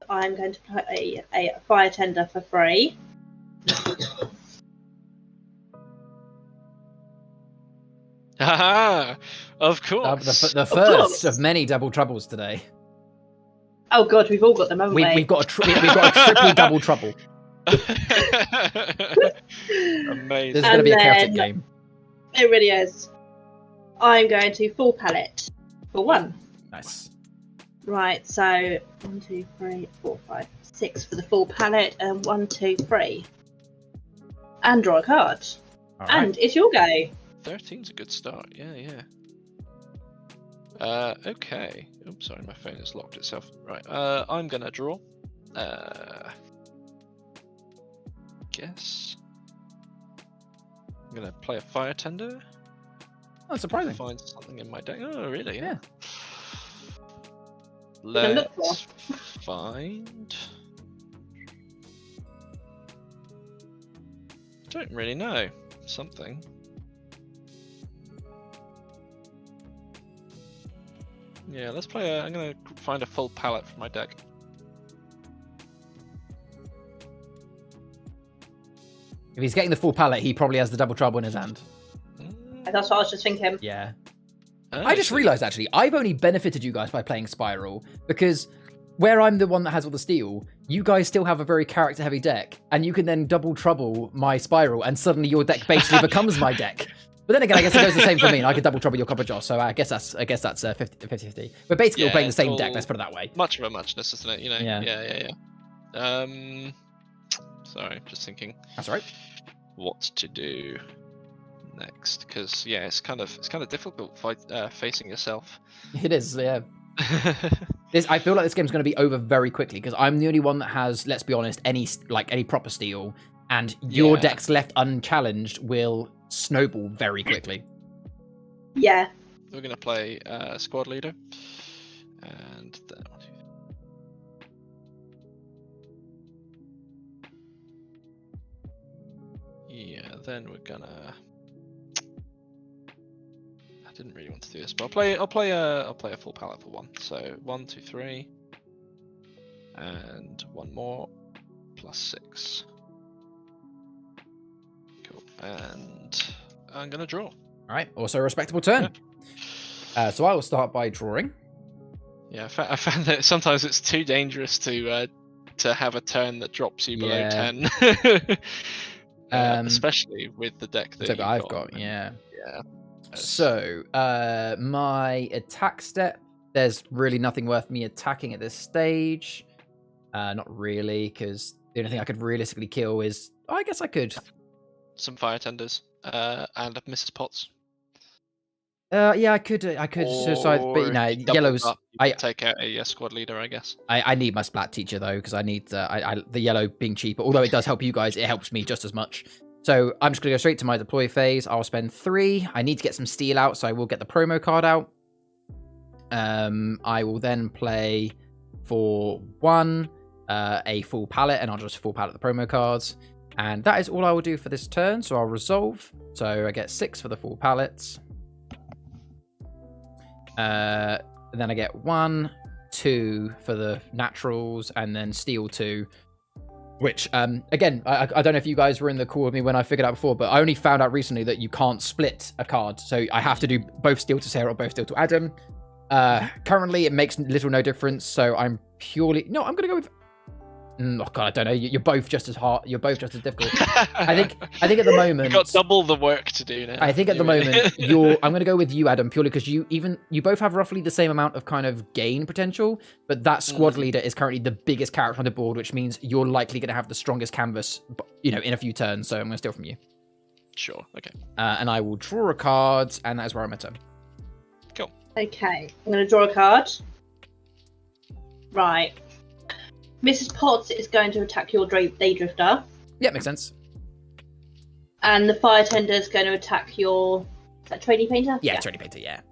I'm going to play a fire tender for free. Haha! Of course. The first of many double troubles today. Oh god, we've all got them, haven't we? We've got a triple double trouble. Amazing. This is going to be a chaotic game. It really is. I'm going to full palette for 1. Nice. Right, so 1, 2, 3, 4, 5, 6 for the full palette, and 1, 2, 3. And draw a card. All and right. it's your go. 13's a good start. Yeah. Okay. Oops, sorry, my phone has locked itself. Right. I'm gonna draw. Guess. I'm gonna play a fire tender. Oh, surprising. Find something in my deck. Oh, really? Yeah. Let's find. Don't really know. Something. Yeah, let's play I'm gonna find a full palette for my deck. If he's getting the full palette, he probably has the double trouble in his hand. That's what I was just thinking. Yeah. I just realised, actually, I've only benefited you guys by playing Spiral, because where I'm the one that has all the steel, you guys still have a very character-heavy deck, and you can then double trouble my Spiral, and suddenly your deck basically becomes my deck. But then again, I guess it goes the same for me, and I could double trouble your CoCH, so I guess that's 50-50. But basically, we're playing the same deck, let's put it that way. Much of a muchness, isn't it? Yeah. Sorry, just thinking. That's all right. What to do next, because yeah, it's kind of difficult facing yourself. It is, yeah. I feel like this game's going to be over very quickly because I'm the only one that has, let's be honest, any proper steel, and your decks left unchallenged will snowball very quickly. Yeah. We're gonna play squad leader, and then then we're gonna. I didn't really want to do this, but I'll play a full palette for one. So 1, 2, 3, and one more plus 6. Cool, and I'm gonna draw. All right, also a respectable turn. Yeah. So I will start by drawing. Yeah, I found that sometimes it's too dangerous to have a turn that drops you below 10. Especially with the deck that I've got. Yeah. Yeah. So, my attack step, there's really nothing worth me attacking at this stage. Not really, because the only thing I could realistically kill is, I guess I could. Some fire tenders, and Mrs. Potts. Yeah, I could suicide, but yellow's. I take out a squad leader, I guess. I need my splat teacher though, because I need the yellow being cheaper. Although it does help you guys, it helps me just as much. So I'm just gonna go straight to my deploy phase. I'll spend 3. I need to get some steel out, so I will get the promo card out. I will then play for 1 a full palette, and I'll just full palette the promo cards. And that is all I will do for this turn. So I'll resolve. So I get 6 for the full palettes. And then I get 1, 2 for the naturals, and then steel 2. Which, again, I don't know if you guys were in the call with me when I figured out before, but I only found out recently that you can't split a card. So I have to do both steel to Sarah or both steel to Adam. Currently, it makes little no difference. So I'm purely... No, I'm going to go with... Oh god, I don't know. You're both just as hard. You're both just as difficult. I think at the moment you've got double the work to do now. I think at the moment I'm going to go with you, Adam, purely because you both have roughly the same amount of kind of gain potential, but that squad leader is currently the biggest character on the board, which means you're likely going to have the strongest canvas, in a few turns. So I'm going to steal from you. Sure. Okay. And I will draw a card, and that is where I'm at turn. Cool. Okay, I'm going to draw a card. Right. Mrs. Potts is going to attack your Daydrifter. Yeah, makes sense. And the Fire Tender is going to attack your... Is that Trading Painter? Yeah, Trading Painter, yeah.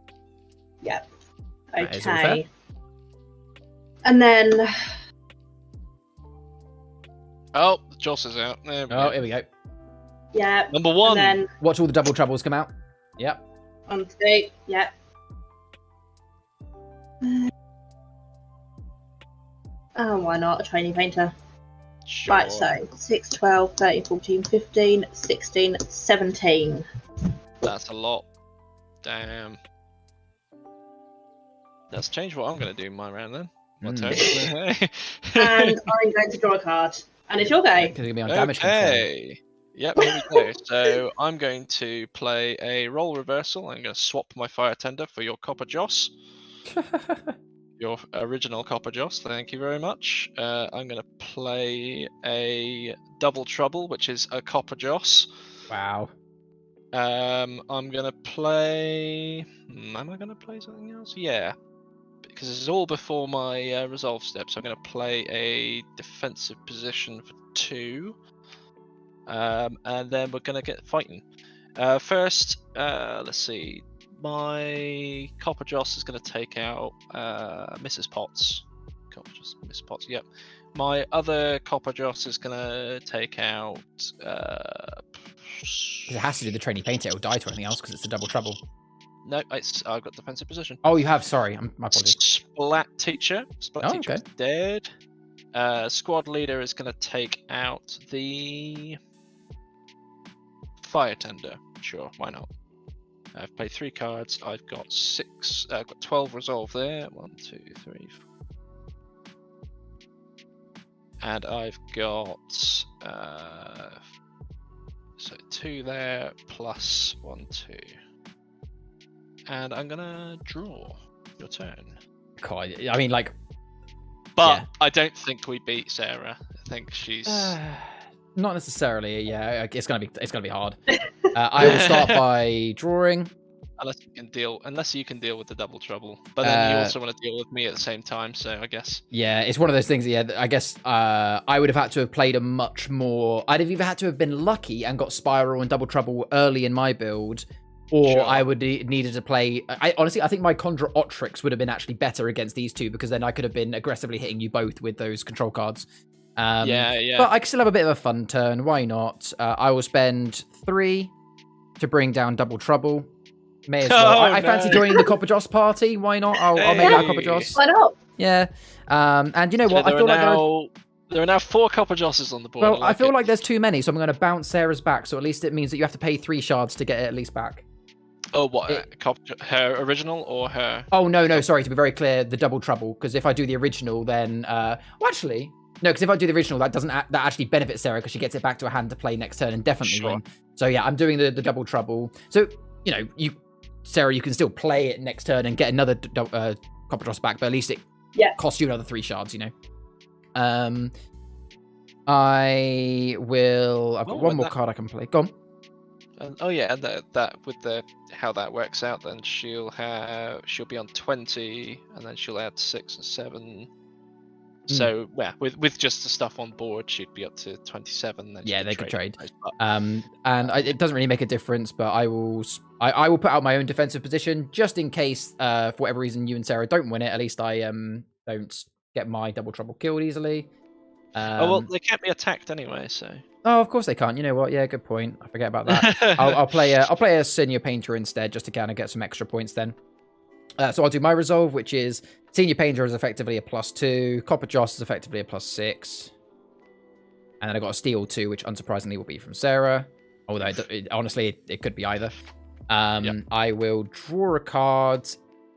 Yep. That is all fair. And then... Oh, the Joss is out. Here we go. Yeah. Number 1. And then... Watch all the double troubles come out. Yep. On 2, yep. Oh, why not? A Training Painter. Sure. Right, so 6, 12, 13, 14, 15, 16, 17. That's a lot. Damn. Let's change what I'm going to do in my round then. My turn. And I'm going to draw a card. And it's your go. It's going to be on damage control. Yep, here we go. So I'm going to play a role reversal. I'm going to swap my Fire Tender for your Copper Joss. Your original Copper Joss, thank you very much. I'm going to play a Double Trouble, which is a Copper Joss. Wow. I'm going to play... Am I going to play something else? Yeah. Because this is all before my resolve step, so I'm going to play a defensive position for 2. And then we're going to get fighting. First, let's see. My Copper Joss is going to take out Mrs. Potts. Copper Joss, Mrs. Potts, yep. My other Copper Joss is going to take out... It has to do the Training Painter. It'll die to anything else because it's a double trouble. No, I've got defensive position. Oh, you have? Sorry. My apologies. Splat Teacher. Teacher okay. is dead. Squad Leader is going to take out the... Fire Tender. Sure, why not? I've played 3 cards. I've got 6. I've got 12 resolve there. 1, 2, 3, 4. And I've got so 2 there plus 1, 2. And I'm gonna draw. Your turn. God, I mean, like. But yeah. I don't think we beat Sarah. I think she's. Not necessarily. Yeah, it's gonna be hard. I will start by drawing. Unless you can deal with the double trouble, but then you also want to deal with me at the same time. So I guess. Yeah, it's one of those things. Yeah, I guess I would have had to have played a much more. I'd have either had to have been lucky and got Spiral and Double Trouble early in my build, or I would needed to play. Honestly, I think my Conjure Otrix would have been actually better against these two because then I could have been aggressively hitting you both with those control cards. Yeah. But I can still have a bit of a fun turn. Why not? I will spend 3 to bring down Double Trouble. May as well. I fancy joining the Copper Joss party. Why not? I'll make that Copper Joss. Why not? Yeah. And you know what? I feel like there are now 4 Copper Josses on the board. Well, I feel like there's too many, so I'm going to bounce Sarah's back. So at least it means that you have to pay 3 shards to get it at least back. Oh, what? Her original or her? Oh no! Sorry, to be very clear, the Double Trouble. Because if I do the original, then well, actually, no. Because if I do the original, that actually benefits Sarah because she gets it back to her hand to play next turn and definitely win. So yeah, I'm doing the Double Trouble. So Sarah, you can still play it next turn and get another Copper Dross back, but at least it costs you another 3 shards, I will. I've got one more card I can play. Go on. And that with how that works out, then she'll be on 20, and then she'll add 6 and 7. So with just the stuff on board, she'd be up to 27. Then they could trade. It doesn't really make a difference, but I will put out my own defensive position just in case, for whatever reason, you and Sarah don't win it. At least I don't get my Double Trouble killed easily. They can't be attacked anyway, so. Oh, of course they can't. You know what? Yeah, good point. I forget about that. I'll play a Senior Painter instead, just to kind of get some extra points then. So I'll do my resolve, which is Senior Painter is effectively a +2, Copper Joss is effectively a +6, and then I got a Steel 2, which unsurprisingly will be from Sarah. Although honestly, it could be either. I will draw a card,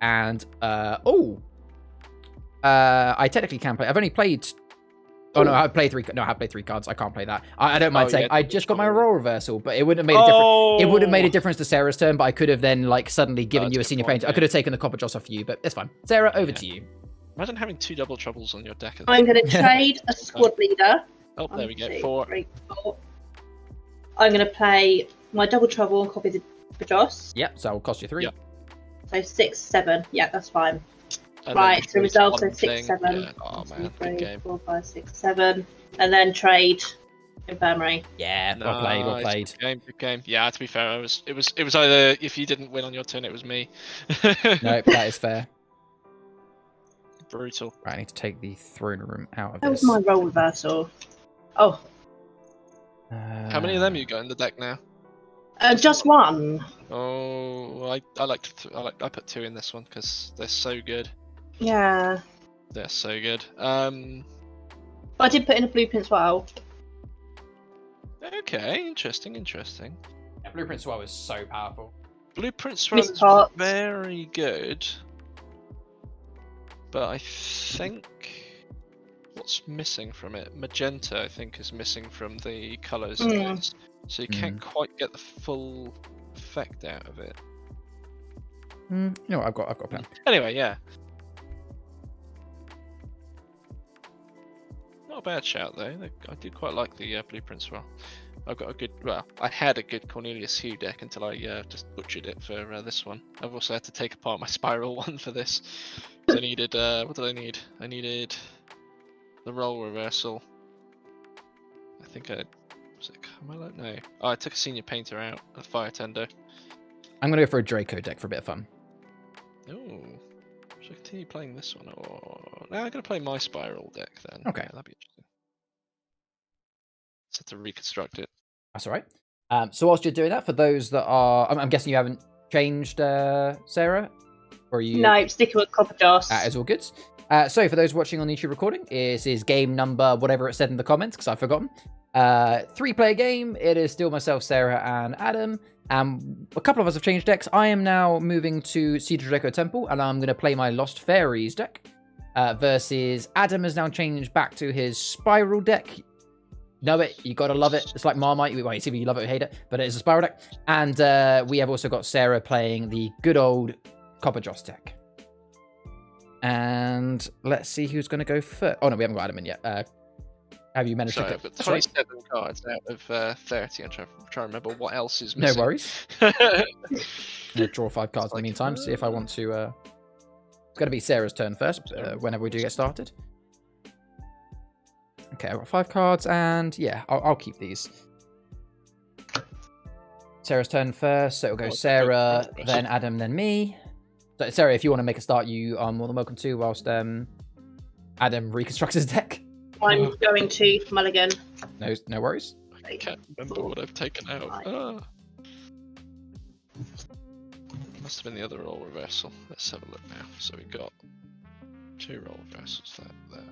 and I technically can play. I've only played. Oh no, I've played 3. No, I have played 3 cards. I can't play that. I don't mind saying I just got my role reversal, but it wouldn't have made a difference. It would have made a difference to Sarah's turn, but I could have then suddenly given you a Senior Painter. I could have taken the Copper Joss off you, but it's fine. Sarah, over to you. Imagine having 2 Double Troubles on your deck. I'm going to trade a squad leader. Oh, there we go. 4. 4. I'm going to play my Double Trouble and copy the Joss. Yep, so it will cost you 3. Yep. So 6, 7. Yeah, that's fine. Right, so resolve, so 6, 7. Yeah. Oh man, 3, 4, 5, 6, 7. And then trade Infirmary. Yeah, well played. Good game. Yeah, to be fair, it was either if you didn't win on your turn, it was me. No, that is fair. Brutal. Right, I need to take the throne room out of this. That was my role reversal. Oh. How many of them you got in the deck now? Just 1. Oh, I put 2 in this one because they're so good. Yeah. They're so good. I did put in a Blueprint Swell. Okay, interesting. Yeah, Blueprint Swell is so powerful. Blueprint Swell is very good. But I think what's missing from it, magenta, I think, is missing from the colours. So you can't quite get the full effect out of it. You know what, I've got a plan. Anyway, yeah. Not a bad shout though. I do quite like the blueprints as well. I had a good Cornelius Hugh deck until I just butchered it for this one. I've also had to take apart my Spiral one for this. I needed, what did I need? I needed the role reversal. I think was it Carmelo? No. Oh, I took a Senior Painter out, a Fire Tender. I'm going to go for a Draco deck for a bit of fun. Oh. Should I continue playing this one? Or no, I'm going to play my Spiral deck then. Okay. Yeah, that'd be interesting. Just have to reconstruct it. That's all right. So whilst you're doing that, for those that are... I'm guessing you haven't changed, Sarah? Or you... No, sticking with Copper Joss. That is all good. So for those watching on the YouTube recording, this is game number, whatever it said in the comments, because I've forgotten. 3-player game. It is still myself, Sarah, and Adam. A couple of us have changed decks. I am now moving to Siege of Draco Temple, and I'm going to play my Lost Fairies deck. Versus Adam has now changed back to his Spiral deck. Know it, you gotta love it. It's like Marmite. Well, it's either you love it or hate it, but it is a Spiral deck. And we have also got Sarah playing the good old Copper Joss deck. And let's see who's going to go first. Oh no, we haven't got Adam in yet. Have you managed Sorry, to I've got That's right. 27 cards out of 30. I'm trying to remember what else is No missing. worries. I'm going to draw 5 cards in the like, meantime, see if I want to... It's going to be Sarah's turn first, whenever we do get started. Okay, I've got 5 cards, and yeah, I'll keep these. Sarah's turn first, so it'll go Sarah, then Adam, then me. So, Sarah, if you want to make a start, you are more than welcome to, whilst Adam reconstructs his deck. I'm going to mulligan. No worries. I can't remember what I've taken out. Ah. Must have been the other role reversal. Let's have a look now. So we got 2 role reversals there.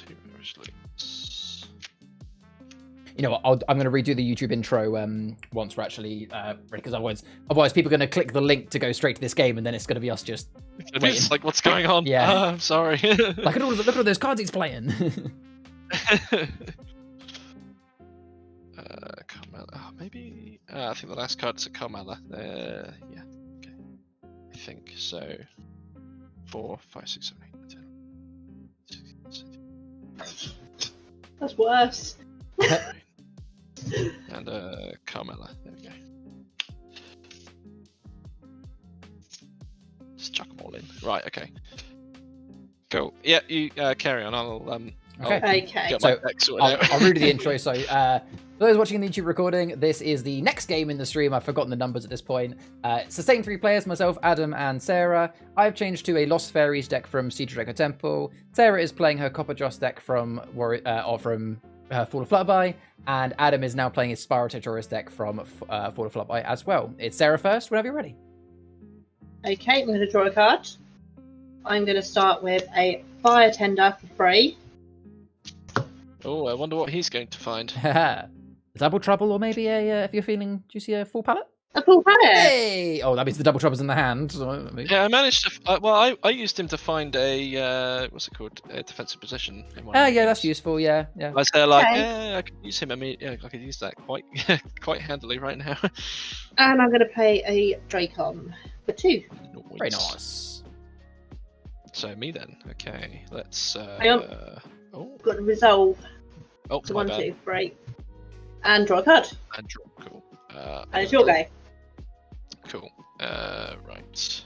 2 reverse leaks. You know what? I'm going to redo the YouTube intro once we're actually ready, because otherwise people are going to click the link to go straight to this game, and then it's going to be us just. It is like, what's going on? Yeah. I'm sorry. Like, look at all those cards he's playing. Carmella. Oh, maybe. I think the last card's a Carmella. Yeah. Okay. I think so. 4, 5, 6, 7, 8, 10. That's worse. And Carmella. There we go. Just chuck them all in. Right. Okay. Cool. Yeah. You carry on. I'll Okay. get So my deck sorted out. I'll read the intro. So, for those watching the YouTube recording, this is the next game in the stream. I've forgotten the numbers at this point. It's the same 3 players, myself, Adam, and Sarah. I've changed to a Lost Fairies deck from Siege of Draco Temple. Sarah is playing her Copper Joss deck from Fall of Flutterby, and Adam is now playing his Spiral Territorius deck from Fall of Flutterby as well. It's Sarah first, whenever you're ready. Okay, I'm going to draw a card. I'm going to start with a Fire Tender for free. Oh, I wonder what he's going to find. Double Trouble, or maybe if you're feeling, do you see a full palette? A full palette. Hey! Oh, that means the Double Trouble's in the hand. So Yeah, I managed to. I used him to find a what's it called? A defensive position. Yeah, that's useful. Yeah. I was there like, Okay. I could use him. I mean, yeah, I could use that quite, quite handily right now. And I'm going to play a Dracon for 2. Very nice. So me then. Okay, let's. Hang on. Oh, Got to resolve. so So 1, 2, 3. And draw a card. And draw. Cool. And it's your go. Cool. Right.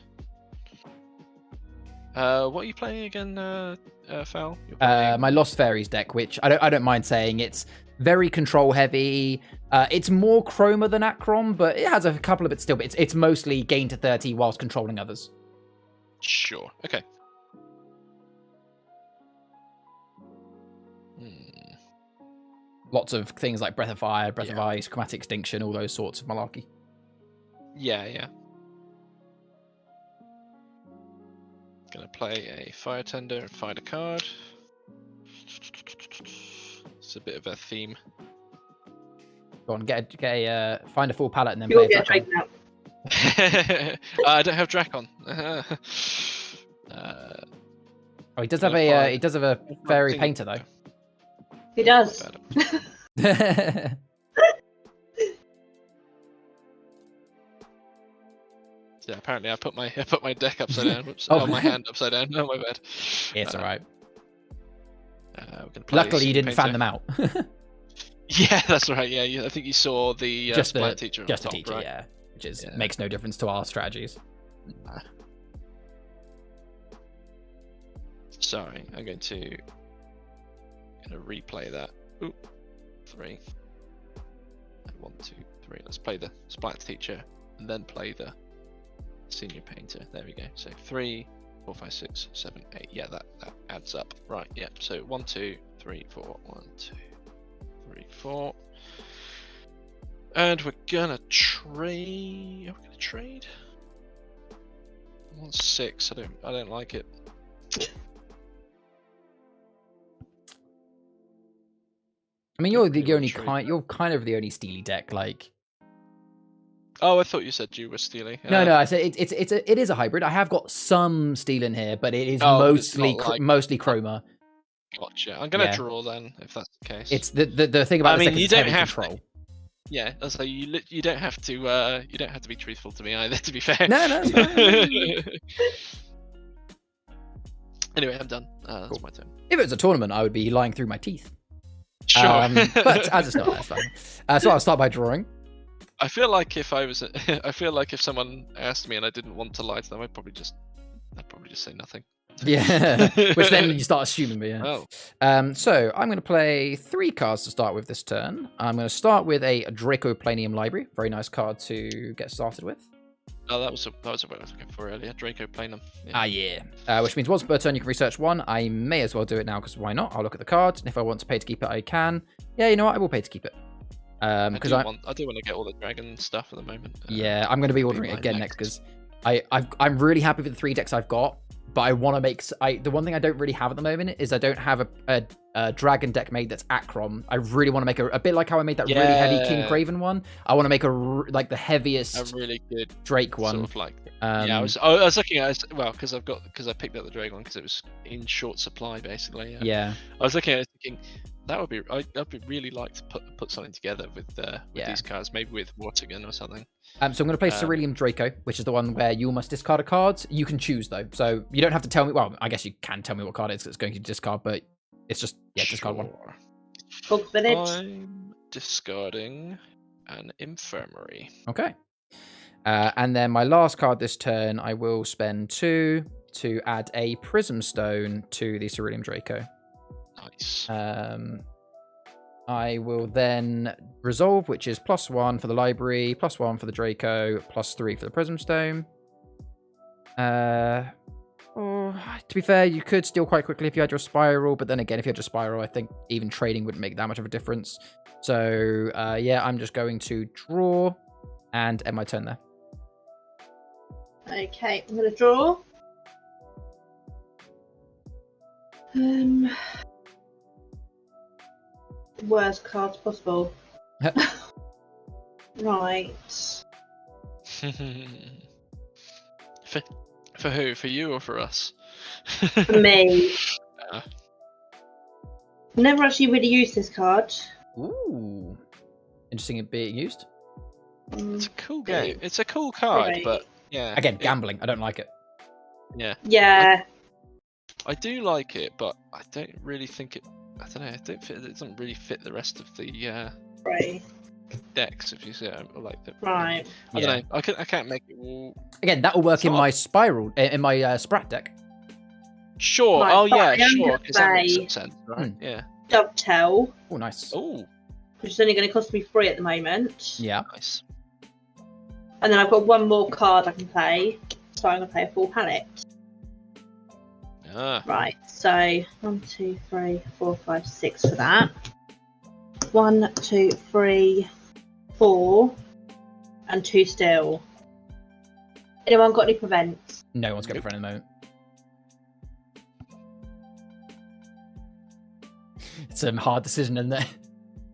What are you playing again, Fal? You're playing... My Lost Fairies deck, which I don't mind saying, it's very control heavy. It's more Chroma than Achroma, but it has a couple of it still. But it's mostly gain to 30 whilst controlling others. Sure. Okay. Lots of things like Breath of Fire, Breath of Ice, Chromatic Extinction, all those sorts of malarkey. Yeah. Gonna play a Fire Tender and find a card. It's a bit of a theme. Go on, find a full palette and then You'll play get a Dracon out. I don't have Dracon. he does have a fairy painter though. He does. Yeah, apparently I put my deck upside down. Whoops. My hand upside down. Oh, my bad. it's alright. Luckily you didn't fan them out. Yeah, that's right. Yeah, I think you saw the Splat teacher. Just the teacher, right? yeah. Which makes no difference to our strategies. Sorry, I'm going to replay that. Ooh, 3. 1, 2, 3. Let's play the Splat teacher and then play the senior painter. There we go. So 3, 4, 5, 6, 7, 8. Yeah, that adds up. Right. Yeah. So 1, 2, 3, 4. 1, 2, 3, 4. And we're gonna trade. Are we gonna trade? I want 6. I don't like it. I mean, you're kind of the only steely deck. Like, oh, I thought you said you were steely. No, I said it is a hybrid. I have got some steel in here, but it is mostly Chroma. Gotcha. I'm gonna draw then, if that's the case. It's the thing about. I mean, you don't have control. Yeah, so you don't have to be truthful to me either. To be fair. No. Anyway, I'm done. That's my turn. If it was a tournament, I would be lying through my teeth. Sure. But as it's not, that's fine. So I'll start by drawing. I feel like if if someone asked me and I didn't want to lie to them, I'd probably just say nothing. Yeah, which then you start assuming me. Yeah. Oh. So I'm going to play 3 cards to start with this turn. I'm going to start with a Dracoplanium Library. Very nice card to get started with. Oh, that was what I was looking for earlier. Dracoplanium. Yeah. Which means once per turn you can research 1. I may as well do it now because why not? I'll look at the cards, and if I want to pay to keep it, I can. Yeah, you know what? I will pay to keep it. Because I do want to get all the dragon stuff at the moment. Yeah, I'm going to be ordering it again next because I'm really happy with the 3 decks I've got. But I want to make... the one thing I don't really have at the moment is I don't have a dragon deck made that's Achroma. I really want to make a bit like how I made that really heavy King Craven one. I want to make like the heaviest... A really good... Drake one. Sort of like... I was looking at it, well, because I picked up the Drake one because it was in short supply, basically. Yeah. I was looking at it thinking... I'd really like to put something together with these cards, maybe with Vortigen or something. So I'm going to play Cerulean Draco, which is the one where you must discard a card. You can choose though, so you don't have to tell me. Well, I guess you can tell me what card it's going to discard, but it's just discard one. I'm discarding an Infirmary. Okay. And then my last card this turn, I will spend 2 to add a Prism Stone to the Cerulean Draco. Nice. I will then resolve, which is +1 for the library, +1 for the Draco, +3 for the Prism Stone. To be fair, you could steal quite quickly if you had your Spiral, but then again, if you had your Spiral, I think even trading wouldn't make that much of a difference. So, yeah, I'm just going to draw and end my turn there. Okay, I'm going to draw. Worst cards possible. Right. For who? For you or for us? For me. Never actually really used this card. Ooh. Interesting it being used. It's a cool game. It's a cool card, Right. but yeah. Again, gambling. I don't like it. Yeah. Yeah. I do like it, but I don't really think it. I don't know. It doesn't really fit the rest of the Right. decks. If you see it, like the. Right. I don't know. I can't make it all. Again, that will work in my Spiral, in my Sprat deck. Sure. Right, Oh but yeah. I am Sure. gonna Because that makes play- some sense, right? Yeah. Dovetail, Oh, nice. Oh, which is only going to cost me 3 at the moment. Yeah. nice. And then I've got one more card I can play. So I'm going to play a full palette. Ah. Right, so 1, 2, 3, 4, 5, 6 for that. 1, 2, 3, 4, and 2 still. Anyone got any prevents? No one's got a friend at the moment. It's a hard decision, isn't it?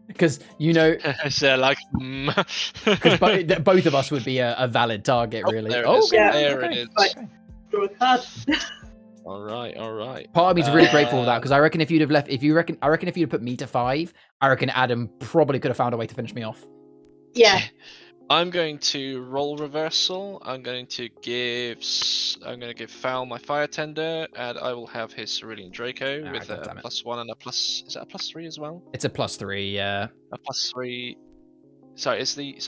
Because, you know... So like... Because both of us would be a valid target, really. There it is. yeah, There it is. Right. Draw a card. All right. Part of me's really grateful for that, because I reckon if you'd have left... I reckon if you'd have put me to 5, I reckon Adam probably could have found a way to finish me off. Yeah. I'm going to roll reversal. I'm going to give Foul my Fire Tender, and I will have his Cerulean Draco with a +1 and a plus. Is that a +3 as well? It's a +3, yeah. A +3. Sorry, it's the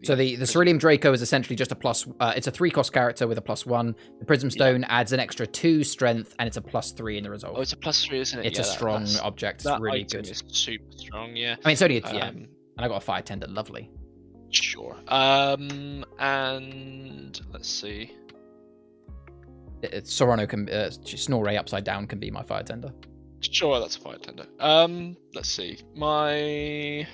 So the Cerulean Draco is essentially just a plus. It's a 3-cost character with a +1. The Prism Stone adds an extra 2 strength, and it's a +3 in the resolve. Oh, it's a +3, isn't it? It's a strong object. It's really good. Is super strong. Yeah. I mean, so it's yeah. And I got a Fire Tender. Lovely. Sure. And let's see. Sorano can Snorray upside down can be my Fire Tender. Sure, that's a Fire Tender. Let's see. My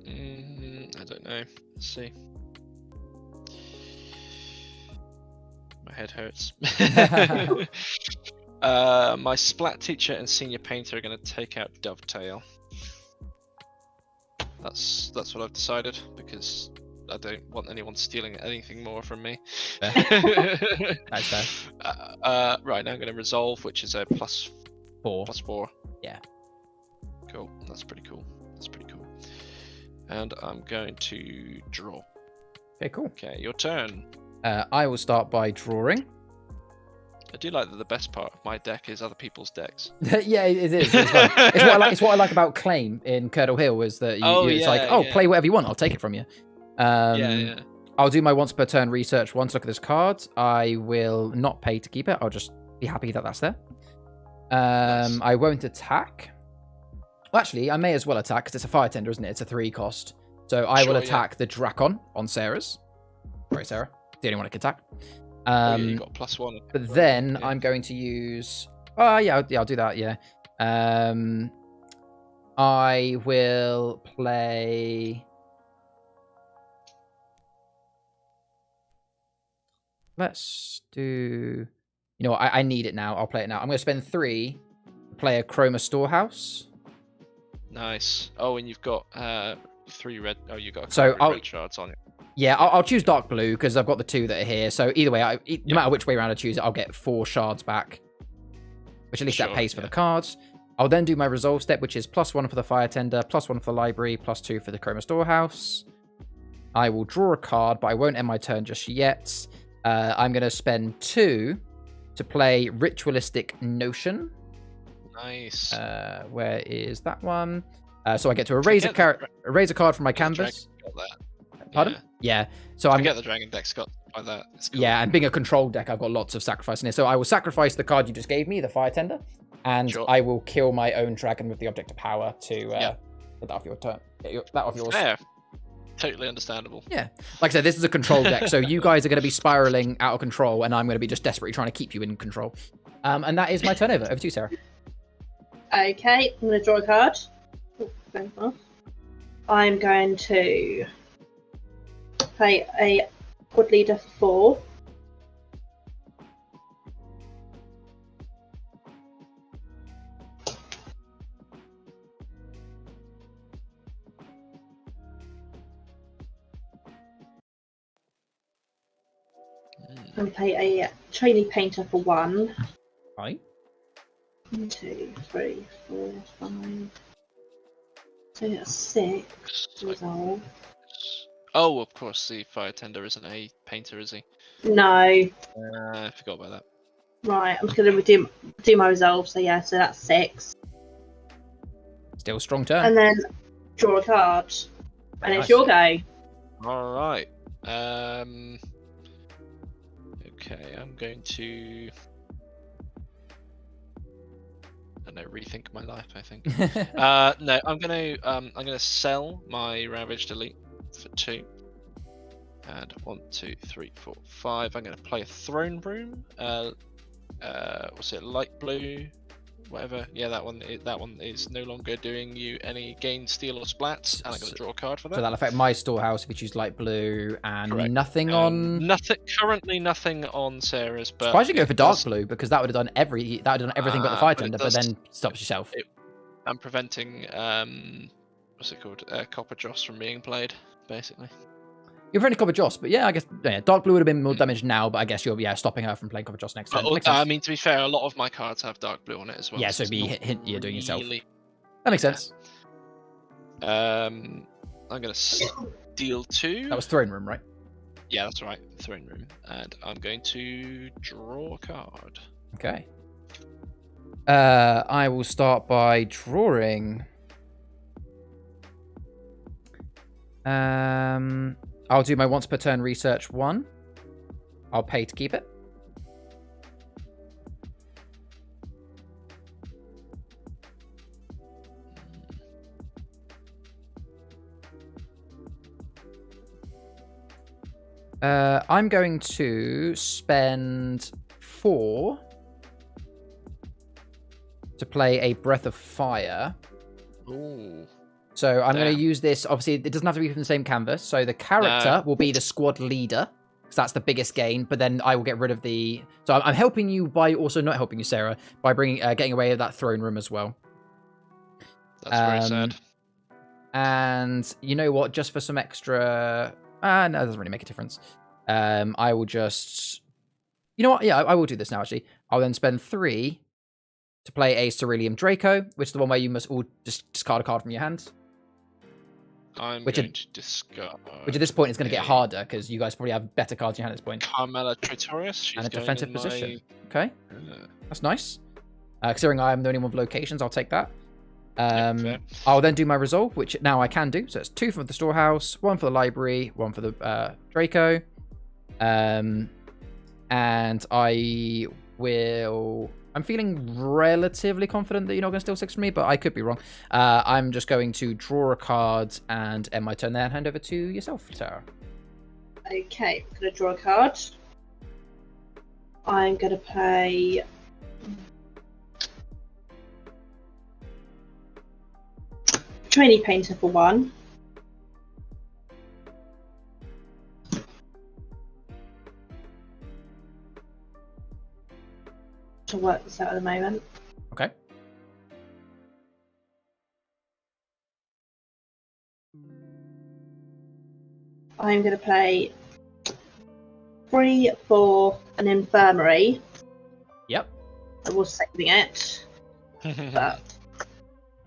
I don't know. Let's see. My head hurts. My Splat Teacher and Senior Painter are going to take out Dovetail. That's what I've decided, because I don't want anyone stealing anything more from me. That's fair. Right, now I'm going to resolve, which is a +4. +4. Yeah. Cool. That's pretty cool. And I'm going to draw. Okay, cool. Okay, your turn. I will start by drawing. I do like that the best part of my deck is other people's decks. Yeah, it is. It's fun. It's what I like. It's what I like about Claim in Curdle Hill is that it's like, play whatever you want. I'll take it from you. Yeah. I'll do my once per turn research. Once look at this card, I will not pay to keep it. I'll just be happy that that's there. Nice. I won't attack. Well, actually, I may as well attack because it's a fire tender, isn't it? It's a 3 cost. So I will attack the Drakon on Sarah's. Sorry, Sarah. The only one I can attack. You got +1. But then I'm going to use... Oh, yeah, I'll do that, yeah. I will play... Let's do... You know what? I need it now. I'll play it now. I'm going to spend 3 to play Achroma Storehouse. Nice. Oh, and you've got 3 red... Oh, you got red shards on it. Yeah, I'll choose dark blue because I've got the 2 that are here. So either way, no matter which way around I choose it, I'll get 4 shards back. Which at least that pays for the cards. I'll then do my resolve step, which is +1 for the fire tender, +1 for the library, +2 for the Achroma Storehouse. I will draw a card, but I won't end my turn just yet. I'm going to spend 2 to play Ritualistic Notion. Nice. Where is that one? So I get to erase a card from my canvas. Pardon? Yeah. So I get the dragon deck's got by that. Cool. Yeah, and being a control deck, I've got lots of sacrifice in here. So I will sacrifice the card you just gave me, the fire tender, and I will kill my own dragon with the object of power to put that off your turn. That off yours. Yeah. Totally understandable. Yeah. Like I said, this is a control deck, so you guys are going to be spiraling out of control, and I'm going to be just desperately trying to keep you in control. And that is my turn over. Over to you, Sarah. Okay, I'm going to draw a card. I'm going to play a squad leader for 4. And play a trainee painter for 1. Right. 1, 2, 3, 4, 5. So that's 6. Resolve. Oh, of course, the fire tender isn't a painter, is he? No. I forgot about that. Right, I'm just going to do my resolve. So yeah, so that's 6. Still a strong turn. And then draw a card. And it's your go. All right. Okay, I'm going to... I don't know, rethink my life, I think. No, I'm gonna sell my Ravaged Elite for 2. And 1, 2, 3, 4, 5. I'm gonna play a Throne Broom. What's it, light blue? Whatever. Yeah, that one is no longer doing you any gain, steal, or splats. And I'm gonna draw a card for that. So that'll affect my storehouse if you choose light blue, and correct. Nothing on. Currently nothing on Sarah's. But why should you go for dark blue, because that would have done everything but the fire tender, but then stops yourself. I'm preventing what's it called? Copper Joss from being played, basically. You're preventing Copper Joss, but yeah, I guess dark blue would have been more damage now, but I guess you're stopping her from playing Copper Joss next turn. I mean, to be fair, a lot of my cards have dark blue on it as well. Yeah, so it'd be you're doing yourself. That makes sense. I'm gonna steal 2. That was Throne Room, right? Yeah, that's right, Throne Room, and I'm going to draw a card. Okay. I will start by drawing. I'll do my once per turn research 1. I'll pay to keep it. I'm going to spend 4 to play a Breath of Fire. Ooh. So I'm going to use this. Obviously, it doesn't have to be from the same canvas. So the character will be the squad leader, because that's the biggest gain. But then I will get rid of the... So I'm helping you by also not helping you, Sarah, by getting away with that throne room as well. That's very sad. And you know what? Just for some extra... no, it doesn't really make a difference. I will just... You know what? Yeah, I will do this now, actually. I'll then spend 3 to play a Cerulean Draco, which is the one where you must all just discard a card from your hand. I'm Which going to discard. Which at this point is going to get harder because you guys probably have better cards in your hand at this point. Carmela Traitoris. She's And a going defensive in position. My... Okay, that's nice. Considering I am the only one with locations, I'll take that. fair. I'll then do my resolve, which now I can do. So it's 2 for the storehouse, 1 for the library, 1 for the Draco. And I will... I'm feeling relatively confident that you're not going to steal 6 from me, but I could be wrong. I'm just going to draw a card and end my turn there and hand over to yourself, Sarah. Okay, I'm going to draw a card. I'm going to play... Trainee Painter for 1. To work this out at the moment. Okay. I'm going to play 3 for an infirmary. Yep. I was saving it, but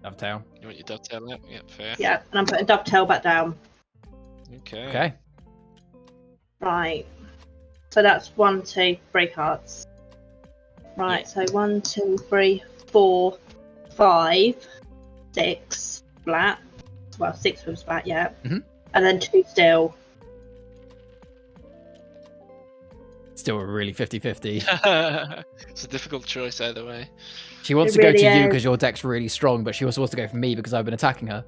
Dovetail. You want your dovetail out? Yep, fair. yeah, and I'm putting Dovetail back down. Okay. Okay. Right. So that's 1, 2, 3 cards. Right, so 1, 2, 3, 4, 5, 6 flat. Well, 6 from flat, yeah. Mm-hmm. And then 2 still. Still really 50-50. It's a difficult choice either way. She wants It to go really to you is. because your deck's really strong, but she also wants to go for me because I've been attacking her.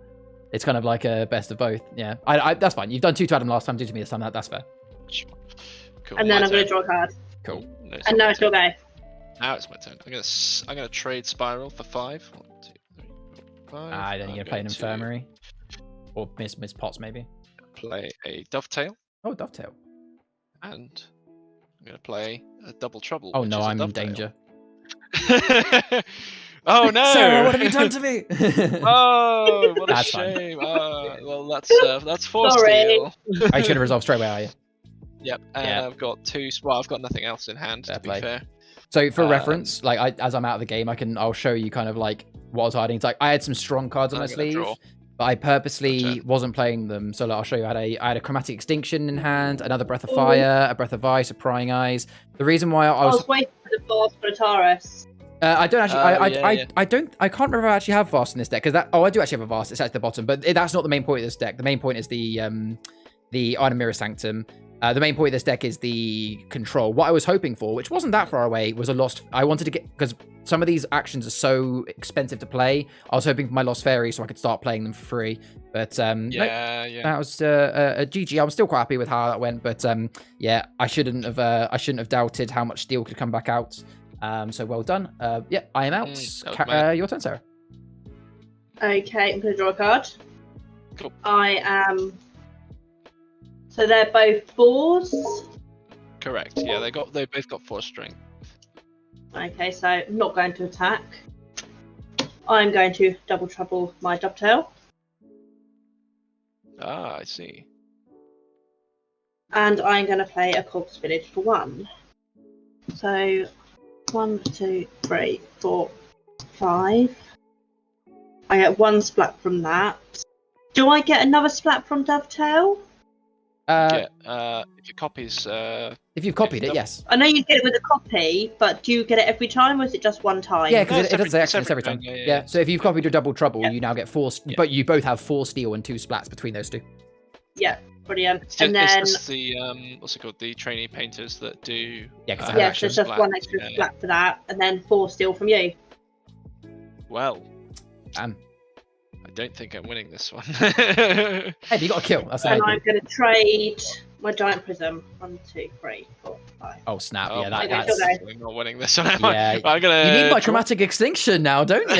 It's kind of like a best of both. Yeah, that's fine. You've done 2 to Adam last time, 2 to me this time. That's fair. Sure. Cool. And then my I'm going to turn. draw a card. Cool. No, And now it's your go. Now it's my turn. I'm gonna trade Spiral for 5. 1, 2, 3, 4, 5. Then you're I'm gonna play an to infirmary, or Miss Potts maybe. Play a Dovetail, Oh, Dovetail. and I'm gonna play a Double Trouble. Oh which no, is a I'm in Dovetail. danger. Oh no! Sarah, what have you done to me? Oh, what a That's fine. shame. Well, that's 4 Sorry. steel. Are you gonna resolve straight away? Are you? Yep, and Yeah. I've got 2. Well, I've got nothing else in hand. Fair To be play. fair. So for reference, like as I'm out of the game, I'll show you kind of like what I was hiding. It's like I had some strong cards on my I'm gonna sleeve, draw. but I purposely Gotcha. wasn't playing them. So like, I'll show you. I had a Chromatic Extinction in hand, another Breath of Fire, a Breath of Ice, a Prying Eyes. The reason why I was waiting for the boss for Taurus. I don't actually. Yeah. I can't remember if I actually have Vast in this deck because that. Oh, I do actually have a Vast. It's at the bottom, but that's not the main point of this deck. The main point is the Iron Mirror Sanctum. The main point of this deck is the control. What I was hoping for, which wasn't that far away, was a Lost. I wanted to get, because some of these actions are so expensive to play. I was hoping for my Lost Fairy so I could start playing them for free. But nope, Yeah. that was a GG. I'm still quite happy with how that went. But yeah, I shouldn't have doubted how much steel could come back out. So well done. Yeah, I am out. that was Your turn, Sarah. Okay, I'm going to draw a card. Cool. I am. So they're both 4s. Correct. Yeah, they both got 4 strength. Okay, so I'm not going to attack. I'm going to Double Trouble my Dovetail. Ah, I see. And I'm going to play a Corpse Village for 1. So 1, 2, 3, 4, 5. I get 1 splat from that. Do I get another splat from Dovetail? If your copies. If you've copied it, yes. I know you get it with a copy, but do you get it every time, or is it just one time? Yeah, because No, it does say it's action every time. time, Yeah, yeah. so if you've copied your Double Trouble, Yeah. you now get 4, Yeah. but you both have 4 steel and 2 splats between those two. Yeah, brilliant. It's And then it's just the what's it called? The trainee painters that do. Yeah, 'cause I have yeah, so action it's just splat. 1 extra Yeah. splat for that, and then 4 steel from you. Well, I don't think I'm winning this one. Hey, you got a kill. That's And amazing. I'm going to trade my giant prism. 1, 2, 3, 4, 5. Oh snap! Oh Yeah, my that's. God. Okay. I'm not winning this one. Yeah, I'm gonna. You need my draw- Chromatic Extinction now, don't you?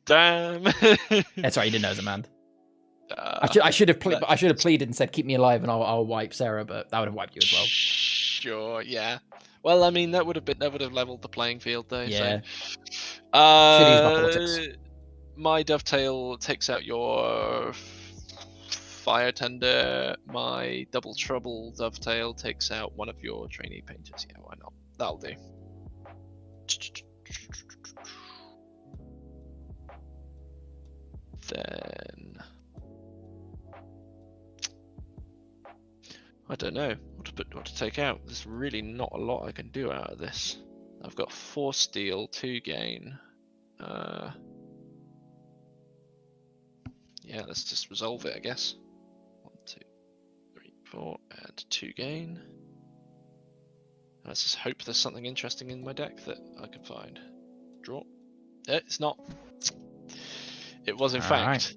Damn. That's right. You didn't know as a man. I should have pleaded and said, "Keep me alive, and I'll wipe Sarah," but that would have wiped you as well. Sure. Yeah. Well, I mean, that would have leveled the playing field, though. Yeah. So. Should use my politics. My Dovetail takes out your Fire Tender. My Double Trouble Dovetail takes out one of your trainee painters. Yeah, why not? That'll do. Then I don't know what to take out. There's really not a lot I can do out of this. I've got 4 steel, 2 gain. Yeah, let's just resolve it, I guess. 1, 2, 3, 4, and 2 gain. Let's just hope there's something interesting in my deck that I can find. Draw. It's not. It was in fact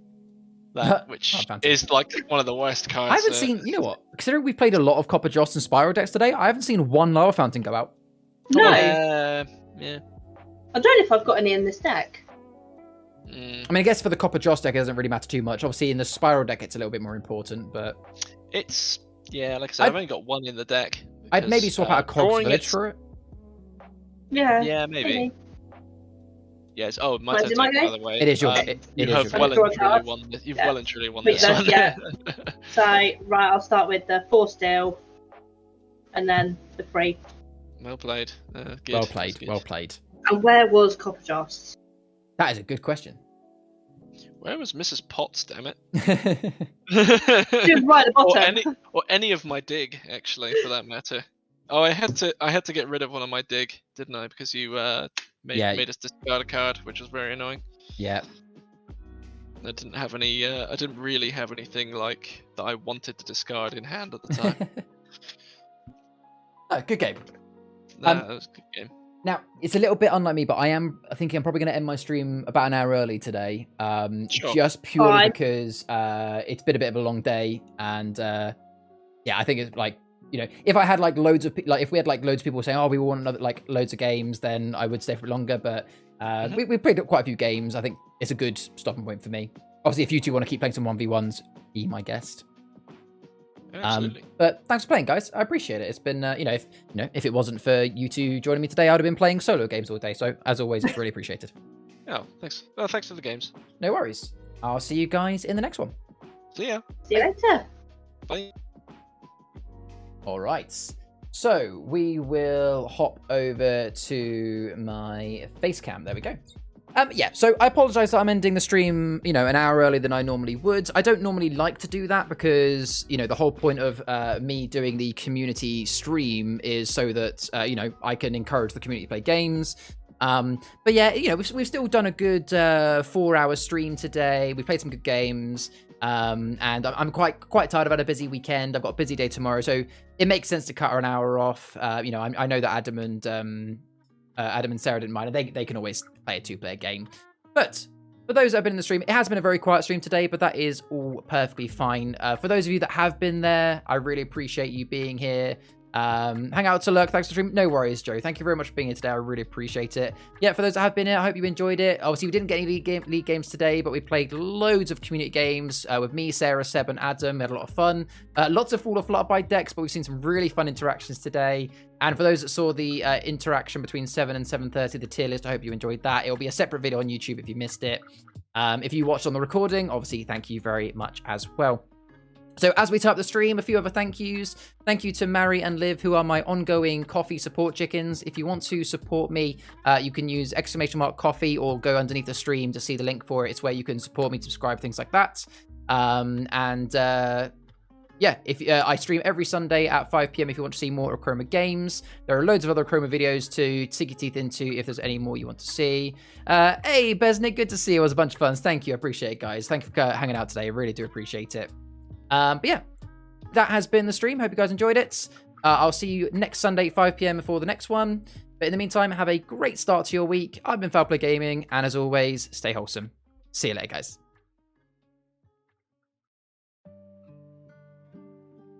that, which is like one of the worst cards. I haven't seen. You know what? Considering we've played a lot of Copper Joss and Spiral decks today, I haven't seen one Lava Fountain go out. No. Yeah. I don't know if I've got any in this deck. I mean, I guess for the Copper Joss deck, it doesn't really matter too much. Obviously, in the Spiral deck, it's a little bit more important, but it's like I said, I've only got 1 in the deck. I'd maybe swap out a CoCH Village for it. Yeah. Yeah, maybe. Yes. Oh, my turn, by the way. It is your. You have well and truly won. You've well and truly won this one. Yeah. So right, I'll start with the 4 steel, and then the 3. Well played. Good. Well played. Well played. And where was Copper Joss? That is a good question. Where was Mrs. Potts? Damn it. She was right at the bottom. or any of my dig, actually, for that matter. Oh, I had to get rid of one of my dig, didn't I? Because you made us discard a card, which was very annoying. Yeah. I didn't have any. I didn't really have anything like that I wanted to discard in hand at the time. Oh, good game. That was a good game. Now, it's a little bit unlike me, but I think I'm probably going to end my stream about an hour early today. Sure. Just purely because it's been a bit of a long day, and yeah, I think it's like, you know, if I had like loads of if we had like loads of people saying, oh, we want another like loads of games, then I would stay for longer. But we played quite a few games. I think it's a good stopping point for me. Obviously, if you two want to keep playing some 1v1s, be my guest. Absolutely. But thanks for playing, guys. I appreciate it. It's been, if it wasn't for you two joining me today, I'd have been playing solo games all day. So as always, it's really appreciated. Oh, thanks. Well, thanks for the games. No worries. I'll see you guys in the next one. See ya. See you later. Bye. All right. So we will hop over to my face cam. There we go. Yeah, so I apologize that I'm ending the stream, an hour earlier than I normally would. I don't normally like to do that because, the whole point of me doing the community stream is so that, I can encourage the community to play games. But yeah, we've still done a good 4-hour stream today. We played some good games. And I'm quite tired. I've had a busy weekend. I've got a busy day tomorrow. So it makes sense to cut an hour off. I know that Adam and Sarah didn't mind, and they can always play a 2-player game. But for those that have been in the stream, it has been a very quiet stream today, but that is all perfectly fine. For those of you that have been there, I really appreciate you being here. Hang out to lurk, thanks for the stream. No worries, Joe. Thank you very much for being here today. I really appreciate it. Yeah, for those that have been here, I hope you enjoyed it. Obviously, we didn't get any league games today, but we played loads of community games with me, Sarah, Seb, and Adam. We had a lot of fun. Lots of Fall of Flutterby decks, but we've seen some really fun interactions today. And for those that saw the interaction between 7 and 7:30, the tier list, I hope you enjoyed that. It'll be a separate video on YouTube if you missed it. If you watched on the recording, obviously, thank you very much as well. So as we type the stream, a few other thank yous. Thank you to Mary and Liv, who are my ongoing coffee support chickens. If you want to support me, you can use !coffee or go underneath the stream to see the link for it. It's where you can support me, subscribe, things like that. Yeah, I stream every Sunday at 5 p.m. if you want to see more Achroma games. There are loads of other Achroma videos to sink your teeth into if there's any more you want to see. Hey, Besnick, good to see you. It was a bunch of fun. Thank you. I appreciate it, guys. Thank you for hanging out today. I really do appreciate it. But yeah, that has been the stream. Hope you guys enjoyed it. I'll see you next Sunday, 5 p.m. for the next one. But in the meantime, have a great start to your week. I've been Foul Play Gaming, and as always, stay wholesome. See you later, guys.